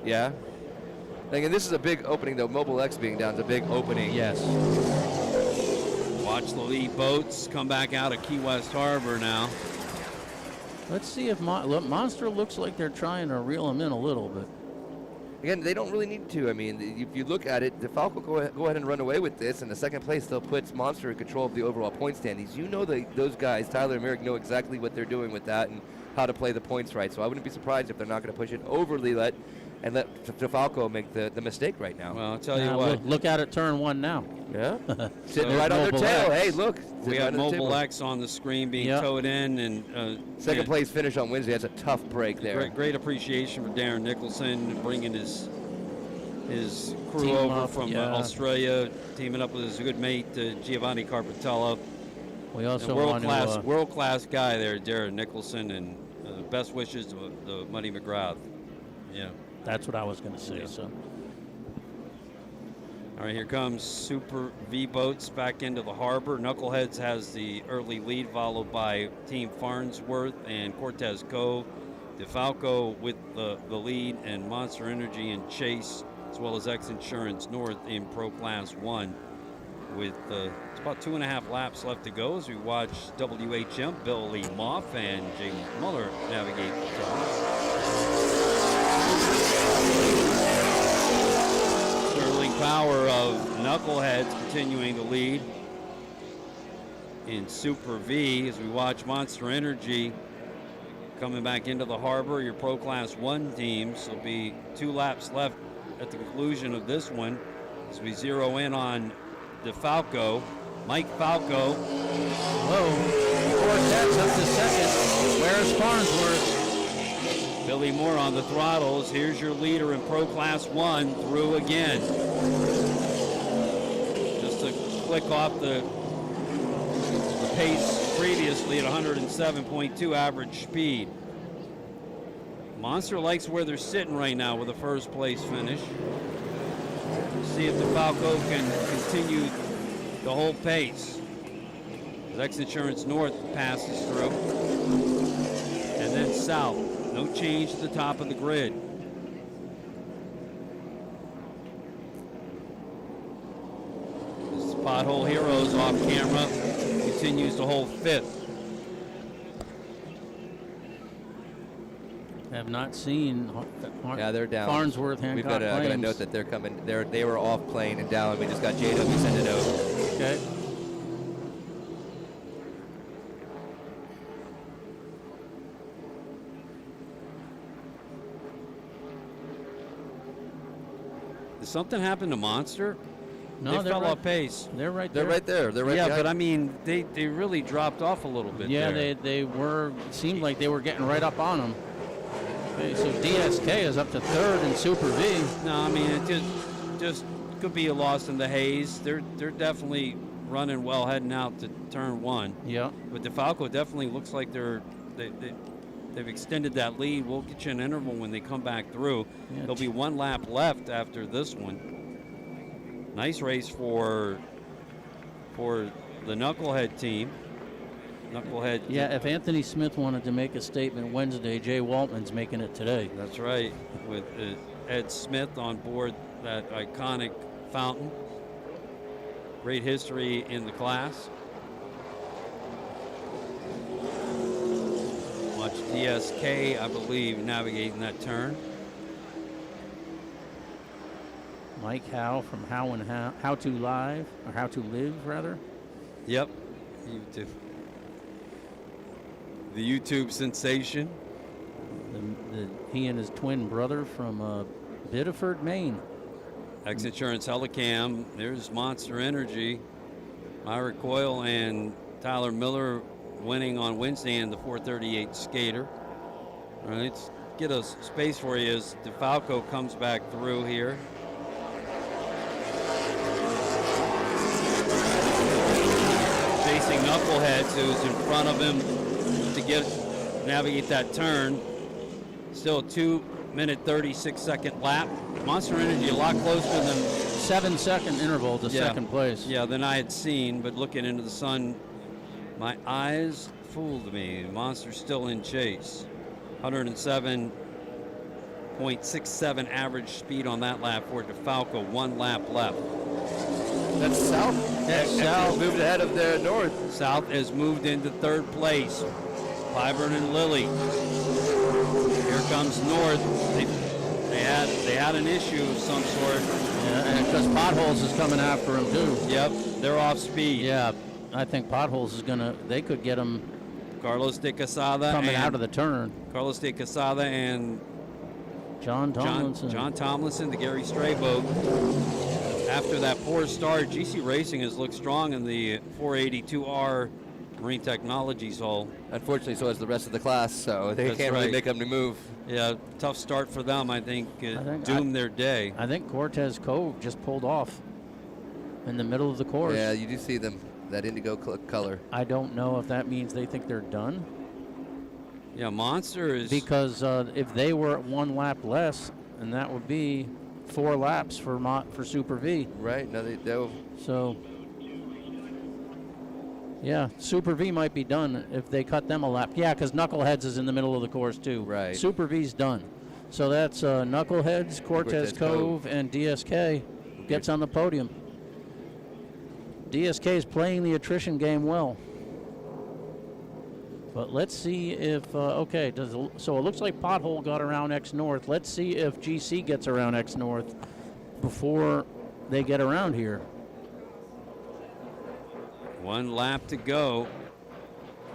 Yeah. Again, this is a big opening, though. Mobile X being down is a big opening. Yes. Watch the lead boats come back out of Key West Harbor now. Let's see if Monster looks like they're trying to reel them in a little bit. Again, they don't really need to. I mean, if you look at it, the Falco go ahead and run away with this, and the second place still puts Monster in control of the overall point standings. You know those guys, Tyler and Merrick, know exactly what they're doing with that and how to play the points right. So I wouldn't be surprised if they're not going to push it overly let DeFalco make the mistake right now. Well, I'll tell you what. Look out at turn 1 now. Yeah. Sitting right on their tail. Hey, look. We have Mobile X on the screen being towed in. And second place finish on Wednesday. That's a tough break there. Great appreciation for Darren Nicholson bringing his crew Team over up, from Australia, teaming up with his good mate Giovanni Carpatello. We also world class guy there, Darren Nicholson, and best wishes to Muddy McGrath. Yeah. That's what I was going to say. So, all right, here comes Super V boats back into the harbor. Knuckleheads has the early lead, followed by Team Farnsworth and Cortez Cove. DeFalco with the lead, and Monster Energy and Chase, as well as XINSURANCE North in Pro Class 1. With it's about 2.5 laps left to go as we watch WHM Billy Moff and Jay Muller navigate the track. Sterling Power of Knuckleheads continuing to lead in Super V as we watch Monster Energy coming back into the harbor. Your Pro Class 1 teams. There'll be 2 laps left at the conclusion of this one as we zero in on DeFalco. Mike Falco. Whoa. Cortez up to second. Where's Farnsworth? Billy Moore on the throttles. Here's your leader in Pro Class 1 through again. Just to click off the pace previously at 107.2 average speed. Monster likes where they're sitting right now with a first place finish. See if DeFalco can continue the whole pace. XINSURANCE North passes through. And then south. No change at the top of the grid. This Pothole Heroes off camera continues to hold 5th. Have not seen. They're down. Farnsworth, Hancock. We've got to note that they're coming. They were off plane and down. We just got JW sent it over. Okay. Did something happen to Monster? No, they fell off pace. They're right there. They're right there. They're right Yeah, behind. but I mean, they really dropped off a little bit. Yeah, there. they were. Seemed like they were getting right up on them. Okay, so DSK is up to 3rd in Super V. No, I mean it just could be a loss in the haze. They're definitely running well heading out to turn 1. Yeah. But DeFalco definitely looks like they've extended that lead. We'll get you an interval when they come back through. Yeah. There'll be 1 lap left after this one. Nice race for the Knucklehead team. Knucklehead. Yeah, if Anthony Smith wanted to make a statement Wednesday, Jay Waltman's making it today. That's right, with Ed Smith on board that iconic fountain. Great history in the class. Watch DSK, I believe, navigating that turn. Mike Howe from How to Live, or How to Live, rather. Yep, YouTube. The YouTube sensation. He and his twin brother from Biddeford, Maine. XINSURANCE Helicam. There's Monster Energy. Myra Coyle and Tyler Miller winning on Wednesday in the 438 skater. All right, let's get a space for you as DeFalco comes back through here. Chasing Knuckleheads, who's in front of him to navigate that turn. Still a 2-minute 36-second lap. Monster Energy a lot closer than 7-second interval to second place. Yeah, than I had seen, but looking into the sun, my eyes fooled me. Monster's still in chase. 107.67 average speed on that lap for DeFalco. 1 lap left. That's South. South moved ahead of their North. South has moved into 3rd place. Pyburn and Lilly. Here comes North. They had an issue of some sort. Yeah, and because Potholes is coming after him too. Yep, they're off speed. Yeah, I think Potholes is they could get him. Carlos de Quesada coming out of the turn. Carlos de Quesada and John Tomlinson. John Tomlinson, the Gary Stray boat. After that poor start, GC Racing has looked strong in the 482R Marine Technologies hull. Unfortunately, so has the rest of the class, so they can't really make them to move. Yeah, tough start for them, I think doomed their day. I think Cortez Cove just pulled off in the middle of the course. Yeah, you do see them, that indigo color. I don't know if that means they think they're done. Yeah, Monster is... Because if they were at 1 lap less, and that would be 4 laps for Super V. Right, no, they'll... So... Yeah, Super V might be done if they cut them a lap. Yeah, because Knuckleheads is in the middle of the course, too. Right. Super V's done. So that's Knuckleheads, Cortez Cove, and DSK gets on the podium. DSK is playing the attrition game well. But let's see if, so it looks like Pothole got around X North. Let's see if GC gets around X North before they get around here. 1 lap to go.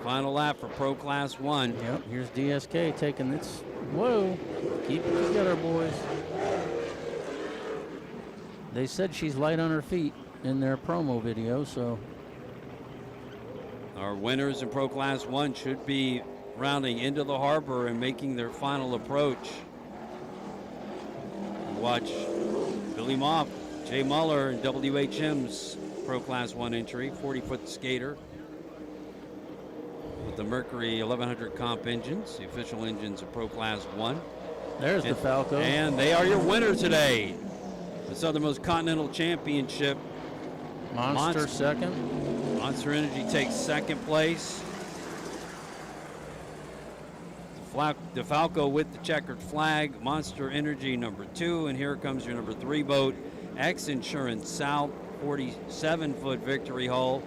Final lap for Pro Class 1. Yep, here's DSK taking this. Whoa, keep it together, boys. They said she's light on her feet in their promo video, so. Our winners in Pro Class 1 should be rounding into the harbor and making their final approach. Watch Billy Moff, Jay Muller, and WHM's Pro Class 1 entry, 40-foot skater with the Mercury 1100 comp engines, the official engines of Pro Class 1. There's the Falco. And they are your winner today. The Southernmost Continental Championship. Monster second. Monster Energy takes 2nd place. DeFalco with the checkered flag. Monster Energy number 2. And here comes your number 3 boat, XINSURANCE South 47-foot victory hull.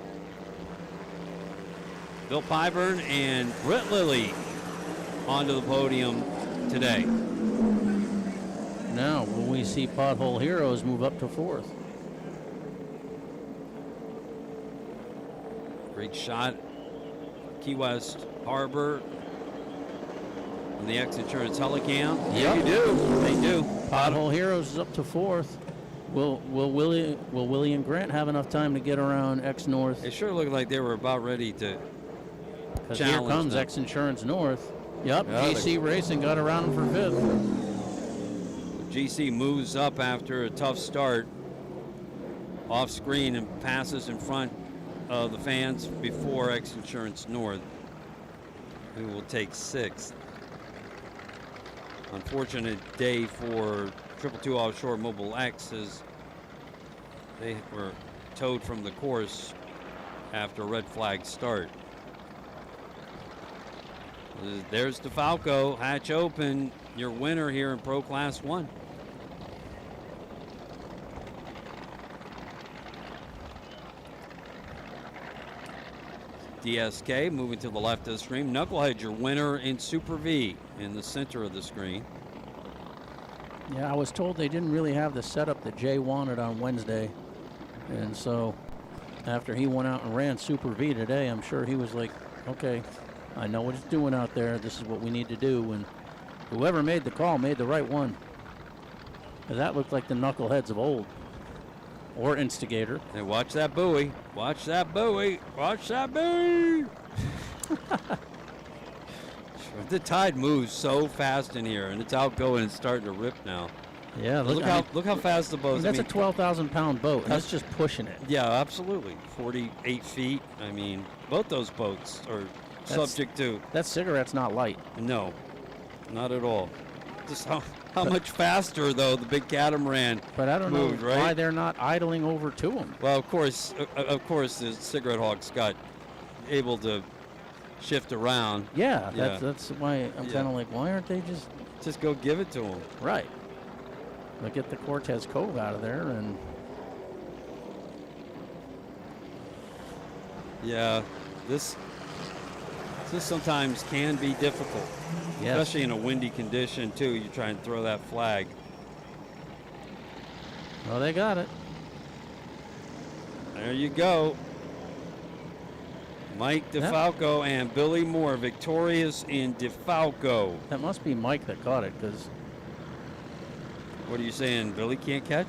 Bill Pyburn and Britt Lilly onto the podium today. Now, will we see Pothole Heroes move up to 4th? Great shot. Key West Harbor on the XINSURANCE Helicam. Yep. You do. They do. Pothole Heroes is up to 4th. Will Willie and Grant have enough time to get around X North? It sure looked like they were about ready to challenge. Here comes them. XINSURANCE North. Yep, Yeah, GC Racing got around him for 5th. GC moves up after a tough start off screen and passes in front of the fans before XINSURANCE North, who will take 6th. Unfortunate day for 222 Offshore Mobile X as they were towed from the course after a red flag start. There's DeFalco, hatch open, your winner here in Pro Class 1. DSK moving to the left of the screen. Knucklehead, your winner in Super V in the center of the screen. Yeah, I was told they didn't really have the setup that Jay wanted on Wednesday. And so after he went out and ran Super V today, I'm sure he was like, okay, I know what it's doing out there. This is what we need to do. And whoever made the call made the right one. 'Cause that looked like the knuckleheads of old. Or Instigator. And watch that buoy. Watch that buoy. Watch that buoy. The tide moves so fast in here, and it's outgoing and starting to rip now. Yeah, look how fast the boat. That's a 12,000-pound boat. And it's just pushing it. Yeah, absolutely. 48 feet. I mean, both those boats are subject to. That cigarette's not light. No, not at all. Just how much faster though the big catamaran But I don't moved, know right? why they're not idling over to them. Well, of course, the Cigarette Hawks got able to shift around. Yeah, that's why I'm kind of like, why aren't they just go give it to them? Right. But get the Cortez Cove out of there and. Yeah, this sometimes can be difficult. Yes. Especially in a windy condition too. You try and throw that flag. Well, they got it. There you go. Mike DeFalco and Billy Moore victorious in DeFalco. That must be Mike that caught it, because. What are you saying? Billy can't catch?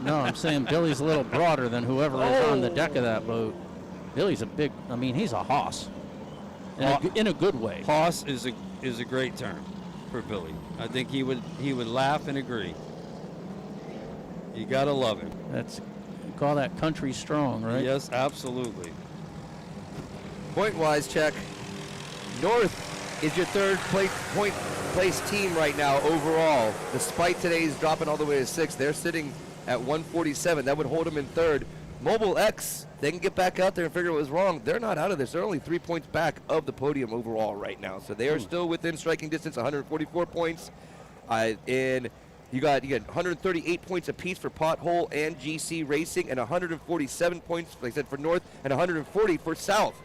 No, I'm saying Billy's a little broader than whoever is on the deck of that boat. Billy's a big. I mean, he's a hoss. In a good way. Hoss is a great term for Billy. I think he would laugh and agree. You gotta love him. Call that country strong, right? Yes, absolutely. Point-wise, check. North is your third point place team right now overall. Despite today's dropping all the way to 6th, they're sitting at 147. That would hold them in third. Mobile X, they can get back out there and figure what was wrong. They're not out of this. They're only 3 points back of the podium overall right now. So they are still within striking distance, 144 points. And you got 138 points apiece for Pothole and GC Racing, and 147 points, like I said, for North, and 140 for South.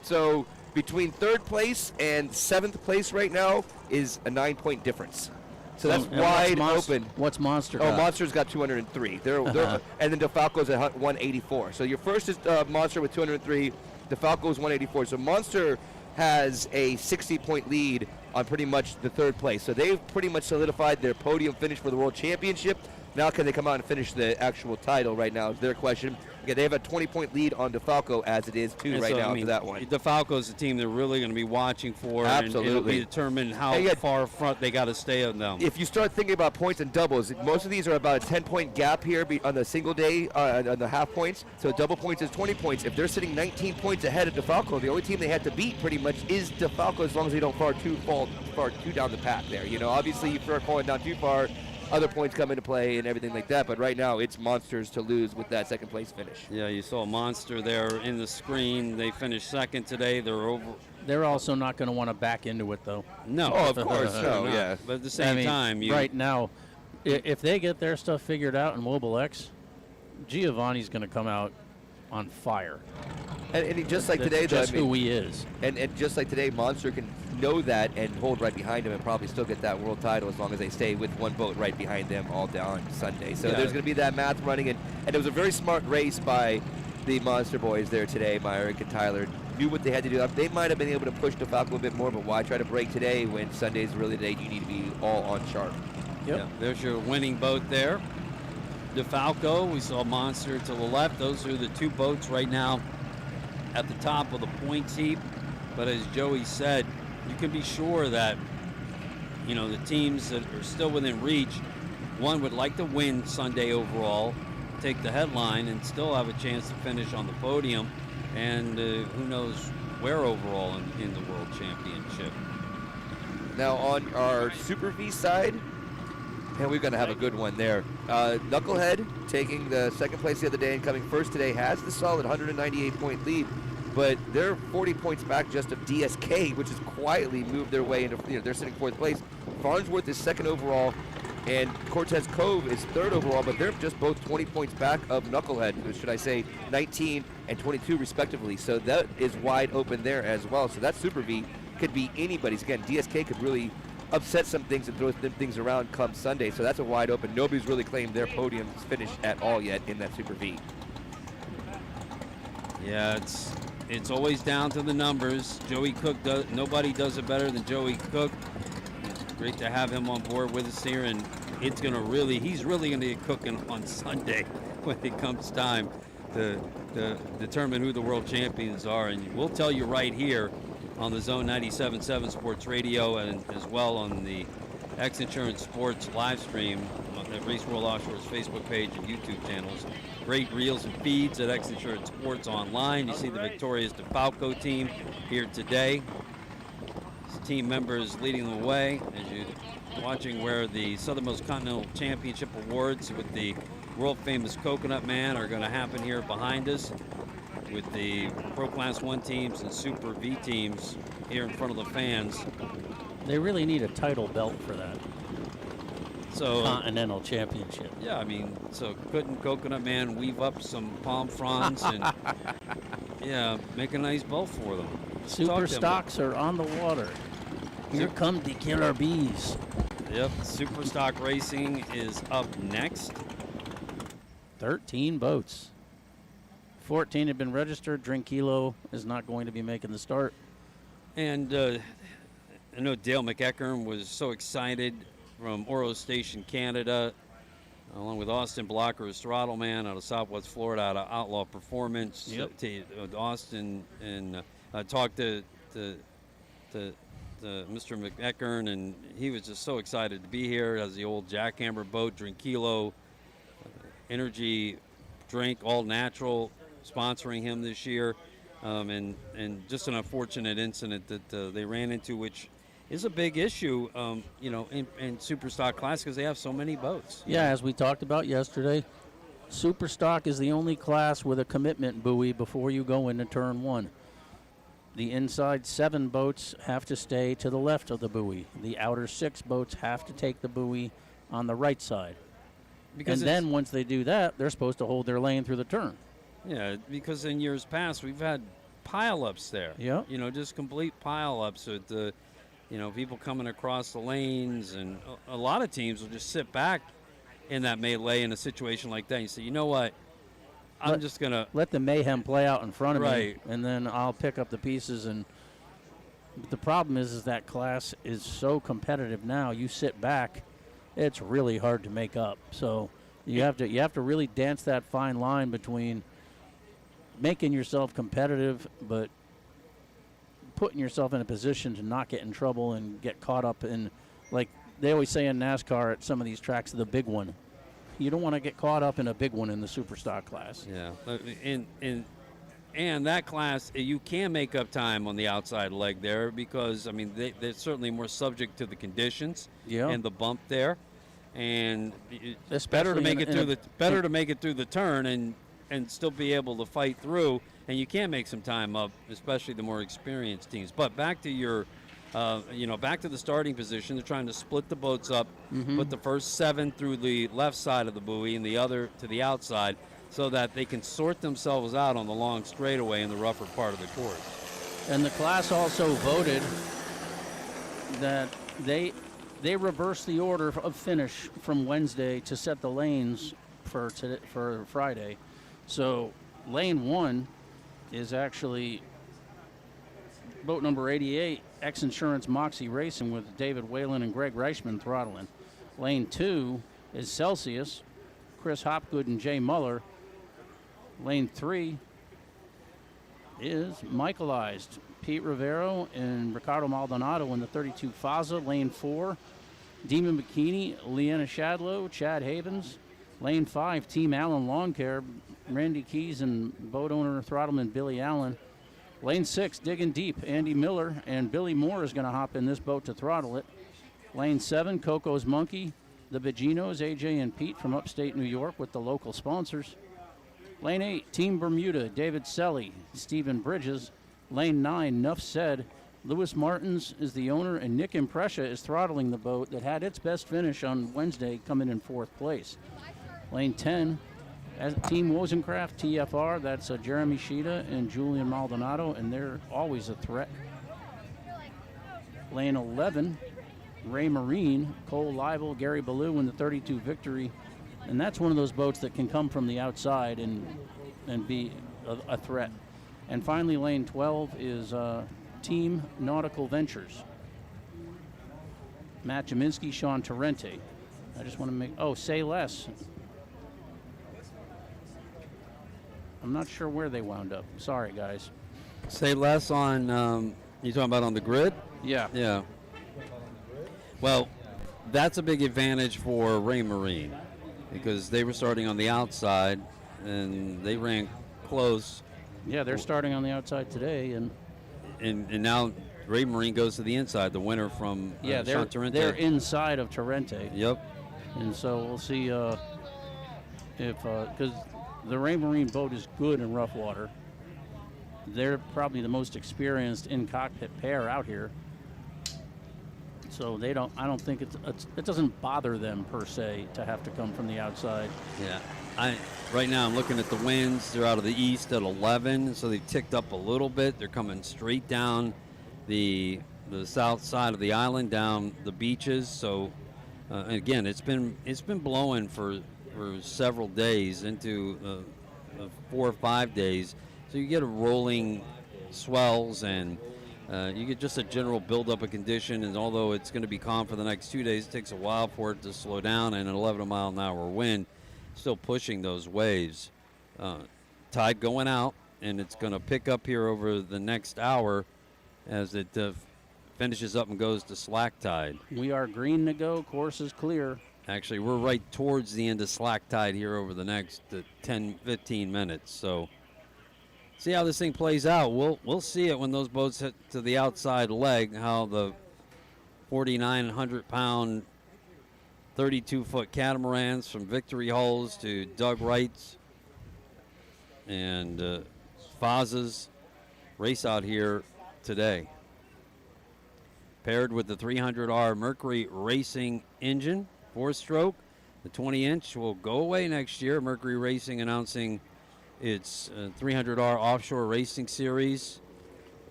So between third place and 7th place right now is a 9-point difference. So that's wide open. What's Monster got? got? Monster's got 203. They're and then DeFalco's at 184. So your first is Monster with 203. DeFalco's 184. So Monster has a 60-point lead on pretty much the third place. So they've pretty much solidified their podium finish for the World Championship. Now can they come out and finish the actual title right now is their question. Yeah, they have a 20-point lead on DeFalco as it is, too, right now for that one. DeFalco's the team they're really going to be watching for. Absolutely. And it'll be determined how far front they got to stay on them. If you start thinking about points and doubles, most of these are about a 10-point gap here on the single day, on the half points. So double points is 20 points. If they're sitting 19 points ahead of DeFalco, the only team they had to beat pretty much is DeFalco, as long as they don't fall too down the path there. You know, obviously, if you're falling down too far, other points come into play and everything like that, but right now it's Monsters to lose with that second place finish. Yeah, you saw Monster there in the screen. They finished second today. They're also not going to want to back into it, though. No, of course, no, yeah. But at the same time, right now, if they get their stuff figured out in Mobile X, Giovanni's going to come out on fire. And just like today, that's who he is. And just like today, Monster can know that and hold right behind him and probably still get that world title as long as they stay with one boat right behind them all down Sunday. So there's going to be that math running. And it was a very smart race by the Monster boys there today, Myrick and Tyler. Knew what they had to do. They might have been able to push DeFalco a bit more, but why try to break today when Sunday's really the day you need to be all on sharp? Yep. Yeah, there's your winning boat there. DeFalco, we saw Monster to the left. Those are the two boats right now at the top of the points heap. But as Joey said, you can be sure that, you know, the teams that are still within reach, one would like to win Sunday overall, take the headline, and still have a chance to finish on the podium. And who knows where overall in the World Championship. Now on our Super V side, and we're going to have a good one there. Knucklehead taking the second place the other day and coming first today has the solid 198-point lead, but they're 40 points back just of DSK, which has quietly moved their way into, they're sitting fourth place. Farnsworth is second overall, And Cortez Cove is 3rd overall, but they're just both 20 points back of Knucklehead, should I say 19 and 22 respectively. So that is wide open there as well. So that Super V could be anybody's. Again, DSK could really upset some things and throw some things around come Sunday. So that's a wide open. Nobody's really claimed their podium finish at all yet in that Super V. Yeah, it's always down to the numbers. Joey Cook nobody does it better than Joey Cook. It's great to have him on board with us here, and he's really gonna get cooking on Sunday when it comes time to determine who the world champions are. And we'll tell you right here on the Zone 97.7 Sports Radio, and as well on the X Insurance Sports live stream on the Race World Offshore's Facebook page and YouTube channels. Great reels and feeds at X Insurance Sports online. You see the victorious DeFalco team here today. Team members leading the way as you're watching where the Southernmost Continental Championship Awards with the world famous Coconut Man are going to happen here behind us, with the Pro Class 1 teams and Super V teams here in front of the fans. They really need a title belt for that. So Continental Championship. Yeah, I mean, so couldn't Coconut Man weave up some palm fronds and yeah, make a nice boat for them? Super stocks are on the water. Here come the killer bees. Yep, Superstock Racing is up next. 13 boats. 14 have been registered. Drinkilo is not going to be making the start. And I know Dale McEachern was so excited from Oro Station, Canada, along with Austin Blocker, his throttle man out of Southwest Florida, out of Outlaw Performance. Yep. Austin and talked to Mr. McEachern, and he was just so excited to be here. As the old jackhammer boat, Drinkilo energy drink, all natural, sponsoring him this year, and just an unfortunate incident that they ran into, which is a big issue, in Superstock class because they have so many boats. Yeah, as we talked about yesterday, Superstock is the only class with a commitment buoy before you go into turn 1. The inside 7 boats have to stay to the left of the buoy. The outer 6 boats have to take the buoy on the right side. And then once they do that, they're supposed to hold their lane through the turn. Yeah, because in years past, we've had pile-ups there. Yeah. Just complete pile-ups with the, people coming across the lanes, and a lot of teams will just sit back in that melee in a situation like that. And you say, you know what, I'm just going to let the mayhem play out in front of me, and then I'll pick up the pieces. And the problem is that class is so competitive now. You sit back, it's really hard to make up. So you have to really dance that fine line between making yourself competitive, but putting yourself in a position to not get in trouble and get caught up in, like they always say in NASCAR at some of these tracks, the big one. You don't want to get caught up in a big one in the Superstock class. Yeah, and that class, you can make up time on the outside leg there because, I mean, they're certainly more subject to the conditions and the bump there. And it's better to make it through the turn and still be able to fight through, and you can make some time up, especially the more experienced teams. But back to your, back to the starting position. They're trying to split the boats up, put the first 7 through the left side of the buoy and the other to the outside, so that they can sort themselves out on the long straightaway in the rougher part of the course. And the class also voted that they reversed the order of finish from Wednesday to set the lanes for Friday. So lane 1 is actually boat number 88, X Insurance Moxie Racing, with David Whalen and Greg Reichman throttling. Lane 2 is Celsius, Chris Hopgood and Jay Muller. Lane 3 is Michaelized, Pete Rivero and Ricardo Maldonado in the 32 Faza. Lane 4, Demon Bikini, Leanna Shadlow, Chad Havens. Lane 5, Team Allen Lawn Care, Randy Keys and boat owner Throttleman Billy Allen. Lane 6, Digging Deep, Andy Miller and Billy Moore is going to hop in this boat to throttle it. Lane 7, Coco's Monkey, the Baginos, AJ and Pete from upstate New York with the local sponsors. Lane 8, Team Bermuda, David Selly, Stephen Bridges. Lane 9, Nuff Said, Louis Martins is the owner, and Nick Imprescia is throttling the boat that had its best finish on Wednesday, coming in 4th place. Lane 10, as Team Wozencraft, TFR, that's Jeremy Sheeta and Julian Maldonado, and they're always a threat. Lane 11, Ray Marine, Cole Leibel, Gary Ballou in the 32 Victory, and that's one of those boats that can come from the outside and be a threat. And finally, lane 12 is Team Nautical Ventures. Matt Jaminski, Sean Torrente. I just want to make, Say Less. I'm not sure where they wound up. Sorry, guys. Say Less on, you talking about on the grid? Yeah. Yeah. Well, that's a big advantage for Ray Marine because they were starting on the outside and they ran close. Yeah, they're starting on the outside today, and now Ray Marine goes to the inside. The winner from they're Torrente. inside of Torrente. Yep. And so we'll see if because the Ray Marine boat is good in rough water. They're probably the most experienced in-cockpit pair out here. So I don't think it doesn't bother them per se to have to come from the outside. Yeah. Right now I'm looking at the winds. They're out of the east at 11, so they've ticked up a little bit. They're coming straight down the south side of the island, down the beaches. So again, it's been blowing for several days, into 4 or 5 days. So you get a rolling swells, and you get just a general buildup of condition. And although it's going to be calm for the next 2 days, it takes a while for it to slow down, and an 11-mile-an-hour wind still pushing those waves. Tide going out, and it's going to pick up here over the next hour as it finishes up and goes to slack tide. We are green to go. Course is clear. Actually, we're right towards the end of slack tide here over the next 10, 15 minutes. So see how this thing plays out. We'll see it when those boats hit to the outside leg, how the 4,900-pound 32-foot catamarans from Victory Hulls to Doug Wright's and Faz's race out here today. Paired with the 300R Mercury Racing engine, 4-stroke. The 20-inch will go away next year. Mercury Racing announcing its 300R Offshore Racing Series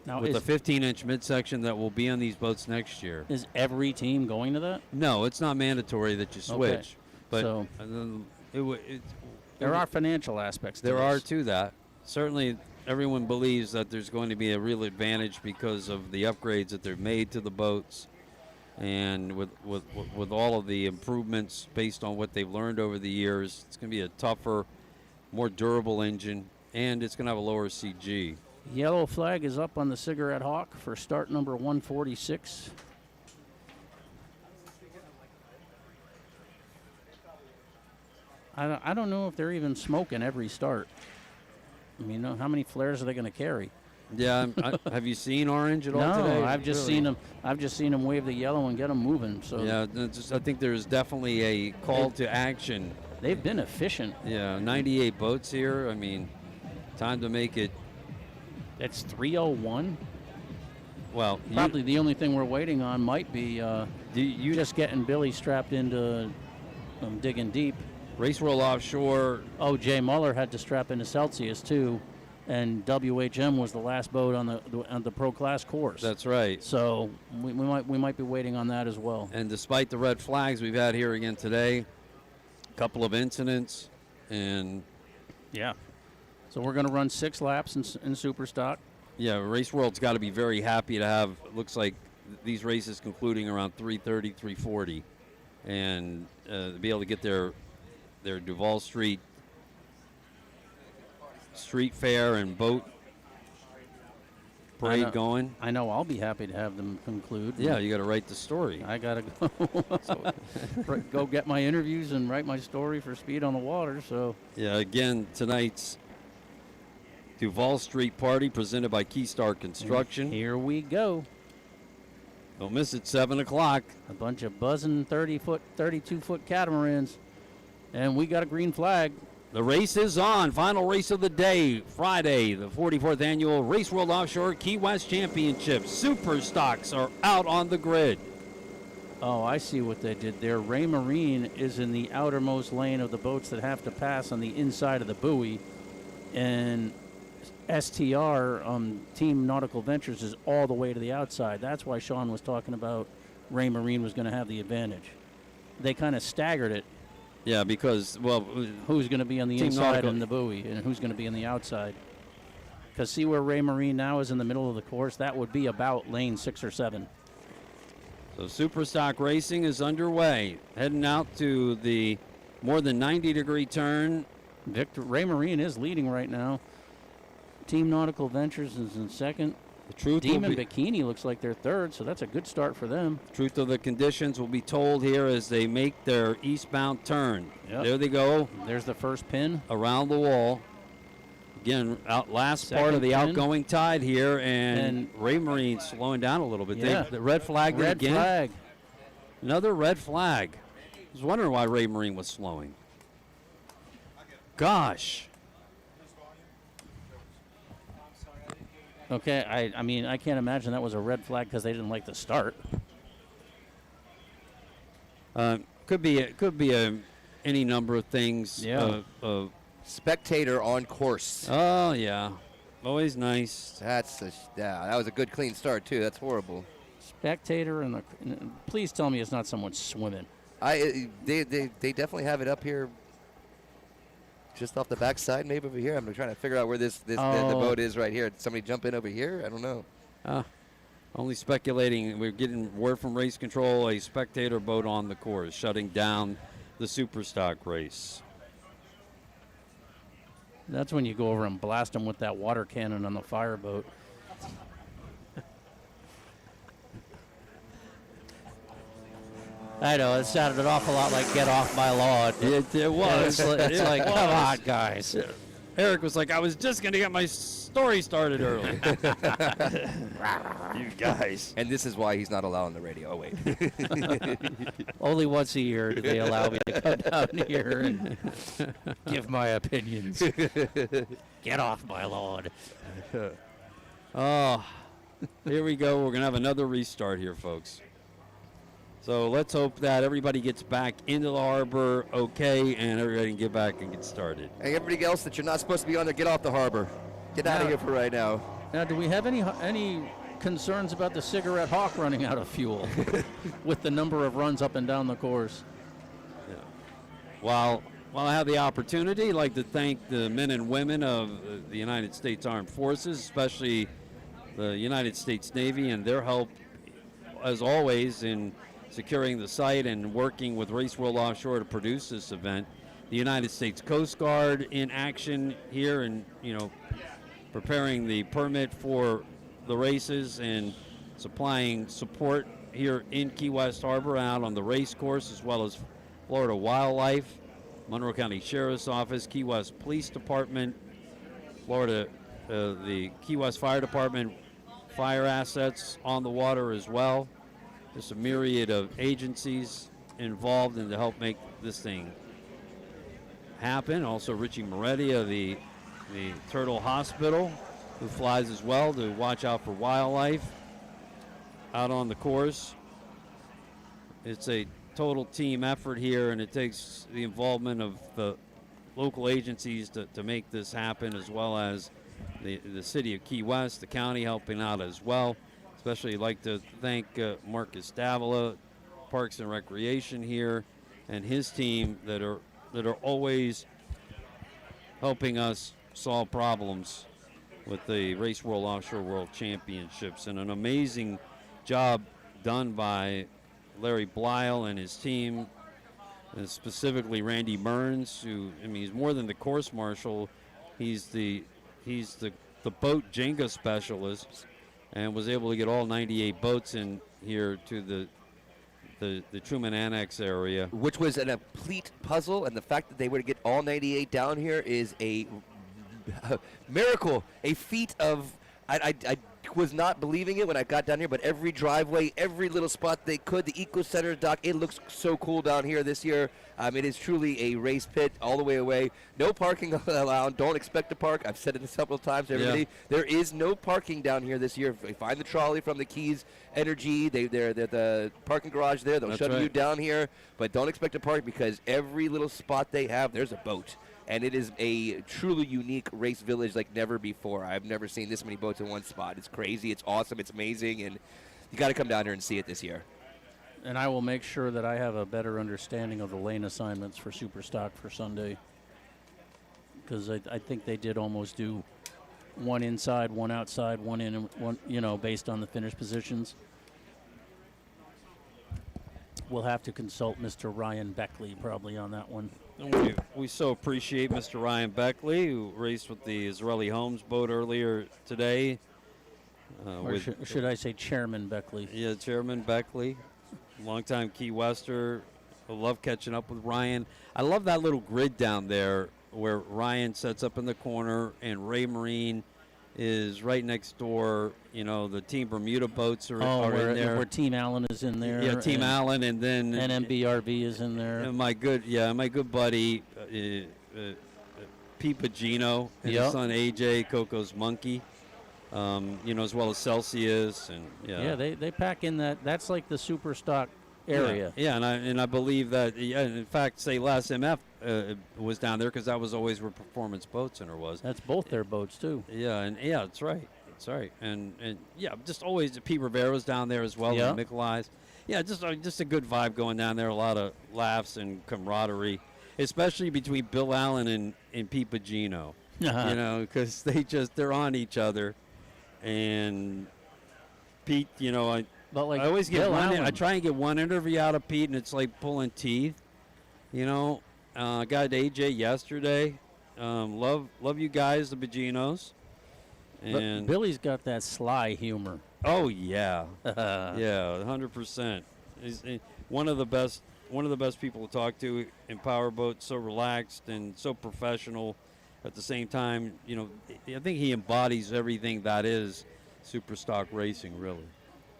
now with a 15-inch midsection that will be on these boats next year. Is every team going to that? No, it's not mandatory that you switch. Okay. But So there are financial aspects to There this. are to that. Certainly everyone believes that there's going to be a real advantage because of the upgrades that they've made to the boats, and with all of the improvements based on what they've learned over the years. It's going to be a tougher, more durable engine, and it's going to have a lower CG. Yellow flag is up on the Cigarette Hawk for start number 146. I don't know if they're even smoking every start. I mean, how many flares are they going to carry? Yeah, have you seen orange at all No, today? I've just seen them. I've just seen them wave the yellow and get them moving. So yeah, I think there's definitely a call to action. They've been efficient. Yeah, 98 boats here. I mean, time to make it. It's 3:01. Well, probably the only thing we're waiting on might be you just getting Billy strapped into digging deep. Race World Offshore. Oh, Jay Muller had to strap into Celsius too, and WHM was the last boat on the Pro Class course. That's right. So we might be waiting on that as well. And despite the red flags we've had here again today, a couple of incidents, and yeah. So we're going to run 6 laps in Superstock. Yeah, Race World's got to be very happy to have. Looks like these races concluding around 3:30, 3:40, and to be able to get their Duval Street fair and boat parade going. I know I'll be happy to have them conclude. Yeah, you got to write the story. I got to go go get my interviews and write my story for Speed on the Water. So yeah, again, tonight's Duval Street party presented by Keystar Construction. Here we go. Don't miss it, 7 o'clock. A bunch of buzzing 32-foot catamarans. And we got a green flag. The race is on. Final race of the day, Friday, the 44th annual Race World Offshore Key West Championship. Super stocks are out on the grid. Oh, I see what they did there. Ray Marine is in the outermost lane of the boats that have to pass on the inside of the buoy, and STR, Team Nautical Ventures, is all the way to the outside. That's why Sean was talking about Ray Marine was going to have the advantage. They kind of staggered it. Yeah, because, well, who's going to be on the Team inside Nautical in the buoy and who's going to be on the outside? Because see where Ray Marine now is in the middle of the course? That would be about lane 6 or 7. So Superstock racing is underway. Heading out to the more than 90-degree turn. Ray Marine is leading right now. Team Nautical Ventures is in second. The truth Demon Bikini looks like they're third, so that's a good start for them. Truth of the conditions will be told here as they make their eastbound turn. Yep. There they go. There's the first pin. Around the wall. Again, last part of the Second pin. outgoing tide here, and Ray Marine slowing down a little bit. Yeah. The red flag Red again. flag. Another red flag. I was wondering why Ray Marine was slowing. Gosh. Okay, I mean, I can't imagine that was a red flag because they didn't like the start. Could be any number of things. Yeah. Spectator on course. Oh yeah, always nice. That was a good clean start too. That's horrible. Spectator and please tell me it's not someone swimming. They definitely have it up here, just off the backside, maybe over here. I'm trying to figure out where the boat is right here. Did somebody jump in over here? I don't know. Only speculating. We're getting word from race control, a spectator boat on the course, shutting down the Superstock race. That's when you go over and blast them with that water cannon on the fireboat. I know, it sounded an awful lot like Get Off My Lawn. It was. It's like, come on, guys. Eric was like, I was just going to get my story started early. You guys. And this is why he's not allowed on the radio. Oh, wait. Only once a year do they allow me to come down here and give my opinions. Get off my lawn. Oh, here we go. We're going to have another restart here, folks. So let's hope that everybody gets back into the harbor okay and everybody can get back and get started. Hey, everybody else that you're not supposed to be on there, get off the harbor. Get out of here for right now. Now, do we have any concerns about the Cigarette Hawk running out of fuel with the number of runs up and down the course? Yeah. While I have the opportunity, I'd like to thank the men and women of the United States Armed Forces, especially the United States Navy, and their help, as always, in securing the site and working with Race World Offshore to produce this event. The United States Coast Guard in action here and, preparing the permit for the races and supplying support here in Key West Harbor out on the race course, as well as Florida Wildlife, Monroe County Sheriff's Office, Key West Police Department, Florida, the Key West Fire Department, fire assets on the water as well. Just a myriad of agencies involved in to help make this thing happen. Also Richie Moretti of the Turtle Hospital, who flies as well to watch out for wildlife out on the course. It's a total team effort here, and it takes the involvement of the local agencies to make this happen, as well as the city of Key West, the county helping out as well. Especially like to thank Marcus Davila, Parks and Recreation here, and his team that are always helping us solve problems with the Race World Offshore World Championships. And an amazing job done by Larry Blyle and his team, and specifically Randy Burns, who, he's more than the course marshal. He's the boat Jenga specialist, and was able to get all 98 boats in here to the Truman Annex area. Which was a complete puzzle, and the fact that they were to get all 98 down here is a miracle, a feat of, I was not believing it when I got down here, but every driveway, every little spot they could, the Eco Center dock, it looks so cool down here this year. It is truly a race pit all the way away. No parking allowed. Don't expect to park. I've said it several times to everybody. Yeah. There is no parking down here this year. If you find the trolley from the Keys Energy, they're the parking garage there. They'll That's shuttle you right. down here, but don't expect to park because every little spot they have, there's a boat. And it is a truly unique race village like never before. I've never seen this many boats in one spot. It's crazy. It's awesome. It's amazing. And you got to come down here and see it this year. And I will make sure that I have a better understanding of the lane assignments for Superstock for Sunday. Because I think they did almost do one inside, one outside, one in, and one, based on the finish positions. We'll have to consult Mr. Ryan Beckley probably on that one. We so appreciate Mr. Ryan Beckley, who raced with the Israeli Holmes boat earlier today. Or should I say Chairman Beckley? Yeah, Chairman Beckley, longtime Key Wester. I love catching up with Ryan. I love that little grid down there where Ryan sets up in the corner and Ray Marine is right next door. The Team Bermuda boats are in there. Where Team Allen is in there. Yeah, Team Allen, and then NMBRV is in there. And my good buddy Pete Pagino and his son AJ, Coco's monkey. As well as Celsius and they pack in that. That's like the Superstock area. Yeah, and I believe that. Yeah, in fact, say last MF was down there because that was always where Performance Boat Center was. That's both their boats too. Yeah, that's right. That's right. And just always Pete Rivera was down there as well. Yeah. And Mikulai's. Yeah, just a good vibe going down there. A lot of laughs and camaraderie, especially between Bill Allen and Pete Pagino. Because they're on each other. And Pete, I always get I try and get one interview out of Pete, and it's like pulling teeth. I got AJ yesterday. Love you guys, the Paginos. And Billy's got that sly humor. Oh yeah, yeah, 100%. He's one of the best people to talk to in Powerboat. So relaxed and so professional. At the same time, I think he embodies everything that is Superstock racing, really.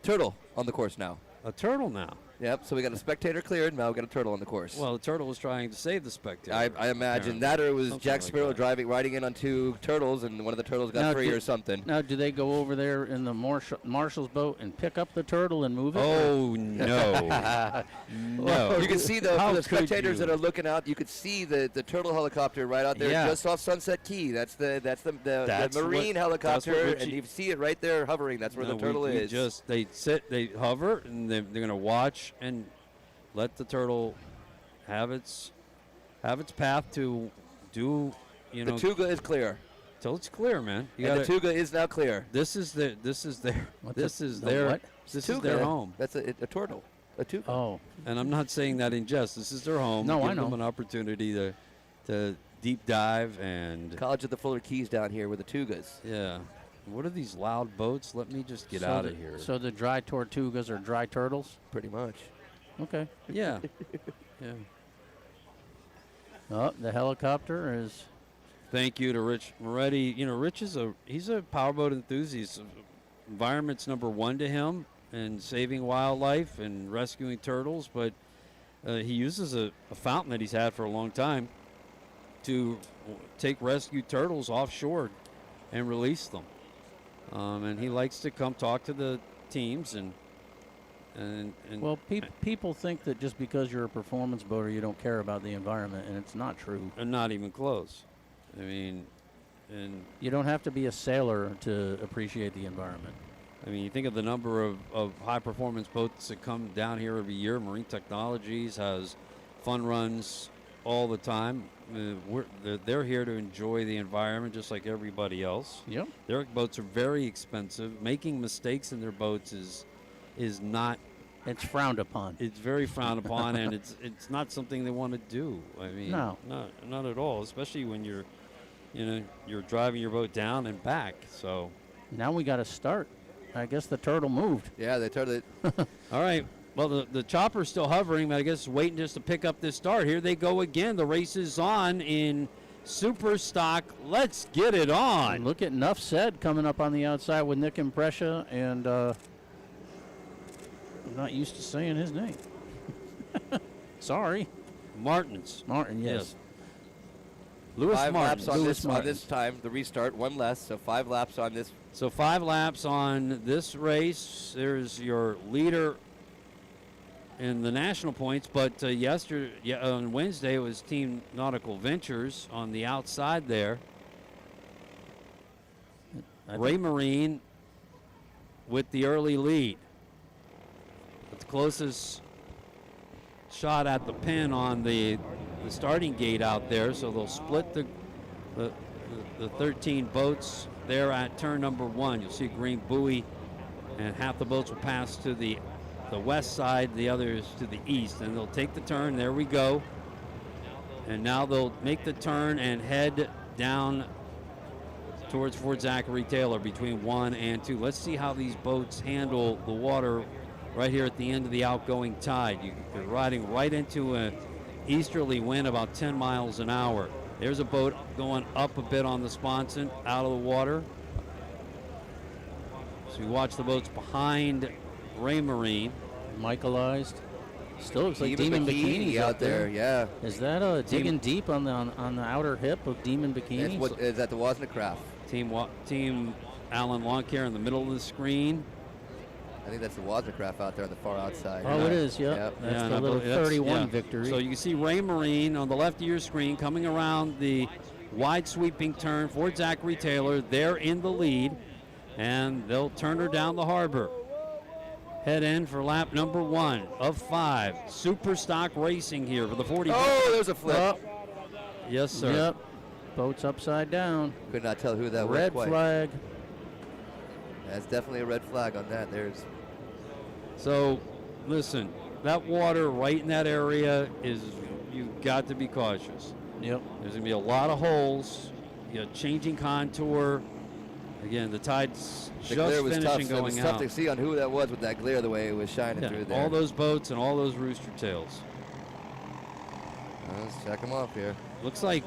Turtle on the course now. A turtle now. Yep, so we got a spectator cleared, now we got a turtle on the course. Well, the turtle was trying to save the spectator. I imagine that, or it was Something Jack like Sparrow that. riding in on two turtles, and one of the turtles got free or something. Now, do they go over there in the Marshall's boat and pick up the turtle and move it? Oh, no. No. You can see, for the spectators that are looking out, you could see the turtle helicopter right out there just off Sunset Key. That's the Marine helicopter, and you see it right there hovering. That's where the turtle is. They hover, and they're going to watch and let the turtle have its path to do, The Tuga is clear. So it's clear, man. The Tuga is now clear. This is their home. That's a turtle. A Tuga. Oh. And I'm not saying that in jest. This is their home. No, Give I know. them an opportunity to deep dive and College of the Fuller Keys down here with the Tugas. Yeah. What are these loud boats? Let me just get out of here. So the dry Tortugas are dry turtles? Pretty much. Okay. Yeah. Yeah. Oh, the helicopter is. Thank you to Rich Moretti. Rich he's a powerboat enthusiast. Environment's number one to him, and saving wildlife and rescuing turtles. But he uses a fountain that he's had for a long time to take rescued turtles offshore and release them. And he likes to come talk to the teams and well, people think that just because you're a performance boater, you don't care about the environment, and it's not true. And not even close. I mean, and you don't have to be a sailor to appreciate the environment. I mean, you think of the number of high-performance boats that come down here every year. Marine Technologies has fun runs all the time. They're here to enjoy the environment just like everybody else. Yep. Their boats are very expensive. Making mistakes in their boats is not. It's frowned upon. It's very frowned upon, and it's not something they want to do. I mean, no, not at all. Especially when you're driving your boat down and back. So now we got to start. I guess the turtle moved. Yeah, they turtled it. All right. Well, the chopper's still hovering, but I guess waiting just to pick up this start. Here they go again. The race is on in Superstock. Let's get it on. And look at Nuff Said coming up on the outside with Nick Imprescia, and I'm not used to saying his name. Sorry. Martin, yes. Lewis 5 Martin. laps on this time, the restart, 1 less, so 5 laps on this. So 5 laps on this race. There's your leader in the national points, but on Wednesday it was Team Nautical Ventures on the outside there. Ray Marine with the early lead. The closest shot at the pin on the starting gate out there, so they'll split the 13 boats there at turn number 1. You'll see a green buoy, and half the boats will pass to the west side, the others to the east, and they'll take the turn. There we go. And now they'll make the turn and head down towards Fort Zachary Taylor between 1 and 2. Let's see how these boats handle the water right here at the end of the outgoing tide. You're riding right into an easterly wind about 10 miles an hour. There's a boat going up a bit on the sponson, out of the water. So you watch the boats behind Ray Marine. Michaelized. Still looks like Demon Bikini's out there. Yeah. Is that digging deep on the outer hip of Demon Bikini? Is that the Wasn't-A-Craft? Team Allen Lawn Care in the middle of the screen. I think that's the Wasn't-A-Craft out there on the far outside. Oh, it is, yeah. That's the little 31 victory. So you can see Ray Marine on the left of your screen coming around the wide sweeping turn. Fort Zachary Taylor, they're in the lead, and they'll turn her down the harbor. Head in for lap number 1 of 5. Superstock racing here for the 40. Oh, there's a flip. Yes, sir. Yep. Boat's upside down. Could not tell who that was. Red flag. That's definitely a red flag on that. So, listen, that water right in that area you've got to be cautious. Yep. There's going to be a lot of holes. You got changing contour. Again, the tide's the glare was finishing tough. going It was tough to see on who that was with that glare the way it was shining through there. All those boats and all those rooster tails. Let's check them off here. Looks like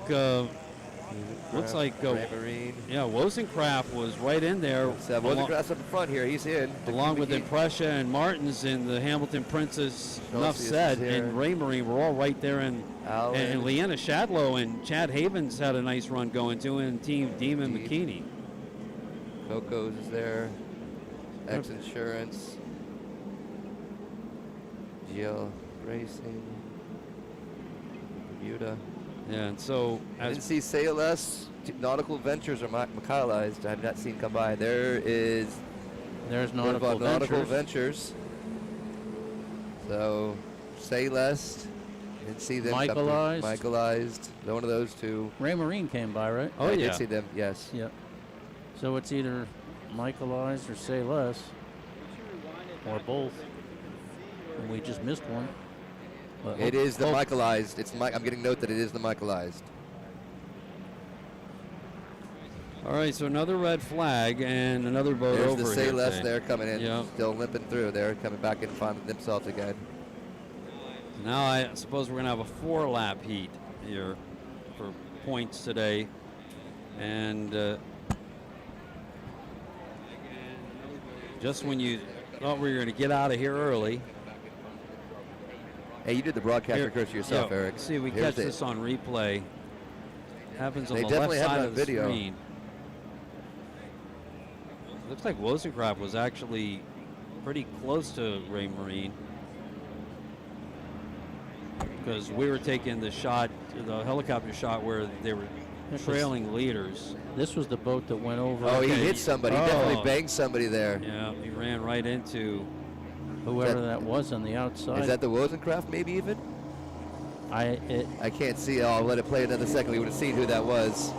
Marine. Yeah, Wozencraft was right in there. Wozencraft's up in front here. He's in. Along with Imprescia and Martins in the Hamilton Princess. Enough said. And Ray Marine were all right there. And Leanna Shadlow and Chad Havens had a nice run going too. And Team Demon Bikini. Coco's is there. XINSURANCE. GL Racing. Bermuda. Yeah, and so I didn't see Sayless, Nautical Ventures, or Michaelized. I have not seen come by. There's Nautical Ventures. So Sayless, didn't see them. Michaelized. One of those two. Ray Marine came by, right? I did see them. Yes. Yep. So it's either Michaelized or Say Less, or both. And we just missed one. But it is the Michaelized. I'm getting note that it is the Michaelized. All right, so another red flag and another boat There's over the here. Say Less there coming in. Yep. Still limping through there, coming back in and finding themselves again. Now I suppose we're going to have a 4-lap heat here for points today. And just when you thought we were going to get out of here early. Hey, you did the broadcaster curse yourself, Eric. See, we catch this on replay. Happens on they the definitely left have side it on of the video. screen. Looks like Wozencraft was actually pretty close to Ray Marine, because we were taking the helicopter shot where they were trailing leaders. This was the boat that went over. Oh, he hit somebody. He definitely banged somebody there. Yeah, he ran right into whoever that was on the outside. Is that the Wozencraft maybe even? I can't see. I'll let it play another second. We would have seen who that was.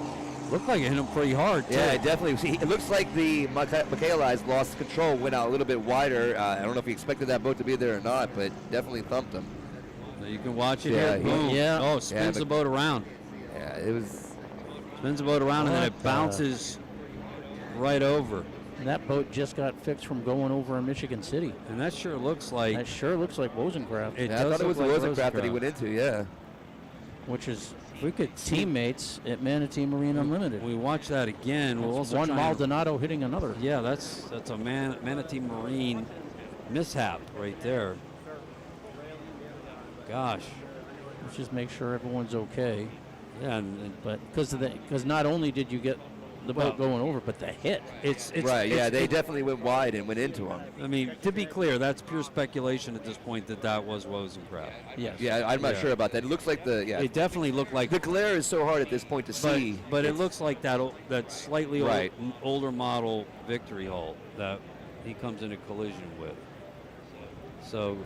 Looked like it hit him pretty hard, too. Yeah, definitely. It looks like the Michaelized lost control, went out a little bit wider. I don't know if he expected that boat to be there or not, but definitely thumped him. So you can watch it here. Boom. Yeah. Oh, spins the boat around. Yeah, it was. Spins the boat around, and then it bounces right over. And that boat just got fixed from going over in Michigan City. And that sure looks like... That sure looks like Wozencraft. I thought it was the Wozencraft that he went into, yeah. Which is If we could teammates at Manatee Marine Unlimited. We watch that again. We'll That's also one try and- Maldonado hitting another. Yeah, that's a Manatee Marine mishap right there. Gosh. Let's just make sure everyone's okay. Yeah, but because not only did you get the boat going over, but the hit. It's right. Yeah, they definitely went wide and went into him. I mean, to be clear, that's pure speculation at this point that was Wozencraft. Yes. Yeah, I'm not sure about that. It looks like It definitely looked like the glare is so hard at this point to see. But it looks like that slightly Right. older model Victory hull that he comes into collision with. So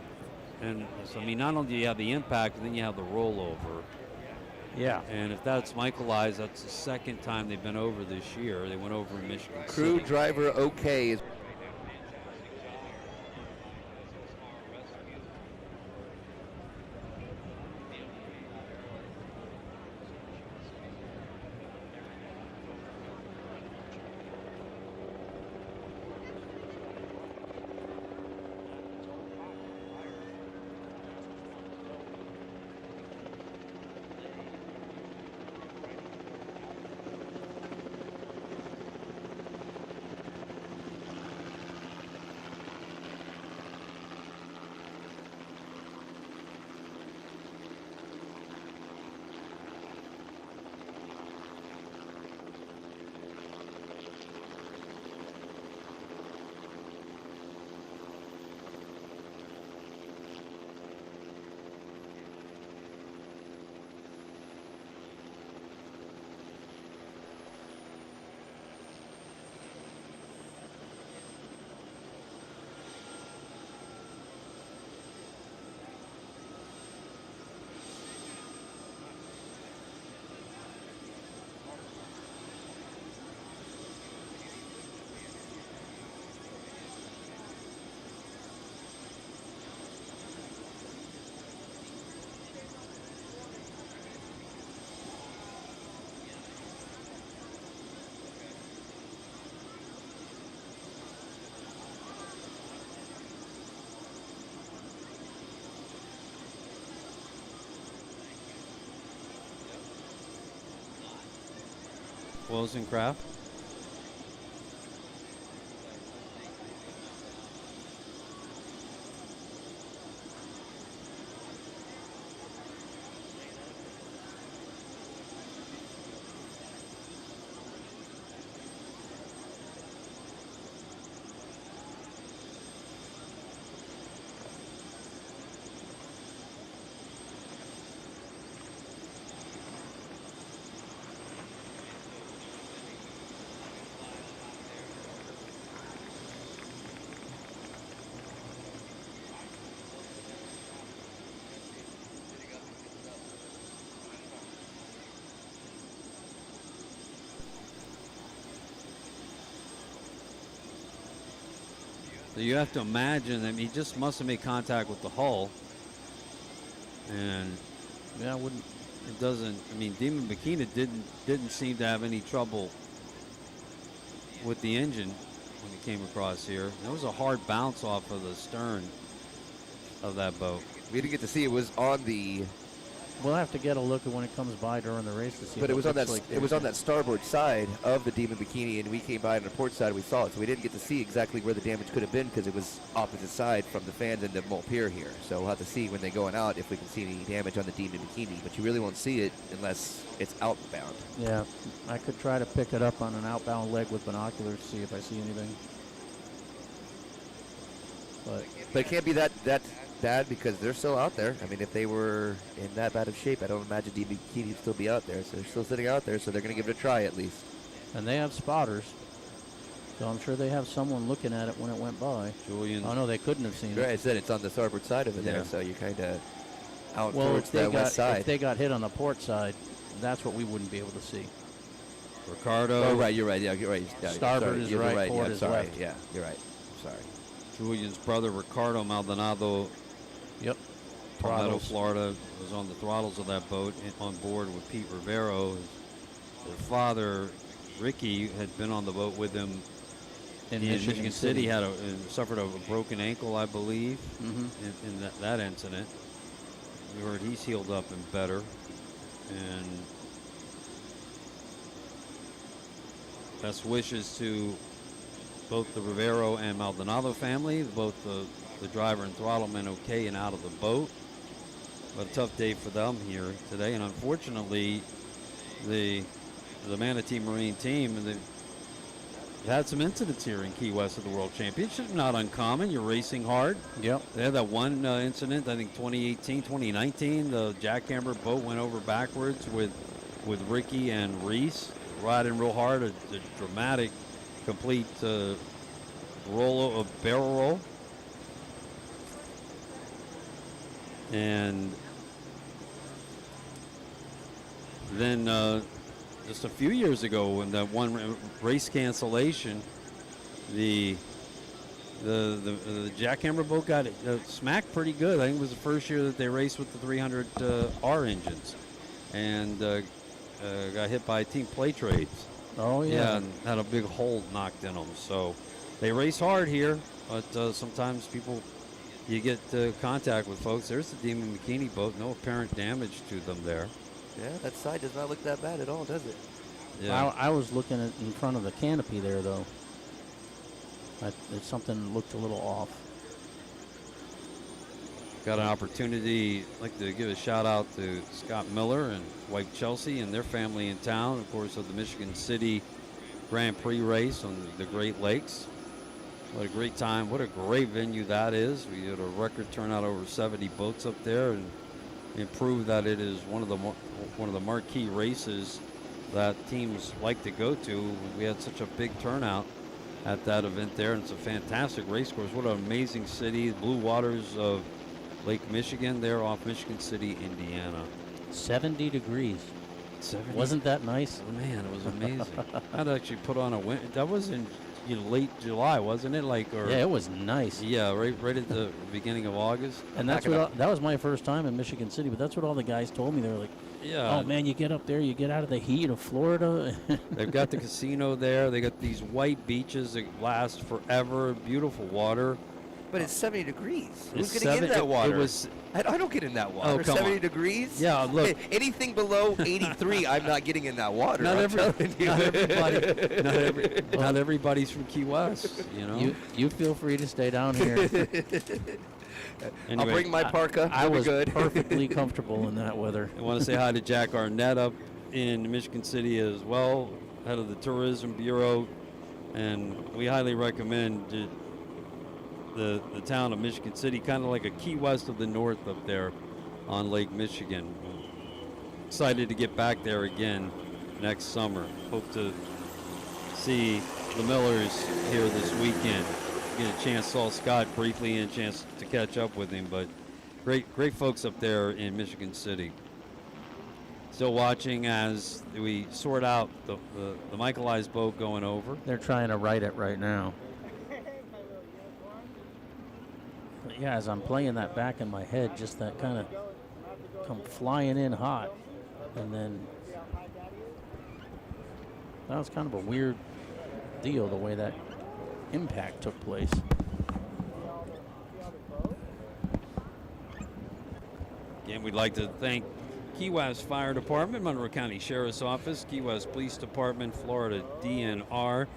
I mean, not only do you have the impact, but then you have the rollover. Yeah. And if that's Michael Eyes, that's the second time they've been over this year. They went over in Michigan Crew City. driver okay is. Wozencraft. So you have to imagine that he just must have made contact with the hull. And yeah, wouldn't. It doesn't. I mean, Demon Bikini didn't seem to have any trouble with the engine when he came across here. There was a hard bounce off of the stern of that boat. We didn't get to see it was on the. We'll have to get a look at when it comes by during the race to see. But it was on that. Like It was on that starboard side of the Demon Bikini, and we came by on the port side. We saw it, so we didn't get to see exactly where the damage could have been because it was opposite side from the fans and the Mole Pier here. So we'll have to see when they're going out if we can see any damage on the Demon Bikini. But you really won't see it unless it's outbound. Yeah, I could try to pick it up on an outbound leg with binoculars to see if I see anything. But it can't be that bad because they're still out there. I mean, if they were in that bad of shape, I don't imagine Demon Bikini would still be out there. So they're still sitting out there, so they're going to give it a try at least. And they have spotters, so I'm sure they have someone looking at it when it went by. Julian. Oh no, they couldn't have seen Right, it. I said it's on the starboard side of it there, Yeah. so you're kind of out Well, towards if they the west side. if they got hit on the port side, that's what we wouldn't be able to see. Ricardo. Oh, right, you're right. Yeah, you're right. Yeah, Starboard sorry, is you're right, Yeah, port I'm is sorry. left. Yeah, you're right. Sorry. Julian's brother, Ricardo Maldonado. Yep. Palmetto, Throttles. Florida, was on the throttles of that boat on board with Pete Rivero. Their father, Ricky, had been on the boat with him In in Michigan Michigan City. City. Had suffered a broken ankle, I believe, Mhm. in that incident. We heard he's healed up and better. And best wishes to both the Rivero and Maldonado family, both the driver and throttleman okay and out of the boat. But a tough day for them here today. And unfortunately, the Manatee Marine team, and they've had some incidents here in Key West at the World Championship. Not uncommon. You're racing hard. Yep. They had that one incident, I think 2018, 2019. The jackhammer boat went over backwards with Ricky and Reese riding real hard. A dramatic, complete barrel roll. And then just a few years ago, when that one race cancellation, the jackhammer boat got smacked pretty good. I think it was the first year that they raced with the 300R engines, and got hit by Team Play Trades. Oh yeah. Yeah, and had a big hole knocked in them. So they race hard here, but sometimes you get contact with folks. There's the Demon Bikini boat. No apparent damage to them there. Yeah, that side does not look that bad at all, does it? Yeah. I was looking at in front of the canopy there, though. Something looked a little off. Got an opportunity. I'd like to give a shout out to Scott Miller and wife Chelsea and their family in town, of course, of the Michigan City Grand Prix race on the Great Lakes. What a great time. What a great venue that is. We had a record turnout, over 70 boats up there, and proved that it is one of the marquee races that teams like to go to. We had such a big turnout at that event there, and it's a fantastic race course. What an amazing city. The blue waters of Lake Michigan there off Michigan City, Indiana. 70 degrees. 70. Wasn't that nice? Oh, man, it was amazing. I'd actually put on a winter. That was in late July, wasn't it? Yeah, it was nice. Yeah, right at the beginning of August. And that was my first time in Michigan City, but that's what all the guys told me. They were like, yeah. Oh man, you get up there, you get out of the heat of Florida. They've got the casino there. They got these white beaches that last forever, beautiful water. But it's 70 degrees. Who's It's getting in that water? was. I don't get in that water. Oh, come 70 on. degrees? Yeah, look. Anything below 83, I'm not getting in that water. Not I'm everybody. Not everybody's from Key West. You know. You feel free to stay down here. Anyway, I'll bring my parka. I was good. perfectly comfortable in that weather. I want to say hi to Jack Arnett up in Michigan City as well, head of the Tourism Bureau, and we highly recommend the town of Michigan City, kind of like a Key West of the North up there on Lake Michigan. Excited to get back there again next summer. Hope to see the Millers here this weekend. Get a chance, saw Scott briefly and a chance to catch up with him, but great folks up there in Michigan City. Still watching as we sort out the Michaelized boat going over. They're trying to right it right now. But yeah, as I'm playing that back in my head, just that kind of come flying in hot, and then that was kind of a weird deal, the way that impact took place. Again, we'd like to thank Key West Fire Department, Monroe County Sheriff's Office, Key West Police Department, Florida DNR,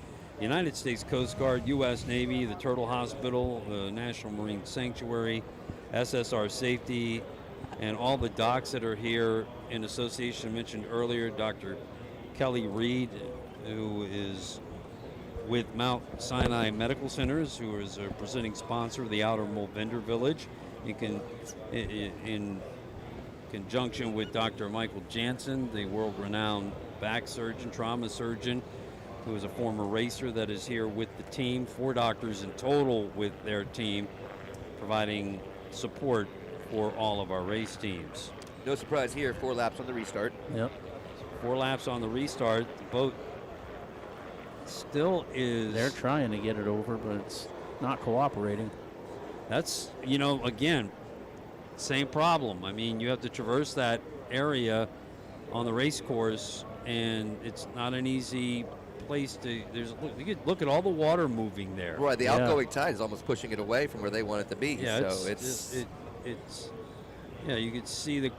United States Coast Guard, U.S. Navy, the Turtle Hospital, the National Marine Sanctuary, SSR Safety, and all the docs that are here in association. Mentioned earlier, Dr. Kelly Reed, who is with Mount Sinai Medical Centers, who is a presenting sponsor of the Outer Mole Vendor Village, in conjunction with Dr. Michael Jansen, the world-renowned back surgeon, trauma surgeon, who is a former racer that is here with the team. 4 doctors in total with their team, providing support for all of our race teams. No surprise here, 4 laps on the restart. Yep. 4 laps on the restart. The boat still is... They're trying to get it over, but it's not cooperating. That's, again, same problem. I mean, you have to traverse that area on the race course, and it's not an easy place to... You could look at all the water moving there. Right, the outgoing tide is almost pushing it away from where they want it to be. Yeah, so it's you could see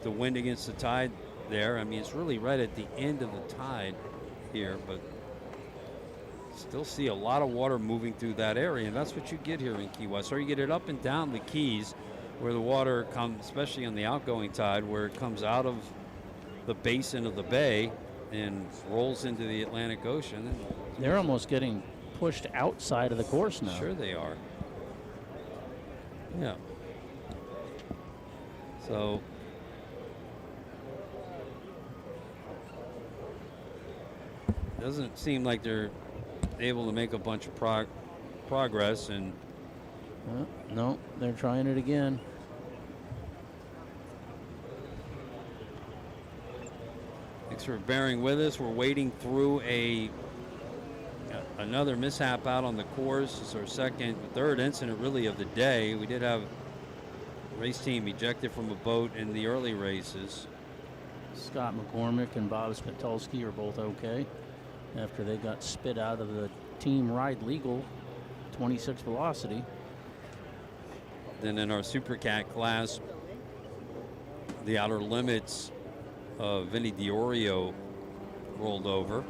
the wind against the tide there. I mean, it's really right at the end of the tide here, but still see a lot of water moving through that area, and that's what you get here in Key West. Or you get it up and down the Keys where the water comes, especially on the outgoing tide, where it comes out of the basin of the bay and rolls into the Atlantic Ocean. They're almost getting pushed outside of the course now. Sure they are. Yeah. So doesn't seem like they're able to make a bunch of progress. And no, they're trying it again. Thanks for bearing with us. We're wading through another mishap out on the course. It's our third incident really of the day. We did have a race team ejected from a boat in the early races. Scott McCormick and Bob Spitulski are both okay after they got spit out of the team ride legal 26 velocity. Then in our Supercat class, the outer limits of Vinny Diorio rolled over.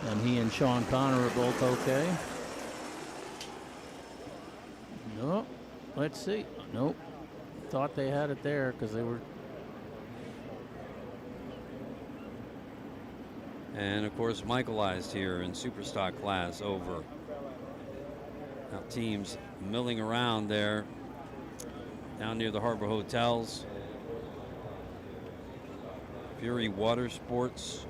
And he and Sean Connor are both okay. Nope. Let's see. Nope. Thought they had it there because they were. And of course, Michaelized here in Superstock class over. Now teams milling around there down near the Harbor Hotels. Fury Water Sports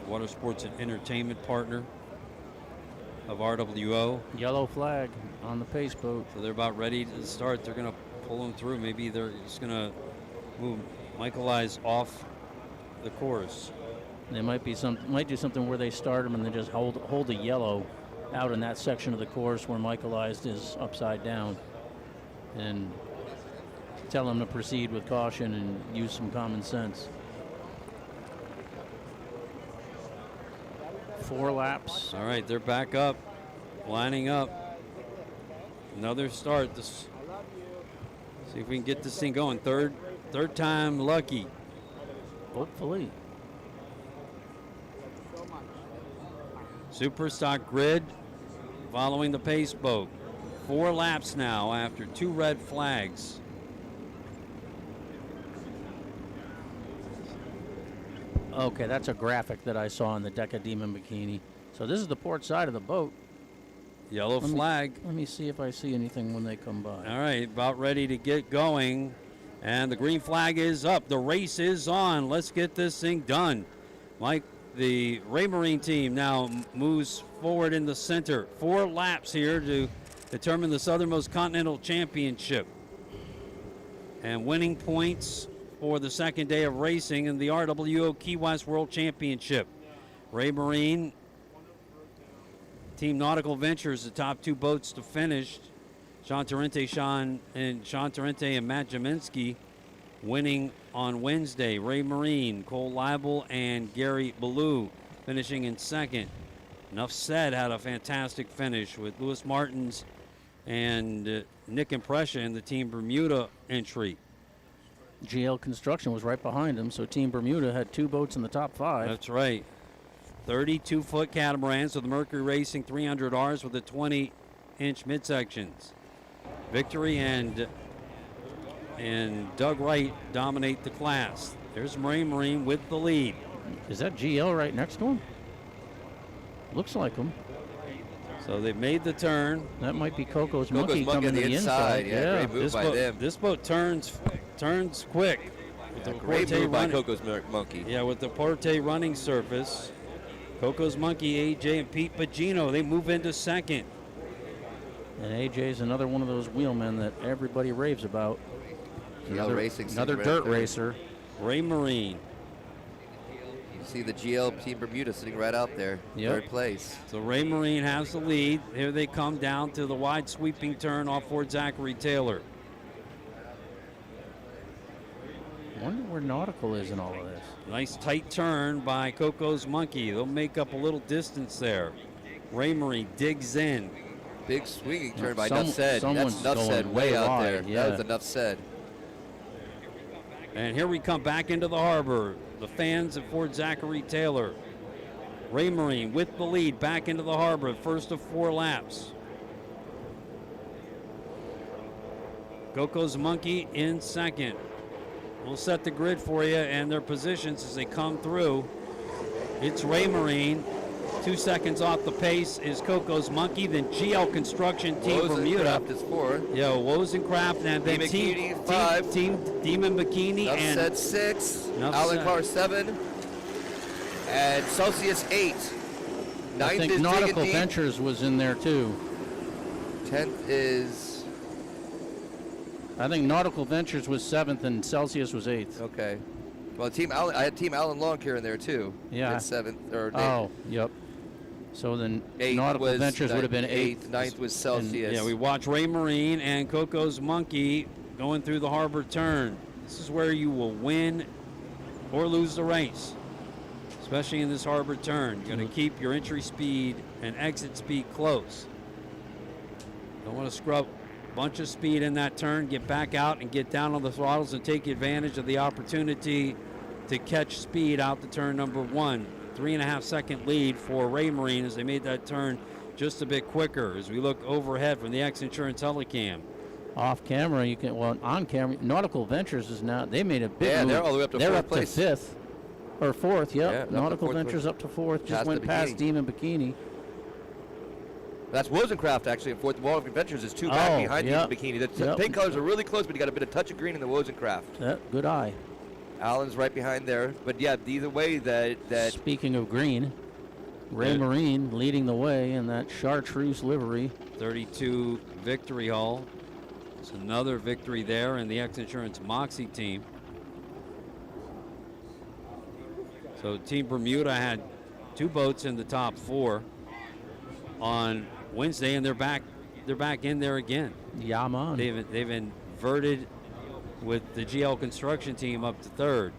and entertainment partner of RWO. Yellow flag on the pace boat. So they're about ready to start. They're going to pull them through. Maybe they're just going to move Michaelized off the course. They might do something where they start them and then just hold the yellow out in that section of the course where Michaelized is upside down, and tell them to proceed with caution and use some common sense. 4 laps. All right, they're back up, lining up. Another start. See if we can get this thing going. Third time lucky. Hopefully. Superstock grid following the pace boat. 4 laps now after 2 red flags. Okay, that's a graphic that I saw in the Deca Demon bikini. So this is the port side of the boat. Yellow flag. Let me see if I see anything when they come by. All right, about ready to get going. And the green flag is up. The race is on. Let's get this thing done. Mike, the Raymarine team now moves forward in the center. 4 laps here to determine the Southernmost Continental Championship. And winning points for the second day of racing in the RWO Key West World Championship. Raymarine, Team Nautical Ventures, the top 2 boats to finish. Sean Tarente and Matt Jaminski winning on Wednesday. Raymarine, Cole Leibel and Gary Ballou finishing in second. Enough Said had a fantastic finish with Lewis Martins and Nick Impression in the Team Bermuda entry. GL Construction was right behind him, so Team Bermuda had 2 boats in the top 5. That's right. 32-foot catamarans with the Mercury Racing 300Rs with the 20-inch midsections. Victory and Doug Wright dominate the class. There's Raymarine with the lead. Is that GL right next to him? Looks like him. So they've made the turn. That might be Coco's Monkey coming to the inside. Yeah, great move by them. This boat turns quick. With the great move by Coco's Monkey. Yeah, with the Porte running surface. Coco's Monkey, AJ, and Pete Pagino, they move into second. And AJ's another one of those wheelmen that everybody raves about. Another dirt racer. Raymarine. You see the GL Team Bermuda sitting right out there, third place. So Raymarine has the lead. Here they come down to the wide sweeping turn off Fort Zachary Taylor. I wonder where Nautical is in all of this. Nice tight turn by Coco's Monkey. They'll make up a little distance there. Raymarine digs in. Big swinging turn by Enough Said. That's Enough Said way out there. Yeah. That was Enough Said. And here we come back into the harbor. The fans of Fort Zachary Taylor. Raymarine with the lead back into the harbor, first of 4 laps. Coco's Monkey in second. We'll set the grid for you and their positions as they come through. It's Raymarine. 2 seconds off the pace is Coco's Monkey, then GL Construction Team Bermuda. Wozencraft is 4. Yeah, Wozencraft, and then Bikini 5. Team Demon Bikini, and Upset 6. Enough Alan said. Carr 7. And Celsius 8. I Ninth think is Nautical Digging Deep. Ventures was in there too. 10th is... I think Nautical Ventures was 7th and Celsius was 8th. Okay. Well, Team Alan, I had Team Alan Long here in there too. Yeah. At 7th or Oh, yep. So then Nautical Ventures would have been 8th. 9th was Celsius. Yeah, we watch Raymarine and Coco's Monkey going through the harbor turn. This is where you will win or lose the race, especially in this harbor turn. You're going to keep your entry speed and exit speed close. Don't want to scrub a bunch of speed in that turn, get back out and get down on the throttles and take advantage of the opportunity to catch speed out to turn number 1. 3.5 second lead for Raymarine as they made that turn just a bit quicker as we look overhead from the X-Insurance Helicam. Off camera, you can, well, on camera, Nautical Ventures is now, they made a big Yeah, move. they're all the way up to They're fourth up place. to 5th. Or 4th, Yeah, yep. up to Nautical fourth Ventures place. up to 4th, just Past went the past Bikini. Demon Bikini. That's Wozencraft actually in 4th. Wall Ventures is 2 back behind yep. the Bikini. The Yep. paint colors are really close, but you got a bit of touch of green in the Wozencraft. Yep, good eye. Alan's right behind there. But yeah, either way that Speaking of green, Raymarine leading the way in that chartreuse livery. 32 Victory Hall. It's another victory there in the X-Insurance Moxie team. So Team Bermuda had 2 boats in the top 4 on Wednesday, and they're back in there again. Yeah, man. They've inverted with the GL Construction team up to 3rd.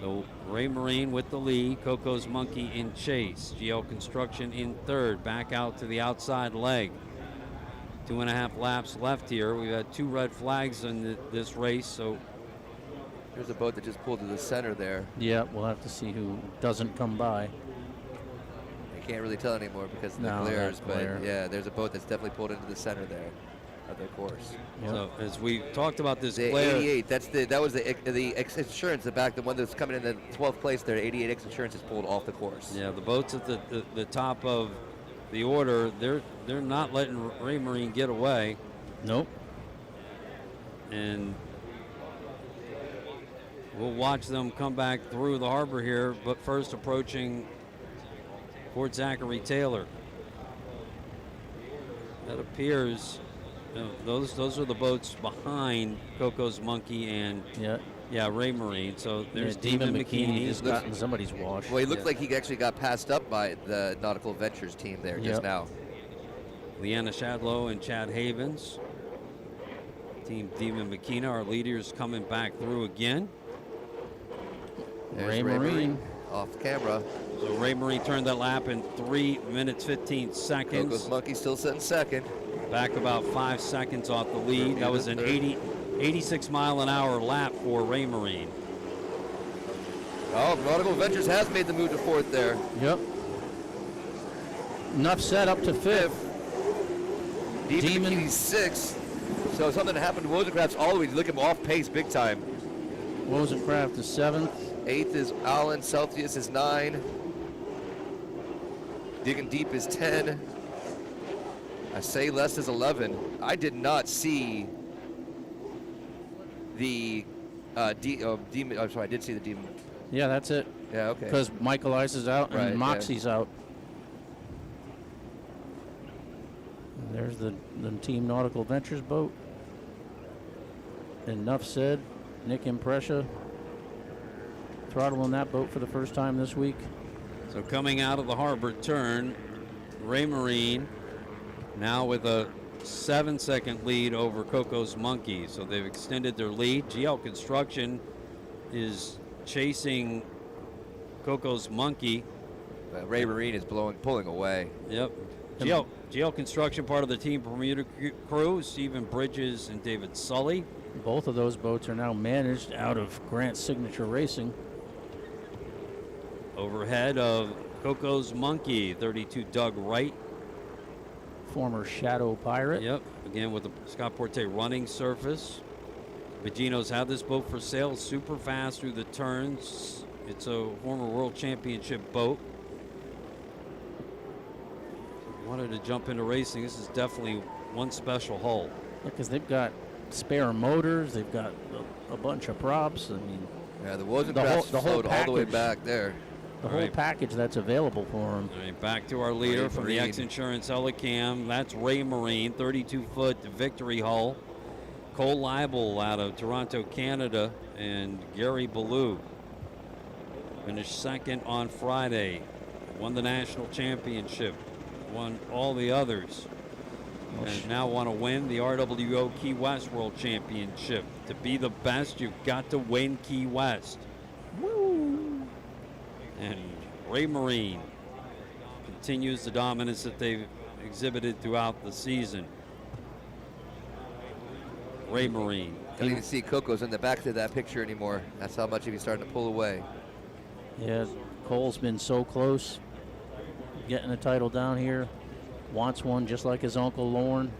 So Raymarine with the lead, Coco's Monkey in chase, GL Construction in 3rd, back out to the outside leg. 2.5 laps left here. We've had 2 red flags in this race, so there's a boat that just pulled to the center there. Yeah, we'll have to see who doesn't come by. I can't really tell anymore because of the No, glares, that but glare. yeah, there's a boat that's definitely pulled into the center there of the course. So as we talked about this The glare, 88, that was the X-Insurance, the one that's coming in the 12th place there. 88 X-Insurance is pulled off the course. yeah, the boats at the top of the order, they're not letting Raymarine get away. Nope. And we'll watch them come back through the harbor here, but first approaching Fort Zachary Taylor. That appears, those are the boats behind Coco's Monkey and Raymarine. So there's Demon Bikini Bikini. just got in somebody's wash. Well, he looked like he actually got passed up by the Nautical Ventures team there just now. Leanna Shadlow and Chad Havens. Team Demon Bikini, our leaders coming back through again. There's Raymarine off camera. So Raymarine turned that lap in 3 minutes 15 seconds. Coco's Monkey still sitting second. Back about 5 seconds off the lead. That was an 86 mile an hour lap for Raymarine. Oh, Nautical Ventures has made the move to 4th there. Yep. Enough set up to 5th. Demon Bikini's 6th. So something happened to Wozencraft's all the way. Look at him off pace big time. Wozencraft is 7th. 8th is Alan. Celsius is 9. Digging Deep is 10. I Say Less is 11. I did not see the Demon. I'm sorry, I did see the Demon. Yeah, that's it. Yeah, okay. Because Michael Ice is out Right, and Moxie's out. And there's the Team Nautical Ventures boat. Enough said. Nick Impressia throttling that boat for the first time this week. So coming out of the harbor turn, Raymarine now with a 7-second lead over Coco's Monkey. So they've extended their lead. GL Construction is chasing Coco's Monkey. Raymarine is pulling away. Yep. GL Construction, part of the Team Bermuda crew, Stephen Bridges and David Sully. Both of those boats are now managed out of Grant Signature Racing. Overhead of Coco's Monkey, 32 Doug Wright. Former Shadow Pirate. Yep, again with the Scott Porte running surface. Baginos have this boat for sale, super fast through the turns. It's a former World Championship boat. Wanted to jump into racing. This is definitely one special hull. Because they've got spare motors, they've got a bunch of props. I mean, yeah, the Wozencraft flowed all the way back there. The whole package that's available for them. All right, back to our leader Ray from the Marine. X-Insurance Helicam. That's Ray Marine, 32-foot Victory hull. Cole Leibel out of Toronto, Canada, and Gary Ballou finished second on Friday. Won the national championship. Won all the others. And now want to win the RWO Key West World Championship. To be the best, you've got to win Key West. Woo! And Ray Marine continues the dominance that they've exhibited throughout the season. Ray Marine. Don't even see Coco's in the back of that picture anymore. That's how much he's starting to pull away. Yeah, Cole's been so close getting a title down here. Wants one just like his uncle Lorne.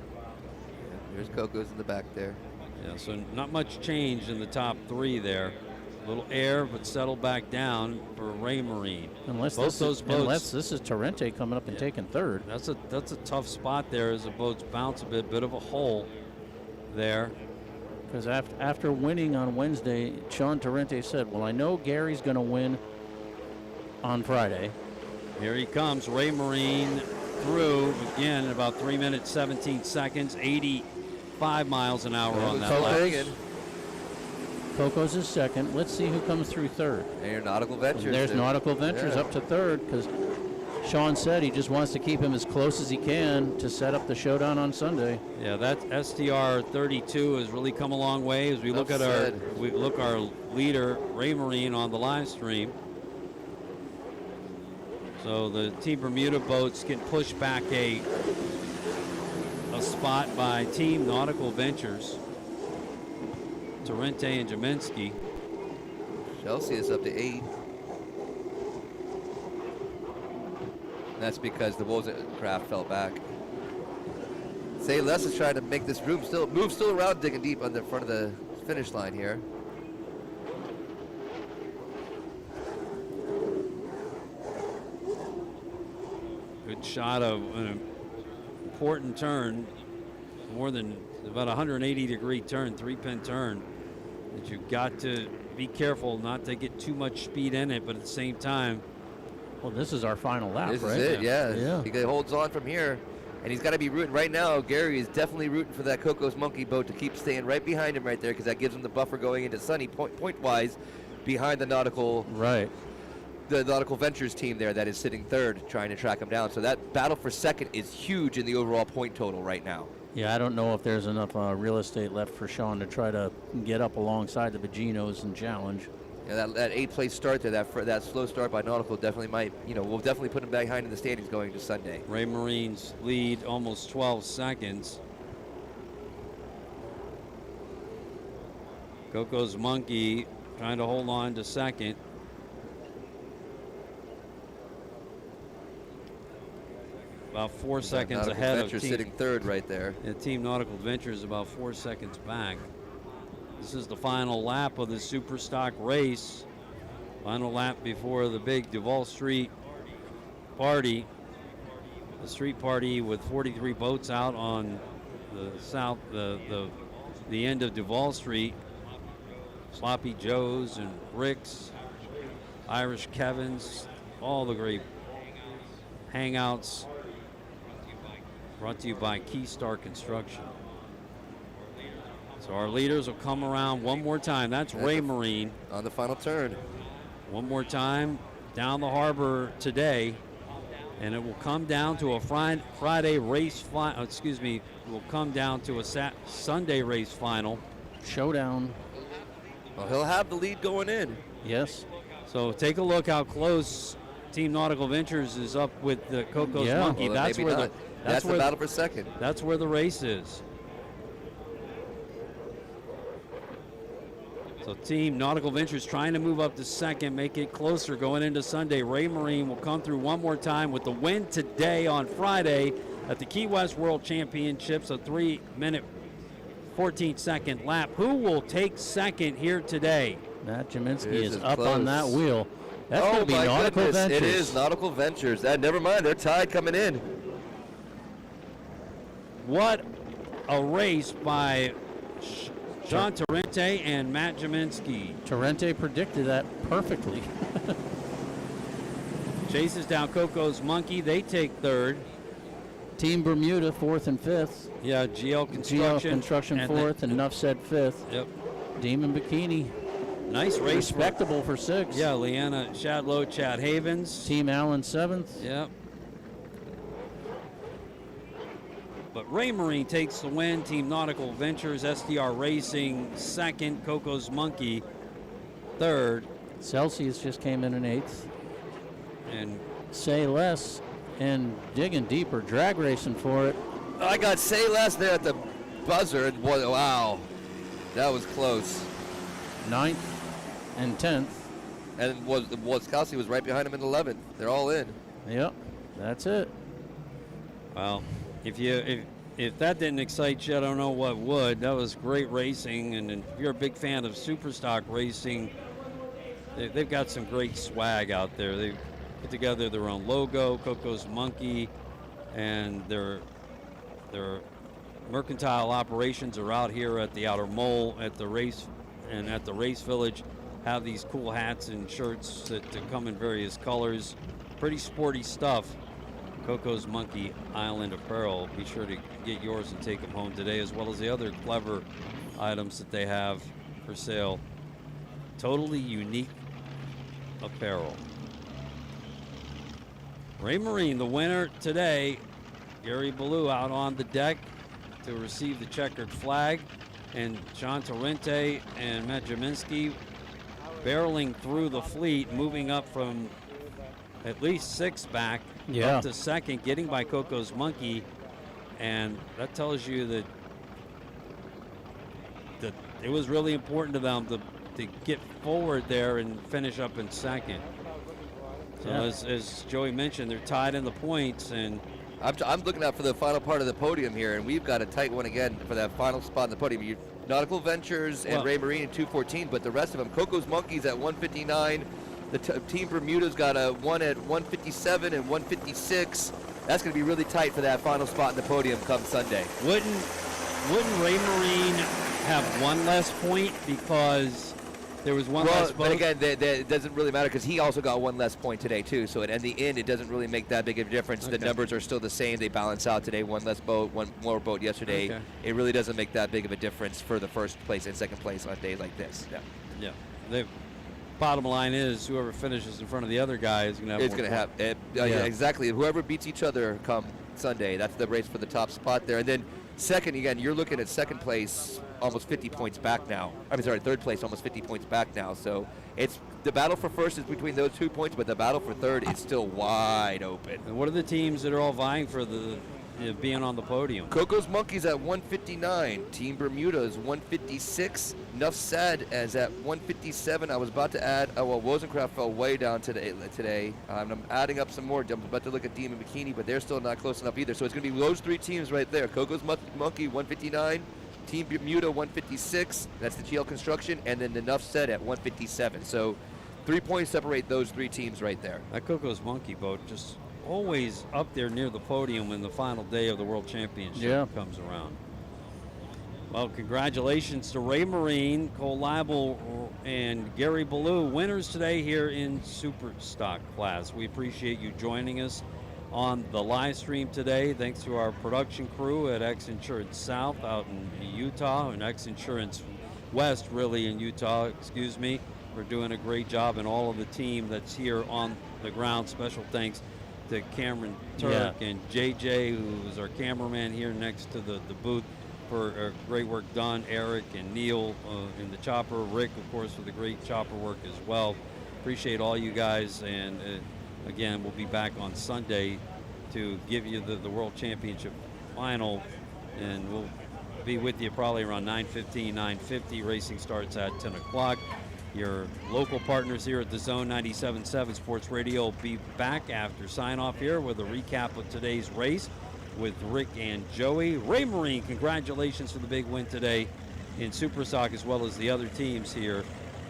There's Coco's in the back there. Yeah, so not much change in the top three there. A little air, but settle back down for Ray Marine. Unless this is Torrente coming up and taking third. That's a tough spot there as the boats bounce a bit of a hole there. Because after winning on Wednesday, Sean Torrente said, well, I know Gary's going to win on Friday. Here he comes, Ray Marine through again in about 3 minutes, 17 seconds, 85 miles an hour on that lap. Coco's is second. Let's see who comes through third. And your Nautical Ventures. There's Nautical Ventures up to third because Sean said he just wants to keep him as close as he can to set up the showdown on Sunday. Yeah, that STR 32 has really come a long way as we look at our leader Ray Marine on the live stream. So the Team Bermuda boats can push back a spot by Team Nautical Ventures. Torrente and Jaminski. Chelsea is up to 8. That's because the Wozencraft fell back. Say Les is trying to make this room move around, digging deep on the front of the finish line here. Good shot of an important turn, more than about 180-degree turn, 3-pin turn, that you've got to be careful not to get too much speed in it, but at the same time. Well, this is our final lap, This right? is it, Yeah. He holds on from here, and he's got to be rooting right now. Gary is definitely rooting for that Coco's Monkey boat to keep staying right behind him right there because that gives him the buffer going into Sunny point-wise behind the Nautical. Right. The Nautical Ventures team there that is sitting third trying to track him down. So that battle for second is huge in the overall point total right now. Yeah, I don't know if there's enough real estate left for Sean to try to get up alongside the Baginos and challenge. Yeah, that 8th place start there, that slow start by Nautical definitely might, we'll definitely put him behind in the standings going to Sunday. Ray Marine's lead almost 12 seconds. Coco's Monkey trying to hold on to second. About 4 seconds Nautical ahead Ventures of Team sitting third right there. Yeah, Team Nautical Ventures about 4 seconds back. This is the final lap of the Superstock race. Final lap before the big Duval Street party. The street party with 43 boats out on the end of Duval Street. Sloppy Joe's and Rick's, Irish Kevin's, all the great hangouts. Brought to you by Keystar Construction. So our leaders will come around one more time. That's Ray Marine. On the final turn. One more time down the harbor today. And it will come down to a Friday race final. Excuse me. It will come down to a Sunday race final. Showdown. Well, he'll have the lead going in. Yes. So take a look how close Team Nautical Ventures is up with the Coco's Monkey. Well, That's where that's the battle for second. That's where the race is. So Team Nautical Ventures trying to move up to second, make it closer going into Sunday. Ray Marine will come through one more time with the win today on Friday at the Key West World Championships, a 3-minute, 14-second lap. Who will take second here today? Matt Jaminski This is is up on close. that wheel. That's going to be my Nautical goodness, Ventures. It is Nautical Ventures. Never mind, they're tied coming in. What a race by John Torrente and Matt Jaminski. Torrente predicted that perfectly. Chases down Coco's Monkey. They take third. Team Bermuda, 4th and 5th. Yeah, GL Construction. GL Construction, 4th, and Nuff said 5th. Yep. Demon Bikini. Nice race. Respectable for 6th. Yeah, Leanna Shadlow, Chad Havens. Team Allen, 7th. Yep. But Ray Marine takes the win. Team Nautical Ventures, SDR Racing, 2nd. Coco's Monkey, 3rd. Celsius just came in an 8th. And Say Less and digging deeper, drag racing for it. I got Say Less there at the buzzer. Wow, that was close. 9th and 10th. And Wazkowski was right behind him in 11th. They're all in. Yep, that's it. Well, if that didn't excite you, I don't know what would. That was great racing, and if you're a big fan of Superstock racing, they've got some great swag out there. They've put together their own logo, Coco's Monkey, and their mercantile operations are out here at the Outer Mole at the race and at the Race Village. Have these cool hats and shirts that come in various colors. Pretty sporty stuff. Coco's Monkey Island Apparel. Be sure to get yours and take them home today, as well as the other clever items that they have for sale. Totally unique apparel. Ray Marine, the winner today. Gary Ballou out on the deck to receive the checkered flag. And John Torrente and Matt Jaminski barreling through the fleet, moving up from at least 6th back up to 2nd, getting by Coco's Monkey. And that tells you that it was really important to them to get forward there and finish up in 2nd. So as Joey mentioned, they're tied in the points, and I'm looking out for the final part of the podium here, and we've got a tight one again for that final spot in the podium. Nautical Ventures and Ray Marine at 214, but the rest of them, Coco's Monkeys at 159. The Team Bermuda's got a one at 157 and 156. That's going to be really tight for that final spot in the podium come Sunday. Wouldn't Ray Marine have one less point because there was one less vote? But again, it doesn't really matter because he also got one less point today too. So in the end, it doesn't really make that big of a difference. The numbers are still the same. They balance out today. One less boat, one more boat yesterday. Okay. It really doesn't make that big of a difference for the first place and second place on a day like this. Yeah. Bottom line is, whoever finishes in front of the other guy is going to have. It's going to have exactly. Whoever beats each other come Sunday, that's the race for the top spot there. And then second, again, you're looking at second place, almost 50 points back now. Third place, almost 50 points back now. So it's the battle for first is between those 2 points, but the battle for third is still wide open. And what are the teams that are all vying for being on the podium? Coco's Monkeys at 159. Team Bermuda is 156. Nuff Said is at 157. I was about to add, Wozencraft fell way down today. I'm adding up some more. I'm about to look at Demon Bikini, but they're still not close enough either. So it's going to be those 3 teams right there. Coco's Monkey, 159. Team Bermuda, 156. That's the GL Construction. And then the Nuff Said at 157. So 3 points separate those 3 teams right there. That Coco's Monkey boat just always up there near the podium when the final day of the World Championship comes around. Well, congratulations to Ray Marine, Cole Leibel, and Gary Ballou, winners today here in Superstock class. We appreciate you joining us on the live stream today. Thanks to our production crew at XINSURANCE South out in Utah, and XINSURANCE West, really, in Utah, excuse me. We're doing a great job, and all of the team that's here on the ground. Special thanks to Cameron Turk and JJ, who is our cameraman here next to the booth, for great work done. Eric and Neil in the chopper. Rick, of course, for the great chopper work as well. Appreciate all you guys, and again, we'll be back on Sunday to give you the World Championship final, and we'll be with you probably around 9:15, 9:50. Racing starts at 10 o'clock. Your local partners here at the Zone 97.7 Sports Radio will be back after sign-off here with a recap of today's race with Rick and Joey. Ray Marine, congratulations for the big win today in Superstock, as well as the other teams here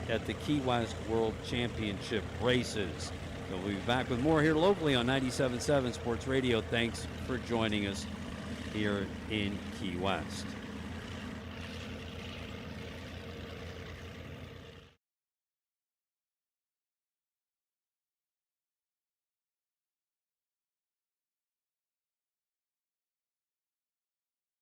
at the Key West World Championship races. So we'll be back with more here locally on 97.7 Sports Radio. Thanks for joining us here in Key West.